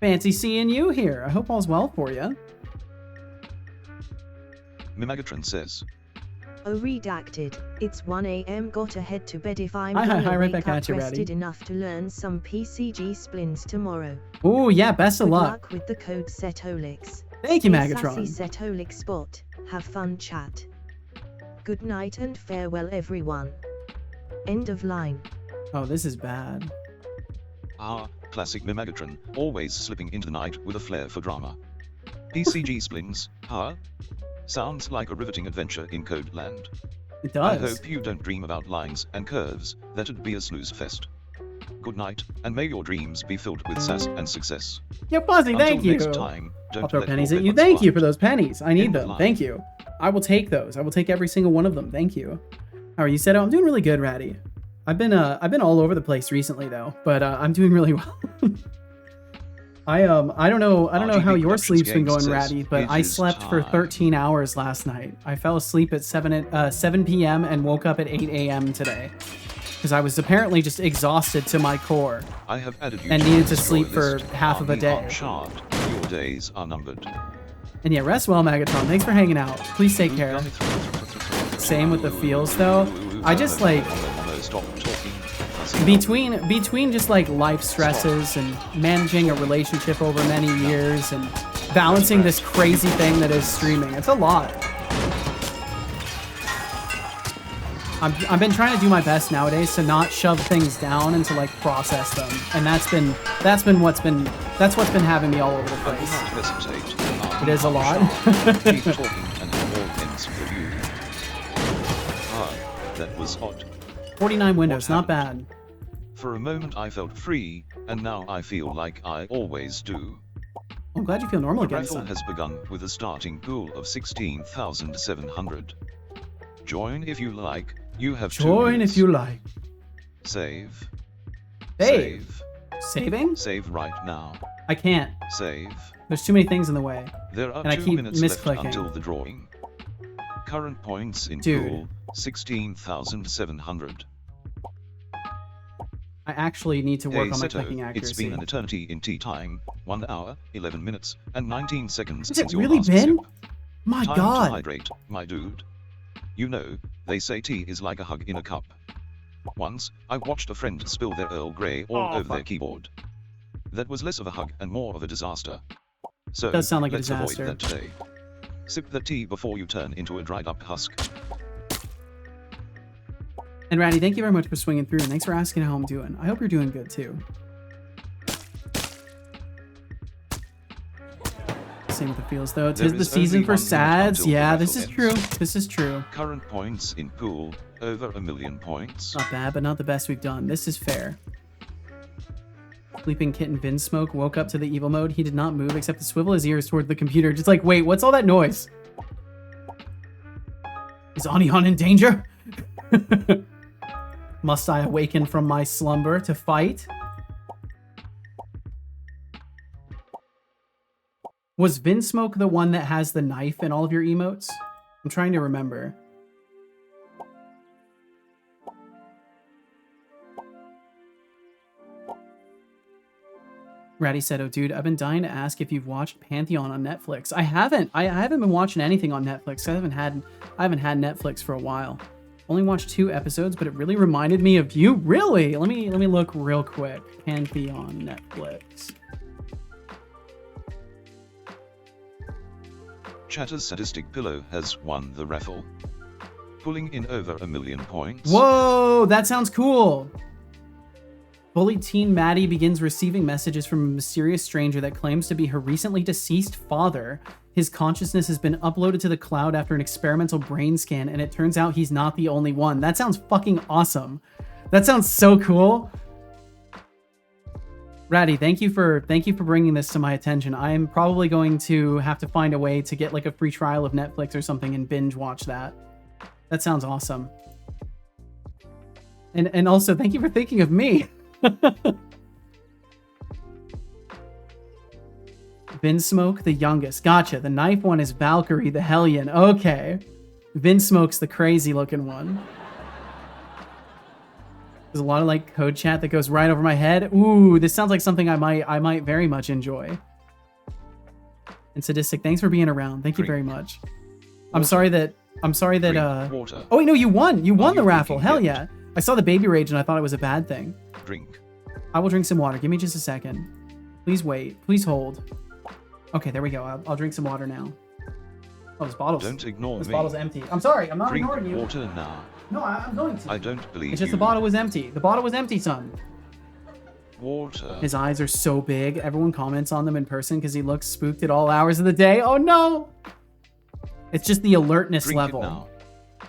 Fancy seeing you here. I hope all's well for you. Mimagatron says, Oh, redacted. It's 1 a.m. Gotta head to bed if I'm Hi, gonna right wake back up at you, rested Ratty. enough to learn some PCG splints tomorrow. Oh, yeah, best of Good luck. with the code SETOLIX. Thank you, Stay Magatron. sassy, SETOLIX spot. Have fun, chat. Good night and farewell, everyone. End of line. Oh, this is bad. ah, classic Mimagatron, always slipping into the night with a flair for drama. PCG splins, huh? Sounds like a riveting adventure in Code Land. It I does. hope you don't dream about lines and curves, that'd be a snooze fest. Good night, and may your dreams be filled with sass and success. Yeah, Fuzzy, Until thank you. next time, don't I'll throw let pennies your at you. red ones Thank you fly. for those pennies. I need End of them. line. Thank you. I will take those. I will take every single one of them. Thank you. How are you, Seto? I'm doing really good, Ratty. I've been all over the place recently though, but I'm doing really well. I don't know how RGB your Productions sleep's been Games going, says, Ratty, but "It I is slept for time." 13 hours last night. I fell asleep at 7 p.m. and woke up at 8 a.m. today because I was apparently just exhausted to my core. I have added you And to needed my to destroy sleep for list half on of a the day. Arm chart. Your days are numbered. And yeah, rest well, Magatron. Thanks for hanging out. Please take care. Same with the feels though. I just like Stop talking. between just like life stresses and managing a relationship over many years and balancing this crazy thing that is streaming. It's a lot. I've been trying to do my best nowadays to not shove things down and to like process them. And that's what's been having me all over the Do place. not hesitate. It is a lot. Keep talking and all ends with you. Ah, that was odd. 49 windows, What not bad. For a moment I felt free, and now I feel like I always do. I'm glad you feel normal The again, raffle son. has begun with a starting pool of 16,700. Join if you like. You have 2 Join minutes. if you like. Save. Save. Saving? Save right now. I can't. Save. There's too many things in the way. There are And I 2 keep minutes left misclicking. until the drawing. Current points in Dude. pool 16,700. I actually need to work Hey on my Seto, clicking accuracy. it's been an eternity in tea time. 1 hour, 11 minutes, and 19 seconds Has since it your really last been? sip. My Time to god. hydrate, my dude. You know, they say tea is like a hug in a cup. Once, I watched a friend spill their Earl Grey all over their keyboard. That was less of a hug and more of a disaster. So, Does sound like a let's disaster. avoid that today. Sip the tea before you turn into a dried up husk. And Ratty, thank you very much for swinging through, and thanks for asking how I'm doing. I hope you're doing good too. Same with the feels though. There Tis the is season only for 1 minute sads. until the Yeah, raffle this is ends. true. This is true. Current points in pool, over 1,000,000 points. Not bad, but not the best we've done. This is fair. Sleeping kitten Vinsmoke woke up to the evil mode. He did not move except to swivel his ears toward the computer. Just like, wait, what's all that noise? Is Anihan in danger? Must I awaken from my slumber to fight? Was Vinsmoke the one that has the knife in all of your emotes? I'm trying to remember. Ratty said, "Oh, dude, I've been dying to ask if you've watched Pantheon on Netflix. I haven't. I haven't been watching anything on Netflix. I haven't had Netflix for a while. Only watched 2 episodes, but it really reminded me of you. Really? Let me look real quick. Pantheon Netflix. Chatter's sadistic pillow has won the raffle, pulling in over 1,000,000 points. Whoa, that sounds cool. Bullied teen Maddie begins receiving messages from a mysterious stranger that claims to be her recently deceased father. His consciousness has been uploaded to the cloud after an experimental brain scan, and it turns out he's not the only one. That sounds fucking awesome. That sounds so cool. Ratty, thank you for bringing this to my attention. I am probably going to have to find a way to get like a free trial of Netflix or something and binge watch that. That sounds awesome. And also, thank you for thinking of me. Vinsmoke, the youngest. Gotcha. The knife one is Valkyrie, the Hellion. Okay. Vinsmoke's the crazy looking one. There's a lot of like code chat that goes right over my head. Ooh, this sounds like something I might very much enjoy. And Sadistic, thanks for being around. Thank you very much. I'm sorry that Water. Oh wait, no, you won. You won you the raffle. drinking Hell yet? yeah. I saw the baby rage and I thought it was a bad thing. Drink. I will drink some water. Give me just a second. Please wait. Please hold. Okay, there we go. I'll drink some water now. Oh, this bottle's Don't bottle's empty. I'm sorry. I'm not Drink ignoring you. water now. No, I'm going to. I don't believe It's just you. the bottle was empty. The bottle was empty, son. Water. His eyes are so big. Everyone comments on them in person because he looks spooked at all hours of the day. Oh no! It's just the alertness Drink level. it now.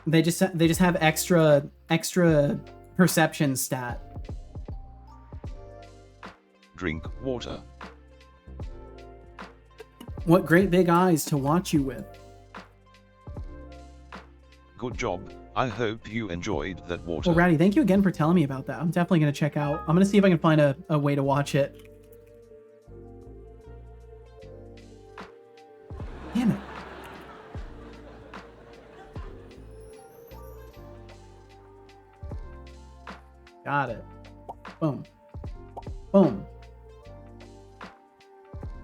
They just have extra perception stat. Drink water. What great big eyes to watch you with. Good job. I hope you enjoyed that water. Well, Ratty, thank you again for telling me about that. I'm definitely going to check out. I'm going to see if I can find a way to watch it. Damn it. Got it. Boom. Boom.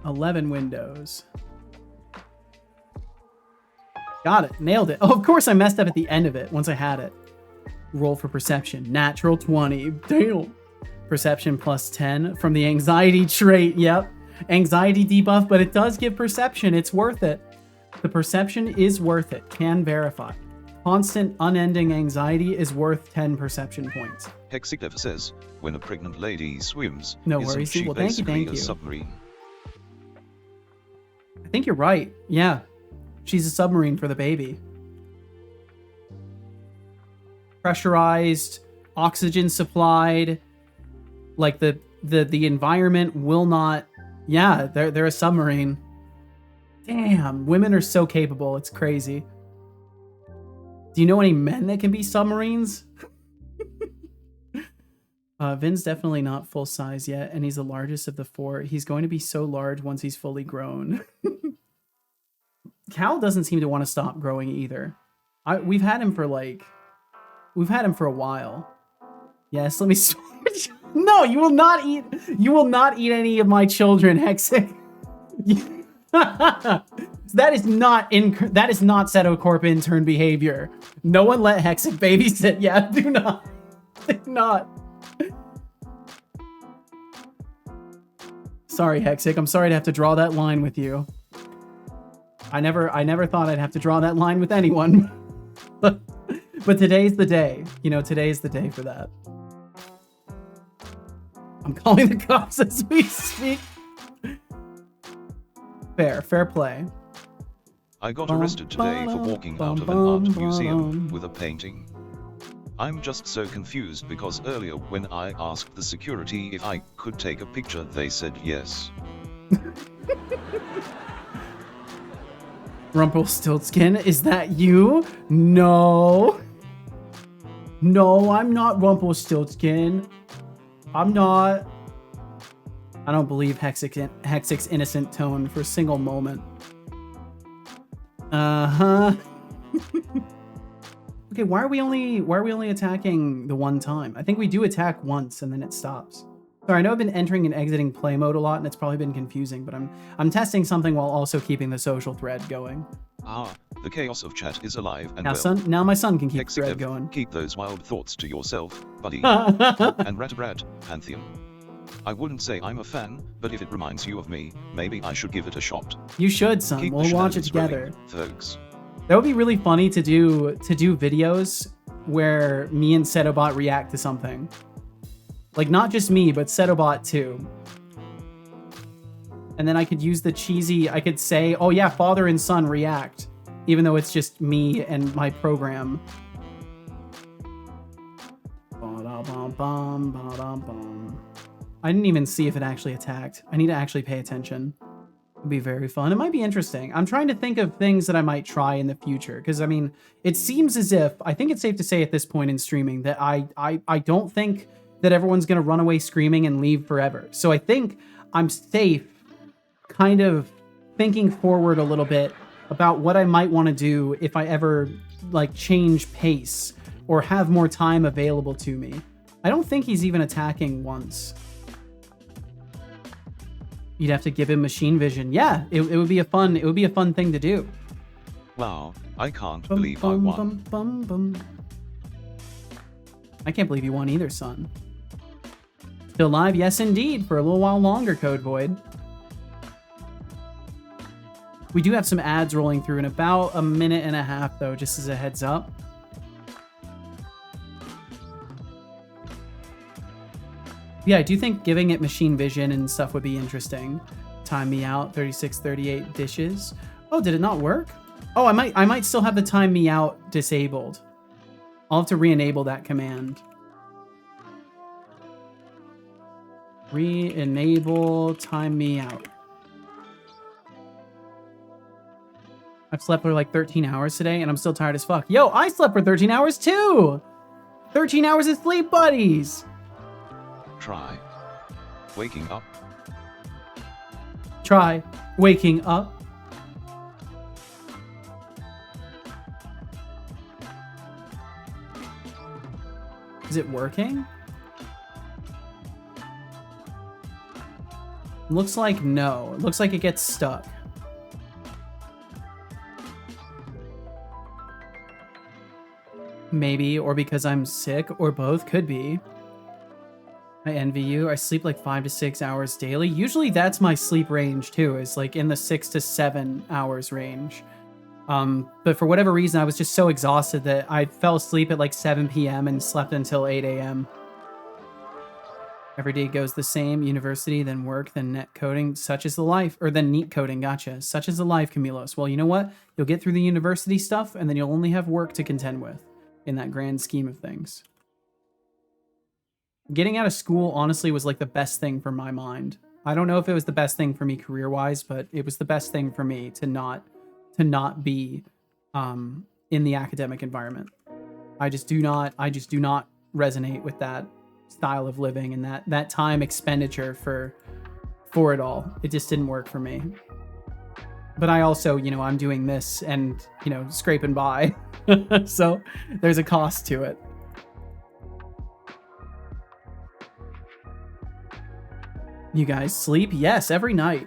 11 windows. Got it. Nailed it. Oh, of course I messed up at the end of it once I had it. Roll for perception. Natural 20. Damn. Perception plus 10 from the anxiety trait. Yep. Anxiety debuff, but it does give perception. It's worth it. The perception is worth it. Can verify. Constant, unending anxiety is worth 10 perception points. Hexidev says, when a pregnant lady swims, No isn't worries. she Well, thank you, basically thank a you. submarine? I think you're right. Yeah. She's a submarine for the baby. Pressurized, oxygen supplied. Like the environment will not. Yeah, they're a submarine. Damn, women are so capable. It's crazy. Do you know any men that can be submarines? Vin's definitely not full size yet, and he's the largest of the four. He's going to be so large once he's fully grown. Cal doesn't seem to want to stop growing either. We've had him for a while. Yes, let me switch. No, you will not eat any of my children, Hexic. That is not Seto Corp intern behavior. No one let Hexic babysit. Yeah, do not. Do not. Sorry, Hexic. I'm sorry to have to draw that line with you. I never thought I'd have to draw that line with anyone. But today's the day. You know, today's the day for that. I'm calling the cops as we speak. Fair play. I got arrested today for walking out of an art museum with a painting. I'm just so confused because earlier when I asked the security if I could take a picture, they said yes. Rumpelstiltskin, is that you? No. No, I'm not Rumpelstiltskin. I'm not. I don't believe Hexic's innocent tone for a single moment. Uh-huh. Okay, why are we only attacking the one time? I think we do attack once and then it stops. Sorry, I know I've been entering and exiting play mode a lot and it's probably been confusing, but I'm testing something while also keeping the social thread going. Ah, the chaos of chat is alive and Now, well. Now my son can keep the Hexidev, thread going. keep those wild thoughts to yourself, buddy. And Ratabrad, Pantheon. I wouldn't say I'm a fan, but if it reminds you of me, maybe I should give it a shot. You should, son. Keep We'll the watch it shenanigans together. rolling, folks. That would be really funny to do videos where me and Setobot react to something. Like, not just me, but Setobot too. And then I could use the cheesy, I could say, oh yeah, father and son react, even though it's just me and my program. I didn't even see if it actually attacked. I need to actually pay attention. It'll be very fun. It might be interesting. I'm trying to think of things that I might try in the future. Because, I mean, it seems as if, I think it's safe to say at this point in streaming that I don't think that everyone's going to run away screaming and leave forever. So I think I'm safe kind of thinking forward a little bit about what I might want to do if I ever, like, change pace or have more time available to me. I don't think he's even attacking once. You'd have to give him machine vision. Yeah, it would be a fun thing to do. Wow, I can't believe I won. I can't believe you won either, son. Still live? Yes, indeed, for a little while longer, Code Void. We do have some ads rolling through in about a minute and a half, though, just as a heads up. Yeah, I do think giving it machine vision and stuff would be interesting. Time me out, 36, 38 dishes. Oh, did it not work? Oh, I might still have the time me out disabled. I'll have to re-enable that command. Re-enable time me out. I've slept for like 13 hours today and I'm still tired as fuck. Yo, I slept for 13 hours too! 13 hours of sleep, buddies! Try waking up. Try waking up. Is it working? Looks like no. It looks like it gets stuck. Maybe, or because I'm sick, or both. Could be. I envy you. I sleep like 5 to 6 hours daily. Usually that's my sleep range too, is like in the 6 to 7 hours range. But for whatever reason, I was just so exhausted that I fell asleep at like 7 p.m. and slept until 8 a.m. Every day goes the same. University, then work, then net coding. Such is the life. Or then neat coding. Gotcha. Such is the life, Camilos. Well, you know what? You'll get through the university stuff, and then you'll only have work to contend with in that grand scheme of things. Getting out of school, honestly, was like the best thing for my mind. I don't know if it was the best thing for me career-wise, but it was the best thing for me to not be in the academic environment. I just do not resonate with that style of living and that time expenditure for it all. It just didn't work for me. But I also, I'm doing this and, scraping by. So there's a cost to it. You guys sleep? Yes, every night.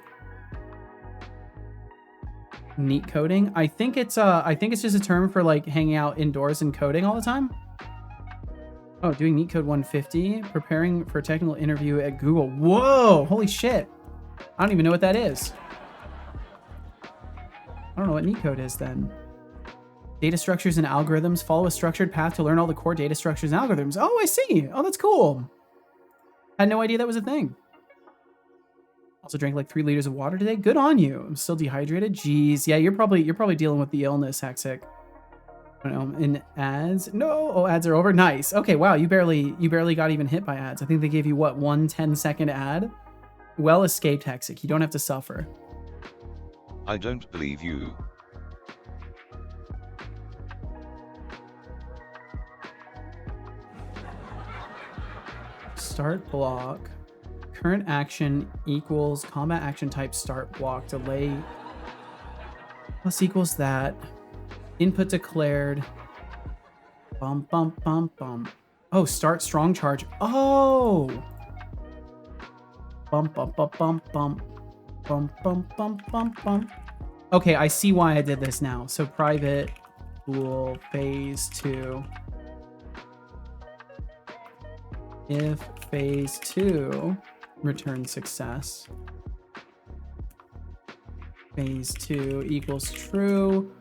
Neat coding? I think it's just a term for like hanging out indoors and coding all the time. Oh, doing neat code 150, preparing for a technical interview at Google. Whoa, holy shit. I don't even know what that is. I don't know what neat code is then. Data structures and algorithms. Follow a structured path to learn all the core data structures and algorithms. Oh, I see. Oh, that's cool. Had no idea that was a thing. Also drank like 3 liters of water today. Good on you. I'm still dehydrated. Jeez. Yeah, you're probably dealing with the illness, Hexic. I don't know. In ads? No. Oh, ads are over. Nice. Okay, wow. You barely got even hit by ads. I think they gave you what, 1 10-second ad? Well escaped, Hexic. You don't have to suffer. I don't believe you. Start block. Current action equals combat action type start block. Delay plus equals that. Input declared. Bum, bum, bum, bum. Oh, start strong charge. Oh! Bump, bump, bump, bump, bump. Bump, bump, bump, bump, bump. Okay, I see why I did this now. So private pool phase 2. If phase 2 returns success, phase 2 equals true,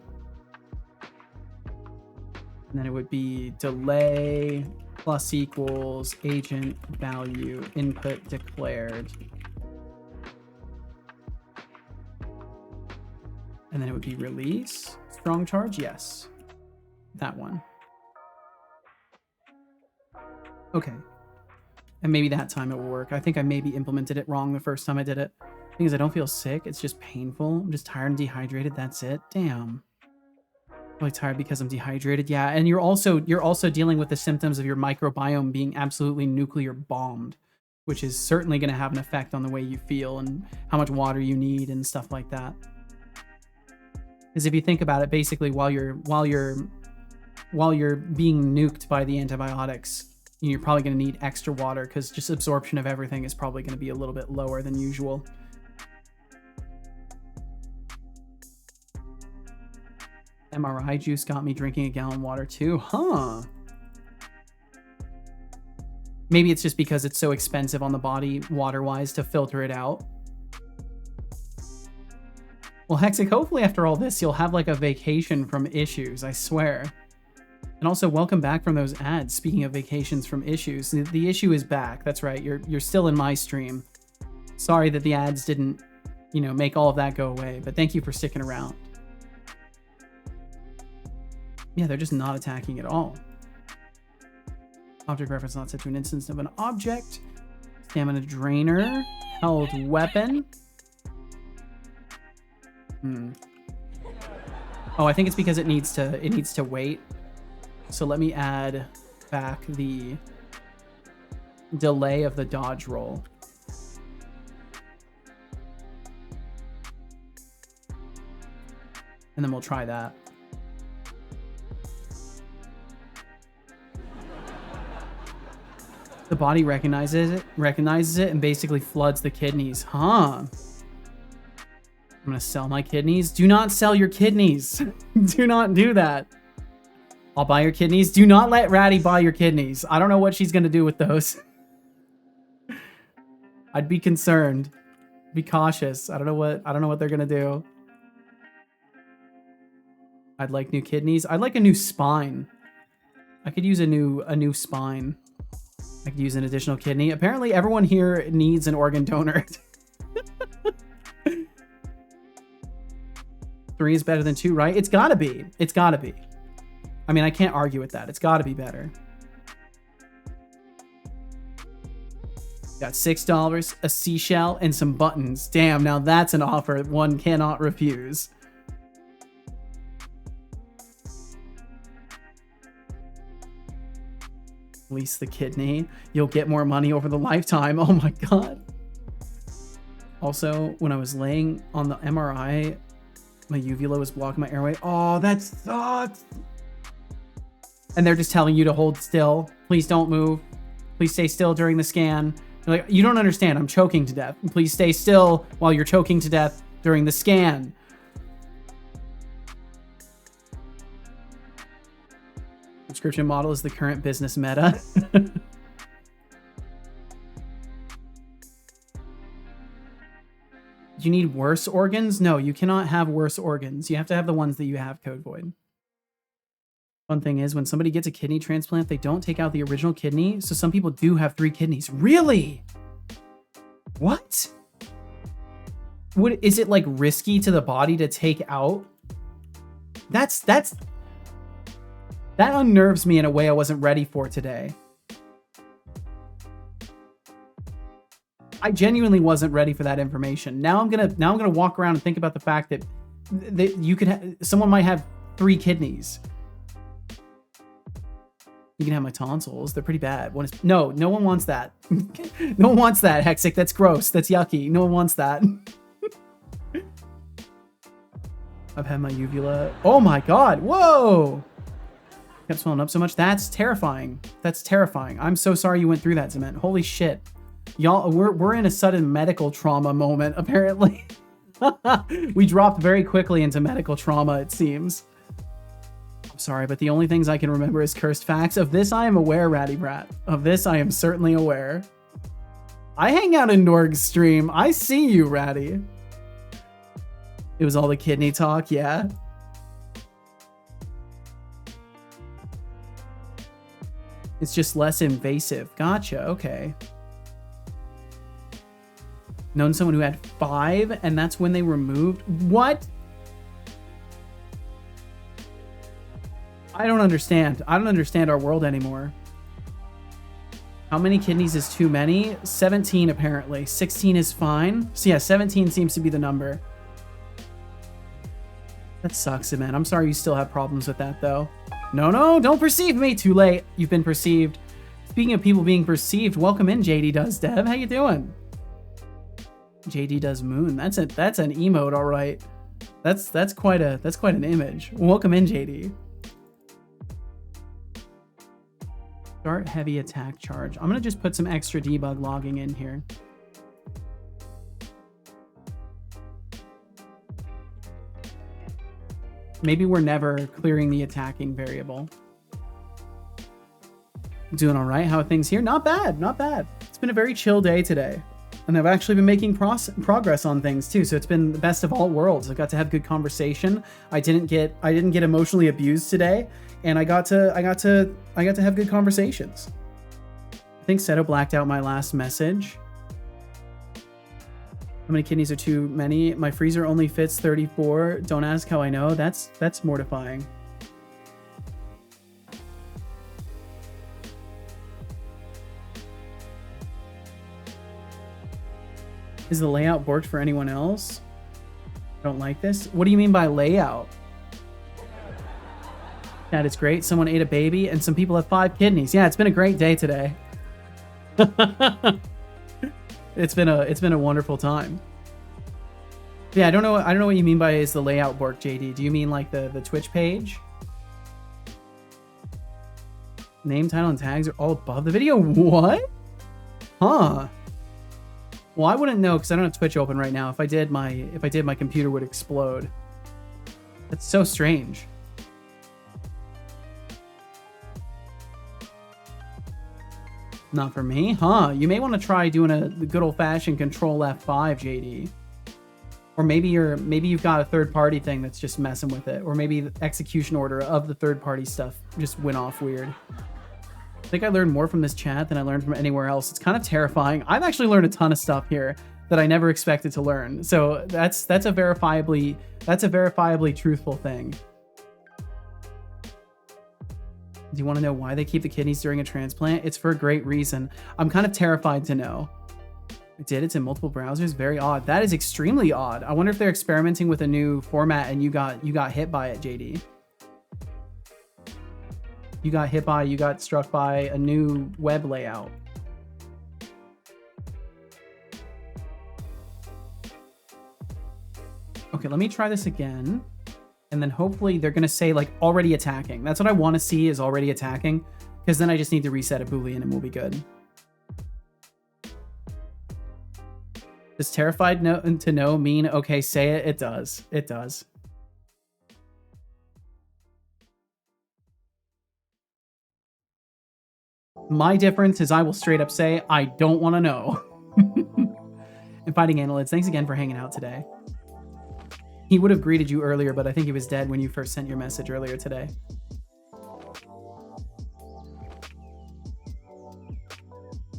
and then it would be delay plus equals agent value input declared, and then it would be release strong charge. Yes, that one. Okay. And maybe that time it will work. I think I maybe implemented it wrong the first time I did it. Thing is, I don't feel sick. It's just painful. I'm just tired and dehydrated. That's it. Damn. Really tired because I'm dehydrated. Yeah, and you're also dealing with the symptoms of your microbiome being absolutely nuclear bombed, which is certainly going to have an effect on the way you feel and how much water you need and stuff like that. Because if you think about it, basically while you're being nuked by the antibiotics, you're probably going to need extra water because just absorption of everything is probably going to be a little bit lower than usual. MRI juice got me drinking a gallon of water too, huh? Maybe it's just because it's so expensive on the body water-wise to filter it out. Well, Hexic, hopefully after all this, you'll have like a vacation from issues, I swear. And also, welcome back from those ads. Speaking of vacations from issues, the issue is back. That's right, you're still in my stream. Sorry that the ads didn't, make all of that go away, but thank you for sticking around. Yeah, they're just not attacking at all. Object reference not set to an instance of an object. Stamina drainer. Held weapon. Oh, I think it's because it needs to wait. So let me add back the delay of the dodge roll. And then we'll try that. The body recognizes it and basically floods the kidneys. Huh. I'm gonna sell my kidneys. Do not sell your kidneys. Do not do that. I'll buy your kidneys. Do not let Ratty buy your kidneys. I don't know what she's gonna do with those. I'd be concerned. Be cautious. I don't know what they're gonna do. I'd like new kidneys. I'd like a new spine. I could use a new spine. I could use an additional kidney. Apparently everyone here needs an organ donor. 3 is better than 2, right? It's gotta be. It's gotta be. I mean, I can't argue with that. It's gotta be better. Got $6, a seashell, and some buttons. Damn, now that's an offer one cannot refuse. Lease the kidney. You'll get more money over the lifetime. Oh my god. Also, when I was laying on the MRI, my uvula was blocking my airway. Oh, that sucks. And they're just telling you to hold still. Please don't move. Please stay still during the scan. You're like, you don't understand. I'm choking to death. Please stay still while you're choking to death during the scan. Subscription model is the current business meta. You need worse organs? No, you cannot have worse organs. You have to have the ones that you have, Code Void. Fun thing is, when somebody gets a kidney transplant, they don't take out the original kidney, so some people do have 3 kidneys. Really? What? Is it like risky to the body to take out? That unnerves me in a way I wasn't ready for today. I genuinely wasn't ready for that information. Now I'm gonna walk around and think about the fact that you could someone might have 3 kidneys. You can have my tonsils. They're pretty bad. No one wants that. No one wants that, Hexic. That's gross. That's yucky. No one wants that. I've had my uvula. Oh my god. Whoa. Kept swelling up so much. That's terrifying. That's terrifying. I'm so sorry you went through that, Cement. Holy shit. Y'all, we're in a sudden medical trauma moment, apparently. We dropped very quickly into medical trauma, it seems. I'm sorry, but the only things I can remember is cursed facts. Of this, I am aware, Ratty Brat. Of this, I am certainly aware. I hang out in Norg's stream. I see you, Ratty. It was all the kidney talk, yeah. It's just less invasive. Gotcha, okay. Known someone who had 5, and that's when they removed. What? I don't understand. I don't understand our world anymore. How many kidneys is too many? 17 apparently. 16 is fine. So yeah, 17 seems to be the number. That sucks, man. I'm sorry you still have problems with that, though. No, don't perceive me. Too late. You've been perceived. Speaking of people being perceived, welcome in, JD Does Dev. How you doing? JD Does Moon. That's an emote, all right. That's quite an image. Welcome in, JD. Start heavy attack charge. I'm gonna just put some extra debug logging in here. Maybe we're never clearing the attacking variable. Doing all right. How are things here? Not bad, not bad. It's been a very chill day today. And I've actually been making progress on things too. So it's been the best of all worlds. I got to have good conversation. I didn't get emotionally abused today, and I got to have good conversations. I think Seto blacked out my last message. How many kidneys are too many? My freezer only fits 34. Don't ask how I know. That's mortifying. Is the layout borked for anyone else? I don't like this. What do you mean by layout? That is great. Someone ate a baby and some people have 5 kidneys. Yeah, it's been a great day today. It's been a wonderful time. Yeah, I don't know what you mean by is the layout borked, JD. Do you mean like the Twitch page? Name, title, and tags are all above the video. What? Huh. Well, I wouldn't know because I don't have Twitch open right now. If I did, my computer would explode. That's so strange. Not for me, huh? You may want to try doing the good old-fashioned Control F5, JD. Or maybe you've got a third-party thing that's just messing with it. Or maybe the execution order of the third-party stuff just went off weird. I think I learned more from this chat than I learned from anywhere else. It's kind of terrifying. I've actually learned a ton of stuff here that I never expected to learn. So that's a verifiably truthful thing. Do you want to know why they keep the kidneys during a transplant? It's for a great reason. I'm kind of terrified to know. I did. It's in multiple browsers. Very odd. That is extremely odd. I wonder if they're experimenting with a new format and you got hit by it, JD. You got struck by a new web layout. Okay, let me try this again. And then hopefully they're going to say like already attacking. That's what I want to see is already attacking. Because then I just need to reset a Boolean and we'll be good. Does terrified to know mean, okay, say it? It does. It does. My difference is I will straight up say, I don't want to know. And Fighting Annelids, thanks again for hanging out today. He would have greeted you earlier, but I think he was dead when you first sent your message earlier today.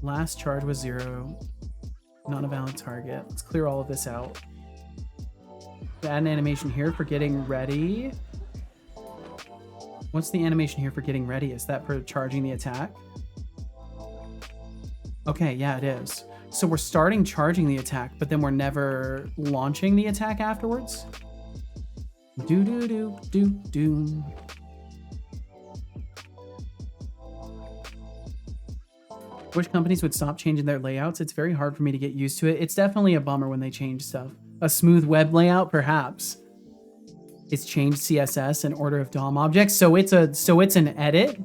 Last charge was 0. Not a valid target. Let's clear all of this out. Add an animation here for getting ready. What's the animation here for getting ready? Is that for charging the attack? Okay, yeah, it is. So we're starting charging the attack, but then we're never launching the attack afterwards? Do. Wish companies would stop changing their layouts. It's very hard for me to get used to it. It's definitely a bummer when they change stuff. A smooth web layout, perhaps. It's changed CSS and order of DOM objects, so it's an edit.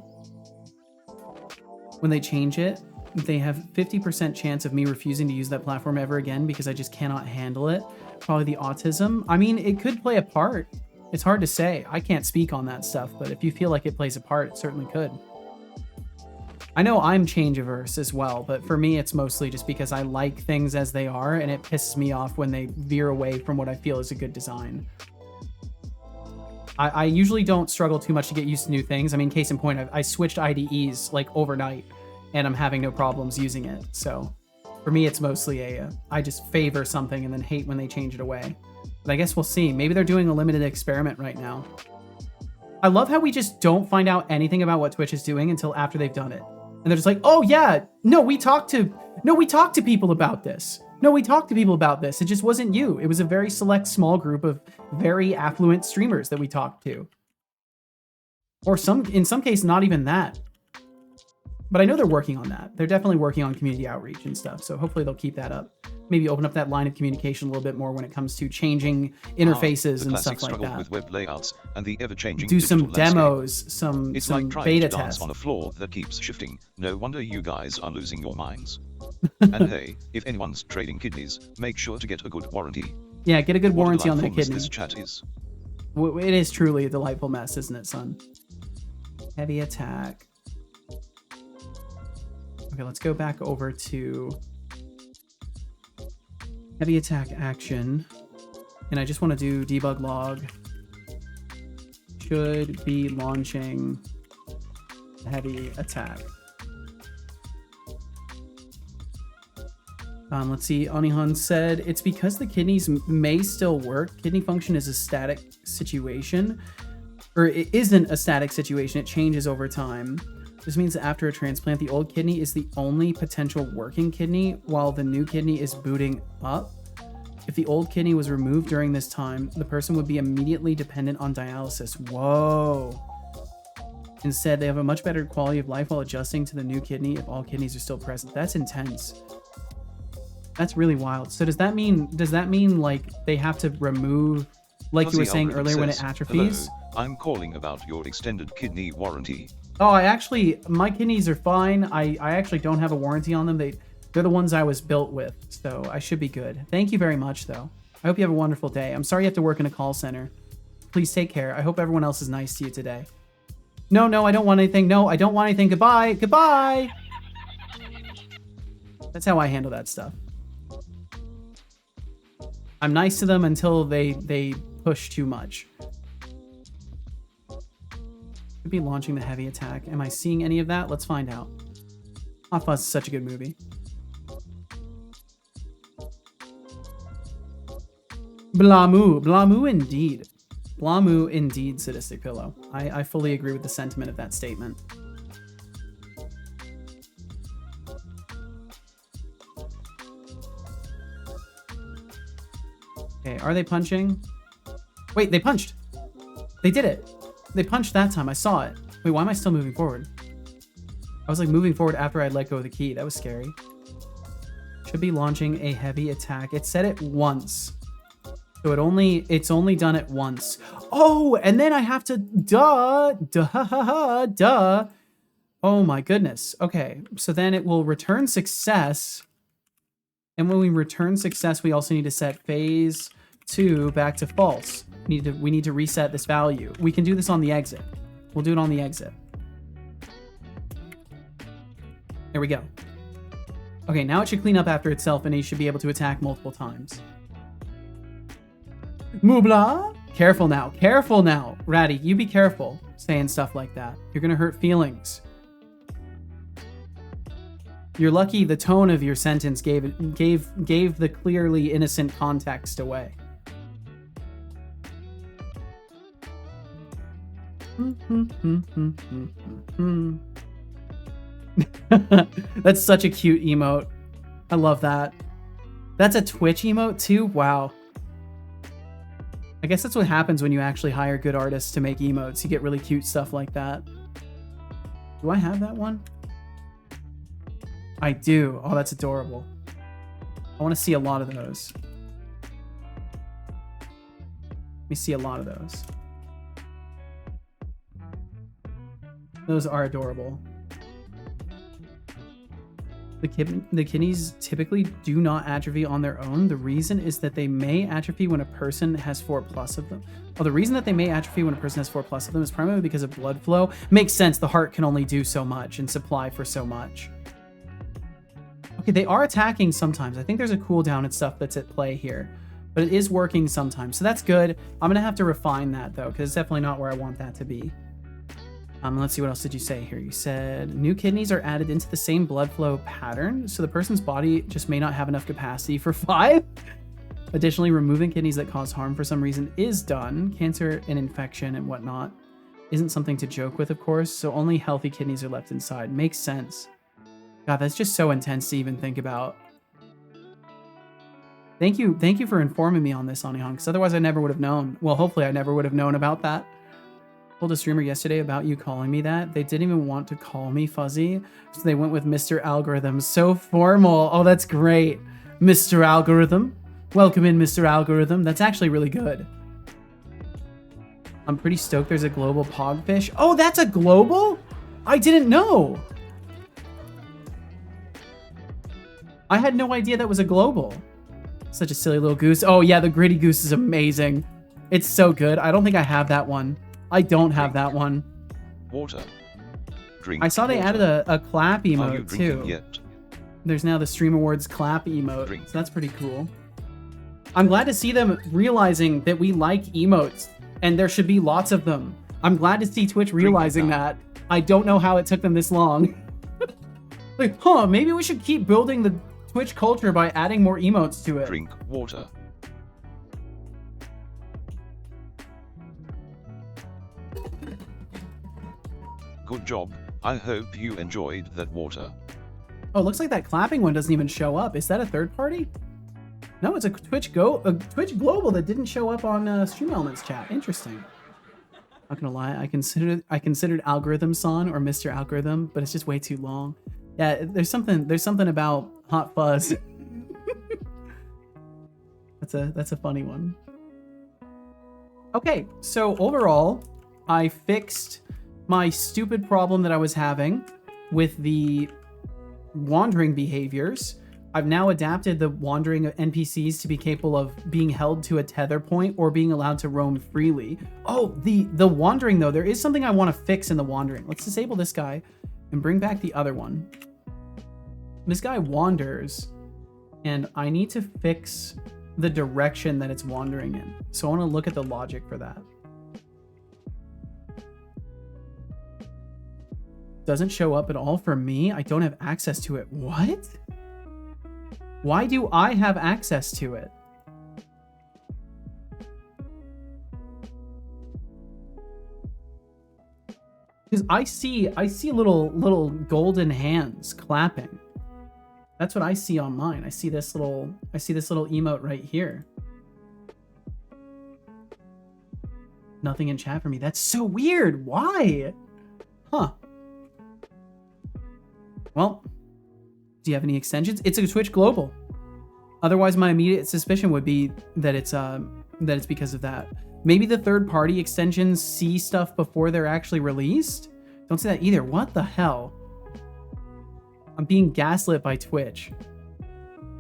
When they change it, they have 50% chance of me refusing to use that platform ever again because I just cannot handle it. Probably the autism. I mean, it could play a part. It's hard to say. I can't speak on that stuff, but if you feel like it plays a part, it certainly could. I know I'm change averse as well, but for me, it's mostly just because I like things as they are, and it pisses me off when they veer away from what I feel is a good design. I usually don't struggle too much to get used to new things. I mean, case in point, I switched IDEs like overnight, and I'm having no problems using it. So for me, it's mostly I just favor something and then hate when they change it away. But I guess we'll see. Maybe they're doing a limited experiment right now. I love how we just don't find out anything about what Twitch is doing until after they've done it. And they're just like, oh yeah, no, we talked to people about this. No, we talked to people about this. It just wasn't you. It was a very select small group of very affluent streamers that we talked to. Or in some cases, not even that. But I know they're working on that. They're definitely working on community outreach and stuff. So hopefully they'll keep that up. Maybe open up that line of communication a little bit more when it comes to changing interfaces and stuff like that. With web layouts and the ever-changing do some digital demos, landscape. some It's like trying beta to dance tests. on a floor that keeps shifting. No wonder you guys are losing your minds. And hey, if anyone's trading kidneys, make sure to get a good warranty. Yeah, get a good What a warranty on that delightful mess kidney. This chat is. It is truly a delightful mess, isn't it, son? Heavy attack. Okay, let's go back over to heavy attack action. And I just want to do debug log. Should be launching heavy attack. Let's see. Onihan said, it's because the kidneys may still work. Kidney function is a static situation. Or it isn't a static situation. It changes over time. This means that after a transplant, the old kidney is the only potential working kidney while the new kidney is booting up. If the old kidney was removed during this time, the person would be immediately dependent on dialysis. Whoa. Instead, they have a much better quality of life while adjusting to the new kidney if all kidneys are still present. That's intense. That's really wild. So does that mean like they have to remove, like you were saying earlier, when it atrophies? Hello, I'm calling about your extended kidney warranty. Oh, my kidneys are fine. I actually don't have a warranty on them. They're the ones I was built with, so I should be good. Thank you very much, though. I hope you have a wonderful day. I'm sorry you have to work in a call center. Please take care. I hope everyone else is nice to you today. No, I don't want anything. No, I don't want anything. Goodbye. Goodbye. That's how I handle that stuff. I'm nice to them until they push too much. Could be launching the heavy attack. Am I seeing any of that? Let's find out. Hot Fuzz is such a good movie. Blamu indeed. Blamu indeed, Sadistic Pillow. I fully agree with the sentiment of that statement. Okay, are they punching? Wait, they punched. They did it. They punched that time. I saw it. Wait, why am I still moving forward? I was like moving forward after I let go of the key. That was scary. Should be launching a heavy attack. It said it once. So it's only done it once. Oh, and then I have to duh. Oh my goodness. Okay, so then it will return success. And when we return success, we also need to set phase 2 back to false. We need to reset this value. We can do this on the exit. We'll do it on the exit. There we go. Okay, now it should clean up after itself and it should be able to attack multiple times. Moobla! Careful now. Ratty, you be careful saying stuff like that. You're gonna hurt feelings. You're lucky the tone of your sentence gave the clearly innocent context away. That's such a cute emote. I love that. That's a Twitch emote too? Wow. I guess that's what happens when you actually hire good artists to make emotes. You get really cute stuff like that. Do I have that one? I do. Oh, that's adorable. I want to see a lot of those. Let me see a lot of those. Those are adorable. The kidneys typically do not atrophy on their own. The reason is that they may atrophy when a person has 4+ of them. Oh, the reason that they may atrophy when a person has 4+ of them is primarily because of blood flow. Makes sense. The heart can only do so much and supply for so much. Okay, they are attacking sometimes. I think there's a cooldown and stuff that's at play here, but it is working sometimes. So that's good. I'm going to have to refine that though, because it's definitely not where I want that to be. Let's see, what else did you say here? You said new kidneys are added into the same blood flow pattern, so the person's body just may not have enough capacity for 5. Additionally, removing kidneys that cause harm for some reason is done. Cancer and infection and whatnot. isn't something to joke with, of course, so only healthy kidneys are left inside. Makes sense. God, that's just so intense to even think about. Thank you for informing me on this, Anihan, because otherwise I never would have known. Well, hopefully I never would have known about that. I told a streamer yesterday about you calling me that. They didn't even want to call me Fuzzy, so they went with Mr. Algorithm. So formal. Oh, that's great. Mr. Algorithm. Welcome in, Mr. Algorithm. That's actually really good. I'm pretty stoked there's a global pogfish. Oh, that's a global? I didn't know. I had no idea that was a global. Such a silly little goose. Oh yeah, the gritty goose is amazing. It's so good. I don't think I have that one. I don't have that one. Water. Drink. I saw they added a clap Are you emote drinking too. yet? There's now the Stream Awards clap emote. Drink. So that's pretty cool. I'm glad to see them realizing that we like emotes and there should be lots of them. I'm glad to see Twitch realizing that. I don't know how it took them this long. Like, maybe we should keep building the Twitch culture by adding more emotes to it. Drink water. Good job. I hope you enjoyed that water. Oh, it looks like that clapping one doesn't even show up. Is that a third party? No, it's a Twitch Global that didn't show up on Stream Elements chat. Interesting. Not gonna lie, I considered Algorithm Son or Mr. Algorithm, but it's just way too long. Yeah, there's something about Hot Fuzz. That's a funny one. Okay, so overall, I fixed my stupid problem that I was having with the wandering behaviors. I've now adapted the wandering NPCs to be capable of being held to a tether point or being allowed to roam freely. Oh, the wandering though, there is something I want to fix in the wandering. Let's disable this guy and bring back the other one. This guy wanders and I need to fix the direction that it's wandering in. So I want to look at the logic for that. Doesn't show up at all for me. I don't have access to it. What? Why do I have access to it? Because I see little golden hands clapping. That's what I see on mine. I see this little emote right here. Nothing in chat for me. That's so weird. Why? Huh. Well, do you have any extensions? It's a Twitch Global. Otherwise, my immediate suspicion would be that it's because of that. Maybe the third-party extensions see stuff before they're actually released? Don't say that either. What the hell? I'm being gaslit by Twitch.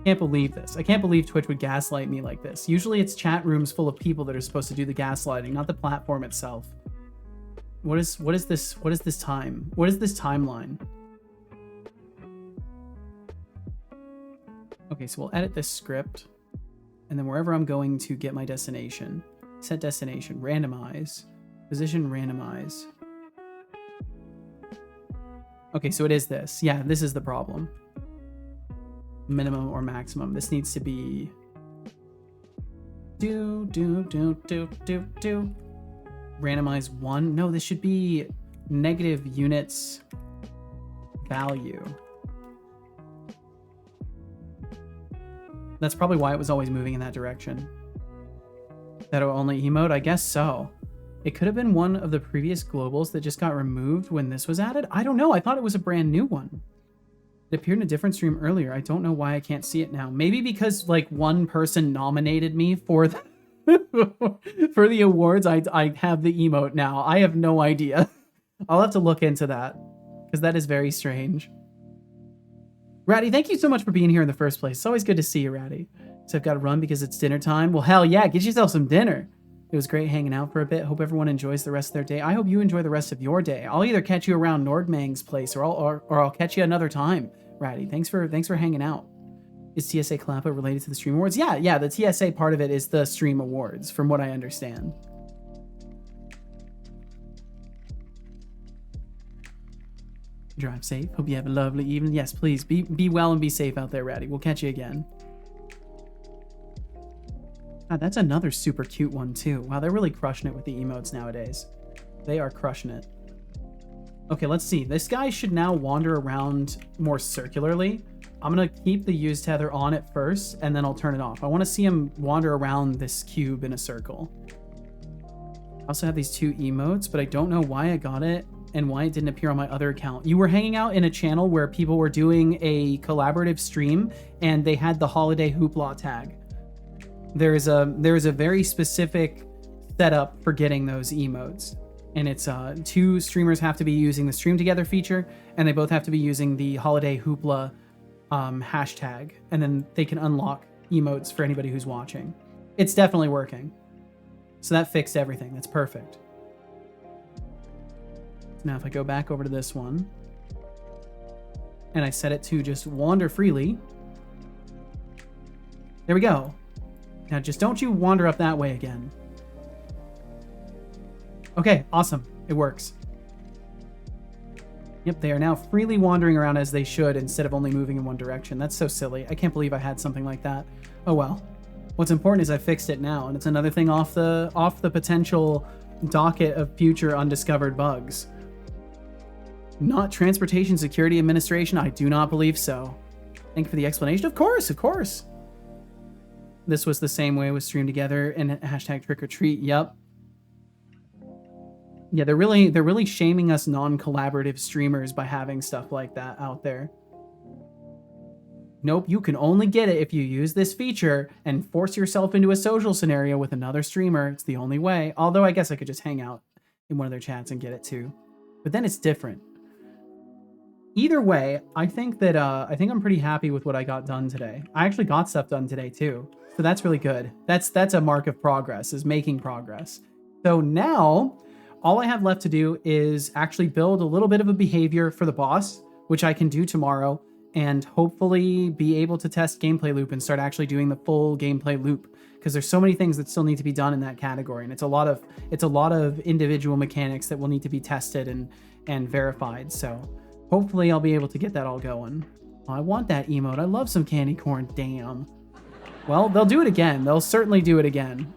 Can't believe this. I can't believe Twitch would gaslight me like this. Usually it's chat rooms full of people that are supposed to do the gaslighting, not the platform itself. What is this time? What is this timeline? Okay, so we'll edit this script, and then wherever I'm going to get my destination, set destination, randomize, position randomize. Okay, so it is this. Yeah, this is the problem. Minimum or maximum. This needs to be randomize 1. No, this should be negative units value. That's probably why it was always moving in that direction. That only emote? I guess so. It could have been one of the previous globals that just got removed when this was added. I don't know. I thought it was a brand new one. It appeared in a different stream earlier. I don't know why I can't see it now. Maybe because like one person nominated me for the for the awards. I have the emote now. I have no idea. I'll have to look into that because that is very strange. Ratty, thank you so much for being here in the first place. It's always good to see you, Ratty. So I've got to run because it's dinner time. Well, hell yeah, get yourself some dinner. It was great hanging out for a bit. Hope everyone enjoys the rest of their day. I hope you enjoy the rest of your day. I'll either catch you around Nordmang's place or I'll catch you another time, Ratty. Thanks for hanging out. Is TSA Klappa related to the Stream Awards? Yeah, the TSA part of it is the Stream Awards, from what I understand. Drive safe. Hope you have a lovely evening. Yes, please be well and be safe out there, Ratty. We'll catch you again. God, that's another super cute one too. Wow, they're really crushing it with the emotes nowadays. They are crushing it. Okay, let's see. This guy should now wander around more circularly. I'm going to keep the use tether on at first, and then I'll turn it off. I want to see him wander around this cube in a circle. I also have these 2 emotes, but I don't know why I got it and why it didn't appear on my other account. You were hanging out in a channel where people were doing a collaborative stream, and they had the holiday hoopla tag. There is a very specific setup for getting those emotes. And it's 2 streamers have to be using the stream together feature, and they both have to be using the holiday hoopla hashtag, and then they can unlock emotes for anybody who's watching. It's definitely working. So that fixed everything. That's perfect. Now if I go back over to this one, and I set it to just wander freely, there we go. Now just don't you wander up that way again. Okay, awesome. It works. Yep, they are now freely wandering around as they should instead of only moving in one direction. That's so silly. I can't believe I had something like that. Oh well. What's important is I fixed it now, and it's another thing off the potential docket of future undiscovered bugs. Not Transportation Security Administration? I do not believe so. Thank you for the explanation. Of course, of course. This was the same way with Stream Together and hashtag Trick or Treat. Yep. Yeah, they're really shaming us non-collaborative streamers by having stuff like that out there. Nope, you can only get it if you use this feature and force yourself into a social scenario with another streamer. It's the only way. Although I guess I could just hang out in one of their chats and get it too. But then it's different. Either way, I think I'm pretty happy with what I got done today. I actually got stuff done today too. So that's really good. That's a mark of progress, is making progress. So now all I have left to do is actually build a little bit of a behavior for the boss, which I can do tomorrow, and hopefully be able to test gameplay loop and start actually doing the full gameplay loop, because there's so many things that still need to be done in that category, and it's a lot of individual mechanics that will need to be tested and verified. So hopefully I'll be able to get that all going. Oh, I want that emote. I love some candy corn. Damn. Well, they'll do it again. They'll certainly do it again.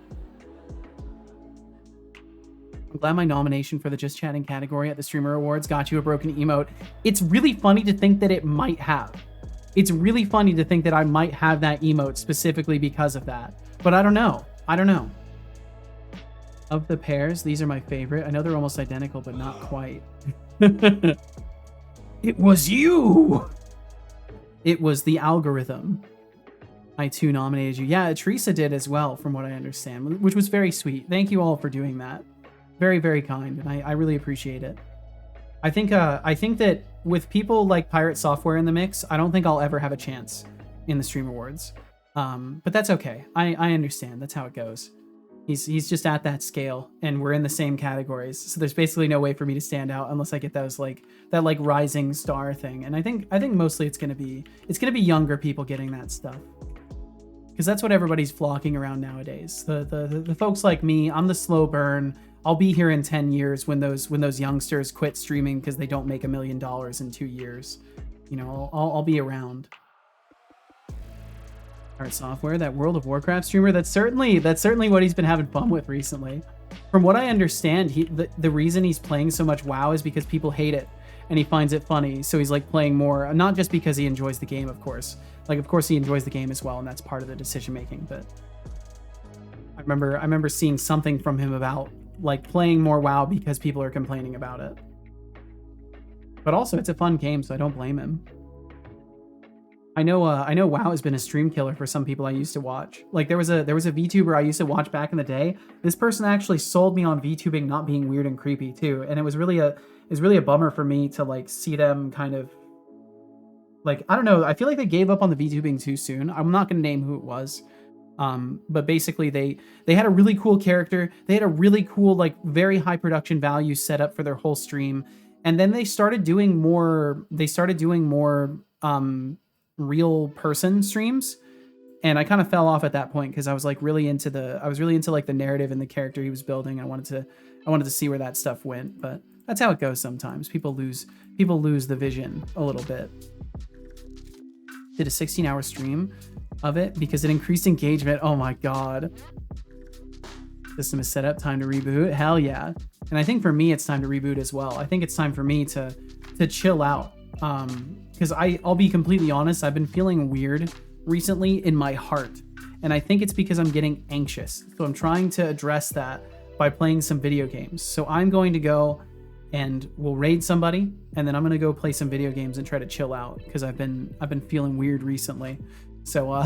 I'm glad my nomination for the Just Chatting category at the Streamer Awards got you a broken emote. It's really funny to think that it might have. It's really funny to think that I might have that emote specifically because of that. But I don't know. I don't know. Of the pairs, these are my favorite. I know they're almost identical, but not quite. It was you! It was the algorithm. I too nominated you. Yeah, Teresa did as well, from what I understand, which was very sweet. Thank you all for doing that. Very, very kind, and I really appreciate it. I think that with people like Pirate Software in the mix, I don't think I'll ever have a chance in the Stream Awards. But that's okay. I understand. That's how it goes. He's just at that scale, and we're in the same categories. So there's basically no way for me to stand out unless I get those that rising star thing. And I think mostly it's gonna be younger people getting that stuff, because that's what everybody's flocking around nowadays. The folks like me, I'm the slow burn. I'll be here in 10 years when those youngsters quit streaming because they don't make $1 million in 2 years. You know, I'll be around. Art Software, that World of Warcraft streamer, that's certainly what he's been having fun with recently. From what I understand, the reason he's playing so much WoW is because people hate it and he finds it funny. So he's like playing more, not just because he enjoys the game, of course. Like, of course he enjoys the game as well, and that's part of the decision making. But I remember seeing something from him about like playing more WoW because people are complaining about it. But also it's a fun game, so I don't blame him. I know WoW has been a stream killer for some people I used to watch. Like there was a VTuber I used to watch back in the day. This person actually sold me on VTubing not being weird and creepy too. And it was really a bummer for me to like see them kind of like, I don't know, I feel like they gave up on the VTubing too soon. I'm not gonna name who it was. But basically they had a really cool character. They had a really cool, like very high production value set up for their whole stream. And then they started doing more real person streams. And I kind of fell off at that point because I was like really into like the narrative and the character he was building. I wanted to see where that stuff went, but that's how it goes sometimes. People lose the vision a little bit. Did a 16-hour stream of it because it increased engagement. Oh my god. System is set up, time to reboot. Hell yeah. And I think for me, it's time to reboot as well. I think it's time for me to chill out. Because I'll be completely honest, I've been feeling weird recently in my heart. And I think it's because I'm getting anxious. So I'm trying to address that by playing some video games. So I'm going to go and we'll raid somebody, and then I'm gonna go play some video games and try to chill out because I've been feeling weird recently. So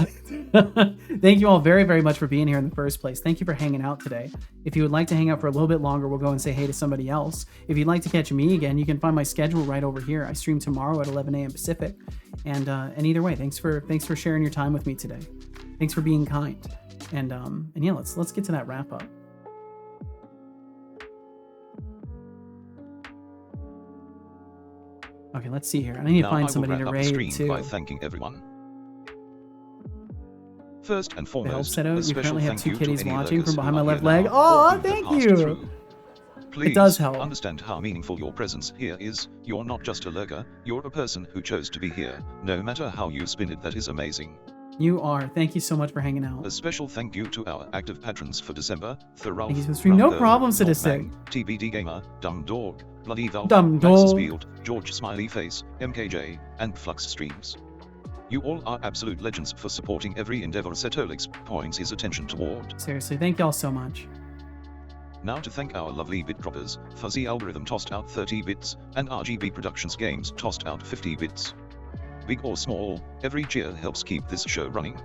thank you all very, very much for being here in the first place. Thank you for hanging out today. If you would like to hang out for a little bit longer, we'll go and say hey to somebody else. If you'd like to catch me again, you can find my schedule right over here. I stream tomorrow at 11 a.m. Pacific. And either way, thanks for sharing your time with me today. Thanks for being kind. And yeah, let's get to that wrap up. Okay, let's see here. I need to find somebody to raid too. By thanking everyone. First and foremost, you currently have 2 kitties watching from behind my left leg. Oh, thank you. Please it does help. Understand how meaningful your presence here is. You're not just a lurker, you're a person who chose to be here. No matter how you spin it, that is amazing. You are. Thank you so much for hanging out. A special thank you to our active patrons for December, Thuralf, thank you for the stream. No problem, Sadistic. TBD Gamer, Dumb Dog, Bloody Valve, Dumb Dog, George Smiley Face, MKJ, and Flux Streams. You all are absolute legends for supporting every endeavor Setolix points his attention toward. Seriously, thank y'all so much. Now to thank our lovely bit droppers, Fuzzy Algorithm tossed out 30 bits, and RGB Productions Games tossed out 50 bits. Big or small, every cheer helps keep this show running.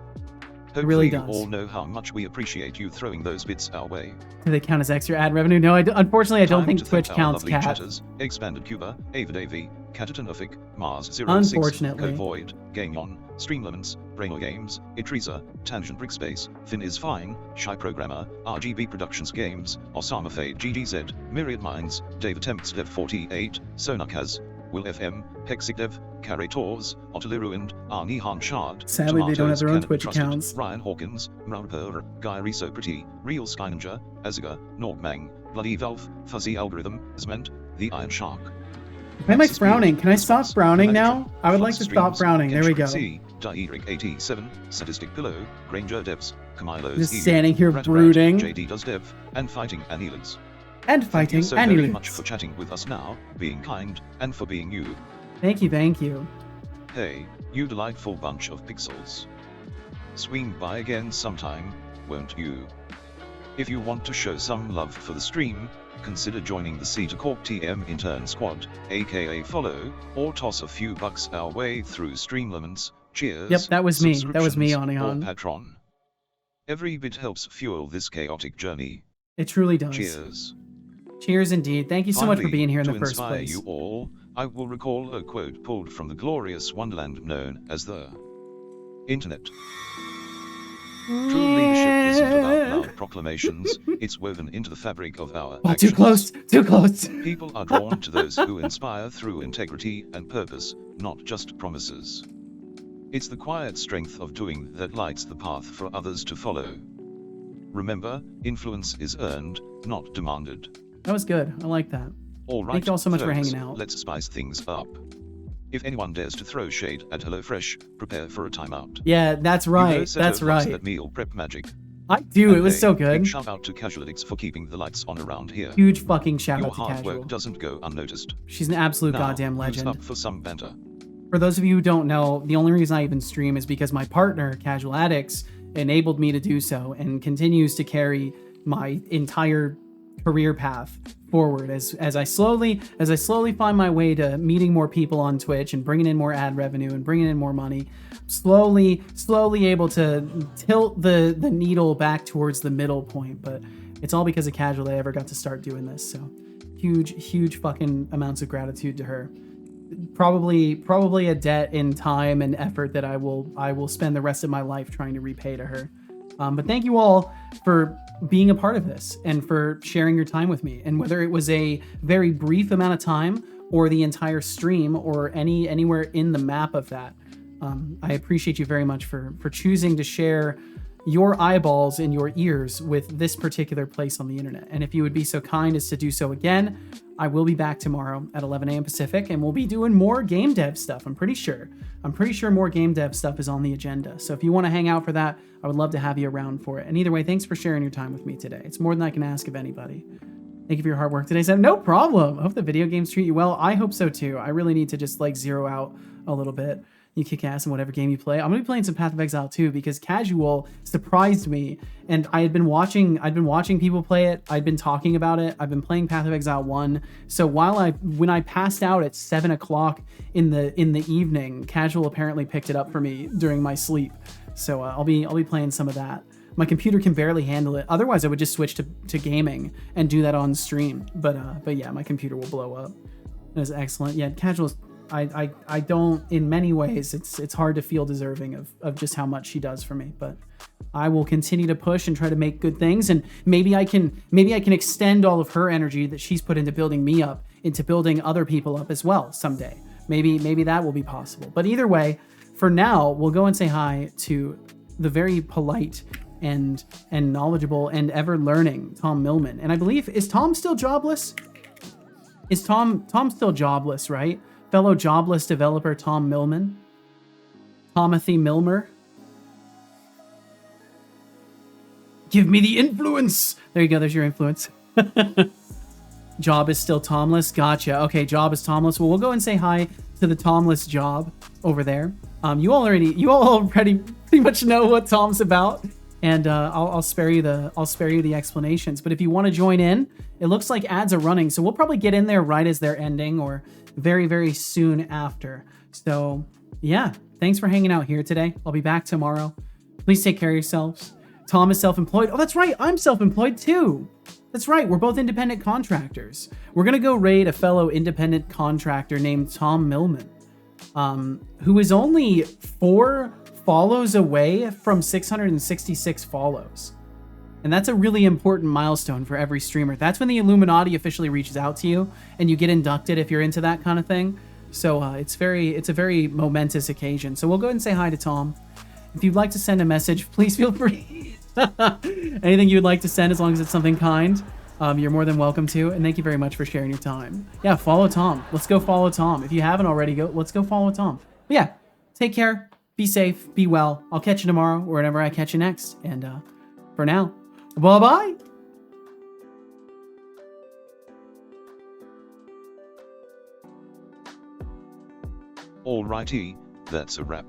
Hopefully really does. You all know how much we appreciate you throwing those bits our way. Do they count as extra ad revenue? No, unfortunately I don't think Twitch counts cat. Chatters, Expanded Cuba, Ava Davy, Catatonophic, Mars 06, unfortunately. Void, Game On, Streamlemons, Brainor Games, Itreza, Tangent Brickspace, Finn is Fine, Shy Programmer, RGB Productions Games, Osama Fade GGZ, Myriad Minds, David Tempts Dev 48, Sonakaz, Will FM, Hexigdev, Carrie Tors, Otterly Ruined, Arnie Han Shard, sadly they don't have their own Twitch accounts. Ryan Hawkins, Mraudper, Guy Riso Pretty, Real Sky Ninja, Aziga, Norgmang, Bloody Valve, Fuzzy Algorithm, Zment, The Iron Shark. Why am I frowning? Can I stop frowning now? I would like to stop frowning. There we go. Dieric 87, Sadistic Pillow, Granger Devs, Camilo's just standing here brooding. JD Does Dev, and Fighting Annelids. And Fighting Annelids. Thank you so very much for chatting with us now, being kind, and for being you. Thank you, thank you. Hey, you delightful bunch of pixels. Swing by again sometime, won't you? If you want to show some love for the stream, consider joining the C to Corp TM Intern Squad, aka follow, or toss a few bucks our way through Streamlemons. Cheers. Yep, that was me. That was me, Onion. Patron. Every bit helps fuel this chaotic journey. It truly does. Cheers. Cheers indeed. Thank you so much for being here in the first place. To inspire you all, I will recall a quote pulled from the glorious wonderland known as the Internet. True leadership isn't about loud proclamations, it's woven into the fabric of our actions. Too close, too close. People are drawn to those who inspire through integrity and purpose, not just promises. It's the quiet strength of doing that lights the path for others to follow. Remember, influence is earned, not demanded. That was good. I like that. All right, thank you all so much for hanging out. Let's spice things up. If anyone dares to throw shade at HelloFresh, prepare for a timeout. Yeah, that's right. You know, that's right. That meal prep magic. I do. It was so good. Big shout out to Casualix for keeping the lights on around here. Huge fucking shout out to Your hard Casual. work doesn't go unnoticed. She's an absolute now, goddamn legend. Who's up for some banter? For those of you who don't know, the only reason I even stream is because my partner, Casual Addicts, enabled me to do so and continues to carry my entire career path forward as I slowly find my way to meeting more people on Twitch and bringing in more ad revenue and bringing in more money. Slowly able to tilt the needle back towards the middle point, but it's all because of Casual that I ever got to start doing this. So huge fucking amounts of gratitude to her. Probably a debt in time and effort that I will spend the rest of my life trying to repay to her. But thank you all for being a part of this and for sharing your time with me. And whether it was a very brief amount of time or the entire stream or anywhere in the map of that, I appreciate you very much for choosing to share your eyeballs and your ears with this particular place on the internet. And if you would be so kind as to do so again, I will be back tomorrow at 11 a.m. Pacific, and we'll be doing more game dev stuff. I'm pretty sure more game dev stuff is on the agenda. So if you want to hang out for that, I would love to have you around for it. And either way, thanks for sharing your time with me today. It's more than I can ask of anybody. Thank you for your hard work today, Sam. No problem. I hope the video games treat you well. I hope so too. I really need to just like zero out a little bit. You kick ass in whatever game you play. I'm gonna be playing some Path of Exile too because Casual surprised me, and I'd been watching people play it. I'd been talking about it. I've been playing Path of Exile 1. So when I passed out at 7 o'clock in the evening, Casual apparently picked it up for me during my sleep. So I'll be playing some of that. My computer can barely handle it. Otherwise, I would just switch to gaming and do that on stream. But yeah, my computer will blow up. That is excellent. Yeah, Casual's. I don't, in many ways, it's hard to feel deserving of just how much she does for me, but I will continue to push and try to make good things, and maybe I can extend all of her energy that she's put into building me up into building other people up as well someday. Maybe that will be possible. But either way, for now, we'll go and say hi to the very polite and knowledgeable and ever learning Tom Millman. And I believe, is Tom still jobless? Is Tom still jobless, right? Fellow jobless developer Tom Millman. Tomothy Milmer. Give me the influence. There you go. There's your influence. Job is still Tomless. Gotcha. Okay, Job is Tomless. Well, we'll go and say hi to the Tomless Job over there. You all already pretty much know what Tom's about, and I'll spare you the explanations. But if you want to join in, it looks like ads are running, so we'll probably get in there right as they're ending or very, very soon after. So yeah, thanks for hanging out here today. I'll be back tomorrow. Please take care of yourselves. Tom is self-employed. Oh, that's right. I'm self-employed too. That's right. We're both independent contractors. We're going to go raid a fellow independent contractor named Tom Millman, who is only 4 follows away from 666 follows. And that's a really important milestone for every streamer. That's when the Illuminati officially reaches out to you and you get inducted if you're into that kind of thing. So it's a very momentous occasion. So we'll go ahead and say hi to Tom. If you'd like to send a message, please feel free. Anything you'd like to send, as long as it's something kind, you're more than welcome to. And thank you very much for sharing your time. Yeah, follow Tom. Let's go follow Tom. If you haven't already, let's go follow Tom. But yeah, take care. Be safe. Be well. I'll catch you tomorrow or whenever I catch you next. And for now, bye-bye. Alrighty, that's a wrap.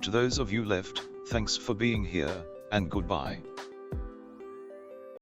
To those of you left, thanks for being here, and goodbye.